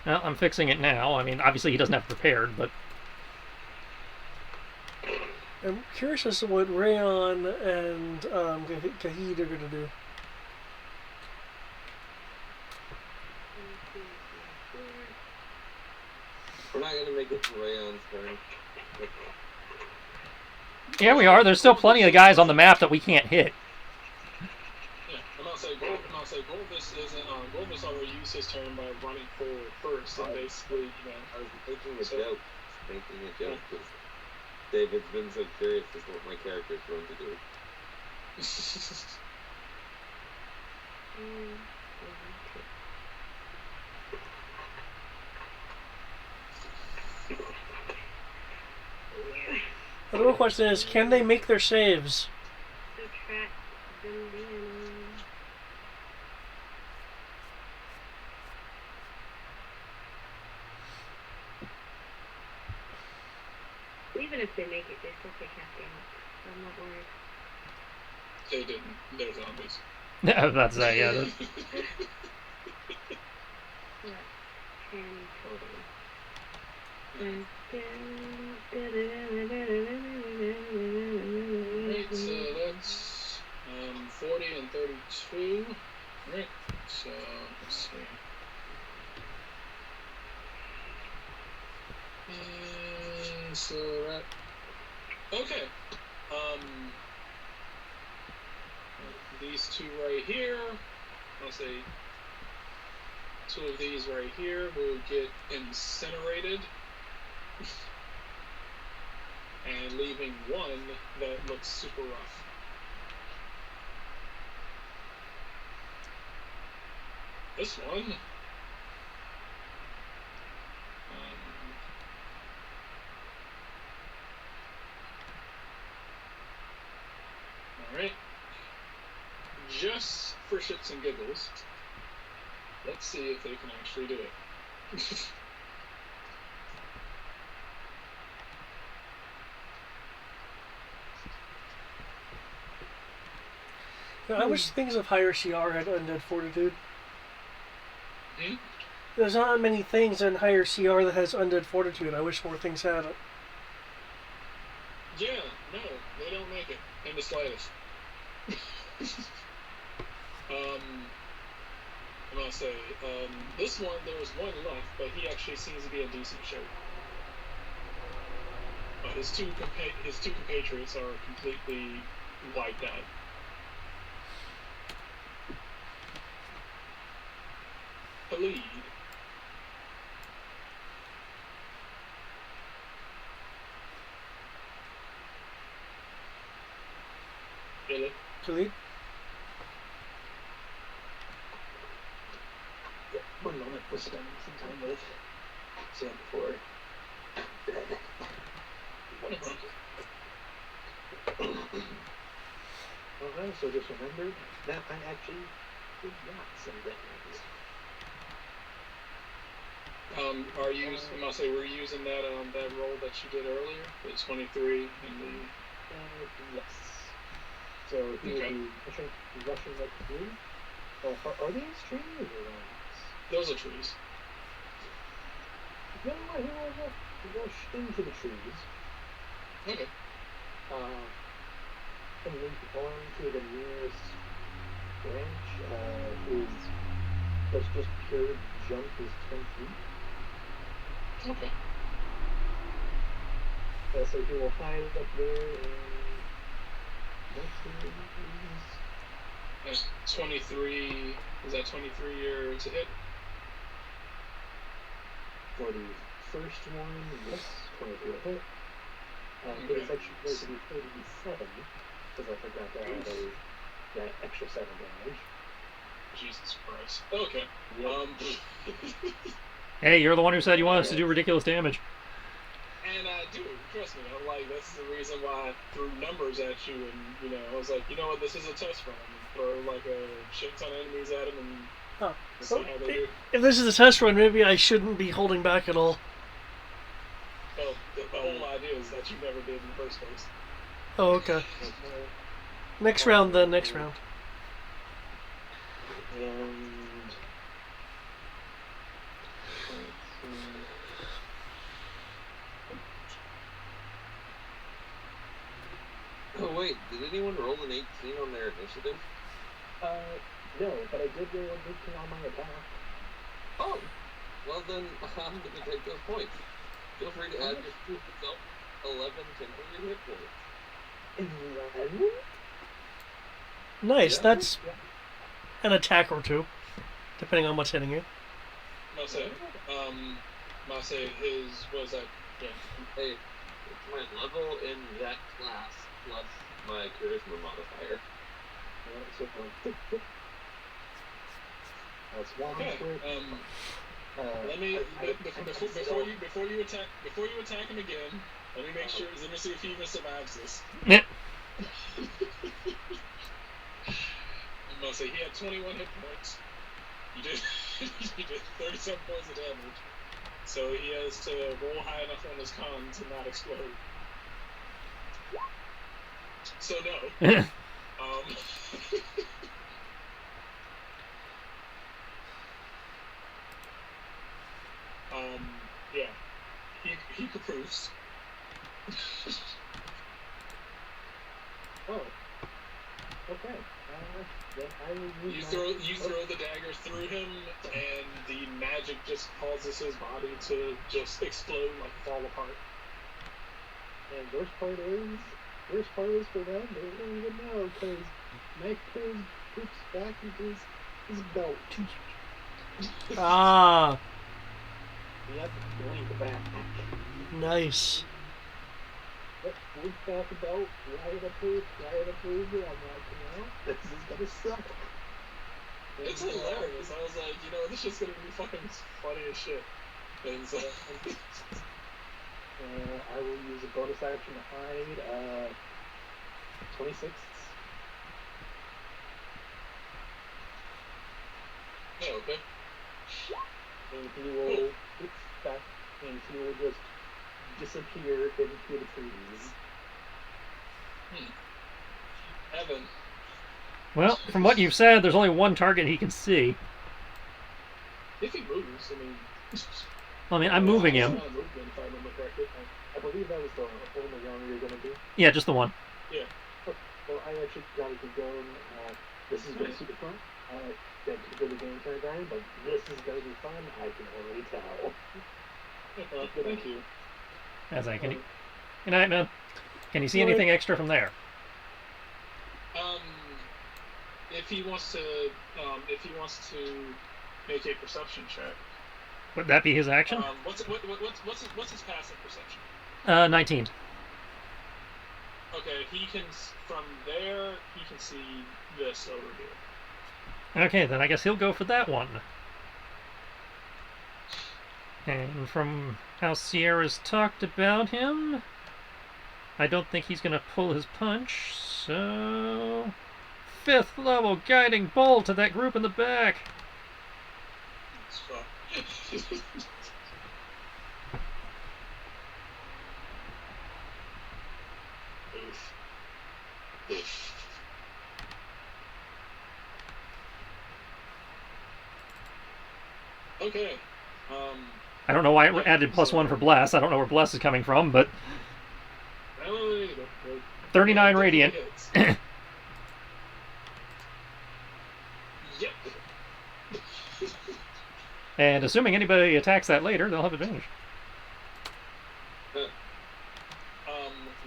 Speaker 2: Well, I'm fixing it now. I mean, obviously he doesn't have prepared, but
Speaker 3: I'm curious as to what Rayon and Kahid are going to do.
Speaker 4: We're not gonna make it to Rayon's turn.
Speaker 2: yeah, we are. There's still plenty of guys on the map that we can't hit.
Speaker 1: Yeah, I'm gonna say Golvis isn't. Golvis already used his turn by running forward first, and basically,
Speaker 4: I was making a joke. Making a joke because David's been so curious as to what my character's going to do.
Speaker 3: The real question is, can they make their saves?
Speaker 6: Subtract even if they make it, they still take half damage. So I'm not worried.
Speaker 1: They didn't. They're zombies.
Speaker 2: I was about to say, yeah.
Speaker 6: What? 10 total.
Speaker 1: Alright, so that's 40 and 32. Alright, so let's see. And so that. Okay. These two right here. I'll say 2 of these right here will get incinerated. And leaving 1 that looks super rough. This one. Alright. Just for shits and giggles, let's see if they can actually do it.
Speaker 3: I wish things of higher CR had undead fortitude.
Speaker 1: Hmm?
Speaker 3: There's not many things in higher CR that has undead fortitude. I wish more things had it.
Speaker 1: Yeah, no, they don't make it in the slightest. I'm gonna say, this one, there's 1 left, but he actually seems to be in decent shape. But his two compatriots are completely wiped out. Khalid. Really?
Speaker 3: Khalid?
Speaker 7: was spending some time with Sam before bed. Well, I also just remembered that I actually forgot some things.
Speaker 1: Are you? I must say, were you using that that roll that you did earlier, the 23 and the?
Speaker 7: Yes. So he will be rushing like through. Are these trees or ones?
Speaker 1: Those are trees.
Speaker 7: You know what? He will rush into the trees.
Speaker 1: Okay.
Speaker 7: And link on to the nearest branch. His just pure jump is 10 feet.
Speaker 1: Okay.
Speaker 7: So he will hide up there and
Speaker 1: That's 23. Is that 23 or to hit?
Speaker 7: for the first one, yes, 23 to hit. It is actually going to be 37 because I forgot to add that extra 7 damage.
Speaker 1: Jesus Christ. Okay.
Speaker 7: Yep.
Speaker 2: Hey, you're the one who said you want us to do ridiculous damage.
Speaker 1: And dude, trust me, I'm like, this is the reason why I threw numbers at you, and I was like, you know what, this is a test run. Throw like a shit ton of enemies at him and see how they do.
Speaker 3: If this is a test run, maybe I shouldn't be holding back at all.
Speaker 1: Well, the whole idea is that you never did in the first place.
Speaker 3: Oh, okay. Next round, then. Next round.
Speaker 7: And
Speaker 4: Oh wait, did anyone roll an 18 on their initiative?
Speaker 7: no, but I did roll a 18 on my attack.
Speaker 4: Oh, well then I'm gonna take those points. Feel free to add just to yourself 11 temporary hit points.
Speaker 7: 11?
Speaker 3: Nice.
Speaker 4: Yeah.
Speaker 3: That's an attack or two, depending on what's hitting you.
Speaker 1: Mase, his was that? Yeah.
Speaker 4: Hey, it's my level in that class plus my charisma modifier.
Speaker 7: That's one
Speaker 1: Okay.
Speaker 7: quick.
Speaker 1: Let me before you attack him again. Let me make sure. Let me see if he even survives this.
Speaker 2: Yeah.
Speaker 1: I'm gonna say he had 21 hit points. You did 37 points of damage. So he has to roll high enough on his con to not explode. So no. Yeah. He approves.
Speaker 7: Oh. Okay. Then I will use
Speaker 1: You throw the dagger through him, and the magic just causes his body to just explode, like fall apart.
Speaker 7: And worst part is for them, they don't even know, because Mike poops back into his belt.
Speaker 3: Ah,
Speaker 7: Yep, blink back.
Speaker 3: nice.
Speaker 7: Yep, blink back the belt, right up his, I'm like, this is gonna suck.
Speaker 1: It's hilarious. I was like, this shit's gonna be fucking funny as shit. And so,
Speaker 7: I will use a bonus action to hide, 26.
Speaker 1: yeah, okay.
Speaker 7: And he will oops, back, and he will just disappear into the trees.
Speaker 1: Evan.
Speaker 2: Well, from what you've said, there's only one target he can see.
Speaker 1: If he moves,
Speaker 2: Well, I mean, I'm moving him.
Speaker 1: If I remember correctly.
Speaker 7: I believe that was the only round you're going to do.
Speaker 2: Yeah, just the one.
Speaker 1: Yeah.
Speaker 7: Well, I actually got it to go. This is going to be super fun. That could be the game turn down, but this is going to be fun. I can already tell.
Speaker 1: Thank you.
Speaker 2: As I can. Good night, man. Can you see anything extra from there?
Speaker 1: If he wants to make a perception check.
Speaker 2: Would that be his action?
Speaker 1: What's his passive perception?
Speaker 2: 19.
Speaker 1: Okay, from there he can see this over here.
Speaker 2: Okay, then I guess he'll go for that one. And from how Sierra's talked about him, I don't think he's going to pull his punch, so... 5th level guiding bolt to that group in the back.
Speaker 1: It's fine. Oof. Oof. Okay.
Speaker 2: I don't know why it added +1 for Bless. I don't know where Bless is coming from, but...
Speaker 1: I don't know either.
Speaker 2: 39 Radiant.
Speaker 1: Yep.
Speaker 2: And assuming anybody attacks that later, they'll have advantage.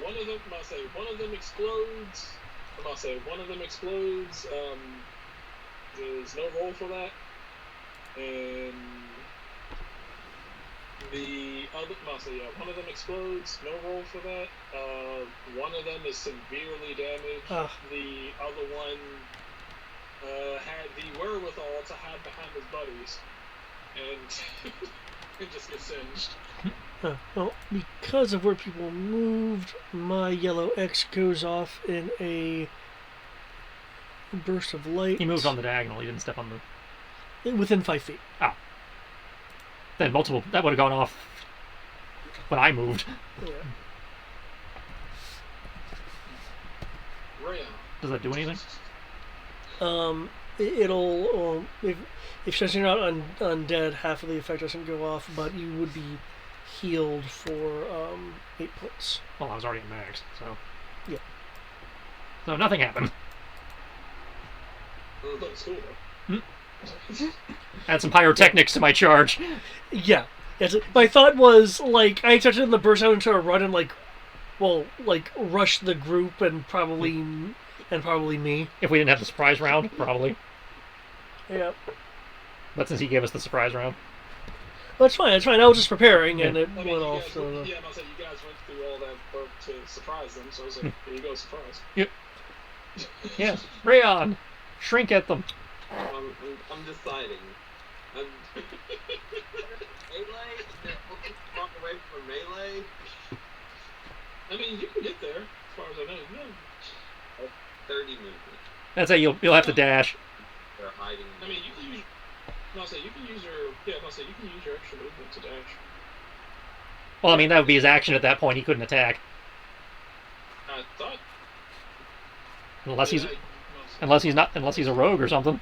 Speaker 1: One of them, I'll say, one of them explodes. I'll say, one of them explodes. There's no roll for that. And the other, I'll say, yeah, one of them explodes. No roll for that. One of them is severely damaged. The other one had the wherewithal to hide behind his buddies. And it just gets singed.
Speaker 3: Well, because of where people moved, my yellow X goes off in a burst of light.
Speaker 2: He moved on the diagonal. He didn't step on the...
Speaker 3: Within 5 feet.
Speaker 2: Oh. Then multiple... That would have gone off when I moved.
Speaker 3: Yeah.
Speaker 1: Rhea.
Speaker 2: Does that do anything?
Speaker 3: It'll... if since you're not undead, half of the effect doesn't go off, but you would be healed for 8 points.
Speaker 2: Well, I was already at max, so...
Speaker 3: Yeah.
Speaker 2: So nothing happened.
Speaker 1: Looks cool, though.
Speaker 2: Add some pyrotechnics to my charge.
Speaker 3: Yeah. My thought was, like, I expected them to burst out into a run and, rush the group and probably me.
Speaker 2: If we didn't have the surprise round, probably.
Speaker 3: Yeah.
Speaker 2: But since he gave us the surprise round.
Speaker 3: Well, it's fine. I was just preparing, and it
Speaker 1: I mean,
Speaker 3: went
Speaker 1: you
Speaker 3: off.
Speaker 1: guys,
Speaker 3: So,
Speaker 1: yeah, I said you guys went through all that work to surprise them, so it's like, here you go, surprise.
Speaker 2: Yep. Yeah. Rayon! Shrink at them.
Speaker 4: I'm deciding. Melee? They're far away from melee?
Speaker 1: I mean, you can get there, as far as I know. Yeah.
Speaker 4: 30 movement.
Speaker 2: That's how you'll have to dash.
Speaker 4: They're hiding.
Speaker 1: I mean, you can use... No, say you can use your... Yeah, no, say you can use your extra movement to dash.
Speaker 2: Well, I mean, that would be his action at that point. He couldn't attack.
Speaker 1: I thought...
Speaker 2: Unless he's...
Speaker 1: no, say-
Speaker 2: Unless he's a rogue or something.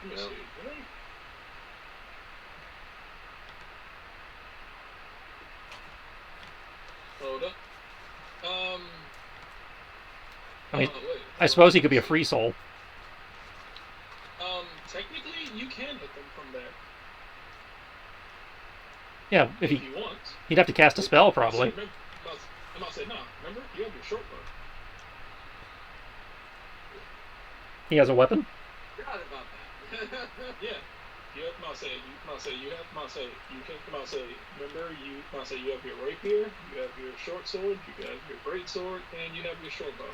Speaker 1: Let me
Speaker 4: No.
Speaker 1: see. Really? Hold up.
Speaker 2: I mean,
Speaker 1: wait.
Speaker 2: I suppose he could be a free soul.
Speaker 1: Technically, you can hit them from there
Speaker 2: Yeah, if
Speaker 1: if
Speaker 2: he...
Speaker 1: you want.
Speaker 2: He'd have to cast a spell, probably.
Speaker 1: I'm not saying no. Remember, you have your short bow.
Speaker 2: He has a weapon?
Speaker 4: Forgot about that.
Speaker 1: Yeah. You have you have your rapier, you have your short sword, you have your great sword, and you have your short bow.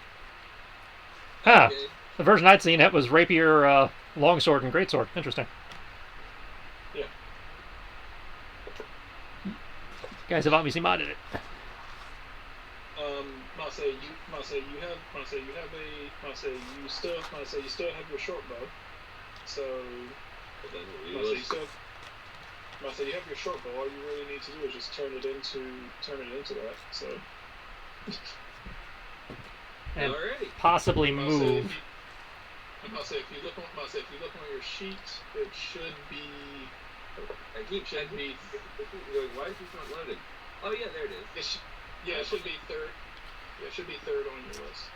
Speaker 2: Ah,
Speaker 4: Okay.
Speaker 2: the version I'd seen it was rapier, longsword, and greatsword. Interesting.
Speaker 1: Yeah.
Speaker 2: Guys have obviously modded it.
Speaker 1: You still have your short bow. So
Speaker 4: But then we
Speaker 1: Masa,
Speaker 4: will-
Speaker 1: you have your short bow. All you really need to do is just turn it into that. So
Speaker 2: And
Speaker 4: Alrighty.
Speaker 2: possibly
Speaker 1: Masa,
Speaker 2: move.
Speaker 1: if you look on your sheet, it should be
Speaker 4: I keep checking. Going, why is this not loaded? Oh yeah, there it is.
Speaker 1: it should be third. Yeah, it should be third on your list.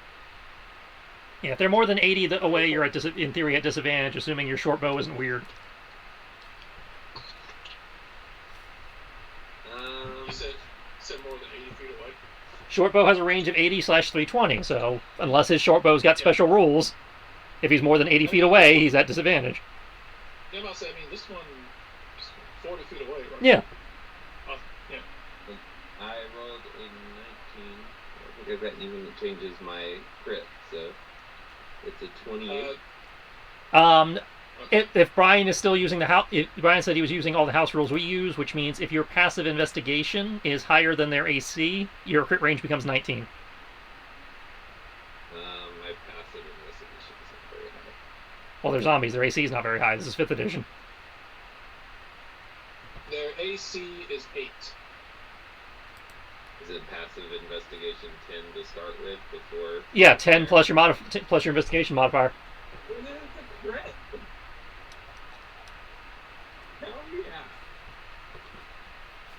Speaker 2: Yeah, if they're more than 80 away, you're in theory at disadvantage, assuming your short bow isn't weird.
Speaker 1: You said more than 80 feet away.
Speaker 2: Short bow has a range of 80/320, so unless his short bow's got special rules, if he's more than 80 feet away, he's at disadvantage.
Speaker 1: Yeah, I mean, this one is 40 feet away, right?
Speaker 2: Yeah.
Speaker 1: Yeah.
Speaker 4: I rolled a 19. I think that even changes my crit, so it's a 28.
Speaker 1: Okay.
Speaker 2: If Brian is still using the house, Brian said he was using all the house rules we use, which means if your passive investigation is higher than their AC, your crit range becomes 19.
Speaker 4: My passive investigation isn't very high.
Speaker 2: Well, they're zombies. Their AC is not very high. This is 5th edition.
Speaker 1: Their AC is 8.
Speaker 4: Is it passive investigation 10 to start with before?
Speaker 2: Yeah, 10 plus your plus your investigation modifier.
Speaker 4: Well, then it's a crit. Hell yeah.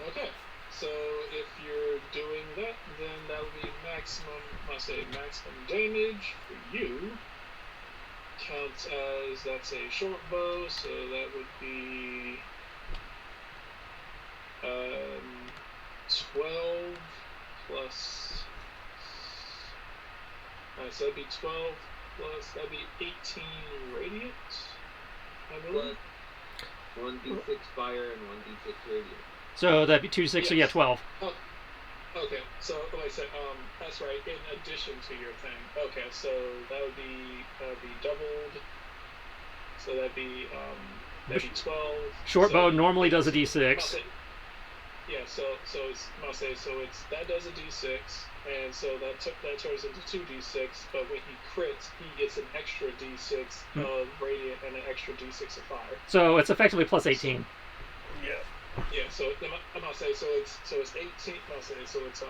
Speaker 1: Okay. So if you're doing that, then that would be maximum. I say maximum damage for you. Counts as that's a short bow, so that would be 12 plus. So that'd be 12 plus. That'd be 18 radiant. I believe.
Speaker 4: Plus 1d6 fire and 1d6 radiant.
Speaker 2: So that'd be 2d6, so yeah, 12.
Speaker 1: Oh, okay. So like I said, that's right. In addition to your thing. Okay, so that would be doubled. So that'd be 12.
Speaker 2: Short
Speaker 1: so
Speaker 2: bow normally does a d6.
Speaker 1: Yeah, so it's that does a d6, and so that turns into 2d6. But when he crits, he gets an extra d6 of radiant and an extra d6 of fire.
Speaker 2: So it's effectively plus 18.
Speaker 1: Yeah. So I'm not saying so it's 18. I'm not saying so it's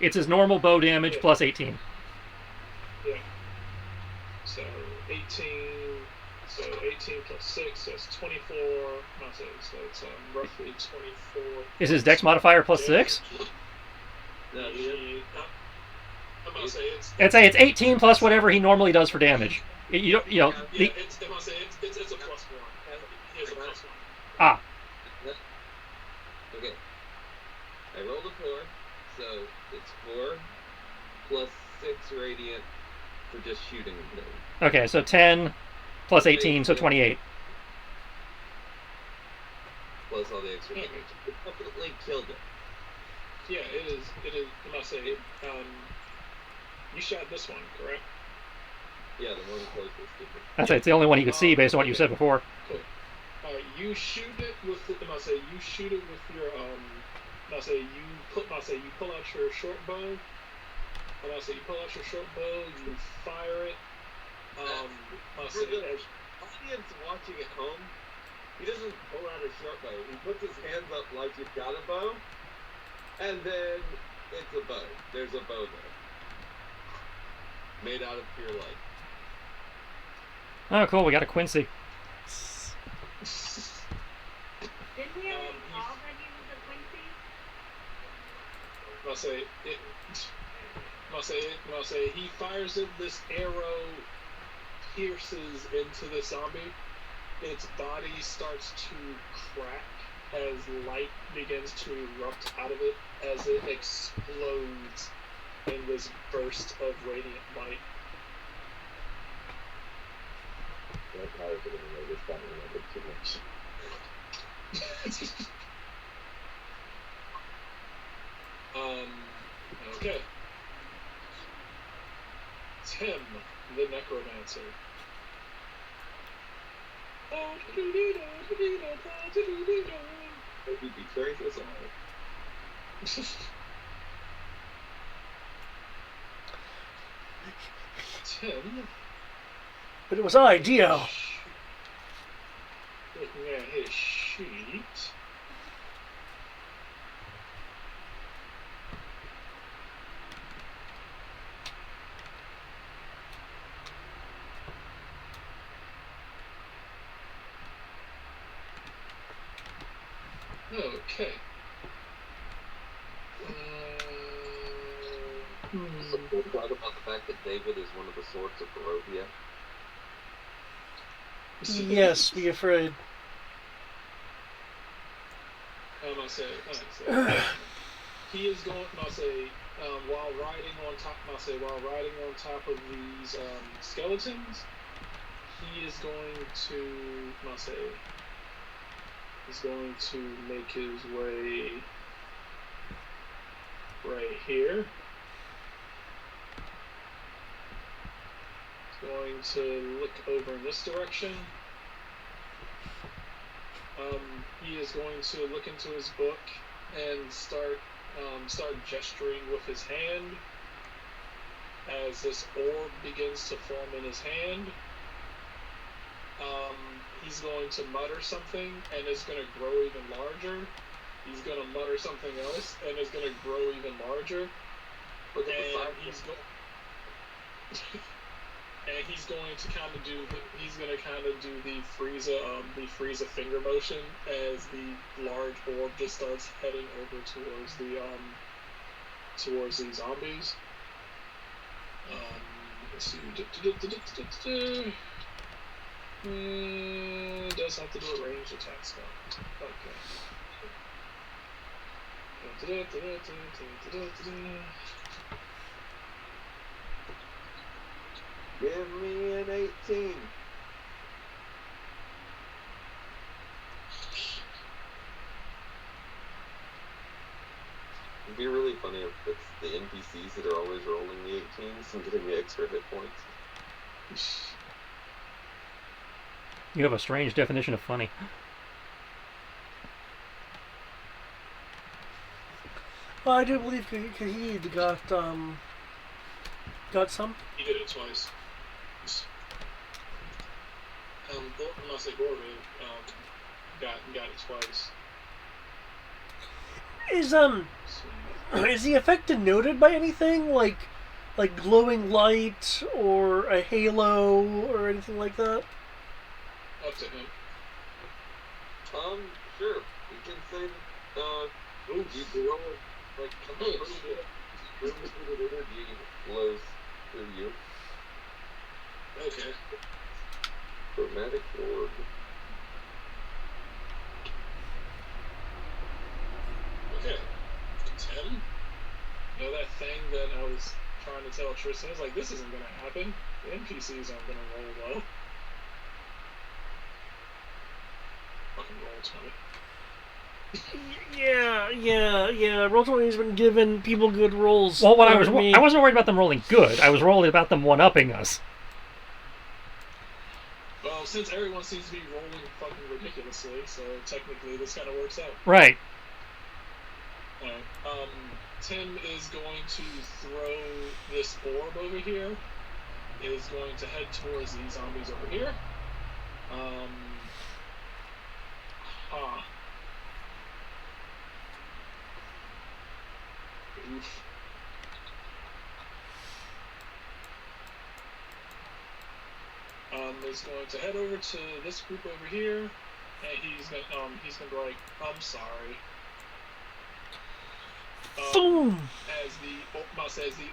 Speaker 2: It's his normal bow damage
Speaker 1: yeah.
Speaker 2: plus 18.
Speaker 1: Yeah. So 18. So 18 plus 6, so it's 24. Not saying so it's roughly 24.
Speaker 2: Is his dex modifier plus 6?
Speaker 4: No,
Speaker 1: I'm about to say
Speaker 2: I'd say it's 18 plus whatever he normally does for damage. You don't,
Speaker 1: I'm about to say it's a plus 1. It's a plus 1.
Speaker 2: Ah.
Speaker 4: Okay. I rolled a 4, so it's 4 plus 6 radiant for just shooting him.
Speaker 2: Okay, so 10 plus 18, so 28.
Speaker 4: Plus all the extra damage. It definitely killed it.
Speaker 1: Yeah, it is. I'm about to say you shot this one, correct?
Speaker 4: Yeah, the one closest to me.
Speaker 2: That's it's the only one you could see based on what you said before.
Speaker 1: Cool. You shoot it with the, I'm about to say you shoot it with your I'm about to say you pull out your short bow. I'm about to say you pull out your short bow, you fire it.
Speaker 4: For the audience watching at home, he doesn't pull out a short bow. He puts his hands up like he's got a bow, and then it's a bow. There's a bow there. Made out of pure light.
Speaker 2: Oh, cool, we got a Quincy.
Speaker 6: Didn't we already call that he was a Quincy?
Speaker 1: I'll say he fires it. This arrow pierces into the zombie. Its body starts to crack as light begins to erupt out of it as it explodes in this burst of radiant light.
Speaker 4: That powers are gonna notice that one a bit too much.
Speaker 1: Okay. Tim, the necromancer.
Speaker 4: He betrays us all.
Speaker 1: Tim,
Speaker 3: But it was I, Dio.
Speaker 1: looking at his sheet. Okay.
Speaker 4: So talk about the fact that David is one of the swords of Barovia.
Speaker 3: Yes, be afraid.
Speaker 1: I'll say, he is going. I'll say, while riding on top. I'll say, while riding on top of these skeletons, he is going to. I'll say, he's going to make his way right here. He's going to look over in this direction. he is going to look into his book and start gesturing with his hand as this orb begins to form in his hand. He's going to mutter something, and it's going to grow even larger. He's going to mutter something else, and it's going to grow even larger.
Speaker 4: Look at the
Speaker 1: And
Speaker 4: size.
Speaker 1: he's going to kind of do the Frieza finger motion as the large orb just starts heading over towards the zombies. Let's see. Does have to do a ranged attack spell. Okay.
Speaker 4: Give me an 18. It'd be really funny if it's the NPCs that are always rolling the 18s and giving me extra hit points.
Speaker 2: You have a strange definition of funny.
Speaker 3: Well, I do believe Kahid got some.
Speaker 1: He did it twice. Gorman got it twice.
Speaker 3: Is the effect denoted by anything like glowing light or a halo or anything like that?
Speaker 1: Up to him.
Speaker 4: Sure. We can say that, you grow, like, energy flows through you.
Speaker 1: Okay.
Speaker 4: Chromatic orb.
Speaker 1: Okay. 10. You know that thing that I was trying to tell Tristan? I was like, this isn't going to happen. The NPCs aren't going to roll well. Fucking roll 20.
Speaker 3: Yeah. Roll20's been giving people good rolls.
Speaker 2: Well, I wasn't worried about them rolling good. I was worried about them one-upping us.
Speaker 1: Well, since everyone seems to be rolling fucking ridiculously, so technically this kind of works out.
Speaker 2: Right.
Speaker 1: Alright. Tim is going to throw this orb over here. Is going to head towards these zombies over here. Oof. Is going to head over to this group over here, and he's gonna be like, I'm sorry.
Speaker 3: Boom!
Speaker 1: As the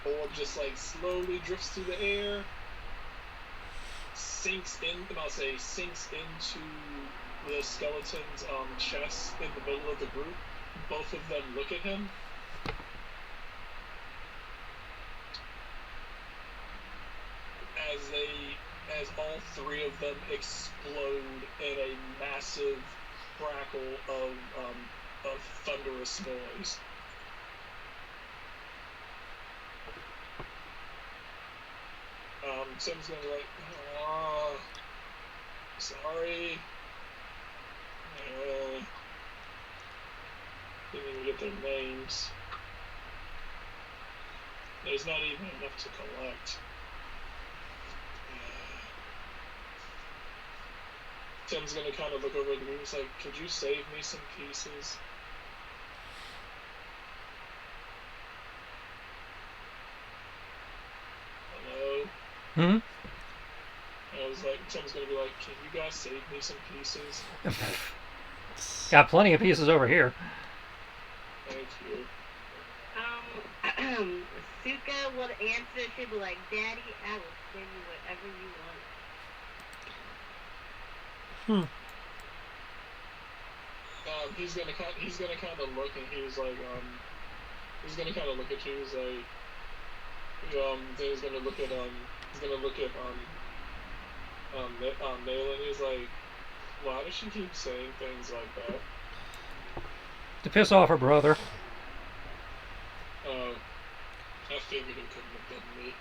Speaker 1: orb just like slowly drifts through the air, sinks into the skeleton's chest in the middle of the group. Both of them look at him. As all three of them explode in a massive crackle of thunderous noise. Tim's gonna be like, oh, sorry. Didn't even get their names. There's not even enough to collect. Tim's gonna kind of look over at the group. He's like, could you save me some pieces? Hello?
Speaker 2: Hmm?
Speaker 1: I was like, Tim's gonna be like, can you guys save me some pieces?
Speaker 2: Got plenty of pieces over here.
Speaker 1: Thank you.
Speaker 6: Suka will answer. She'll be like, Daddy, I will send you whatever you want.
Speaker 1: He's gonna kind of look, and he's like, he's gonna kind of look at you. He's like, then he's gonna look at Nayla, and he's like, why does she keep saying things like that?
Speaker 2: To piss off her brother.
Speaker 1: I figured it couldn't have been me.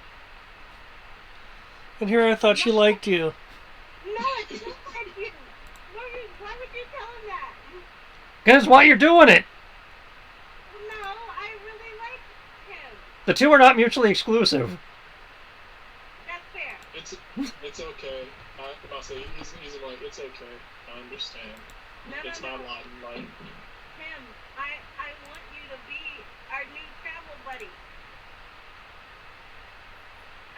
Speaker 3: And here I thought she liked you.
Speaker 6: No, it's not like you. Why Why would you tell him that?
Speaker 2: Because why you're doing it.
Speaker 6: No, I really like him.
Speaker 2: The two are not mutually exclusive.
Speaker 6: That's fair.
Speaker 1: It's okay. I'll say he's like, it's okay. I understand.
Speaker 6: No,
Speaker 1: It's
Speaker 6: no,
Speaker 1: not
Speaker 6: no.
Speaker 1: Latin like.
Speaker 6: Tim, I want you to be our new travel buddy.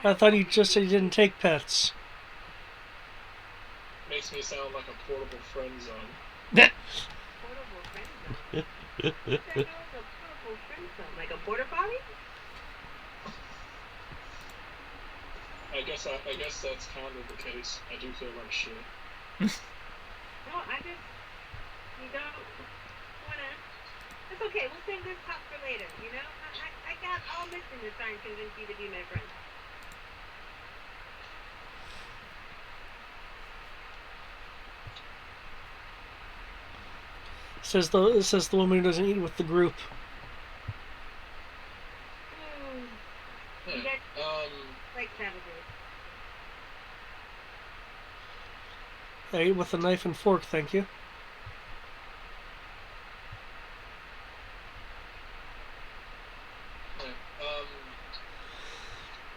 Speaker 3: I thought you just said you didn't take pets.
Speaker 1: Makes me sound like a portable friend zone.
Speaker 6: Portable friend zone. What the hell is a portable friend zone? Like a porta potty?
Speaker 1: I guess that's kind of the case. I do feel like shit.
Speaker 6: No, you don't wanna. It's okay. We'll save this talk for later. You know, I got all mission to try and convince you to be my friend.
Speaker 3: Says the woman who doesn't eat with the group.
Speaker 6: You guys like savages.
Speaker 3: I eat with a knife and fork, thank you.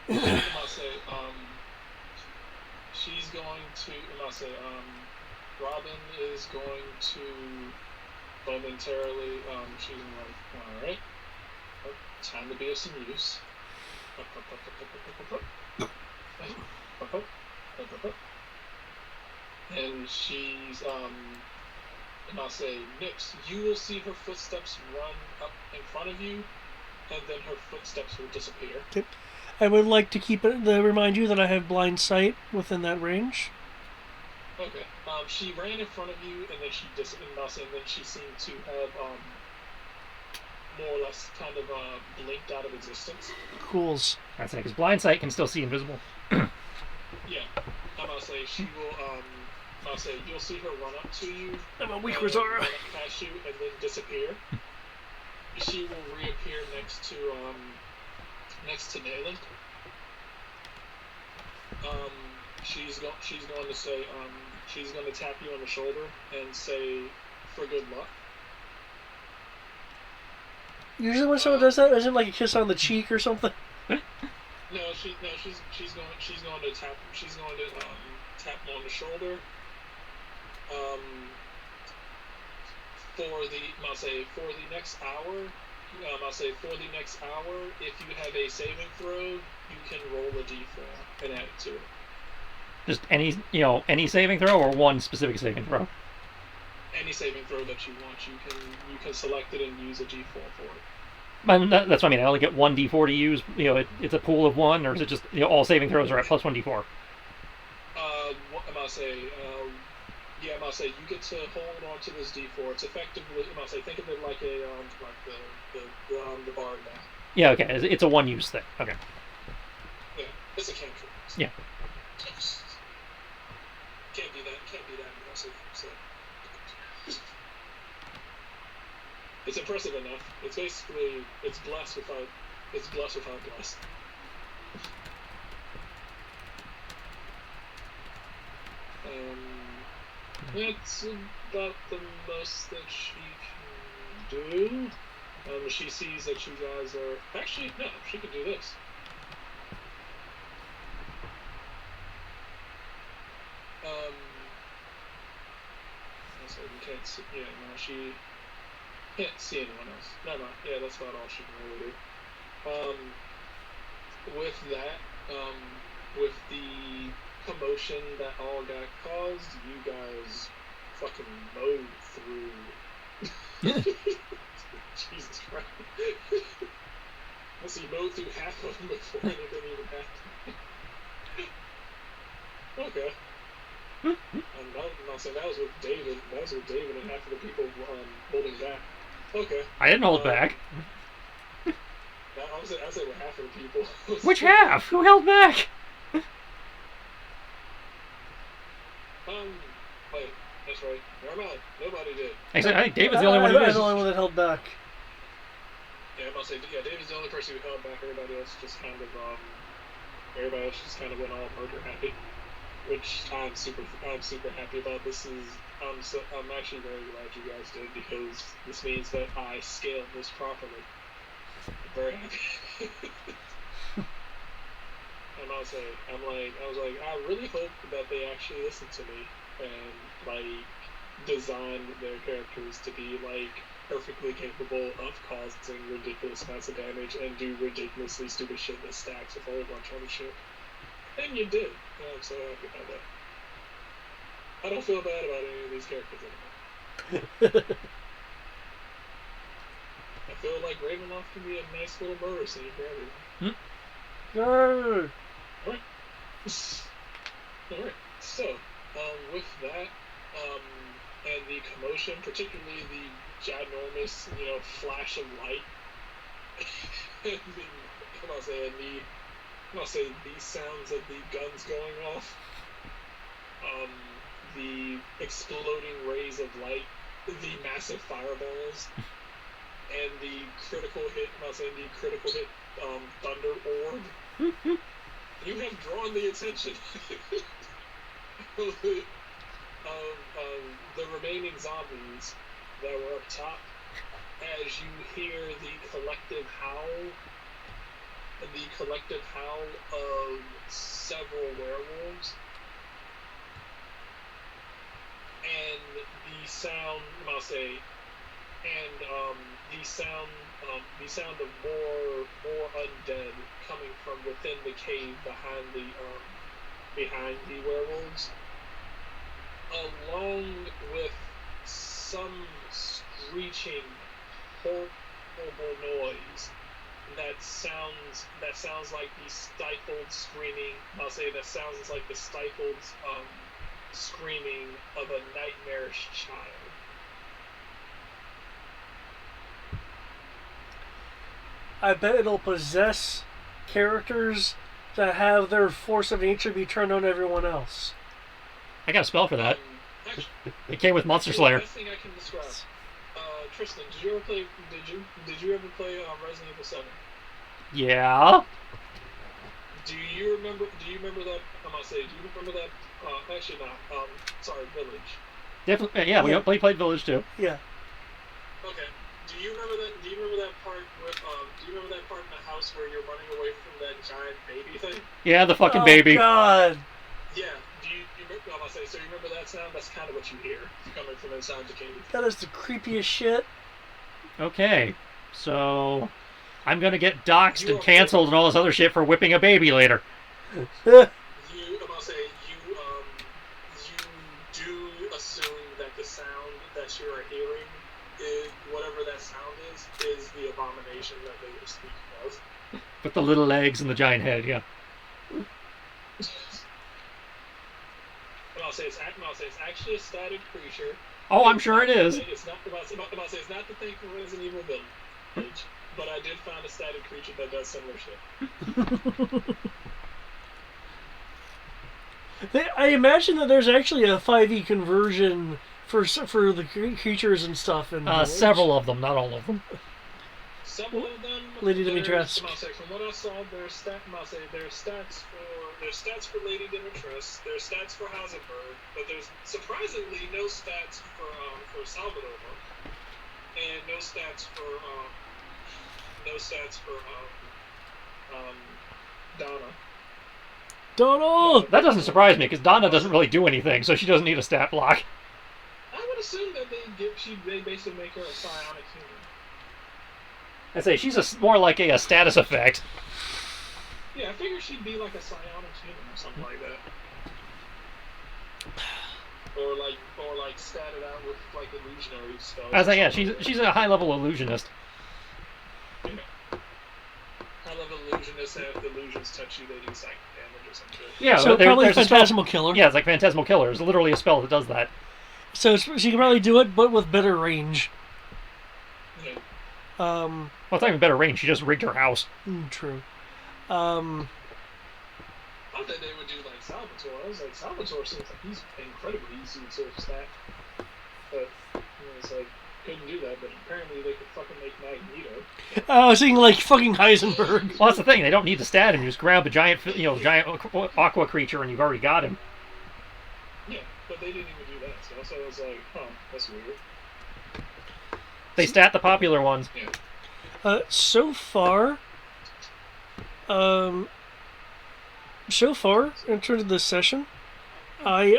Speaker 1: I'll say, she's going to, I'll say, Robin is going to momentarily, she's like, alright, time to be of some use. And she's, and I'll say, Nix, you will see her footsteps run up in front of you, and then her footsteps will disappear.
Speaker 3: Okay. I would like to remind you that I have blind sight within that range.
Speaker 1: Okay. She ran in front of you, and then she and then she seemed to have more or less kind of blinked out of existence.
Speaker 3: Cools.
Speaker 2: That's it, because blind sight can still see invisible.
Speaker 1: Yeah. I'm gonna say she will. I'll say you'll see her run up to you.
Speaker 3: I'm a weak Rosara.
Speaker 1: Run up past you, and then disappear. She will reappear next to Nayland. She's going to say, she's going to tap you on the shoulder and say, for good luck.
Speaker 3: Usually when someone does that, isn't it like a kiss on the cheek or something?
Speaker 1: No, she's going to tap him on the shoulder. For the next hour, if you have a saving throw, you can roll a d4 and add it to it.
Speaker 2: Just any saving throw or one specific saving throw?
Speaker 1: Any saving throw that you want, you can select it and use a d4 for it.
Speaker 2: That's what I mean. I only get one d4 to use. It's a pool of one, or is it just all saving throws are at plus one d4?
Speaker 1: I must say you get to hold on to this d4. It's effectively, think of it like the bard now.
Speaker 2: Yeah, okay. It's a one-use thing. Okay.
Speaker 1: Yeah, it's a cantrip.
Speaker 2: Yeah.
Speaker 1: Can't be that impressive. So. It's impressive enough. It's basically blessed without blessed. That's about the most that she can do. She sees that you guys are... Actually, no, she can do this. So you can't see... Yeah, no, she can't see anyone else. No, yeah, that's about all she can really do. With that, with the commotion that all got caused, you guys fucking mowed through. Jesus Christ. Let's see, mowed through half of them before anything even happened. Okay. And that was with David. That was with David and half of the people holding back. Okay.
Speaker 2: I didn't hold back.
Speaker 1: I said with half of the people.
Speaker 2: Which half? Who held back?
Speaker 1: Wait, that's right. Never mind. Nobody did.
Speaker 2: I think David's the only one who
Speaker 3: I'm
Speaker 2: is.
Speaker 3: the only one that held back.
Speaker 1: Yeah, I'm gonna say, David's the only person who held back. Everybody else just kind of went all murder happy. which I'm super happy about. I'm actually very glad you guys did, because this means that I scaled this properly. I'm very happy. And I was like, I really hope that they actually listen to me and like design their characters to be like perfectly capable of causing ridiculous amounts of damage and do ridiculously stupid shit that stacks with a whole bunch of other shit. And you did. And I'm so happy about that. I don't feel bad about any of these characters anymore. I feel like Ravenloft can be a nice little murder scene for everyone.
Speaker 3: Grr.
Speaker 1: Alright. Alright. So, with that, and the commotion, particularly the ginormous, flash of light, and the sounds of the guns going off, the exploding rays of light, the massive fireballs, and the critical hit, thunder orb. You have drawn the attention of the remaining zombies that were up top as you hear the collective howl of several werewolves, and the sound, the sound of more undead coming from within the cave behind the werewolves, along with some screeching, horrible noise that sounds like the stifled screaming. That sounds like the stifled screaming of a nightmarish child.
Speaker 3: I bet it'll possess characters that have their force of nature be turned on everyone else.
Speaker 2: I got a spell for that.
Speaker 1: Actually,
Speaker 2: It came with Monster Slayer.
Speaker 1: The best thing I can describe. Tristan, did you ever play Resident Evil 7?
Speaker 2: Yeah.
Speaker 1: Do you remember that? Do you remember that? Actually not. Sorry, Village.
Speaker 2: Definitely. Yeah, we played Village too.
Speaker 3: Yeah.
Speaker 1: Okay. Do you remember that part with Do you remember that part in the house where you're running away from that giant baby thing?
Speaker 2: Yeah, the fucking
Speaker 3: Oh,
Speaker 2: baby.
Speaker 3: God.
Speaker 1: Yeah. Do you remember? So you remember that sound? That's kind of what you hear coming from inside the cave.
Speaker 3: That is the creepiest shit.
Speaker 2: Okay, so I'm gonna get doxxed and canceled and all this other shit for whipping a baby later.
Speaker 1: You do assume that the sound that you are hearing is whatever that sound is the abomination that they were speaking of.
Speaker 2: With the little legs and the giant head, yeah.
Speaker 1: It's actually a static creature.
Speaker 2: Oh, I'm sure it is.
Speaker 1: It's not it's not the thing from Resident Evil Village, but I did find a static creature that does similar shit.
Speaker 3: I imagine that there's actually a 5e conversion for the creatures and stuff in Village.
Speaker 2: Several of them, not all of them.
Speaker 1: Several of them.
Speaker 3: Lady Dimitrescu.
Speaker 1: From what I saw, there's stats for Lady Dimitrescu. There's stats for Heisenberg, but there's surprisingly no stats for Salvador, and no stats for Donna.
Speaker 3: Donna!
Speaker 2: That doesn't surprise me because Donna doesn't really do anything, so she doesn't need a stat block.
Speaker 1: I would assume that they basically make her a psionic human.
Speaker 2: I say she's more like a status effect.
Speaker 1: Yeah, I figure she'd be like a psionic human or something like that. Or like statted out with like illusionary spells.
Speaker 2: I was like, yeah, she's a high level illusionist.
Speaker 1: Yeah. High level illusionists have the illusions touch you, they do psychic damage or some shit.
Speaker 2: Yeah,
Speaker 3: So probably
Speaker 2: there's a
Speaker 3: Phantasmal
Speaker 2: spell.
Speaker 3: Killer.
Speaker 2: Yeah, it's like Phantasmal Killer. It's literally a spell that does that.
Speaker 3: So she can probably do it, but with better range.
Speaker 1: Yeah.
Speaker 2: Well, it's not even better range. She just rigged her house.
Speaker 3: True.
Speaker 1: I thought they would do like Salvatore. I was like, Salvatore seems like he's incredibly easy to stat. But it's like, couldn't do that, but apparently they could fucking make Magneto.
Speaker 3: I was thinking like fucking Heisenberg.
Speaker 2: Well, that's the thing. They don't need to stat him. You just grab a giant aqua creature and you've already got him.
Speaker 1: but they didn't even do that. So I was like, huh, that's weird.
Speaker 2: They stat the popular ones.
Speaker 1: Yeah.
Speaker 3: So far, in terms of this session, I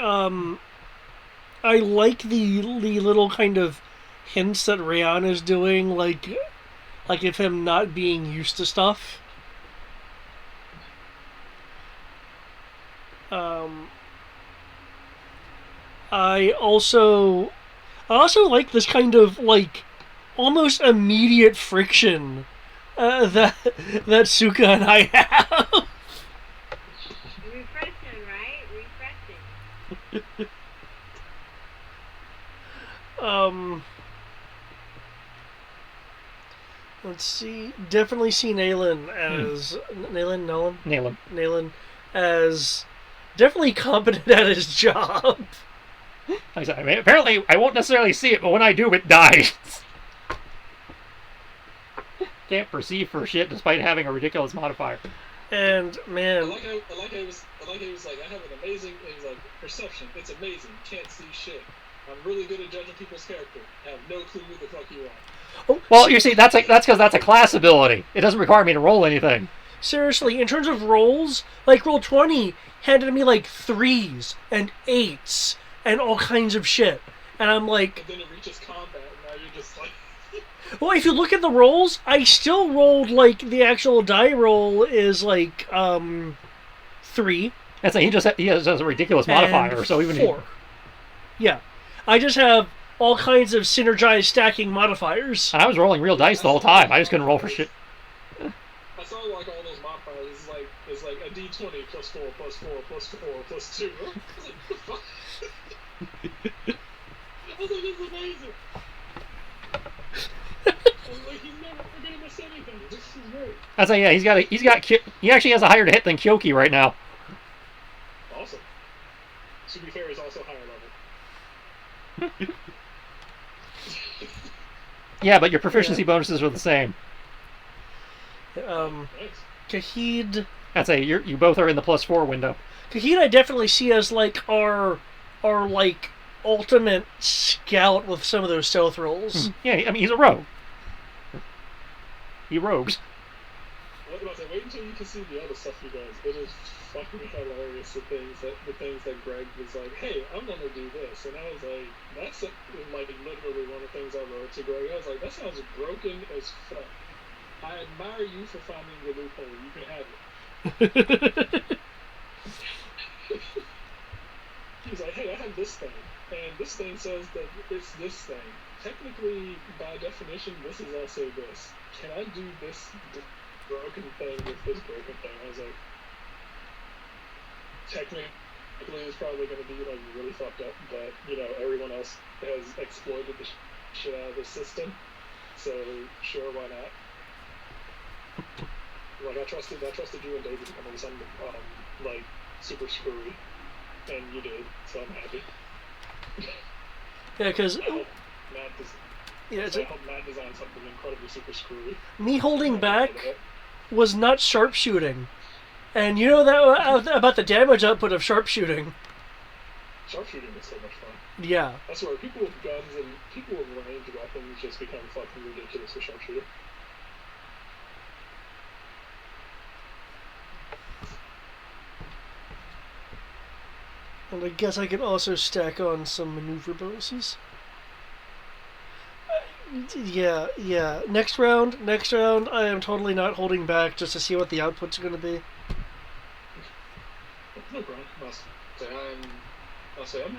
Speaker 3: like the little kind of hints that Rayan is doing, like of him not being used to stuff. I also like this kind of like almost immediate friction that Suka and I have.
Speaker 6: Refreshing, right? Refreshing.
Speaker 3: Let's see. Definitely see Naylan as Naylan as definitely competent at his job.
Speaker 2: Like I said, I mean, apparently, I won't necessarily see it, but when I do, it dies. Can't perceive for shit despite having a ridiculous modifier.
Speaker 3: And man,
Speaker 1: I like how he was like, I have an amazing. He was like, perception. It's amazing. Can't see shit. I'm really good at judging people's character. I have no clue who the fuck you are.
Speaker 3: oh,
Speaker 2: Well, you see, that's because that's a class ability. It doesn't require me to roll anything.
Speaker 3: seriously, in terms of rolls, like roll 20 handed me like 3s and 8s and all kinds of shit, and I'm like,
Speaker 1: And then it reaches combat, and now you're just like.
Speaker 3: well, if you look at the rolls, I still rolled like the actual die roll is like 3.
Speaker 2: That's like he has a ridiculous modifier,
Speaker 3: and
Speaker 2: so even
Speaker 3: 4. Yeah, I just have all kinds of synergized stacking modifiers.
Speaker 2: And I was rolling real dice the whole time. I just couldn't roll for shit.
Speaker 1: I saw like all those modifiers. It's like a D20 plus 4 plus 4 plus 4 plus 2. I was like, what the fuck? I was like, this is amazing. I was like, he's never gonna miss anything. This is great.
Speaker 2: I was like, yeah, he actually has a higher hit than Kyoki right now.
Speaker 1: Awesome. To be fair, he's also higher level.
Speaker 2: Yeah, but your proficiency bonuses are the same.
Speaker 1: Nice.
Speaker 3: Kahid,
Speaker 2: I'd say you both are in the +4 window.
Speaker 3: Kahid, I definitely see as like our like ultimate scout with some of those stealth rolls.
Speaker 2: Yeah, I mean he's a rogue. He rogues.
Speaker 1: What about that? Wait until you can see the other stuff he does. It is fucking hilarious. The things that Greg was like, "Hey, I'm gonna do this," and I was like, "That's like literally one of the things I wrote to Greg." I was like, "That sounds broken as fuck." I admire you for finding the loophole. You can have it. He's like, "Hey, I have this thing, and this thing says that it's this thing. Technically, by definition, this is also this. Can I do this broken thing with this broken thing?" I was like, technically, it's probably going to be like really fucked up, but you know, everyone else has exploited the shit out of the system, so sure, why not? Like I trusted you and David to come up with something like super screwy, and you did, so I'm happy.
Speaker 3: Yeah, because
Speaker 1: I hope Matt designed something incredibly super screwy.
Speaker 3: me holding back was not sharpshooting, and you know that about the damage output of sharpshooting.
Speaker 1: Sharpshooting is so much fun.
Speaker 3: Yeah.
Speaker 1: I swear, people with guns and people with ranged weapons just become fucking ridiculous with sharpshooter.
Speaker 3: And I guess I could also stack on some maneuver bonuses. Yeah. Next round, I am totally not holding back just to see what the output's going to be.
Speaker 1: No problem. I'll say I'm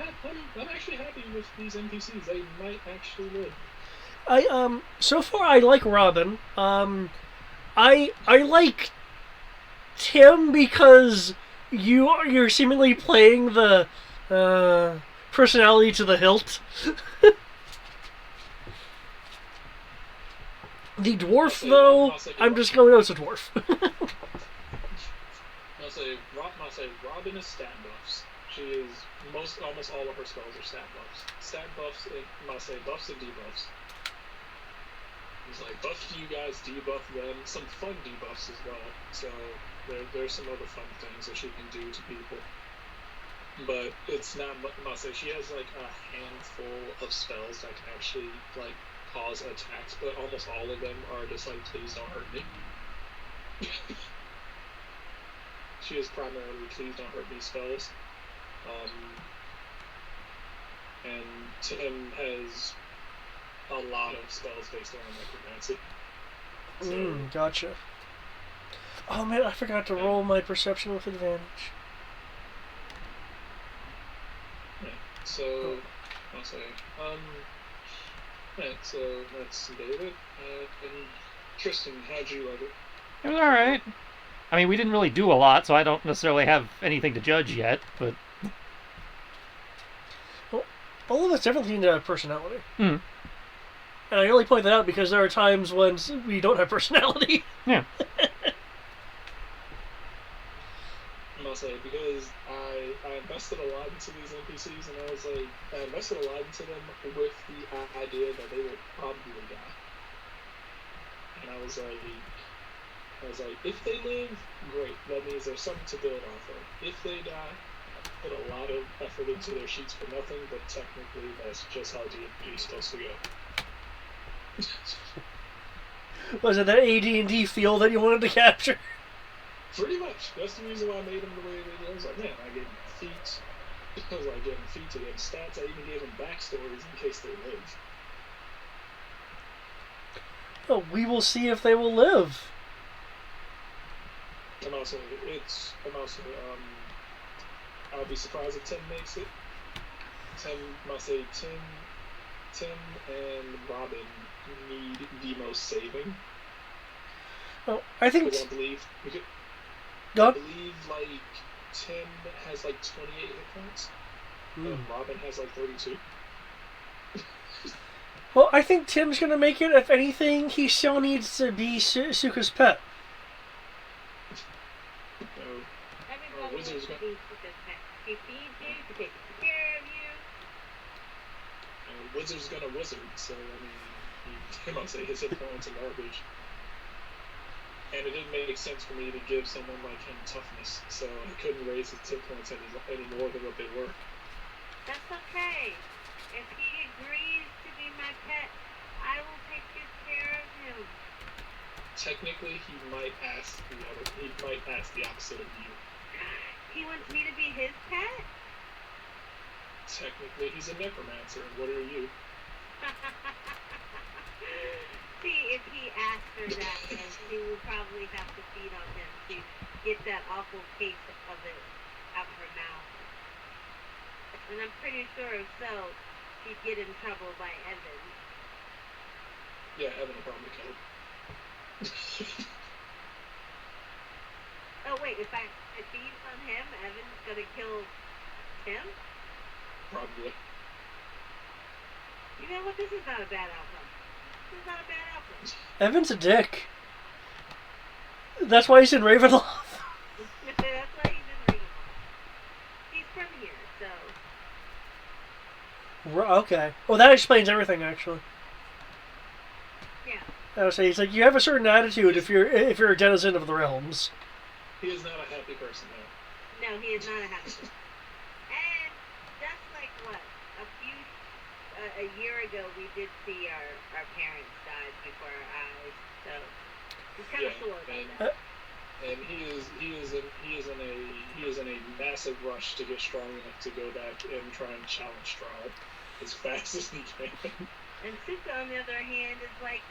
Speaker 1: actually happy with these NPCs. They might actually live.
Speaker 3: So far I like Robin. I like Tim because you're seemingly playing the personality to the hilt. The dwarf, though, I'm just going, it's a dwarf.
Speaker 1: I'll say Robin is stat buffs. She is almost all of her spells are stat buffs. Stat buffs, I'll say buffs and debuffs. It's like buff to you guys, debuff them, some fun debuffs as well. So there's some other fun things that she can do to people. but it's not. Must say she has like a handful of spells that can actually like cause attacks, but almost all of them are just like, please don't hurt me. She is primarily please don't hurt me spells. And Tim has a lot of spells based around necromancy. So,
Speaker 3: Gotcha. Oh man, I forgot to roll my perception with advantage.
Speaker 1: yeah. So I'll say, yeah. So that's David. And Tristan, how'd you like it?
Speaker 2: It was alright. I mean, we didn't really do a lot, so I don't necessarily have anything to judge yet, but...
Speaker 3: Well, all of us definitely need to have personality.
Speaker 2: Hmm.
Speaker 3: And I only point that out because there are times when we don't have personality.
Speaker 2: Yeah.
Speaker 1: I'll say, because I invested a lot into these NPCs, and I was like, I invested a lot into them with the idea that they will probably die. And I was like, if they live, great. That means there's something to build off of. If they die, I put a lot of effort into their sheets for nothing, but technically that's just how D&D is supposed to go.
Speaker 3: Was it that AD&D feel that you wanted to capture?
Speaker 1: Pretty much. That's the reason why I made them the way they did. I was like, man, I gave them feats. I was like, giving them feats, I gave them stats. I even gave them backstories in case they live.
Speaker 3: Oh, we will see if they will live.
Speaker 1: And also, I'll be surprised if Tim makes it. Tim and Robin need the most saving.
Speaker 3: Oh, I think.
Speaker 1: Because I believe, like, Tim has like 28 hit points, and Robin has like 32.
Speaker 3: Well, I think Tim's gonna make it. If anything, he still needs to be Suka's pet.
Speaker 6: Everybody wants to
Speaker 1: Wizard's
Speaker 6: be Suka's pet. He feeds you, he takes care of you.
Speaker 1: Wizard's gonna wizard, so I mean, I'll say his hit points are garbage. And it didn't make sense for me to give someone like him toughness, so I couldn't raise his hit points any more than what they were.
Speaker 6: That's okay. If he agrees to be my pet, I will take good care of him.
Speaker 1: Technically, he might ask the opposite of you.
Speaker 6: He wants me to be his pet?
Speaker 1: Technically, he's a necromancer, and what are you?
Speaker 6: See, if he asks her that, then she will probably have to feed on him to get that awful taste of it out of her mouth. And I'm pretty sure if so, she'd get in trouble by Evan.
Speaker 1: Yeah, Evan will probably kill him.
Speaker 6: Oh wait, if I feed on him, Evan's gonna kill Tim?
Speaker 1: Probably.
Speaker 6: You know what? This is not a bad outcome. This is not a bad outcome.
Speaker 3: Evan's a dick. That's why he's in Ravenloft.
Speaker 6: That's why he's in Ravenloft. He's from here, so.
Speaker 3: Okay. Well, that explains everything, actually.
Speaker 6: Yeah.
Speaker 3: I would say he's like, you have a certain attitude if you're a denizen of the realms.
Speaker 1: He is not a happy person, though.
Speaker 6: No, he is not a happy person. And just like what? A year ago, we did see our parents die before our eyes, so he's kind of sore about that.
Speaker 1: And he is in a massive rush to get strong enough to go back and try and challenge Strahd as fast as he can.
Speaker 6: And Suka, on the other hand, is like,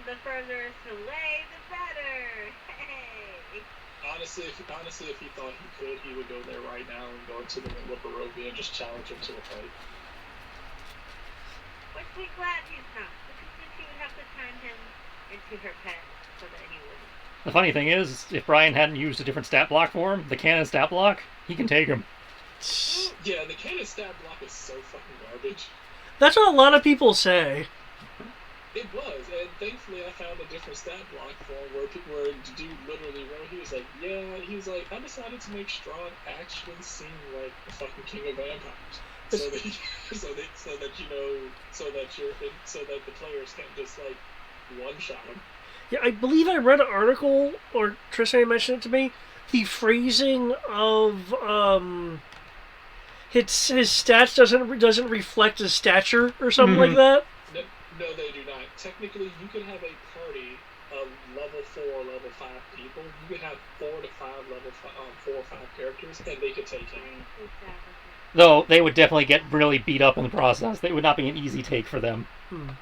Speaker 6: the furthest away, the better. Hey.
Speaker 1: Honestly, if he thought he could, he would go there right now and go into the middle of Barovia and just challenge him to a fight.
Speaker 6: Which we're glad he's not, because then she would have to turn him into her pet so that he wouldn't.
Speaker 2: The funny thing is, if Brian hadn't used a different stat block for him, the cannon stat block, he can take him.
Speaker 1: Yeah, the cannon stat block is so fucking garbage.
Speaker 3: That's what a lot of people say.
Speaker 1: It was, and thankfully I found a different stat block for him where the dude literally wrote, he was like, I decided to make Strahd actually seem like the fucking king of vampires. So that the players can't just like one-shot him.
Speaker 3: Yeah, I believe I read an article, or Tristan mentioned it to me, the phrasing of his stats doesn't reflect his stature or something like
Speaker 2: Mhm.
Speaker 3: that.
Speaker 1: No, they do not. Technically, you could have a party of level 4, level 5 people. You could have 4 to 5 4 or 5 characters, and they could take him.
Speaker 2: Though they would definitely get really beat up in the process. It would not be an easy take for them.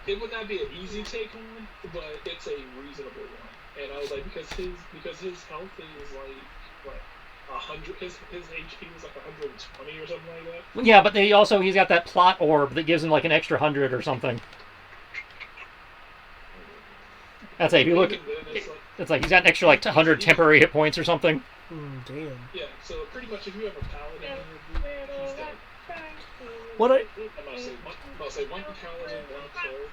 Speaker 1: It would not be an easy take on, but it's a reasonable one. And I was like, because his health is like what 100. His HP is like 120 or something like that.
Speaker 2: Yeah, but he's got that plot orb that gives him like an extra 100 or something. That's if you look, it's like he's got an extra like 100 temporary hit points or something.
Speaker 3: Damn.
Speaker 1: Yeah, so pretty much if you have a paladin in your group, he's dead.
Speaker 3: What I
Speaker 1: I'm gonna say one paladin, one cleric,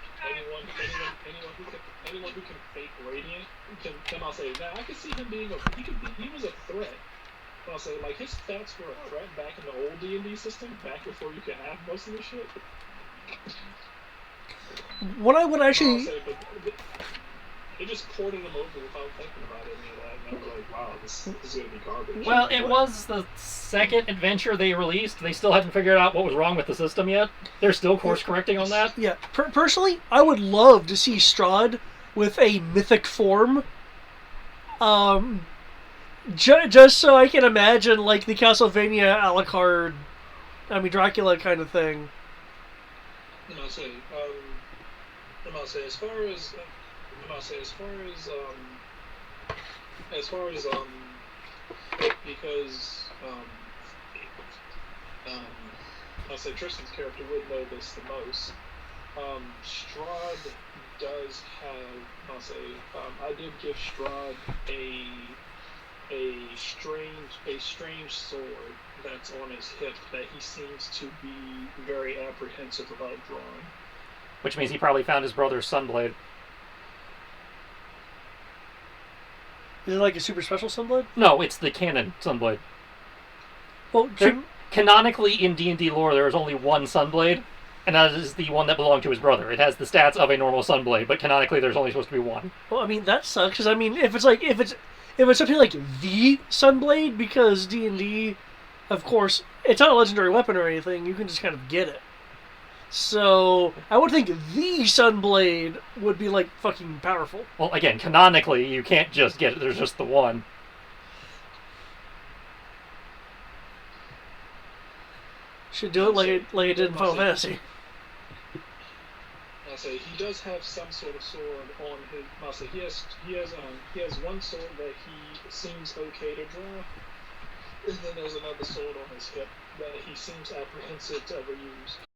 Speaker 1: anyone who can fake radiant can. And I'll say now I could see him being he was a threat. And I'll say like his stats were a threat back in the old D&D system, back before you could have most of the shit.
Speaker 3: what I would actually
Speaker 1: Say, but they just ported him over without thinking about any of that, and I was like, wow, this is gonna be garbage.
Speaker 2: Well, it was the second adventure they released. They still haven't figured out what was wrong with the system yet. They're still course correcting on that.
Speaker 3: Yeah, personally, I would love to see Strahd with a mythic form. Just so I can imagine, like, the Castlevania Alucard, Dracula kind of thing.
Speaker 1: And I'll say, as far as because I'll say Tristan's character would know this the most. Strahd does have. I did give Strahd a strange sword that's on his hip that he seems to be very apprehensive about drawing.
Speaker 2: Which means he probably found his brother's Sunblade.
Speaker 3: Is it like a super special Sunblade?
Speaker 2: No, it's the canon Sunblade.
Speaker 3: Well,
Speaker 2: Canonically, in D&D lore, there is only one Sunblade, and that is the one that belonged to his brother. It has the stats of a normal Sunblade, but canonically, there's only supposed to be one.
Speaker 3: well, that sucks because if it's something like the Sunblade, because D&D, of course, it's not a legendary weapon or anything. You can just kind of get it. So I would think the Sunblade would be like fucking powerful.
Speaker 2: Well, again, canonically, you can't just get it. There's just the one.
Speaker 3: Should do it like it did in Final Fantasy.
Speaker 1: I'll say he does have some sort of sword on his. I'll say he has one sword that he seems okay to draw, and then there's another sword on his hip that he seems apprehensive to ever use.